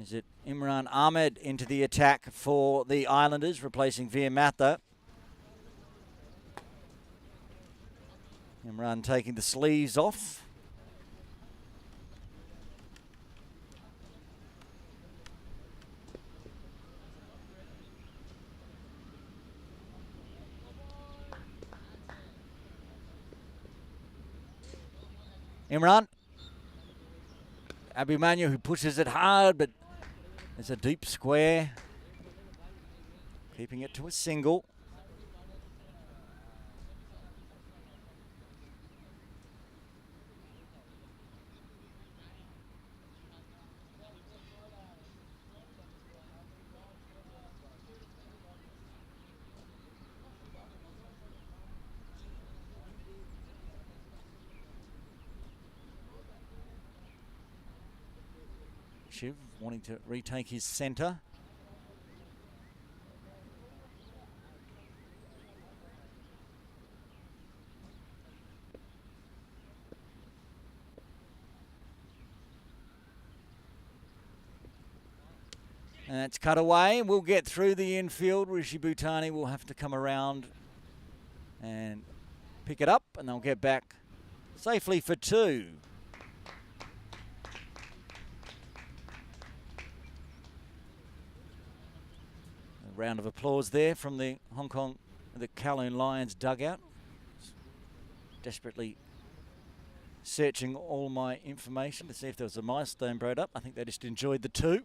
Is it Imran Ahmed into the attack for the Islanders, replacing Veer Matha. Imran taking the sleeves off. Imran. Abhimanyu who pushes it hard, but there's a deep square. Keeping it to a single. Shiv wanting to retake his centre. And that's cut away. We'll get through the infield. Rishi Bhutani will have to come around and pick it up, and they'll get back safely for 2. Round of applause there from the the Kowloon Lions dugout. Desperately searching all my information to see if there was a milestone brought up. I think they just enjoyed the 2.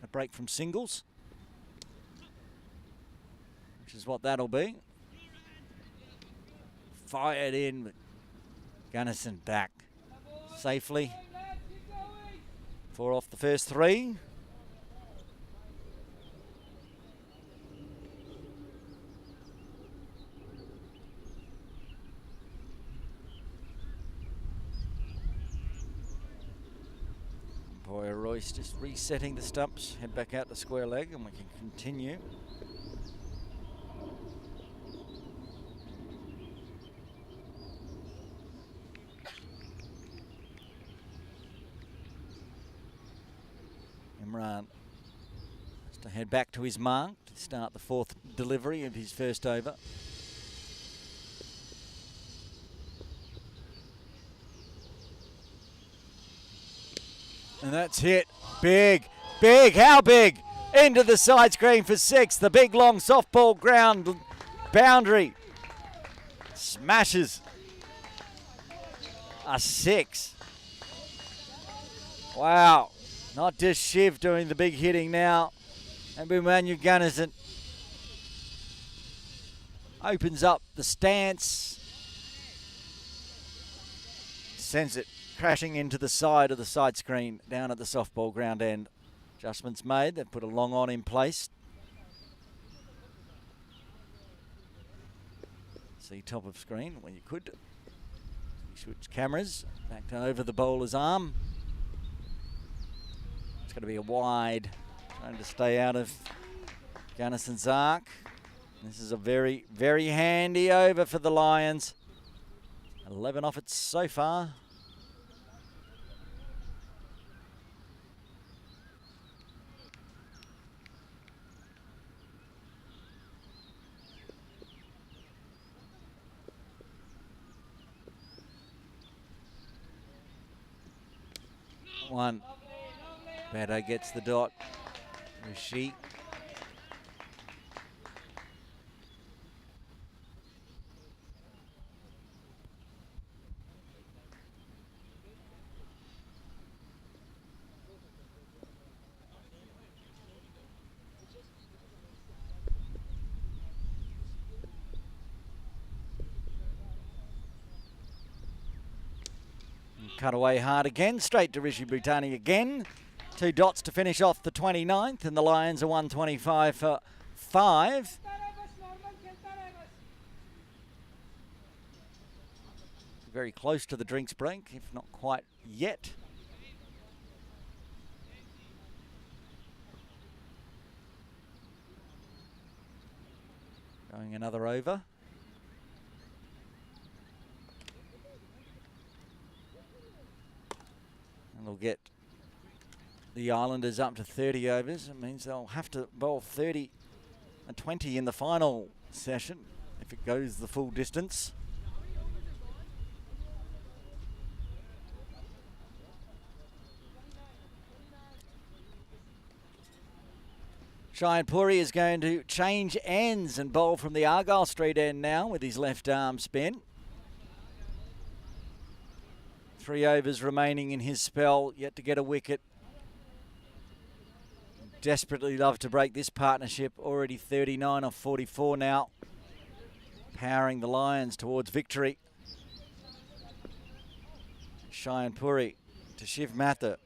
A break from singles, which is what that'll be. Fired in, but Gunnison back safely. 4 off the first 3. Boy, Royce just resetting the stumps, head back out to square leg, and we can continue. Imran has to head back to his mark to start the 4th delivery of his first over. And that's hit. Big, big, how big? Into the side screen for 6. The big long softball ground boundary. Smashes a 6. Wow. Not just Shiv doing the big hitting now. And Bhumanyu Gunnison opens up the stance. Sends it crashing into the side of the side screen down at the softball ground end. Adjustments made. They've put a long on in place. See top of screen when you could. Switch cameras back to over the bowler's arm. It's going to be a wide, trying to stay out of Gunnarson's arc. This is a very, very handy over for the Lions. 11 off it so far. One. Better gets the dot. Rishi. Cut away hard again, straight to Rishi Bhutani again. 2 dots to finish off the 29th, and the Lions are 125 for 5. Very close to the drinks break, if not quite yet. Going another over. And they'll get the Islanders up to 30 overs. It means they'll have to bowl 30 and 20 in the final session if it goes the full distance. Cheyenne Puri is going to change ends and bowl from the Argyle Street end now with his left arm spin. 3 overs remaining in his spell, yet to get a wicket. Desperately love to break this partnership. Already 39 off 44 now. Powering the Lions towards victory. Cheyenne Puri to Shiv Mathur.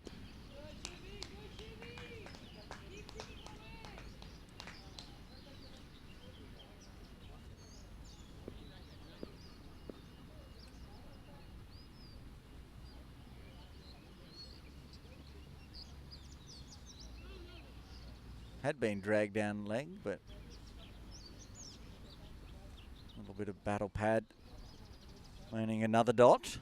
Had been dragged down leg, but a little bit of battle pad. Earning another dot.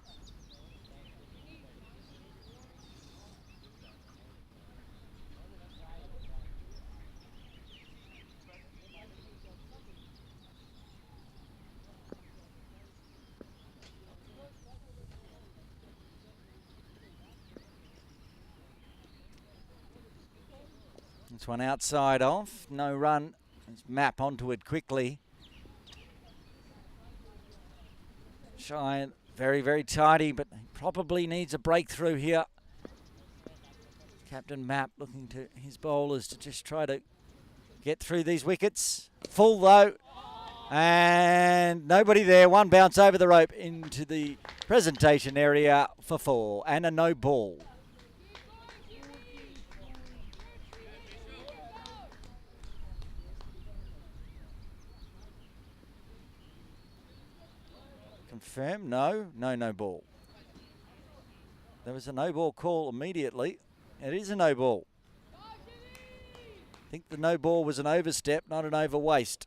This one outside off, no run. Let's map onto it quickly. Cheyenne, very, very tidy, but he probably needs a breakthrough here. Captain Map looking to his bowlers to just try to get through these wickets. Full though, and nobody there. One bounce over the rope into the presentation area for 4 and a no ball. Confirm, no ball. There was a no ball call immediately. It is a no ball. I think the no ball was an overstep, not an over waste.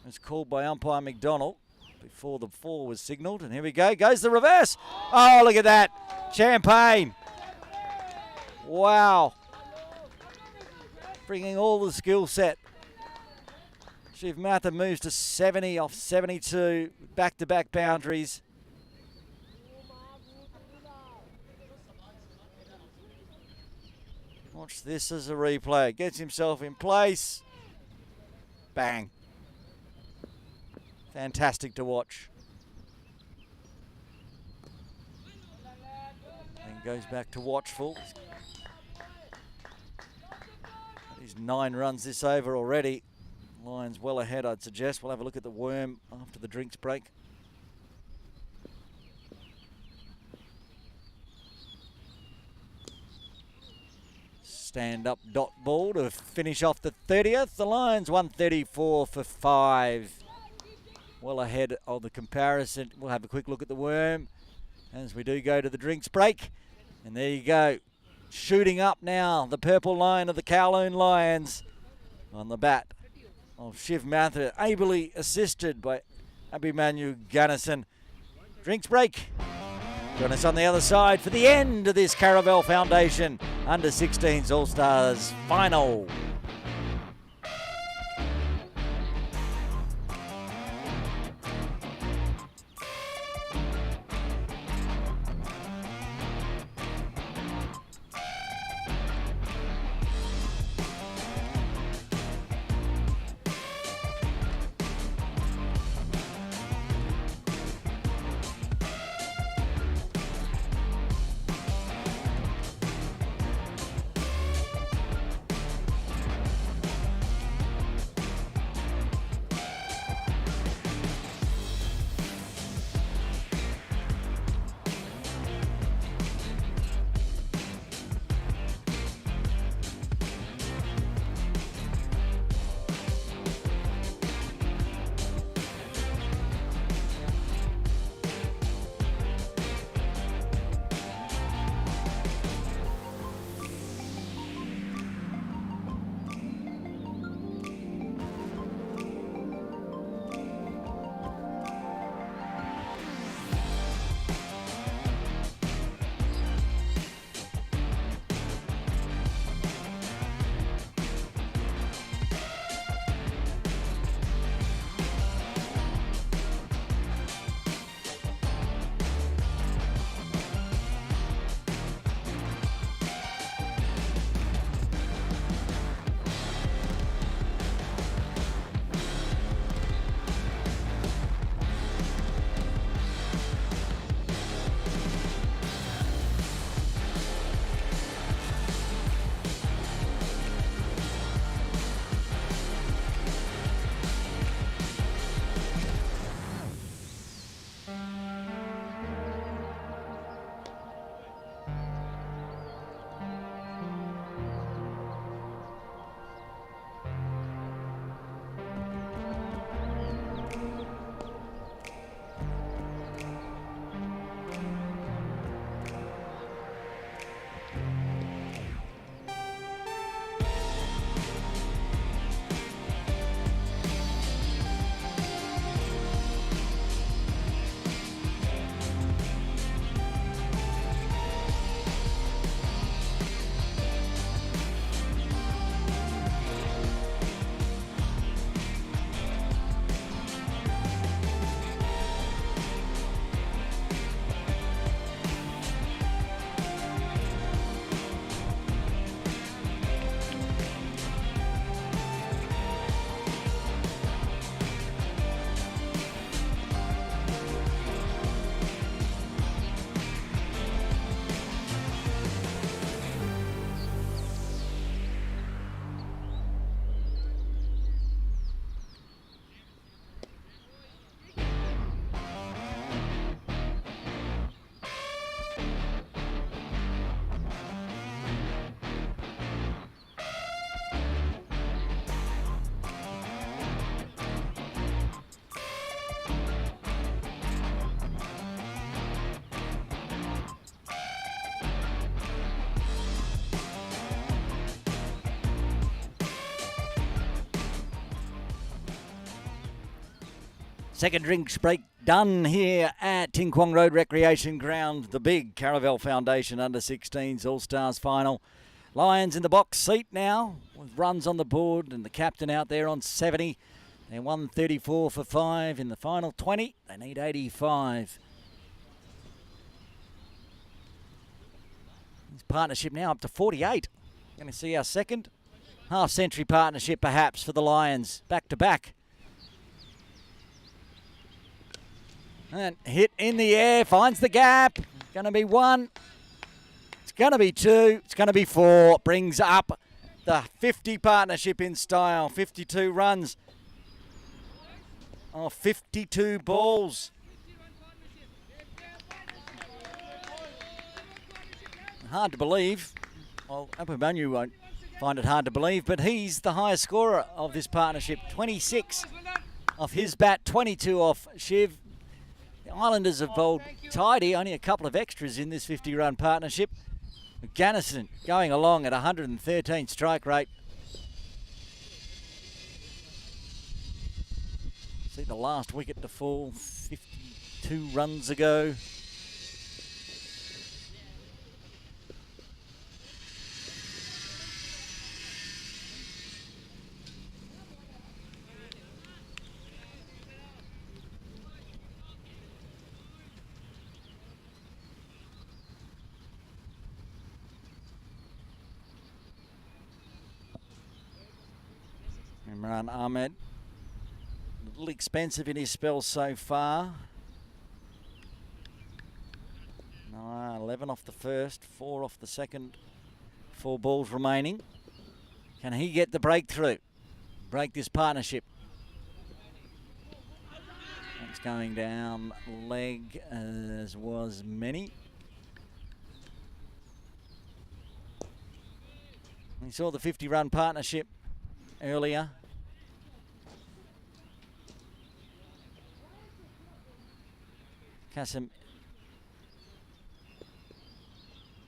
It was called by umpire McDonald before the 4 was signalled. And here we go, goes the reverse. Oh, look at that. Champagne. Wow. Bringing all the skill set. Shiv Mathur moves to 70 off 72, back-to-back boundaries. Watch this as a replay. Gets himself in place. Bang. Fantastic to watch. And goes back to watchful. He's 9 runs this over already. Lions well ahead, I'd suggest. We'll have a look at the worm after the drinks break. stand-up dot ball to finish off the 30th. The Lions 134 for 5. Well ahead of the comparison. We'll have a quick look at the Worm as we do go to the drinks break. And there you go. Shooting up now, the purple line of the Kowloon Lions on the bat of Shiv Mathur, ably assisted by Abhimanyu Gunnison. Drinks break. Join us on the other side for the end of this Caravel Foundation Under-16s All-Stars final. Second drinks break done here at Ting Kwong Road Recreation Ground. The big Caravel Foundation Under-16s All-Stars final. Lions in the box seat now with runs on the board and the captain out there on 70. They're 134 for 5 in the final 20. They need 85. This partnership now up to 48. Going to see our second half-century partnership perhaps for the Lions. Back to back. And hit in the air, finds the gap. Going to be 1. It's going to be 2. It's going to be 4. Brings up the 50 partnership in style. 52 runs. Oh, 52 balls. Hard to believe. Well, Abhimanyu won't find it hard to believe, but he's the highest scorer of this partnership. 26 off his bat, 22 off Shiv. The Islanders have bowled tidy, only a couple of extras in this 50-run partnership. Gannison going along at 113 strike rate. See the last wicket to fall 52 runs ago. Imran Ahmed, a little expensive in his spell so far. 11 off the first, 4 off the second, 4 balls remaining. Can he get the breakthrough? Break this partnership. That's going down leg, as was many. We saw the 50-run partnership earlier. Kasim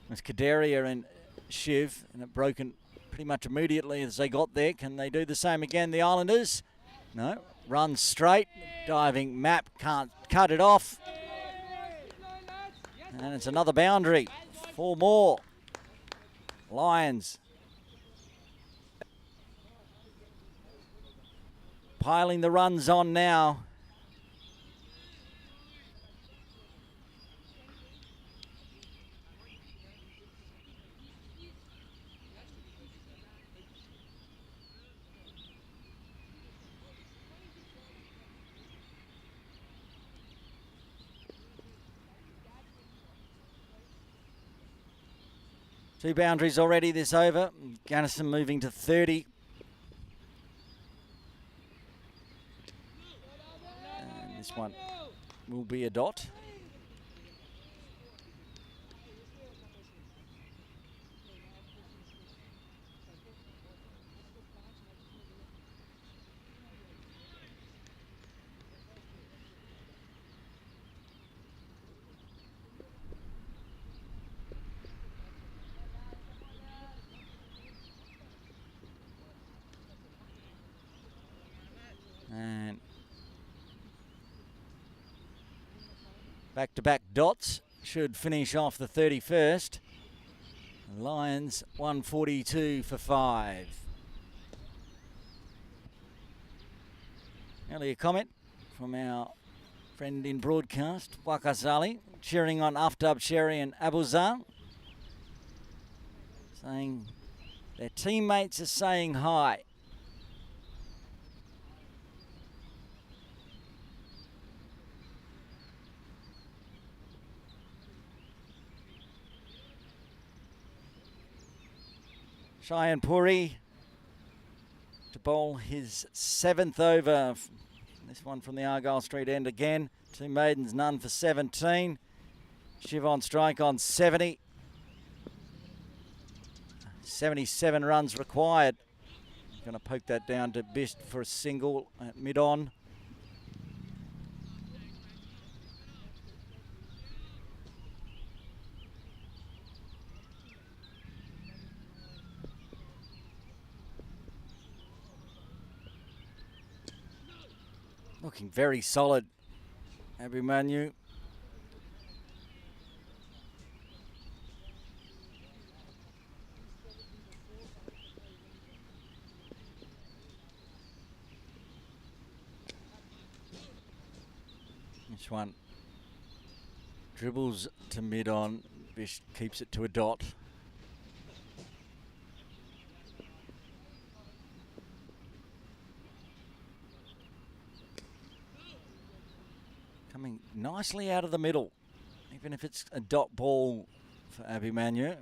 was Kadaria and Shiv, and it broken pretty much immediately as they got there. Can they do the same again, the Islanders? No. Run straight. Diving Map can't cut it off. And it's another boundary. 4 more. Lions piling the runs on now. Two boundaries already this over. Gannison moving to 30. And this one will be a dot. And back-to-back dots should finish off the 31st. Lions 142 for 5. Earlier comment from our friend in broadcast, Wakasali, cheering on Aftab Sherry and Abuzar, saying their teammates are saying hi. Cheyenne Puri to bowl his 7th over. This one from the Argyle Street end again. 2 maidens, none for 17. Shiv on strike on 70. 77 runs required. Going to poke that down to Bist for a single at mid-on. Looking very solid, Abhimanyu. This one dribbles to mid-on. Bish keeps it to a dot. Coming nicely out of the middle, even if it's a dot ball for Abhimanyu.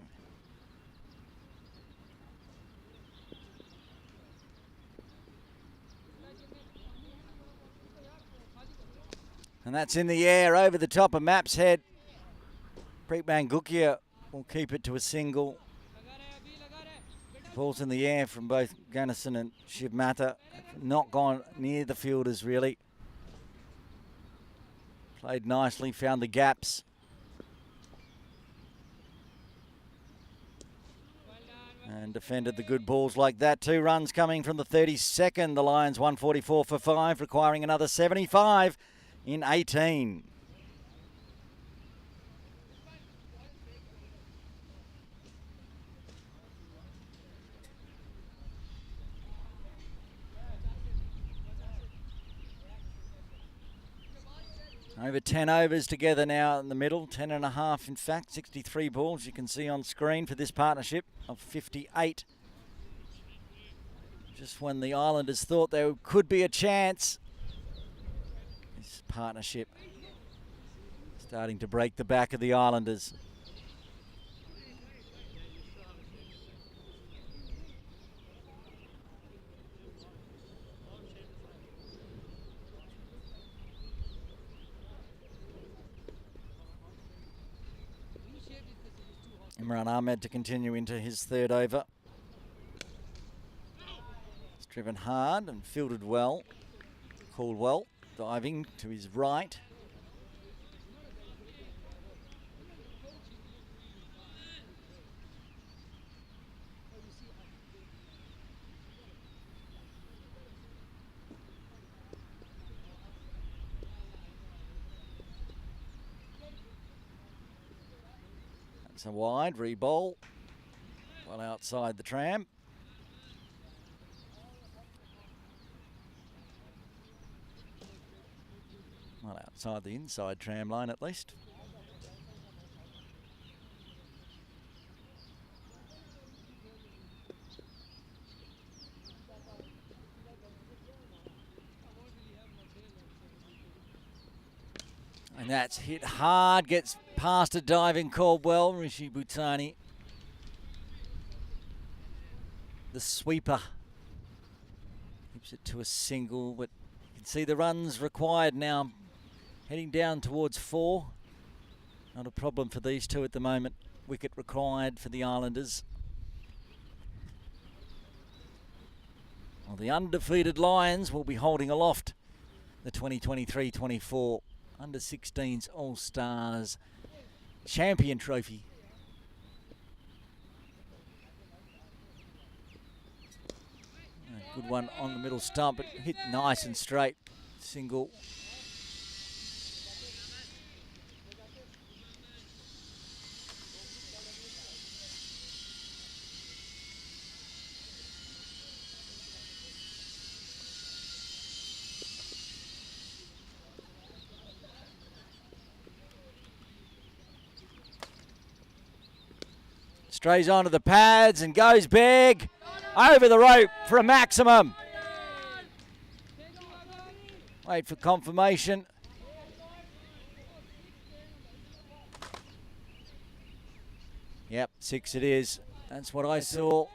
And that's in the air over the top of Map's head. Preet Bangukia will keep it to a single. Balls in the air from both Gunnison and Shivmata. Not gone near the fielders, really. Played nicely, found the gaps. And defended the good balls like that. 2 runs coming from the 32nd. The Lions 144 for 5, requiring another 75 in 18. Over 10 overs together now in the middle, 10 and a half in fact, 63 balls you can see on screen for this partnership of 58. Just when the Islanders thought there could be a chance, this partnership starting to break the back of the Islanders. Imran Ahmed to continue into his 3rd over. It's driven hard and fielded well. Caldwell diving to his right. It's a wide re-bowl, well outside the tram. Well outside the inside tram line at least. And that's hit hard, gets past a diving Caldwell, Rishi Bhutani. The sweeper keeps it to a single, but you can see the runs required now, heading down towards 4. Not a problem for these two at the moment. Wicket required for the Islanders. Well, the undefeated Lions will be holding aloft the 2023-24 Under-16s All-Stars Champion Trophy. A good one on the middle stump, but hit nice and straight. Single. Strays onto the pads and goes big. Over the rope for a maximum. Wait for confirmation. Yep, 6 it is. That's what I saw.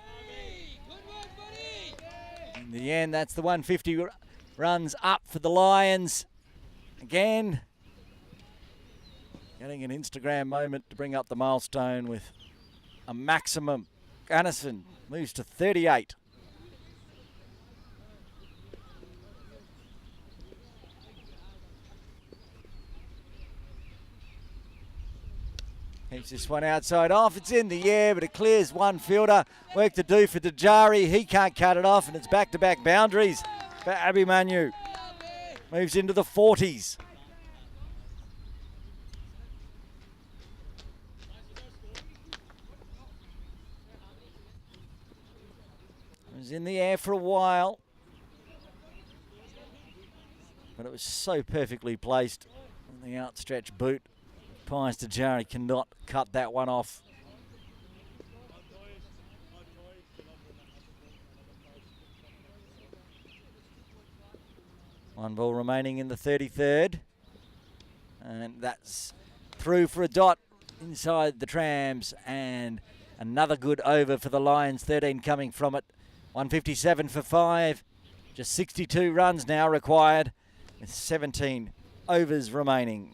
In the end, that's the 150 runs up for the Lions. Again, getting an Instagram moment to bring up the milestone with a maximum. Gunnison moves to 38. Keeps this one outside off. It's in the air, but it clears one fielder. Work to do for Dajari. He can't cut it off, and it's back-to-back boundaries for Abhimanyu. Moves into the 40s. Was in the air for a while, but it was so perfectly placed on the outstretched boot. Pies Dajari cannot cut that one off. One ball remaining in the 33rd, and that's through for a dot inside the trams, and another good over for the Lions. 13 coming from it. 157 for 5. Just 62 runs now required with 17 overs remaining.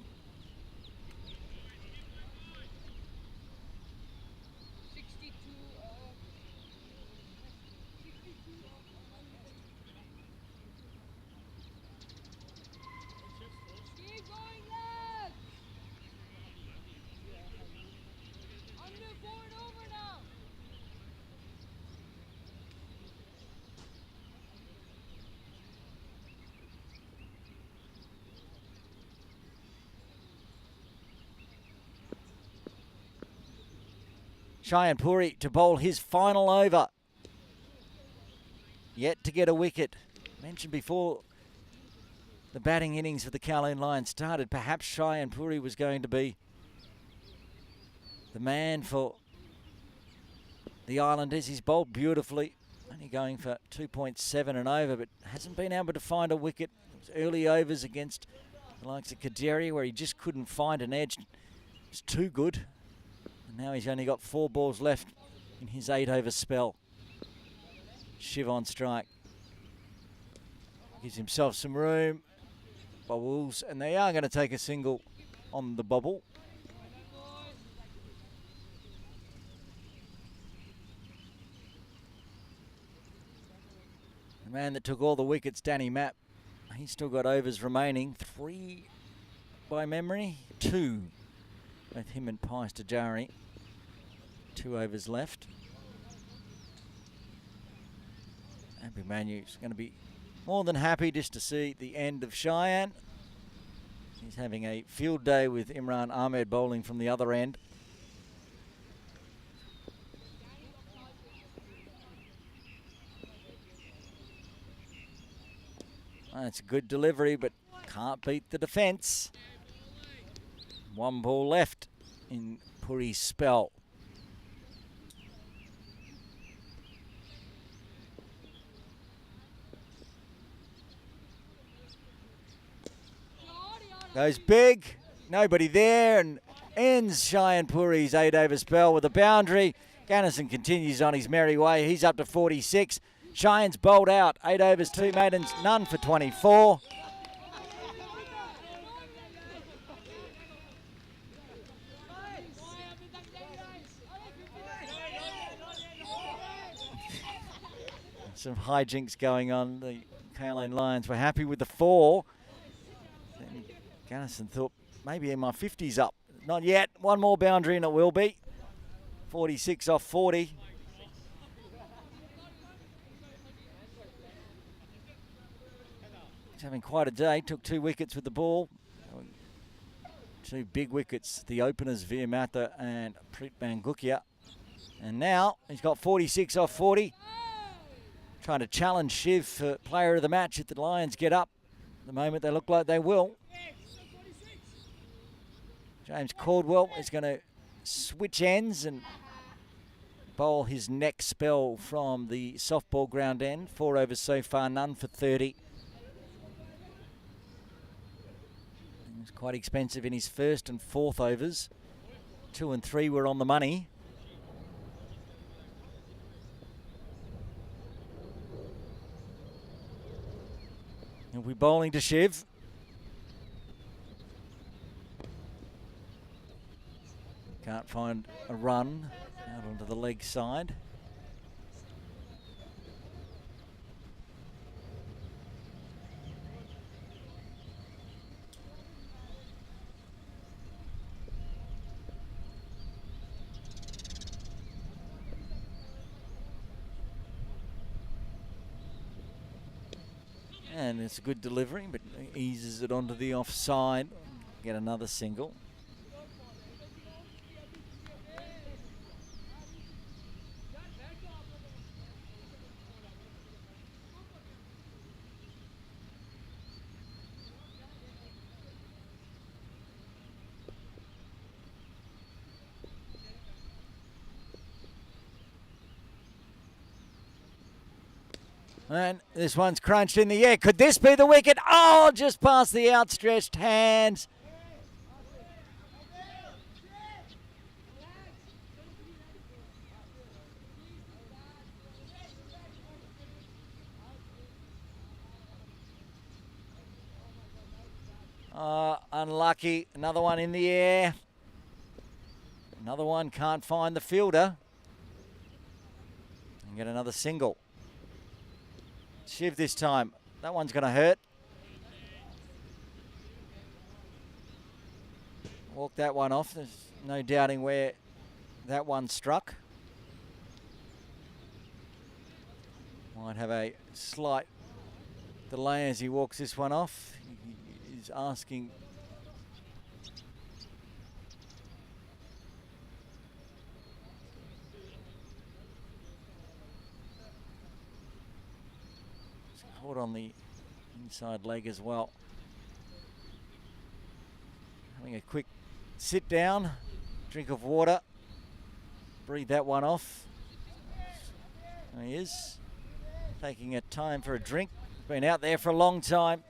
Cheyenne Puri to bowl his final over. Yet to get a wicket. Mentioned before the batting innings of the Kowloon Lions started, perhaps Cheyenne Puri was going to be the man for the Islanders. He's bowled beautifully, only going for 2.7 and over, but hasn't been able to find a wicket. It was early overs against the likes of Kaderi where he just couldn't find an edge. It's too good. And now he's only got 4 balls left in his 8-over spell. Shiv on strike. Gives himself some room. Bobbles, and they are going to take a single on the bobble. The man that took all the wickets, Danny Mapp, he's still got overs remaining. 3 by memory, 2. Both him and Pies Tajari. 2 overs left. Abhimanyu's going to be more than happy just to see the end of Cheyenne. He's having a field day with Imran Ahmed bowling from the other end. That's a good delivery, but can't beat the defence. 1 ball left in Puri's spell. Goes big, nobody there, and ends Cheyenne Puri's 8-over spell with a boundary. Gannison continues on his merry way. He's up to 46. Cheyenne's bowled out. 8 overs, 2 maidens, none for 24. Some hijinks going on. The Kowloon Lions were happy with the 4. Gannison thought maybe in my 50s up. Not yet. 1 more boundary and it will be. 46 off 40. He's having quite a day. Took 2 wickets with the ball. 2 big wickets. The openers, Veer Matha and Preet Bangukia. And now he's got 46 off 40. Trying to challenge Shiv for player of the match if the Lions get up. At the moment they look like they will. James Caldwell is going to switch ends and bowl his next spell from the softball ground end. 4 overs so far, none for 30. He was quite expensive in his 1st and 4th overs. 2 and 3 were on the money. He'll be bowling to Shiv. Can't find a run out onto the leg side. And it's a good delivery, but eases it onto the offside. Get another single. And this one's crunched in the air. Could this be the wicket? Oh, just past the outstretched hands. Unlucky. Another one in the air. Another one can't find the fielder. And get another single. Shiv this time. That one's going to hurt. Walk that one off. There's no doubting where that one struck. Might have a slight delay as he walks this one off. He's asking caught on the inside leg as well. Having a quick sit down, drink of water, breathe that one off. There he is, taking a time for a drink. Been out there for a long time.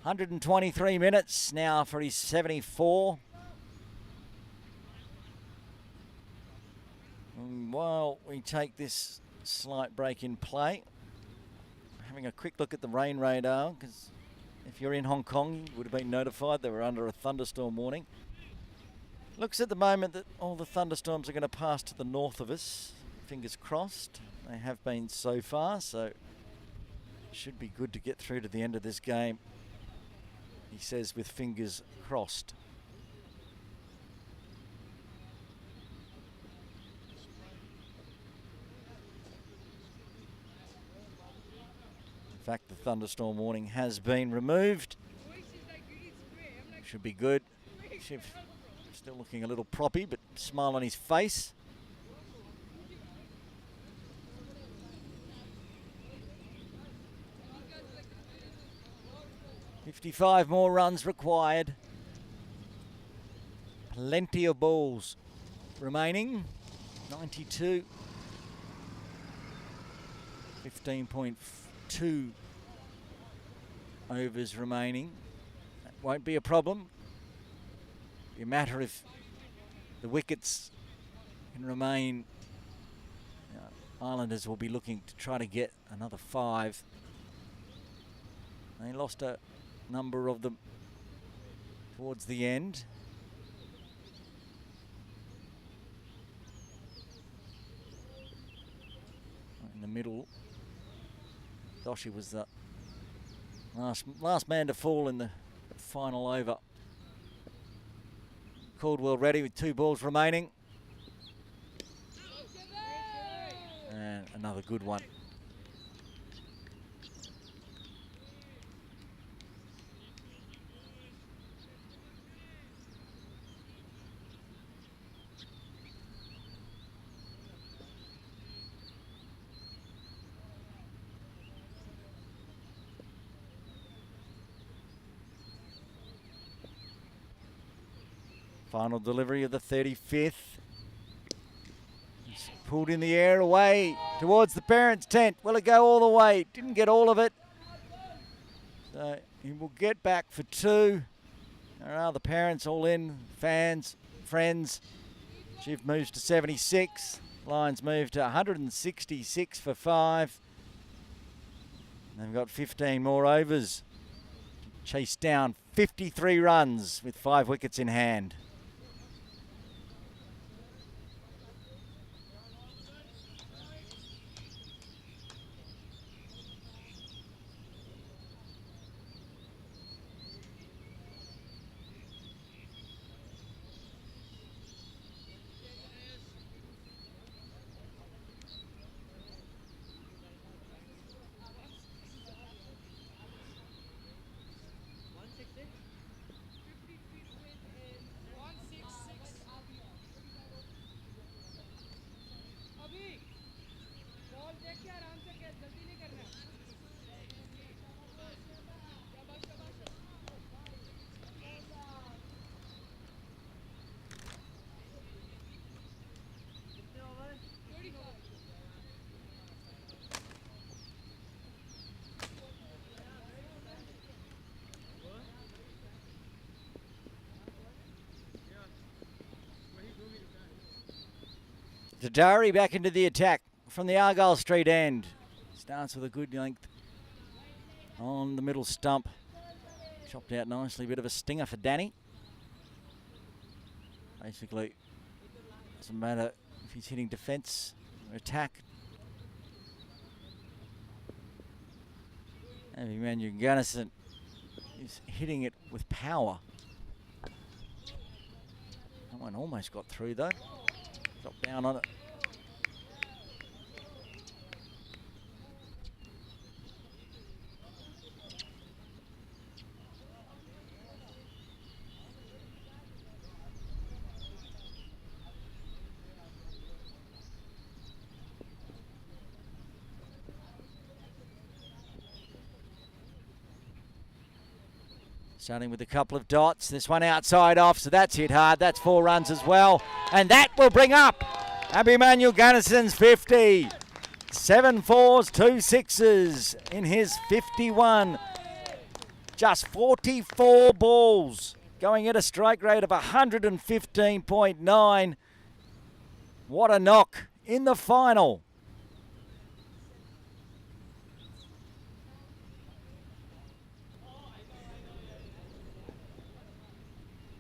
123 minutes now for his 74. And while we take this slight break in play, having a quick look at the rain radar, because if you're in Hong Kong, you would have been notified they were under a thunderstorm warning. Looks at the moment that all the thunderstorms are going to pass to the north of us. Fingers crossed. They have been so far, so should be good to get through to the end of this game, he says, with fingers crossed. In fact, the thunderstorm warning has been removed. Should be good. Shiv still looking a little proppy, but smile on his face. $55 more runs required. Plenty of balls remaining. 92. 15.2 overs remaining. That won't be a problem. It'll be a matter if the wickets can remain. Islanders will be looking to try to get another 5. They lost a number of them towards the end. In the middle, Doshi was the last man to fall in the final over. Caldwell ready with 2 balls remaining. And another good one. Final delivery of the 35th. It's pulled in the air away towards the parents' tent. Will it go all the way? Didn't get all of it. So he will get back for 2. There are the parents all in, fans, friends. Shiv moves to 76. Lions move to 166 for 5. They've got 15 more overs. Chased down 53 runs with 5 wickets in hand. Zadari back into the attack from the Argyle Street end. Starts with a good length on the middle stump. Chopped out nicely, bit of a stinger for Danny. Basically, doesn't matter if he's hitting defence or attack. And Emmanuel Gunnison is hitting it with power. That one almost got through though. Dropped down on it. Starting with a couple of dots. This one outside off, so that's hit hard. That's 4 runs as well. And that will bring up Abimanuel Gannison's 50. 7 4s, 2 6s in his 51. Just 44 balls, going at a strike rate of 115.9. What a knock in the final.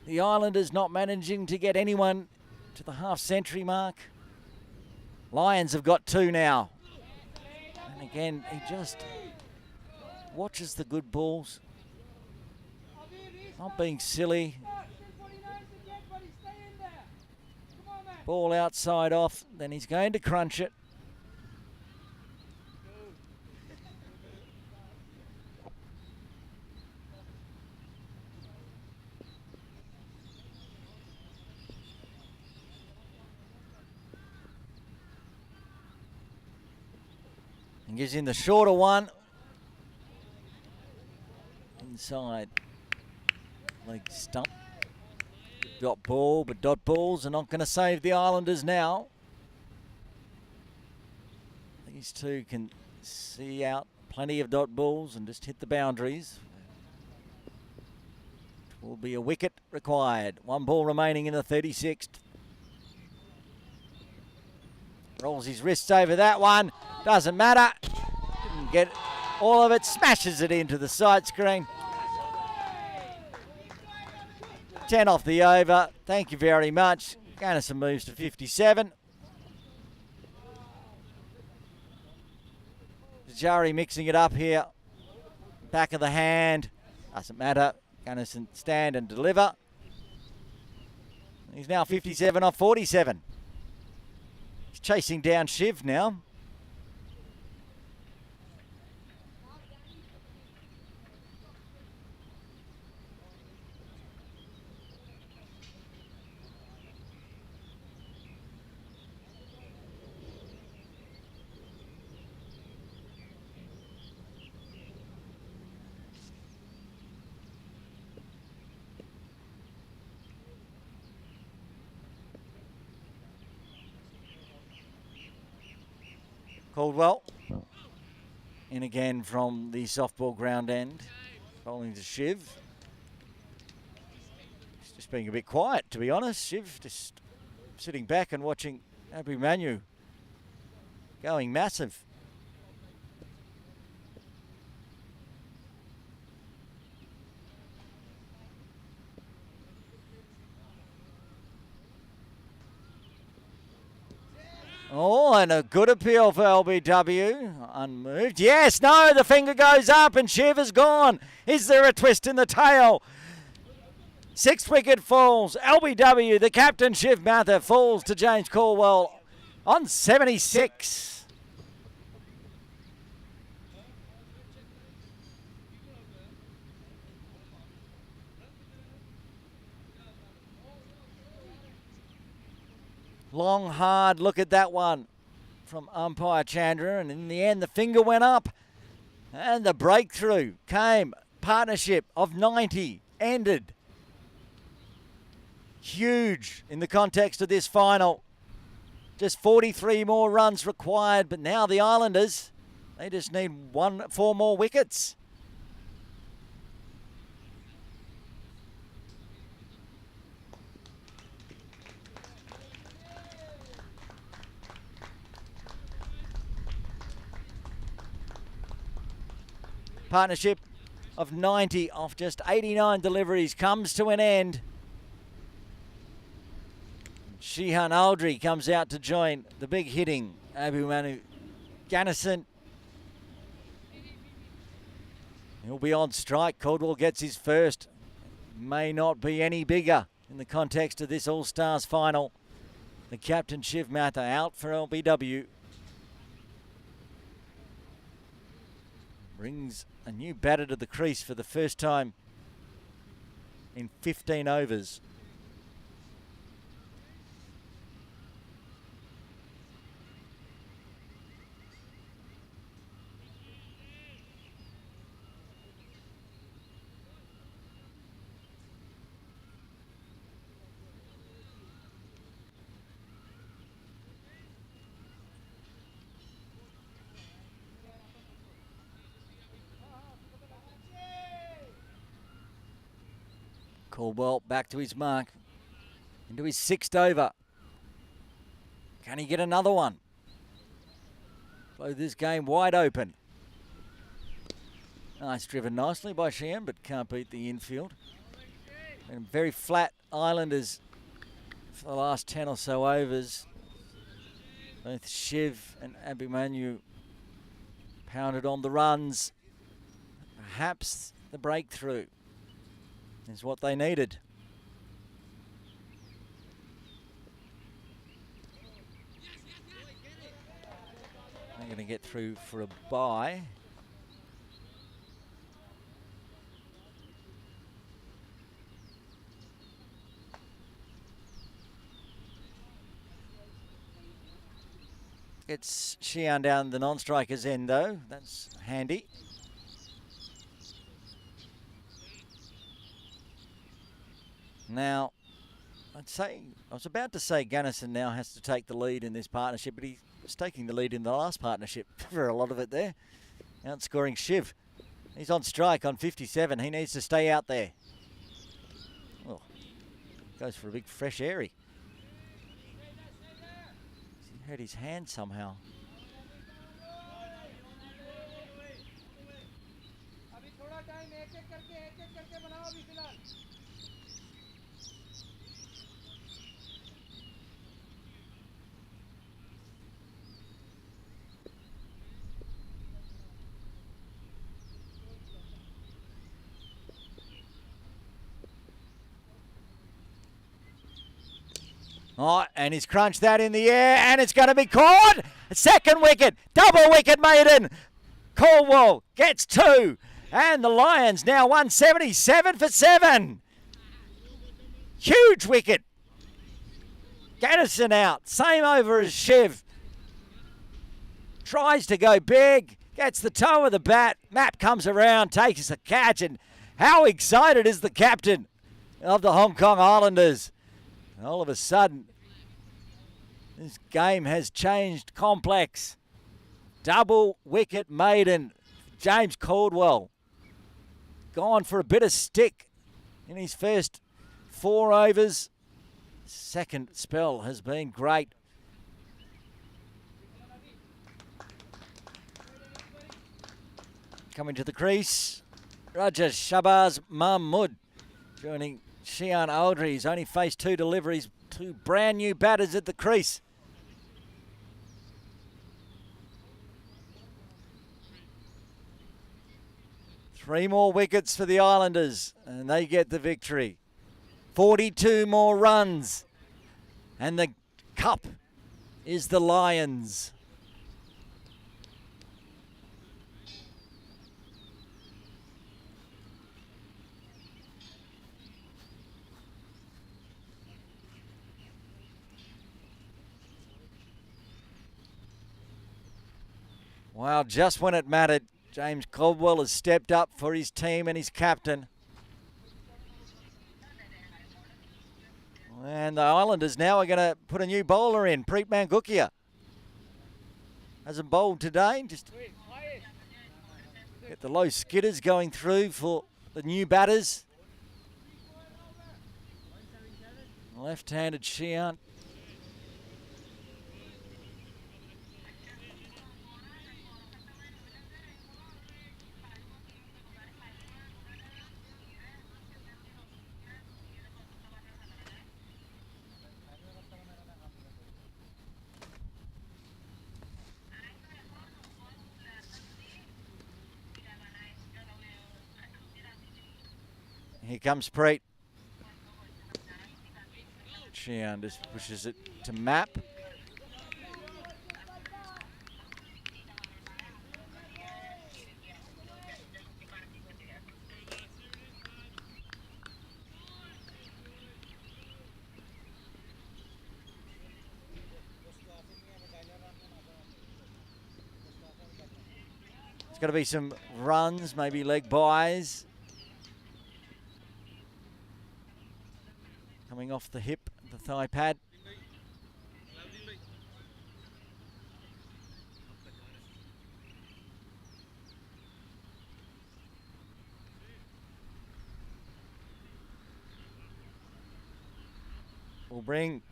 The Islanders not managing to get anyone to the half-century mark. Lions have got 2 now. And again, he just watches the good balls. Not being silly. Ball outside off, then he's going to crunch it. And gives him the shorter one. Inside. Leg stump. Dot ball, but dot balls are not going to save the Islanders now. These two can see out plenty of dot balls and just hit the boundaries. It will be a wicket required. 1 ball remaining in the 36th. Rolls his wrists over that one. Doesn't matter. Didn't get all of it. Smashes it into the side screen. 10 off the over. Thank you very much. Gannison moves to 57. Jari mixing it up here. Back of the hand. Doesn't matter. Gannison stand and deliver. He's now 57 off 47. He's chasing down Shiv now. Caldwell in again from the softball ground end, bowling to Shiv. He's just being a bit quiet, to be honest. Shiv just sitting back and watching Abimanuel going massive. Oh, and a good appeal for LBW. Unmoved. Yes, no, the finger goes up and Shiv is gone. Is there a twist in the tail? 6th wicket falls. LBW, the captain, Shiv Mather, falls to James Caldwell on 76. Long, hard look at that one from umpire Chandra, and in the end the finger went up and the breakthrough came. Partnership of 90 ended. Huge in the context of this final. Just 43 more runs required, but now the Islanders, they just need 4 more wickets. Partnership of 90 off just 89 deliveries comes to an end. Shehan Aldry comes out to join the big hitting Abimanuel Gannison. He'll be on strike. Caldwell gets his first. May not be any bigger in the context of this All-Stars final. The captain Shiv Mather out for LBW. Brings a new batter to the crease for the first time in 15 overs. Caldwell back to his mark. Into his 6th over. Can he get another one? Blow this game wide open. Nice, driven nicely by Sheehan, but can't beat the infield. And very flat Islanders for the last 10 or so overs. Both Shiv and Abhimanyu pounded on the runs. Perhaps the breakthrough is what they needed. They're going to get through for a bye. Gets Sheehan down the non-striker's end though. That's handy. Now, I was about to say Gunnison now has to take the lead in this partnership, but he was taking the lead in the last partnership for a lot of it there. Outscoring Shiv. He's on strike on 57. He needs to stay out there. Oh, goes for a big fresh airy. He hurt his hand somehow. Oh, and he's crunched that in the air, and it's going to be caught. Second wicket, double wicket maiden. Caldwell gets 2, and the Lions now 177 for 7. Huge wicket. Gunnison out, same over as Shiv. Tries to go big, gets the toe of the bat. Map comes around, takes a catch, and how excited is the captain of the Hong Kong Islanders. All of a sudden, this game has changed complex. Double wicket maiden. James Caldwell gone for a bit of stick in his first 4 overs. Second spell has been great. Coming to the crease, Raja Shabazz Mahmood joining Sheehan Aldry. He's only faced 2 deliveries, 2 brand new batters at the crease. Three more wickets for the Islanders, and they get the victory. 42 more runs, and the cup is the Lions. Wow, just when it mattered, James Caldwell has stepped up for his team and his captain. And the Islanders now are going to put a new bowler in, Preet Mangukia. Hasn't bowled today, just get the low skidders going through for the new batters. Left-handed Sheehan. Here comes Preet. Sheehan just pushes it to Map. There's got to be some runs, maybe leg buys. Coming off the hip, the thigh pad. will bring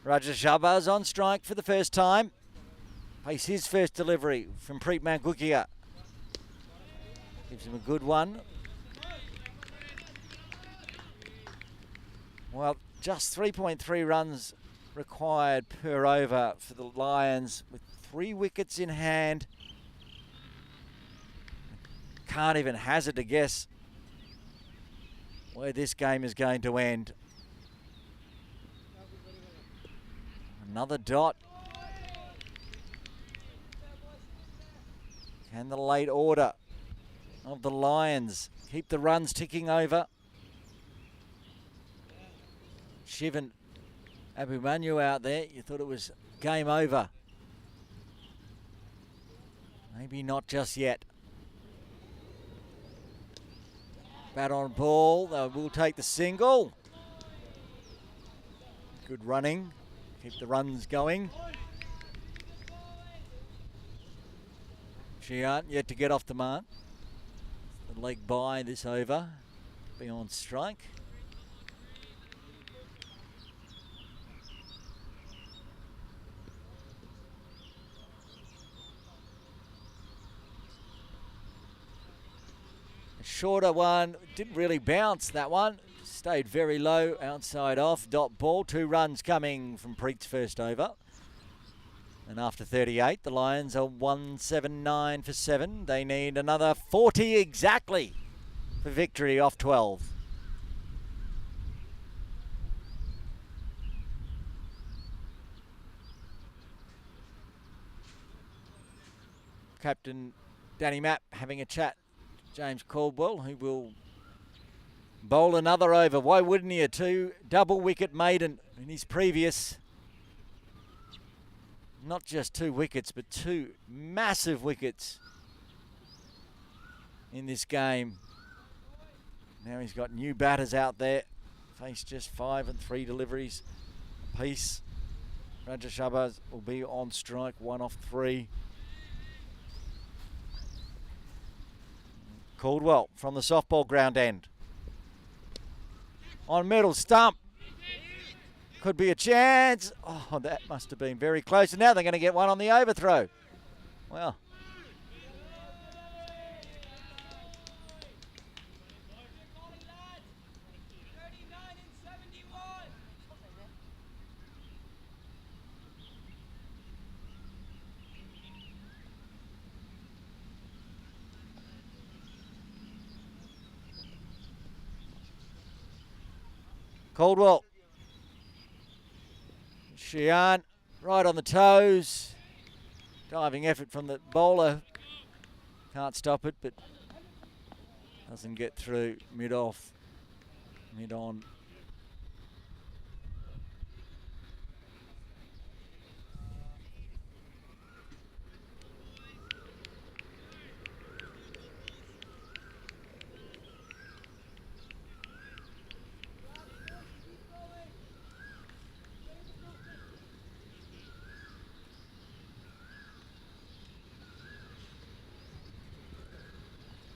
Raja Shabazz on strike for the first time. Face his first delivery from Preet Mangukia. Gives him a good one. Well, just 3.3 runs required per over for the Lions with 3 wickets in hand. Can't even hazard a guess where this game is going to end. Another dot. Can the late order of the Lions keep the runs ticking over? Shivan Abhimanyu out there. You thought it was game over. Maybe not just yet. Bat on ball. They will take the single. Good running. Keep the runs going. Shian yet to get off the mark. The leg by this over. Be on strike. A shorter one. Didn't really bounce that one. Stayed very low, outside off. Dot ball. 2 runs coming from Preet's first over. And after 38, the Lions are 179 for 7. They need another 40 exactly for victory off 12. Captain Danny Mapp having a chat to James Caldwell, who will bowl another over. Why wouldn't he? A 2 double wicket maiden in his previous. Not just 2 wickets, but 2 massive wickets in this game. Now he's got new batters out there. Faced just 5 and 3 deliveries apiece. Raja Shabazz will be on strike, 1 off 3. Caldwell from the softball ground end. On middle stump. Could be a chance. Oh, that must have been very close. And now they're going to get one on the overthrow. Well. Caldwell. Shian right on the toes. Diving effort from the bowler. Can't stop it, but doesn't get through. Mid off, mid on.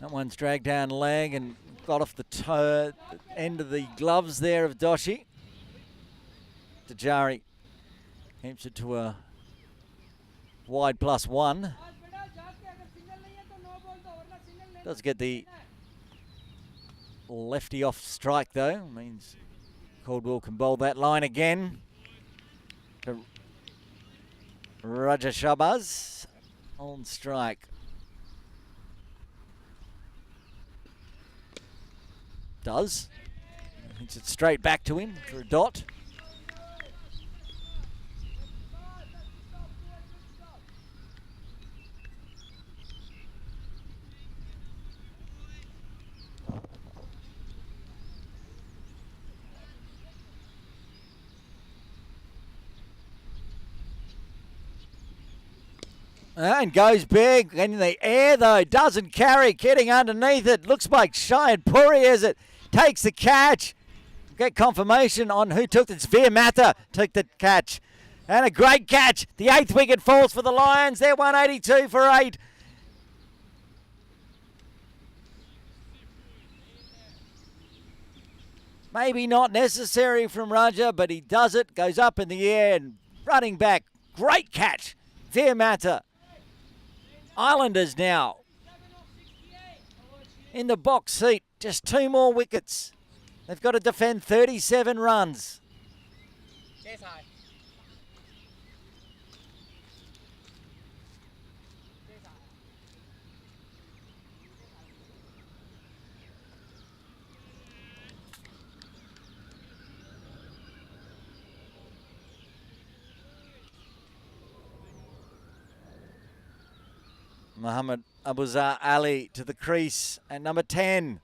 That one's dragged down leg and got off the toe, the end of the gloves there of Doshi. Dajari keeps it to a wide +1. Does get the lefty off strike though. Means Caldwell can bowl that line again. To Raja Shabazz on strike. Does. Hits it straight back to him for a dot. And goes big in the air though, doesn't carry, getting underneath it. Looks like Cheyenne Puri as it takes the catch. Get confirmation on who took it. It's Veer Matha took the catch. And a great catch. The 8th wicket falls for the Lions. They're 182 for 8. Maybe not necessary from Raja, but he does it. Goes up in the air and running back. Great catch. Veermatter. Islanders now in the box seat. Just 2 more wickets. They've got to defend 37 runs. Muhammad Abuzar Ali to the crease at number 10.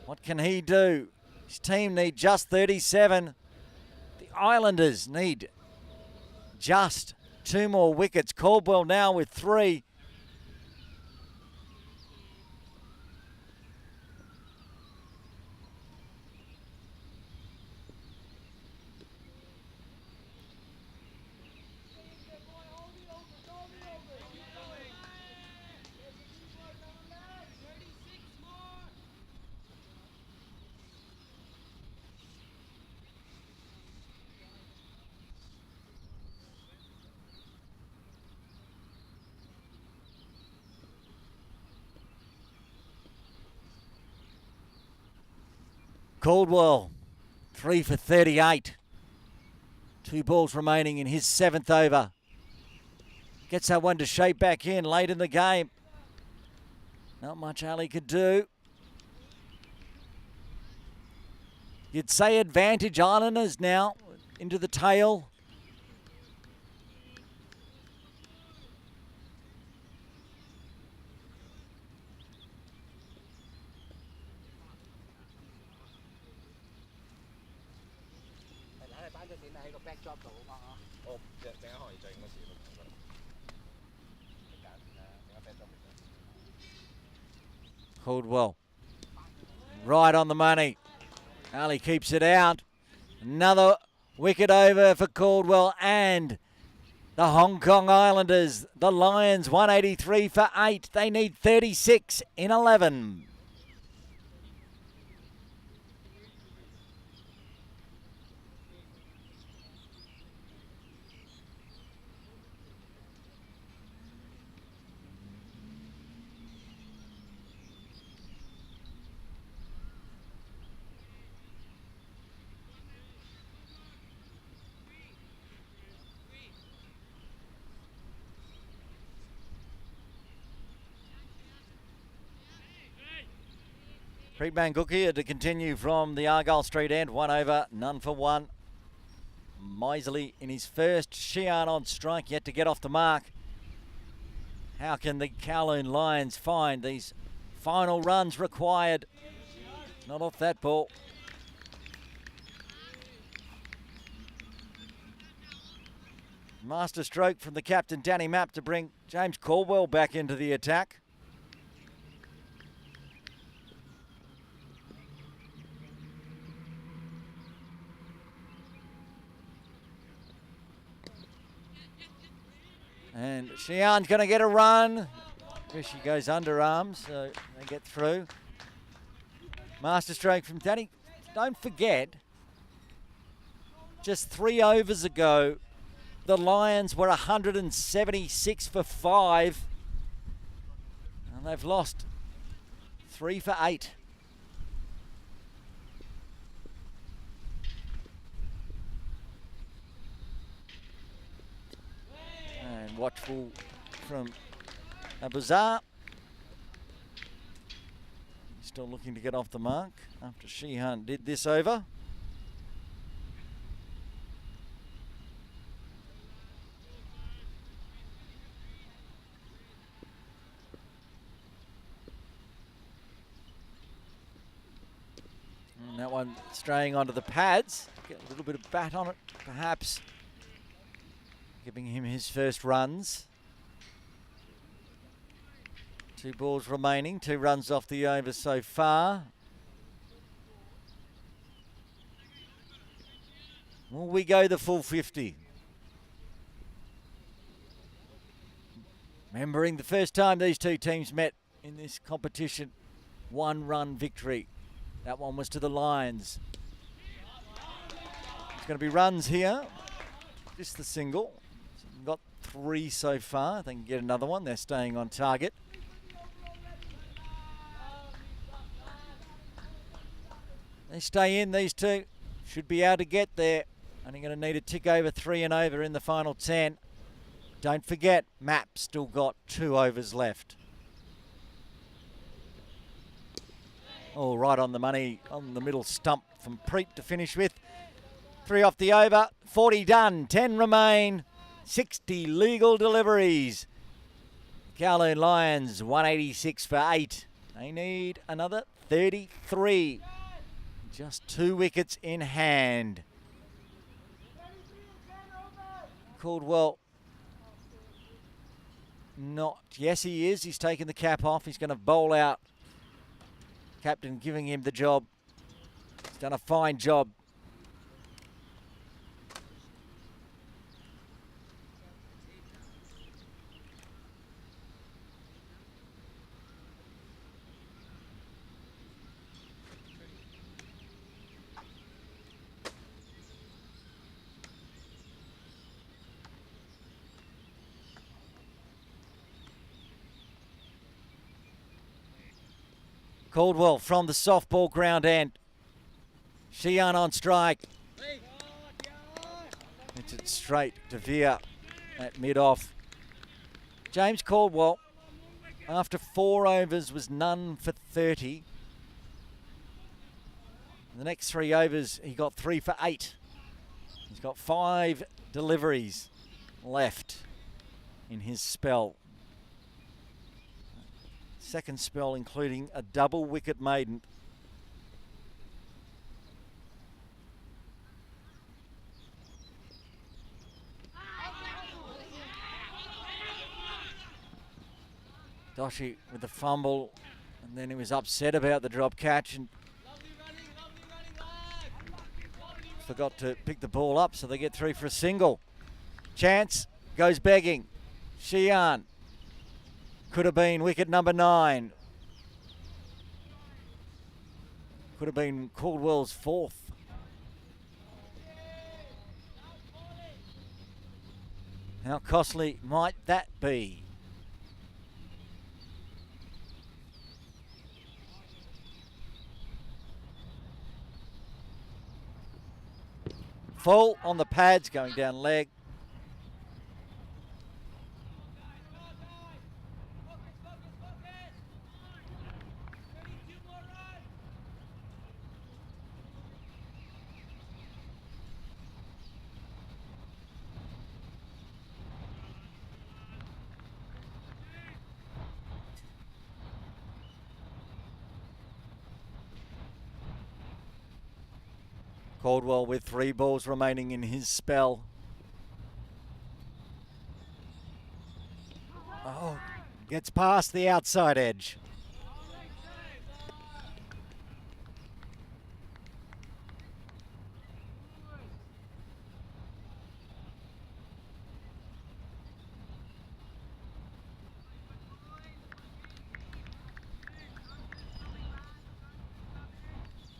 What can he do? His team need just 37. The Islanders need just 2 more wickets. Caldwell now with 3. Caldwell, 3 for 38. 2 balls remaining in his 7th over. Gets that one to shape back in late in the game. Not much Ali could do. You'd say advantage Islanders now into the tail. Caldwell, right on the money. Ali keeps it out. Another wicket over for Caldwell and the Hong Kong Islanders. The Lions 183 for 8. They need 36 in 11. Preet Banguk here to continue from the Argyle Street end. 1 over, none for 1. Miserly in his first. Sheehan on strike, yet to get off the mark. How can the Kowloon Lions find these final runs required? Not off that ball. Master stroke from the captain, Danny Mapp, to bring James Caldwell back into the attack. And Sheehan's going to get a run. She goes underarms, so they get through. Master stroke from Danny. Don't forget, just 3 overs ago, the Lions were 176 for 5. And they've lost 3 for 8. And watchful from Abuzar. Still looking to get off the mark after Sheehan did this over. And that one straying onto the pads. Get a little bit of bat on it, perhaps. Giving him his first runs. 2 balls remaining, 2 runs off the over so far. Will we go the full 50? Remembering the first time these two teams met in this competition, 1-run victory. That one was to the Lions. going to be runs here. Just the single. Got 3 so far. They can get another one. They're staying on target. They stay in, these two. Should be able to get there. Only going to need a tick over 3 and over in the final 10. Don't forget, Map still got 2 overs left. All right on the money, on the middle stump from Preet to finish with. 3 off the over, 40 done, 10 remain, 60 legal deliveries. Kowloon Lions, 186 for 8. They need another 33. Just 2 wickets in hand. Caldwell, not, yes he is, he's taken the cap off, he's going to bowl out. Captain giving him the job. He's done a fine job. Caldwell from the softball ground end. Sheehan on strike. Hits it straight to Veer at mid-off. James Caldwell, after 4 overs, was none for 30. The next 3 overs, he got 3 for 8. He's got 5 deliveries left in his spell. Second spell including a double wicket maiden. Doshi with the fumble, and then he was upset about the drop catch and forgot to pick the ball up, so they get 3 for a single. Chance goes begging. Sheehan. Could have been wicket number 9. Could have been Caldwell's 4th. How costly might that be? Full on the pads, going down leg. Caldwell with 3 balls remaining in his spell. Oh, gets past the outside edge.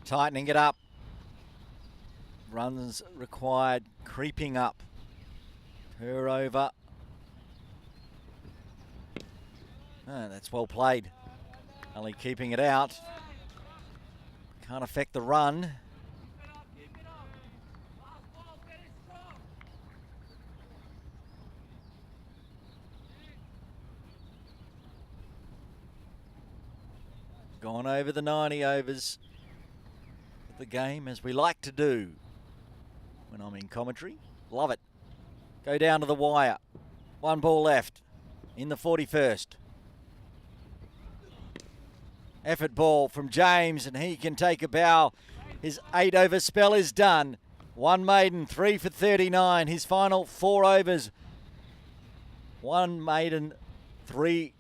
Tightening it up. Runs required, creeping up. Per over. Oh, that's well played. Only keeping it out. Can't affect the run. Gone over the 90 overs of the game, as we like to do when I'm in commentary. Love it. Go down to the wire. 1 ball left in the 41st. Effort ball from James, and he can take a bow. His 8 over spell is done. 1 maiden, 3 for 39. His final 4 overs. 1 maiden, 3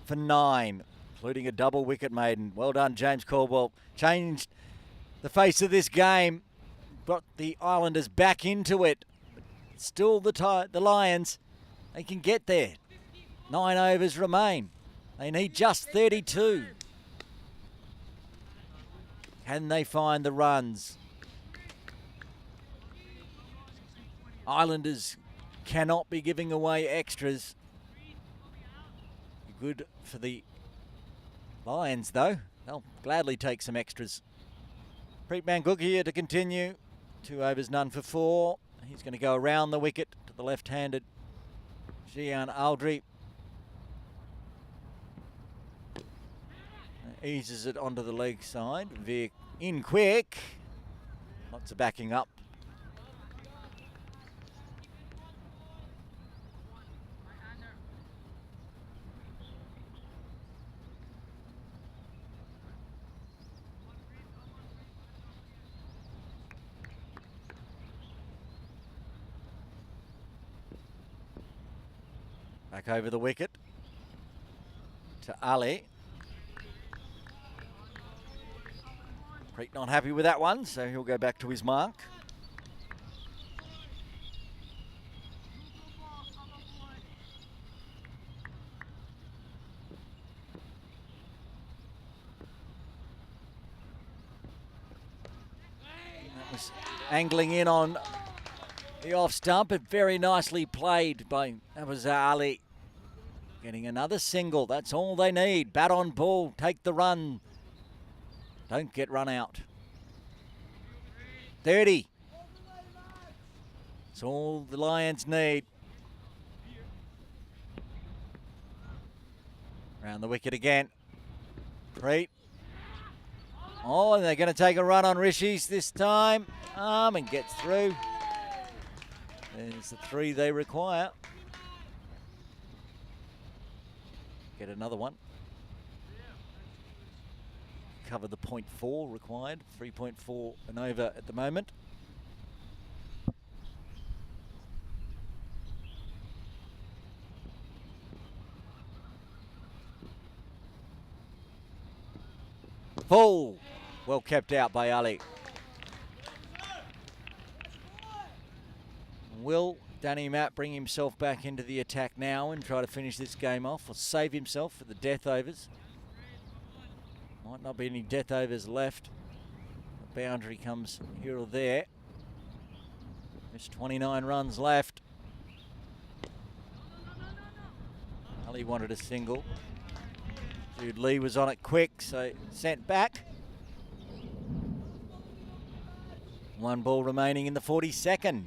for 9, including a double wicket maiden. Well done, James Caldwell. Changed the face of this game. Brought the Islanders back into it. Still the Lions, they can get there. 9 overs remain. They need just 32. Can they find the runs? Islanders cannot be giving away extras. Good for the Lions, though. They'll gladly take some extras. Preet Manguk here to continue. 2 overs, none for 4. He's going to go around the wicket to the left-handed Gian Aldry. Eases it onto the leg side. Veer in quick. Lots of backing up. Back over the wicket to Ali. Preet not happy with that one, so he'll go back to his mark. That was angling in on the off stump, but very nicely played by Ali. Getting another single, that's all they need. Bat on ball, take the run. Don't get run out. 30. That's all the Lions need. Round the wicket again. Preet. Oh, and they're going to take a run on Rishi's this time. And gets through. There's the 3 they require. Get another one. Cover the 0.4 required. 3.4 and over at the moment. Full. Well kept out by Ali. Will Danny Matt bring himself back into the attack now and try to finish this game off, or save himself for the death overs? Might not be any death overs left. The boundary comes here or there. There's 29 runs left. Ali wanted a single. Jude Lee was on it quick, so sent back. 1 ball remaining in the 42nd.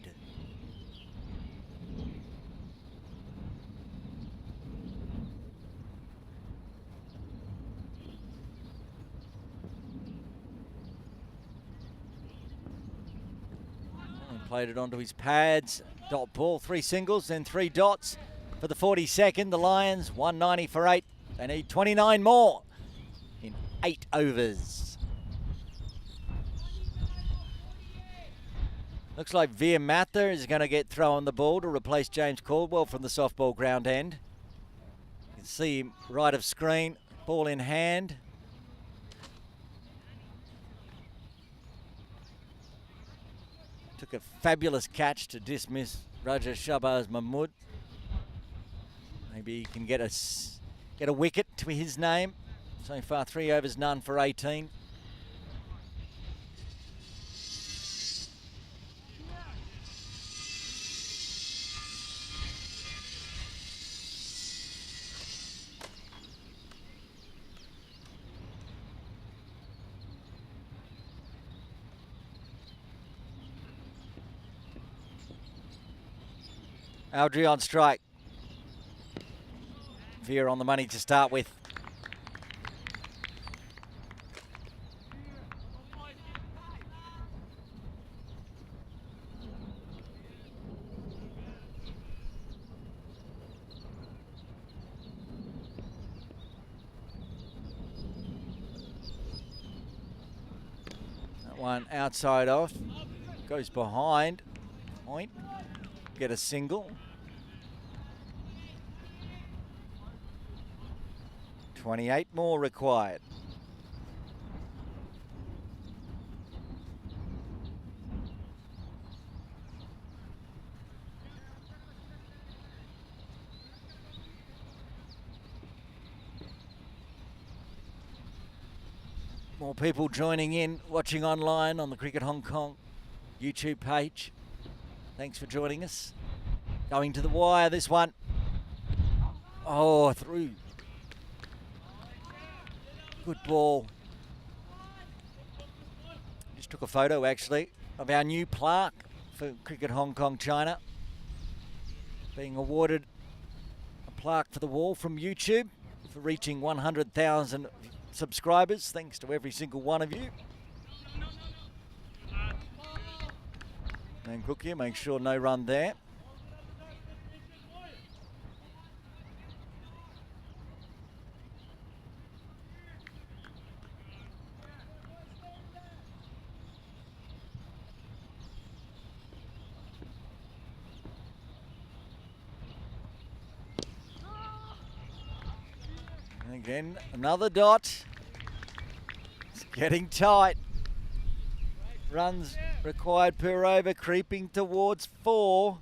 Played it onto his pads. Dot ball, 3 singles, then 3 dots for the 42nd. The Lions, 190 for 8. They need 29 more in 8 overs. Looks like Veer Mather is going to get thrown the ball to replace James Caldwell from the softball ground end. You can see him right of screen, ball in hand. Took a fabulous catch to dismiss Raja Shabazz Mahmood. Maybe he can get a wicket to his name. So far, 3 overs, none for 18. Aldry on strike. Veer on the money to start with. That one outside off. Goes behind. Point. Get a single. 28 more required. More people joining in, watching online on the Cricket Hong Kong YouTube page. Thanks for joining us. Going to the wire, this one. Oh, through. Good ball. Just took a photo, actually, of our new plaque for Cricket Hong Kong China. Being awarded a plaque for the wall from YouTube for reaching 100,000 subscribers. Thanks to every single one of you. And Cook here, make sure no run there. And again, another dot. It's getting tight. Runs required per over, creeping towards 4.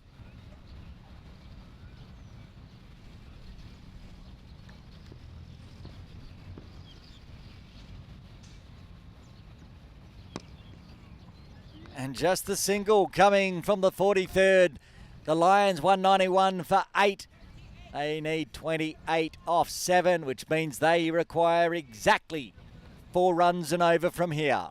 And just the single coming from the 43rd. The Lions 191 for 8. They need 28 off 7, which means they require exactly 4 runs and over from here.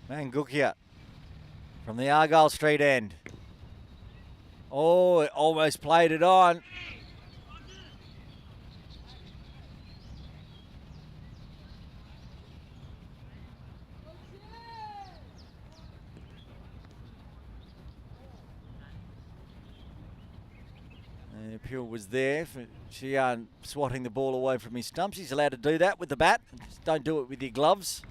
Mangukia from the Argyle Street end. Oh, it almost played it on. The appeal was there for Xian swatting the ball away from his stumps. He's allowed to do that with the bat. Just don't do it with your gloves.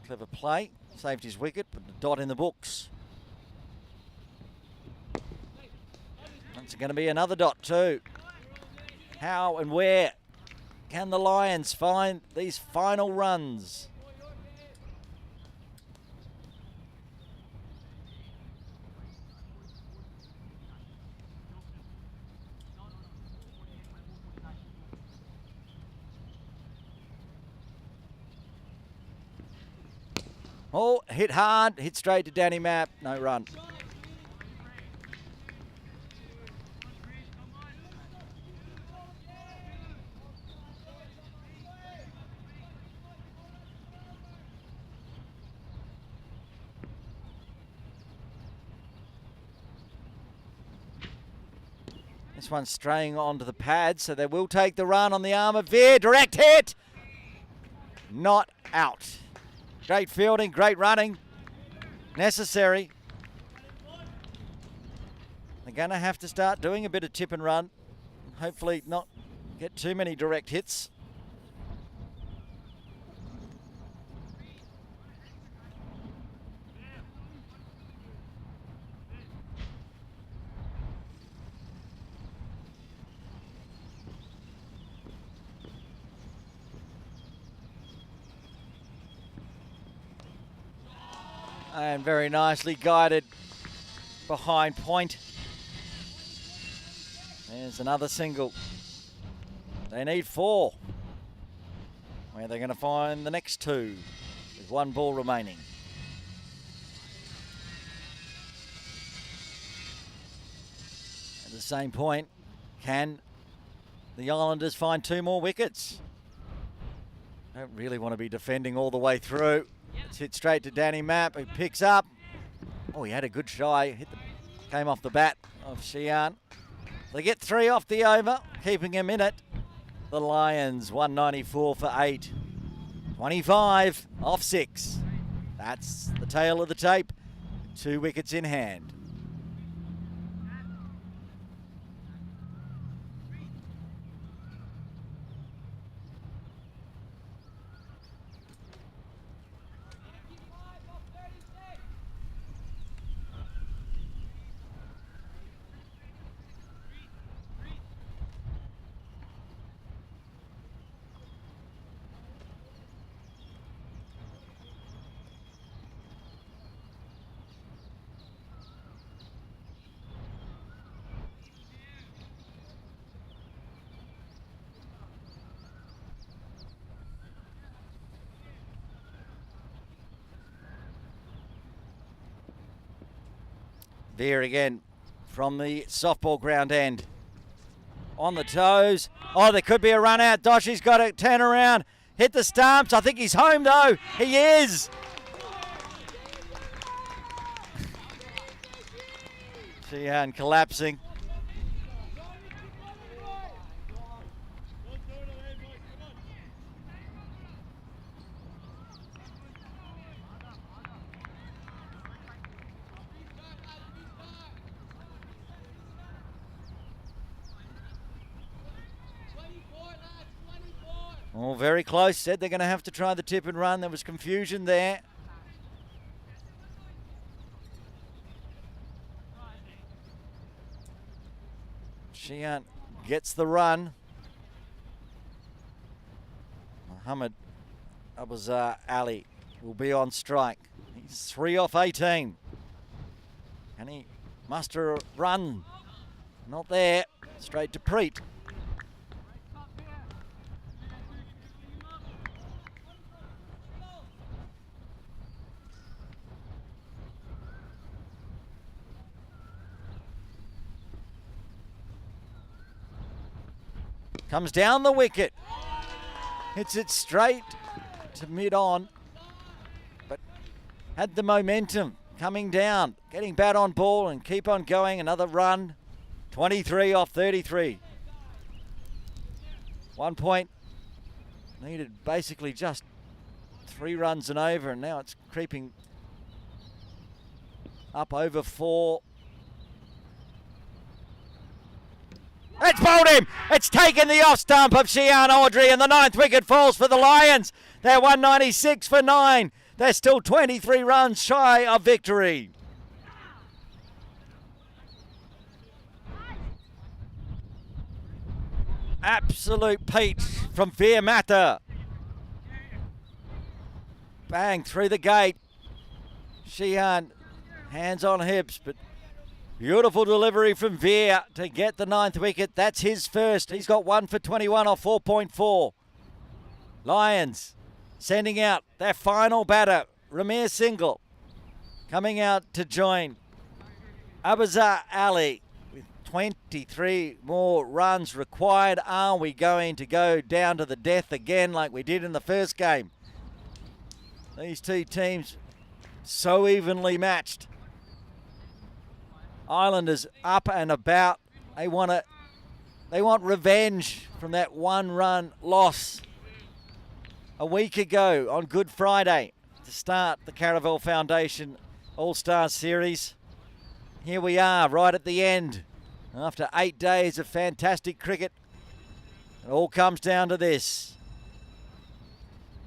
Clever play, saved his wicket, put the dot in the books. It's going to be another dot too. How and where can the Lions find these final runs? Oh, hit hard, hit straight to Danny Mapp, no run. This one's straying onto the pad, so they will take the run on the arm of Veer. Direct hit! Not out. Great fielding, great running. Necessary. They're going to have to start doing a bit of tip and run. Hopefully not get too many direct hits. And very nicely guided behind point. There's another single. They need 4. Where are they going to find the next 2 with 1 ball remaining? At the same point, can the Islanders find 2 more wickets? Don't really want to be defending all the way through. It's hit straight to Danny Mapp, who picks up. Oh, he had a good shy. Came off the bat of Xian. They get 3 off the over, keeping him in it. The Lions 194 for 8. 25 off 6. That's the tail of the tape. 2 wickets in hand. Veer again from the softball ground end. On the toes. Oh, there could be a run out. Doshi's got to turn around. Hit the stumps. I think he's home though. He is. Sheehan collapsing. Oh, very close. Said they're going to have to try the tip and run. There was confusion there. Sheehan gets the run. Muhammad Abuzar Ali will be on strike. He's 3 off 18. Can he muster a run? Not there. Straight to Preet. Comes down the wicket. Hits it straight to mid-on. But had the momentum coming down. Getting bat on ball and keep on going. Another run. 23 off 33. 1 point. Needed basically just 3 runs and over. And now it's creeping up over 4. It's bowled him. It's taken the off stump of Sheehan Audrey, and the 9th wicket falls for the Lions. They're 196 for 9. They're still 23 runs shy of victory. Absolute peach from Veer Mather. Bang through the gate. Sheehan, hands on hips, but beautiful delivery from Veer to get the 9th wicket. That's his first. He's got 1 for 21 off 4.4. Lions sending out their final batter, Ramir Singhal, coming out to join Abuzar Ali with 23 more runs required. Are we going to go down to the death again like we did in the first game? These two teams so evenly matched. Islanders up and about. They want revenge from that 1-run loss a week ago on Good Friday to start the Caravel Foundation All-Star Series. Here we are right at the end after 8 days of fantastic cricket. It all comes down to this.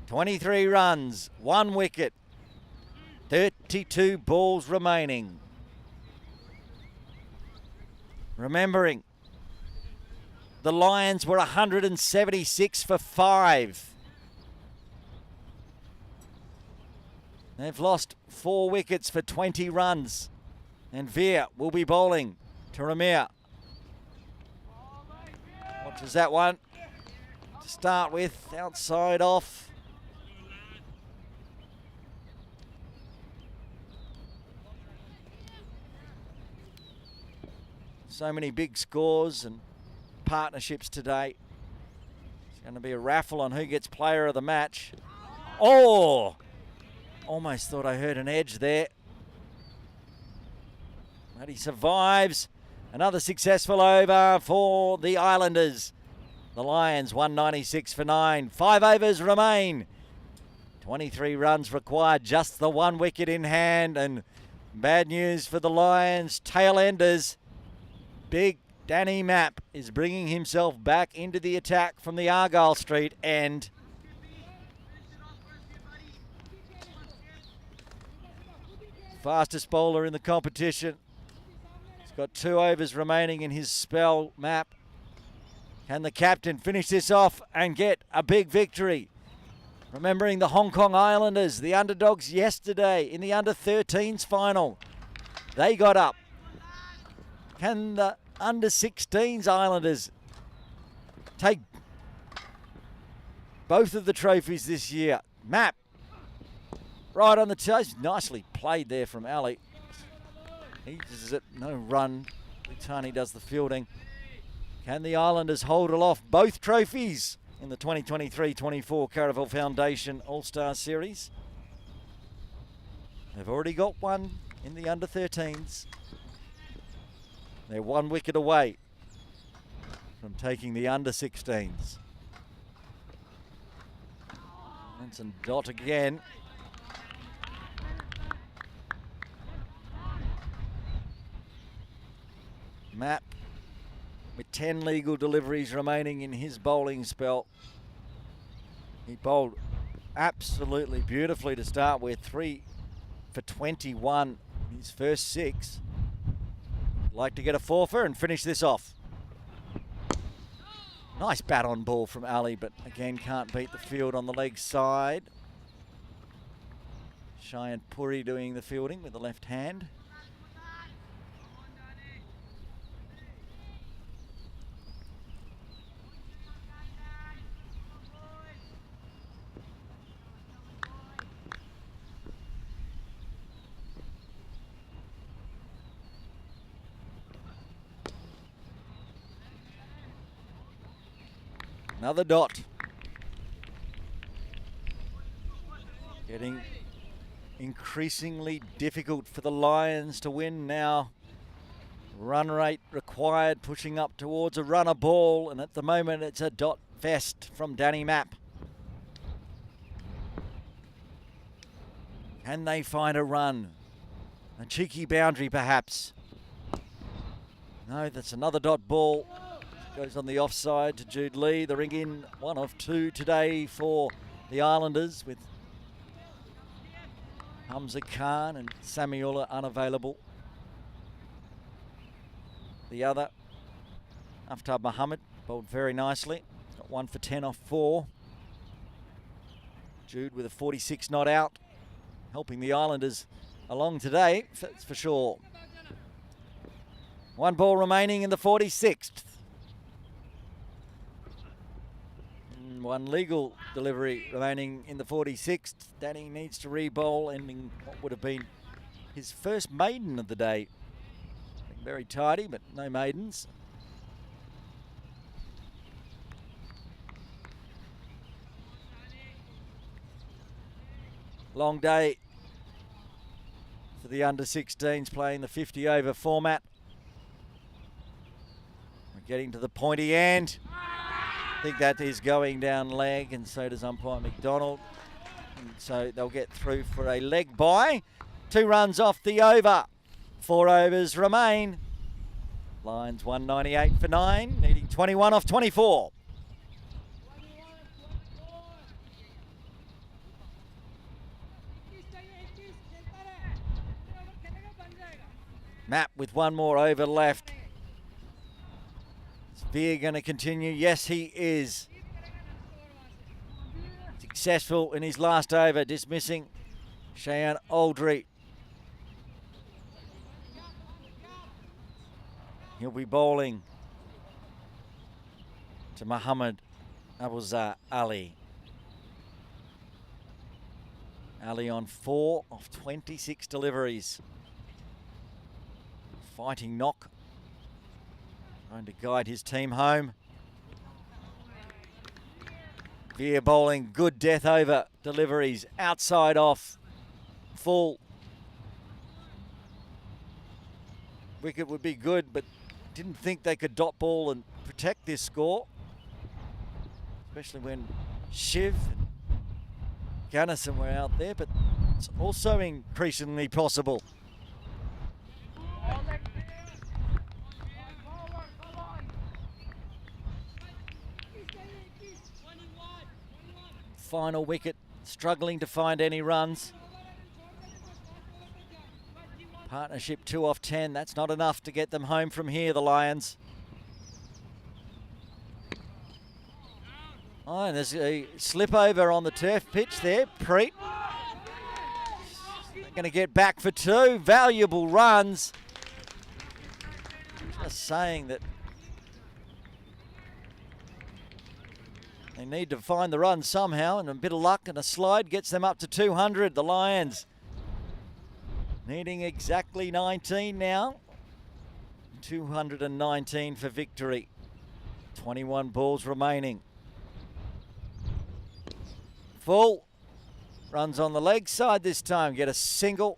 23 runs, 1 wicket, 32 balls remaining. Remembering, the Lions were 176 for 5. They've lost 4 wickets for 20 runs. And Veer will be bowling to Ramir. Watches that one. To start with, outside off. So many big scores and partnerships today. It's going to be a raffle on who gets player of the match. Oh! Almost thought I heard an edge there. But he survives. Another successful over for the Islanders. The Lions 196 for 9. 5 overs remain. 23 runs required. Just the 1 wicket in hand. And bad news for the Lions. Tail enders. Big Danny Mapp is bringing himself back into the attack from the Argyle Street end. Fastest bowler in the competition. He's got 2 overs remaining in his spell, Mapp. Can the captain finish this off and get a big victory? Remembering the Hong Kong Islanders, the underdogs yesterday in the under-13s final. They got up. Can the under-16s Islanders take both of the trophies this year? Mapp, right on the toes. Nicely played there from Ali. He does it, no run. Litani does the fielding. Can the Islanders hold aloft both trophies in the 2023-24 Caravel Foundation All-Star Series? They've already got one in the under-13s. They're 1 wicket away from taking the under-16s. Anson Dot again. Map with 10 legal deliveries remaining in his bowling spell. He bowled absolutely beautifully to start with, 3 for 21 in his first 6. Like to get a forfer and finish this off. Nice bat on ball from Ali, but again can't beat the field on the leg side. Cheyenne Puri doing the fielding with the left hand. Another dot. Getting increasingly difficult for the Lions to win now. Run rate required, pushing up towards a runner ball, and at the moment it's a dot fest from Danny Mapp. Can they find a run? A cheeky boundary perhaps. No, that's another dot ball. Goes on the offside to Jude Lee. The ring in, 1 of 2 today for the Islanders, with Hamza Khan and Samiullah unavailable. The other, Aftab Muhammad, bowled very nicely. Got 1 for 10 off 4. Jude with a 46 not out, helping the Islanders along today, that's for sure. 1 ball remaining in the 46th. 1 legal delivery remaining in the 46th. Danny needs to re-bowl, ending what would have been his first maiden of the day. Been very tidy, but no maidens. Long day for the under-16s playing the 50-over format. We're getting to the pointy end. I think that is going down leg, and so does umpire McDonald. And so they'll get through for a leg bye. 2 runs off the over. 4 overs remain. Lions 198 for 9, needing 21 off 24. Mapp with 1 more over left. Veer going to continue? Yes, he is. Successful in his last over, dismissing Cheyenne Aldry. He'll be bowling to Muhammad Abuzar Ali. Ali on 4 of 26 deliveries. Fighting knock. Trying to guide his team home. Veer bowling, good death over deliveries, outside off, full. Wicket would be good, but didn't think they could dot ball and protect this score. Especially when Shiv and Gunnison were out there, but it's also increasingly possible. Final wicket, struggling to find any runs. Partnership 2 off 10, that's not enough to get them home from here, the Lions. Oh, and there's a slip over on the turf pitch there, Preet. They're going to get back for 2 valuable runs. Just saying that they need to find the run somehow, and a bit of luck and a slide gets them up to 200. The Lions Needing exactly 19 now. 219 for victory. 21 balls remaining. Full. Runs on the leg side this time. Get a single.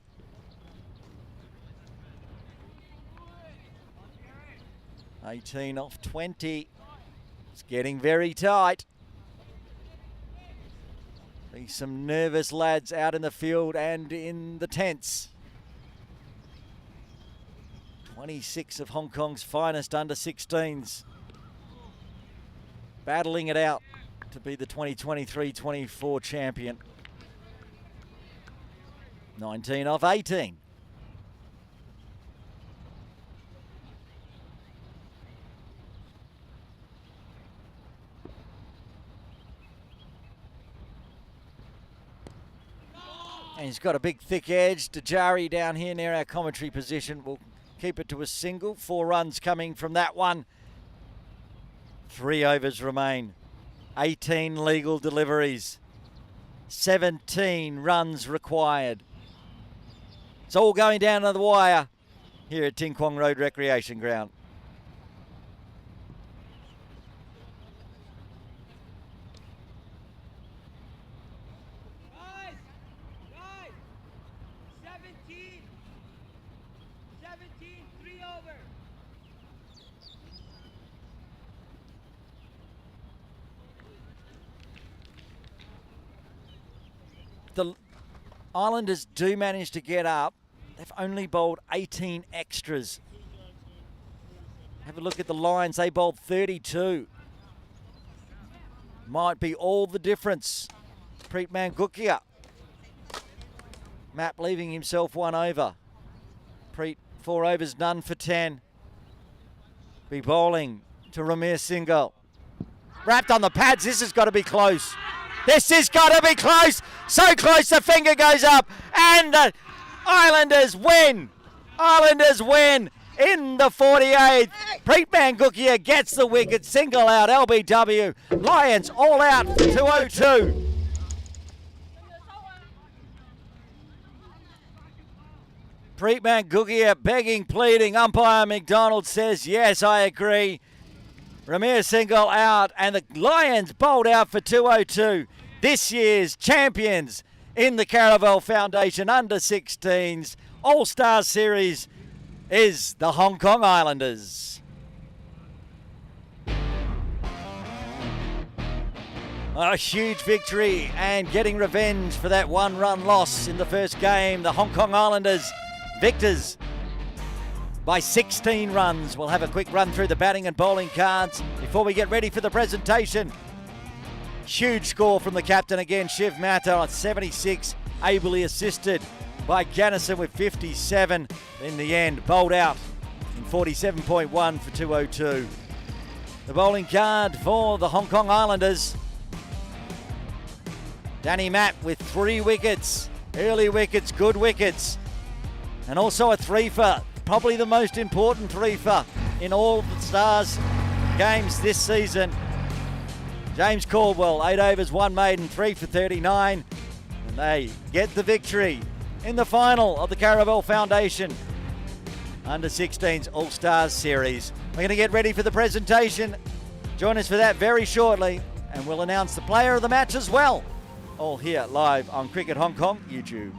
$18 off 20. It's getting very tight. Be some nervous lads out in the field and in the tents. 26 of Hong Kong's finest under 16s. Battling it out to be the 2023-24 champion. 19 off 18. And he's got a big thick edge. Dajari down here near our commentary position will keep it to a single. 4 runs coming from that one. 3 overs remain. 18 legal deliveries. 17 runs required. It's all going down to the wire here at Ting Kwong Road Recreation Ground. Guys! 17! 17, 3 over! The Islanders do manage to get up. They've only bowled 18 extras. Have a look at the lines. They bowled 32. Might be all the difference. Preet Mangukia. Map leaving himself 1 over. Preet 4 overs, none for 10. Be bowling to Ramir Singhal. Wrapped on the pads. This has got to be close. This has got to be close. So close the finger goes up. And the Islanders win. Islanders win in the 48th. Preet Mangukia gets the wicket. Single out. LBW. Lions all out for 202. Preet Mangukia begging, pleading. Umpire McDonald says, yes, I agree. Ramir Singhal out, and the Lions bowled out for 202. This year's champions in the Caravel Foundation Under-16s All-Star Series is the Hong Kong Islanders. A huge victory and getting revenge for that 1-run loss in the first game. The Hong Kong Islanders victors by 16 runs. We'll have a quick run through the batting and bowling cards before we get ready for the presentation. Huge score from the captain again, Shiv Mehta on 76, ably assisted by Gannison with 57. In the end, bowled out in 47.1 for 202. The bowling card for the Hong Kong Islanders. Danny Matt with 3 wickets, early wickets, good wickets, and also a 3-for. Probably the most important 3-for in all the Stars games this season. James Caldwell, 8 overs, 1 maiden, 3 for 39. And they get the victory in the final of the Caravel Foundation Under-16s All-Stars Series. We're going to get ready for the presentation. Join us for that very shortly. And we'll announce the player of the match as well. All here live on Cricket Hong Kong YouTube.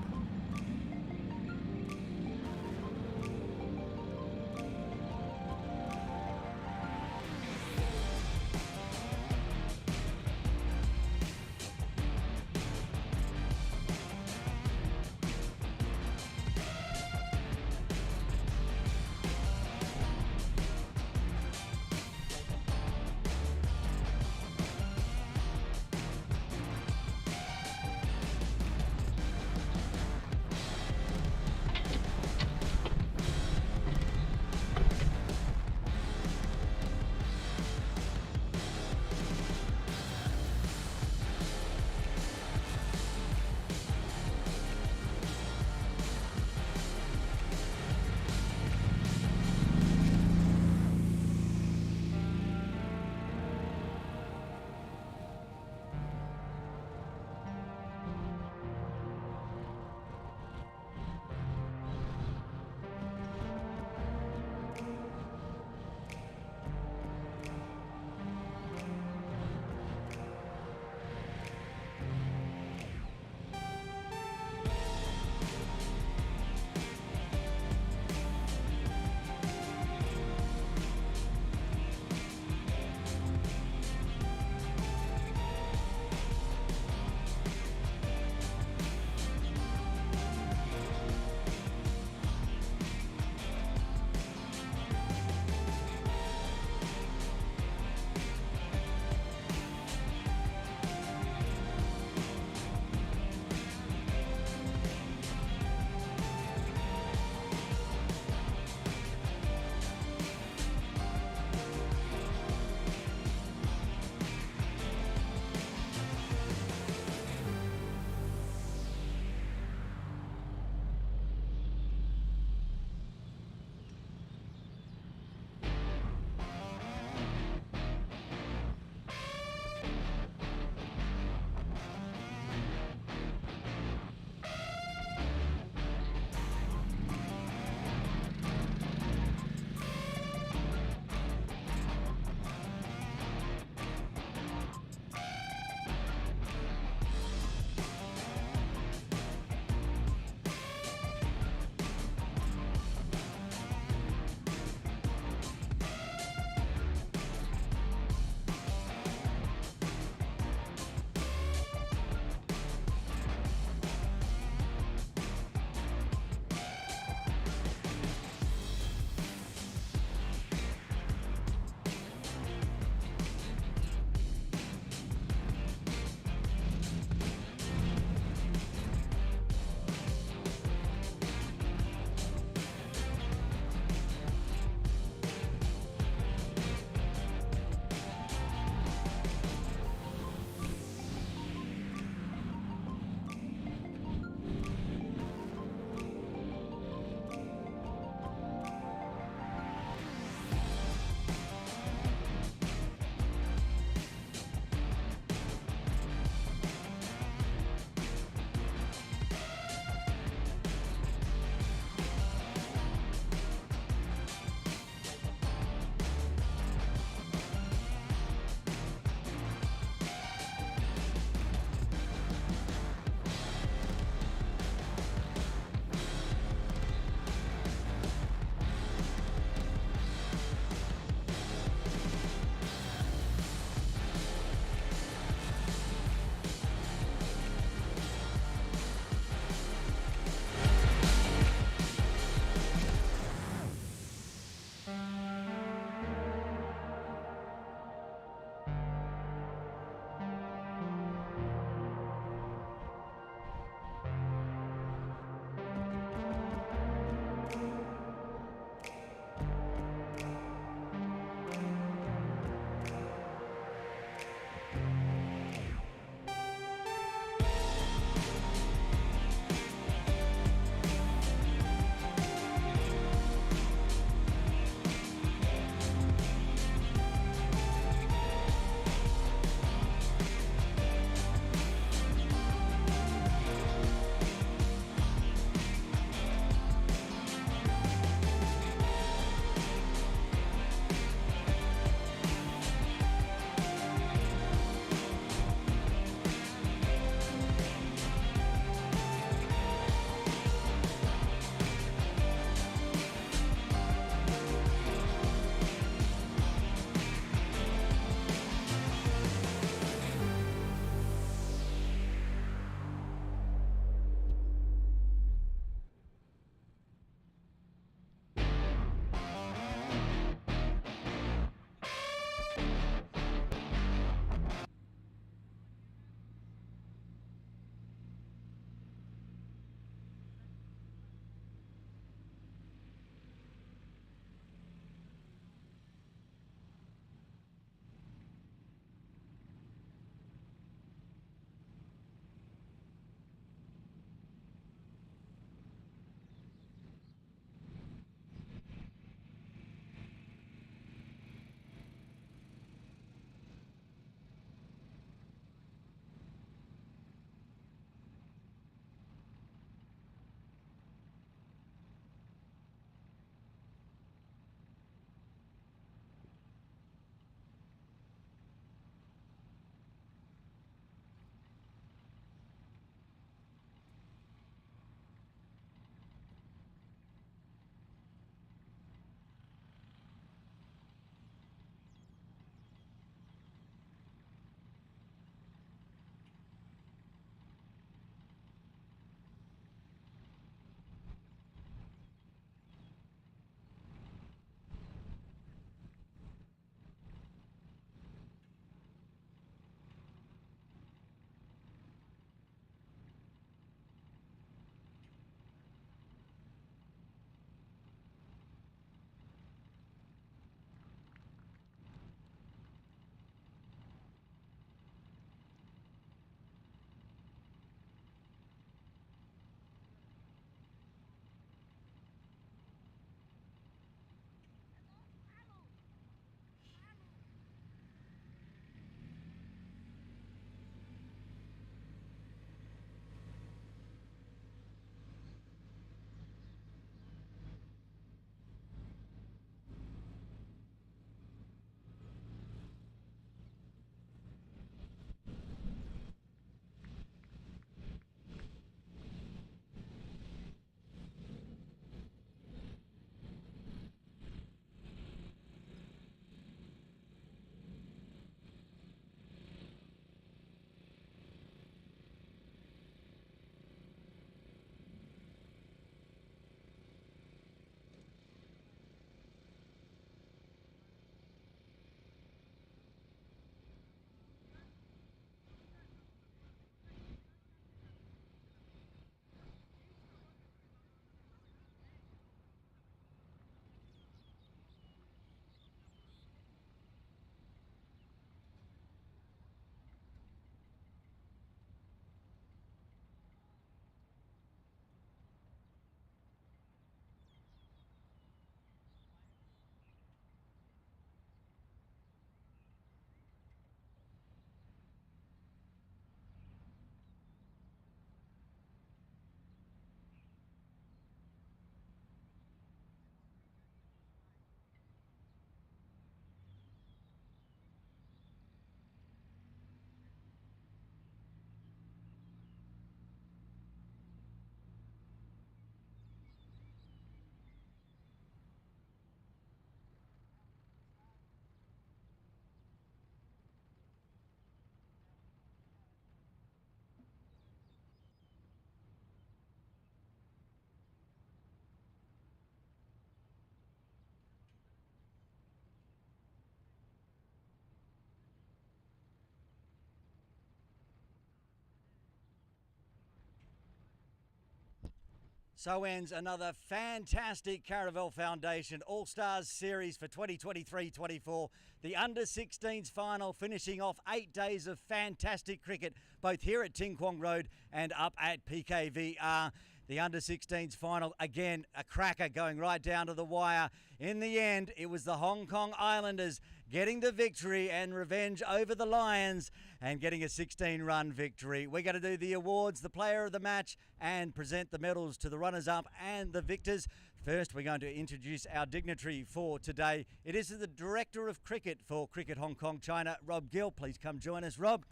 So ends another fantastic Caravel Foundation All-Stars Series for 2023-24. The Under-16s final finishing off 8 days of fantastic cricket, both here at Ting Kwong Road and up at PKVR. The Under-16s final, again, a cracker going right down to the wire. In the end, it was the Hong Kong Islanders getting the victory and revenge over the Lions and getting a 16-run victory. We're going to do the awards, the player of the match, and present the medals to the runners-up and the victors. First, we're going to introduce our dignitary for today. It is the Director of Cricket for Cricket Hong Kong China, Rob Gill. Please come join us, Rob.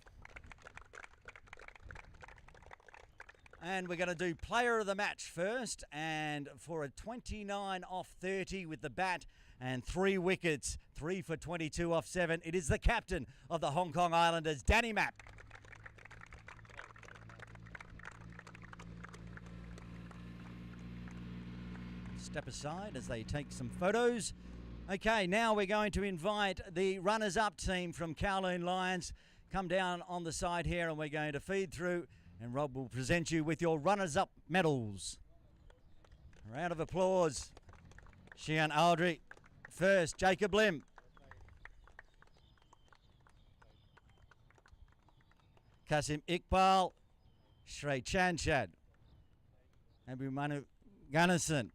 And we're going to do player of the match first, and for a 29 off 30 with the bat and 3 wickets, 3 for 22 off 7, it is the captain of the Hong Kong Islanders, Danny Mapp. Step aside as they take some photos. Okay, now we're going to invite the runners-up team from Kowloon Lions. Come down on the side here and we're going to feed through, and Rob will present you with your runners-up medals. A round of applause. Shian Aldry first, Jacob Lim. Kasim Iqbal, Shrey Chanchad. Abu Manu Gunnison.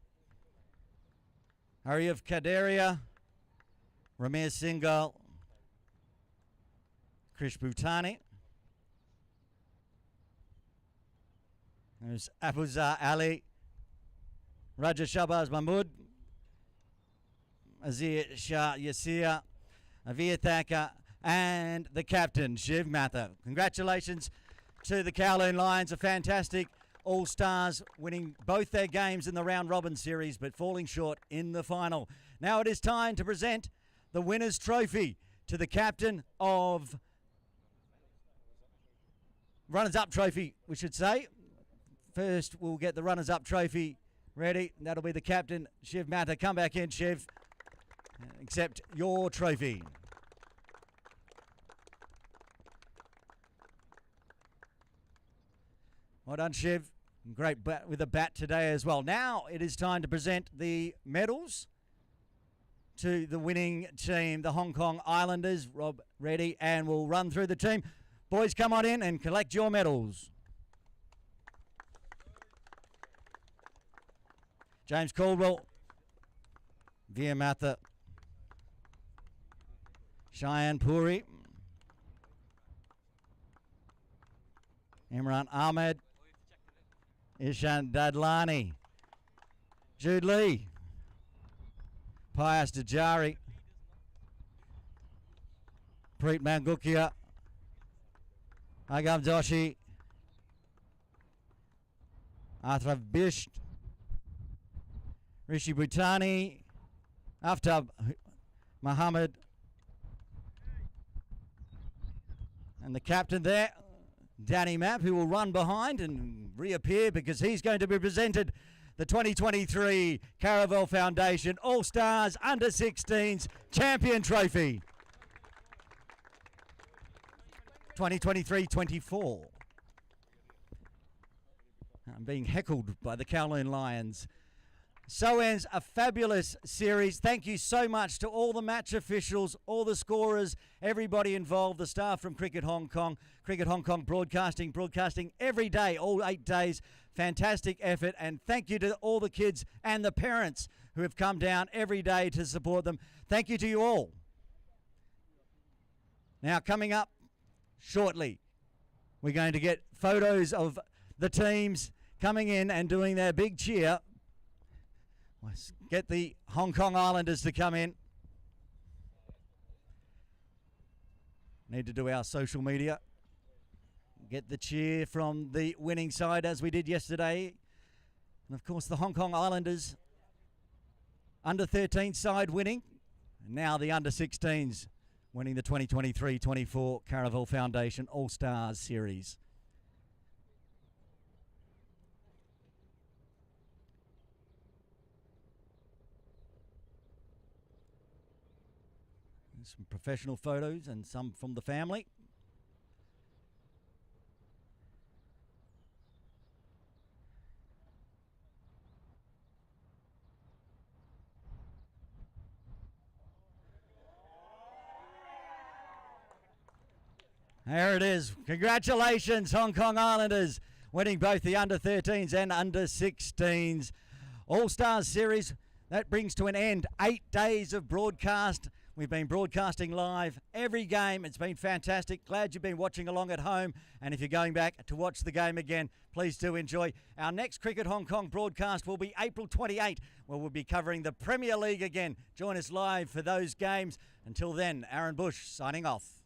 Arif Kaderia, Ramir Singhal, Krish Bhutani. There's Afuzar Ali, Raja Shabaz Mahmood, Azir Shah Yasir, Avir Thacker, and the captain, Shiv Matha. Congratulations to the Kowloon Lions, a fantastic All-Stars, winning both their games in the round-robin series, but falling short in the final. Now it is time to present the winner's trophy to the captain of runners-up trophy, we should say. First, we'll get the runners-up trophy ready. That'll be the captain, Shiv Matha. Come back in, Shiv. Accept your trophy. Well done, Shiv. Great bat with a bat today as well. Now it is time to present the medals to the winning team, the Hong Kong Islanders. Rob ready, and we'll run through the team. Boys, come on in and collect your medals. James Caldwell, Veer Matha, Cheyenne Puri, Imran Ahmed, Ishan Dadlani, Jude Lee, Pius Dajari, Preet Mangukia, Agam Joshi, Arthur Bisht, Rishi Bhutani, Aftab Muhammad, and the captain there, Danny Mapp, who will run behind and reappear because he's going to be presented the 2023 Caravel Foundation All-Stars Under-16s Champion Trophy. 2023-24. I'm being heckled by the Kowloon Lions. So ends a fabulous series. Thank you so much to all the match officials, all the scorers, everybody involved, the staff from Cricket Hong Kong broadcasting every day, all 8 days. Fantastic effort, and thank you to all the kids and the parents who have come down every day to support them. Thank you to you all. Now, coming up shortly, we're going to get photos of the teams coming in and doing their big cheer. Let's get the Hong Kong Islanders to come in. Need to do our social media. Get the cheer from the winning side as we did yesterday. And of course the Hong Kong Islanders under-13 side winning. And now the under-16s winning the 2023-24 Caravel Foundation All-Stars Series. Some professional photos and some from the family. There it is. Congratulations, Hong Kong Islanders, winning both the under-13s and under-16s. All-Stars Series, that brings to an end 8 days of broadcast. We've been broadcasting live every game. It's been fantastic. Glad you've been watching along at home. And if you're going back to watch the game again, please do enjoy. Our next Cricket Hong Kong broadcast will be April 28, where we'll be covering the Premier League again. Join us live for those games. Until then, Aaron Bush signing off.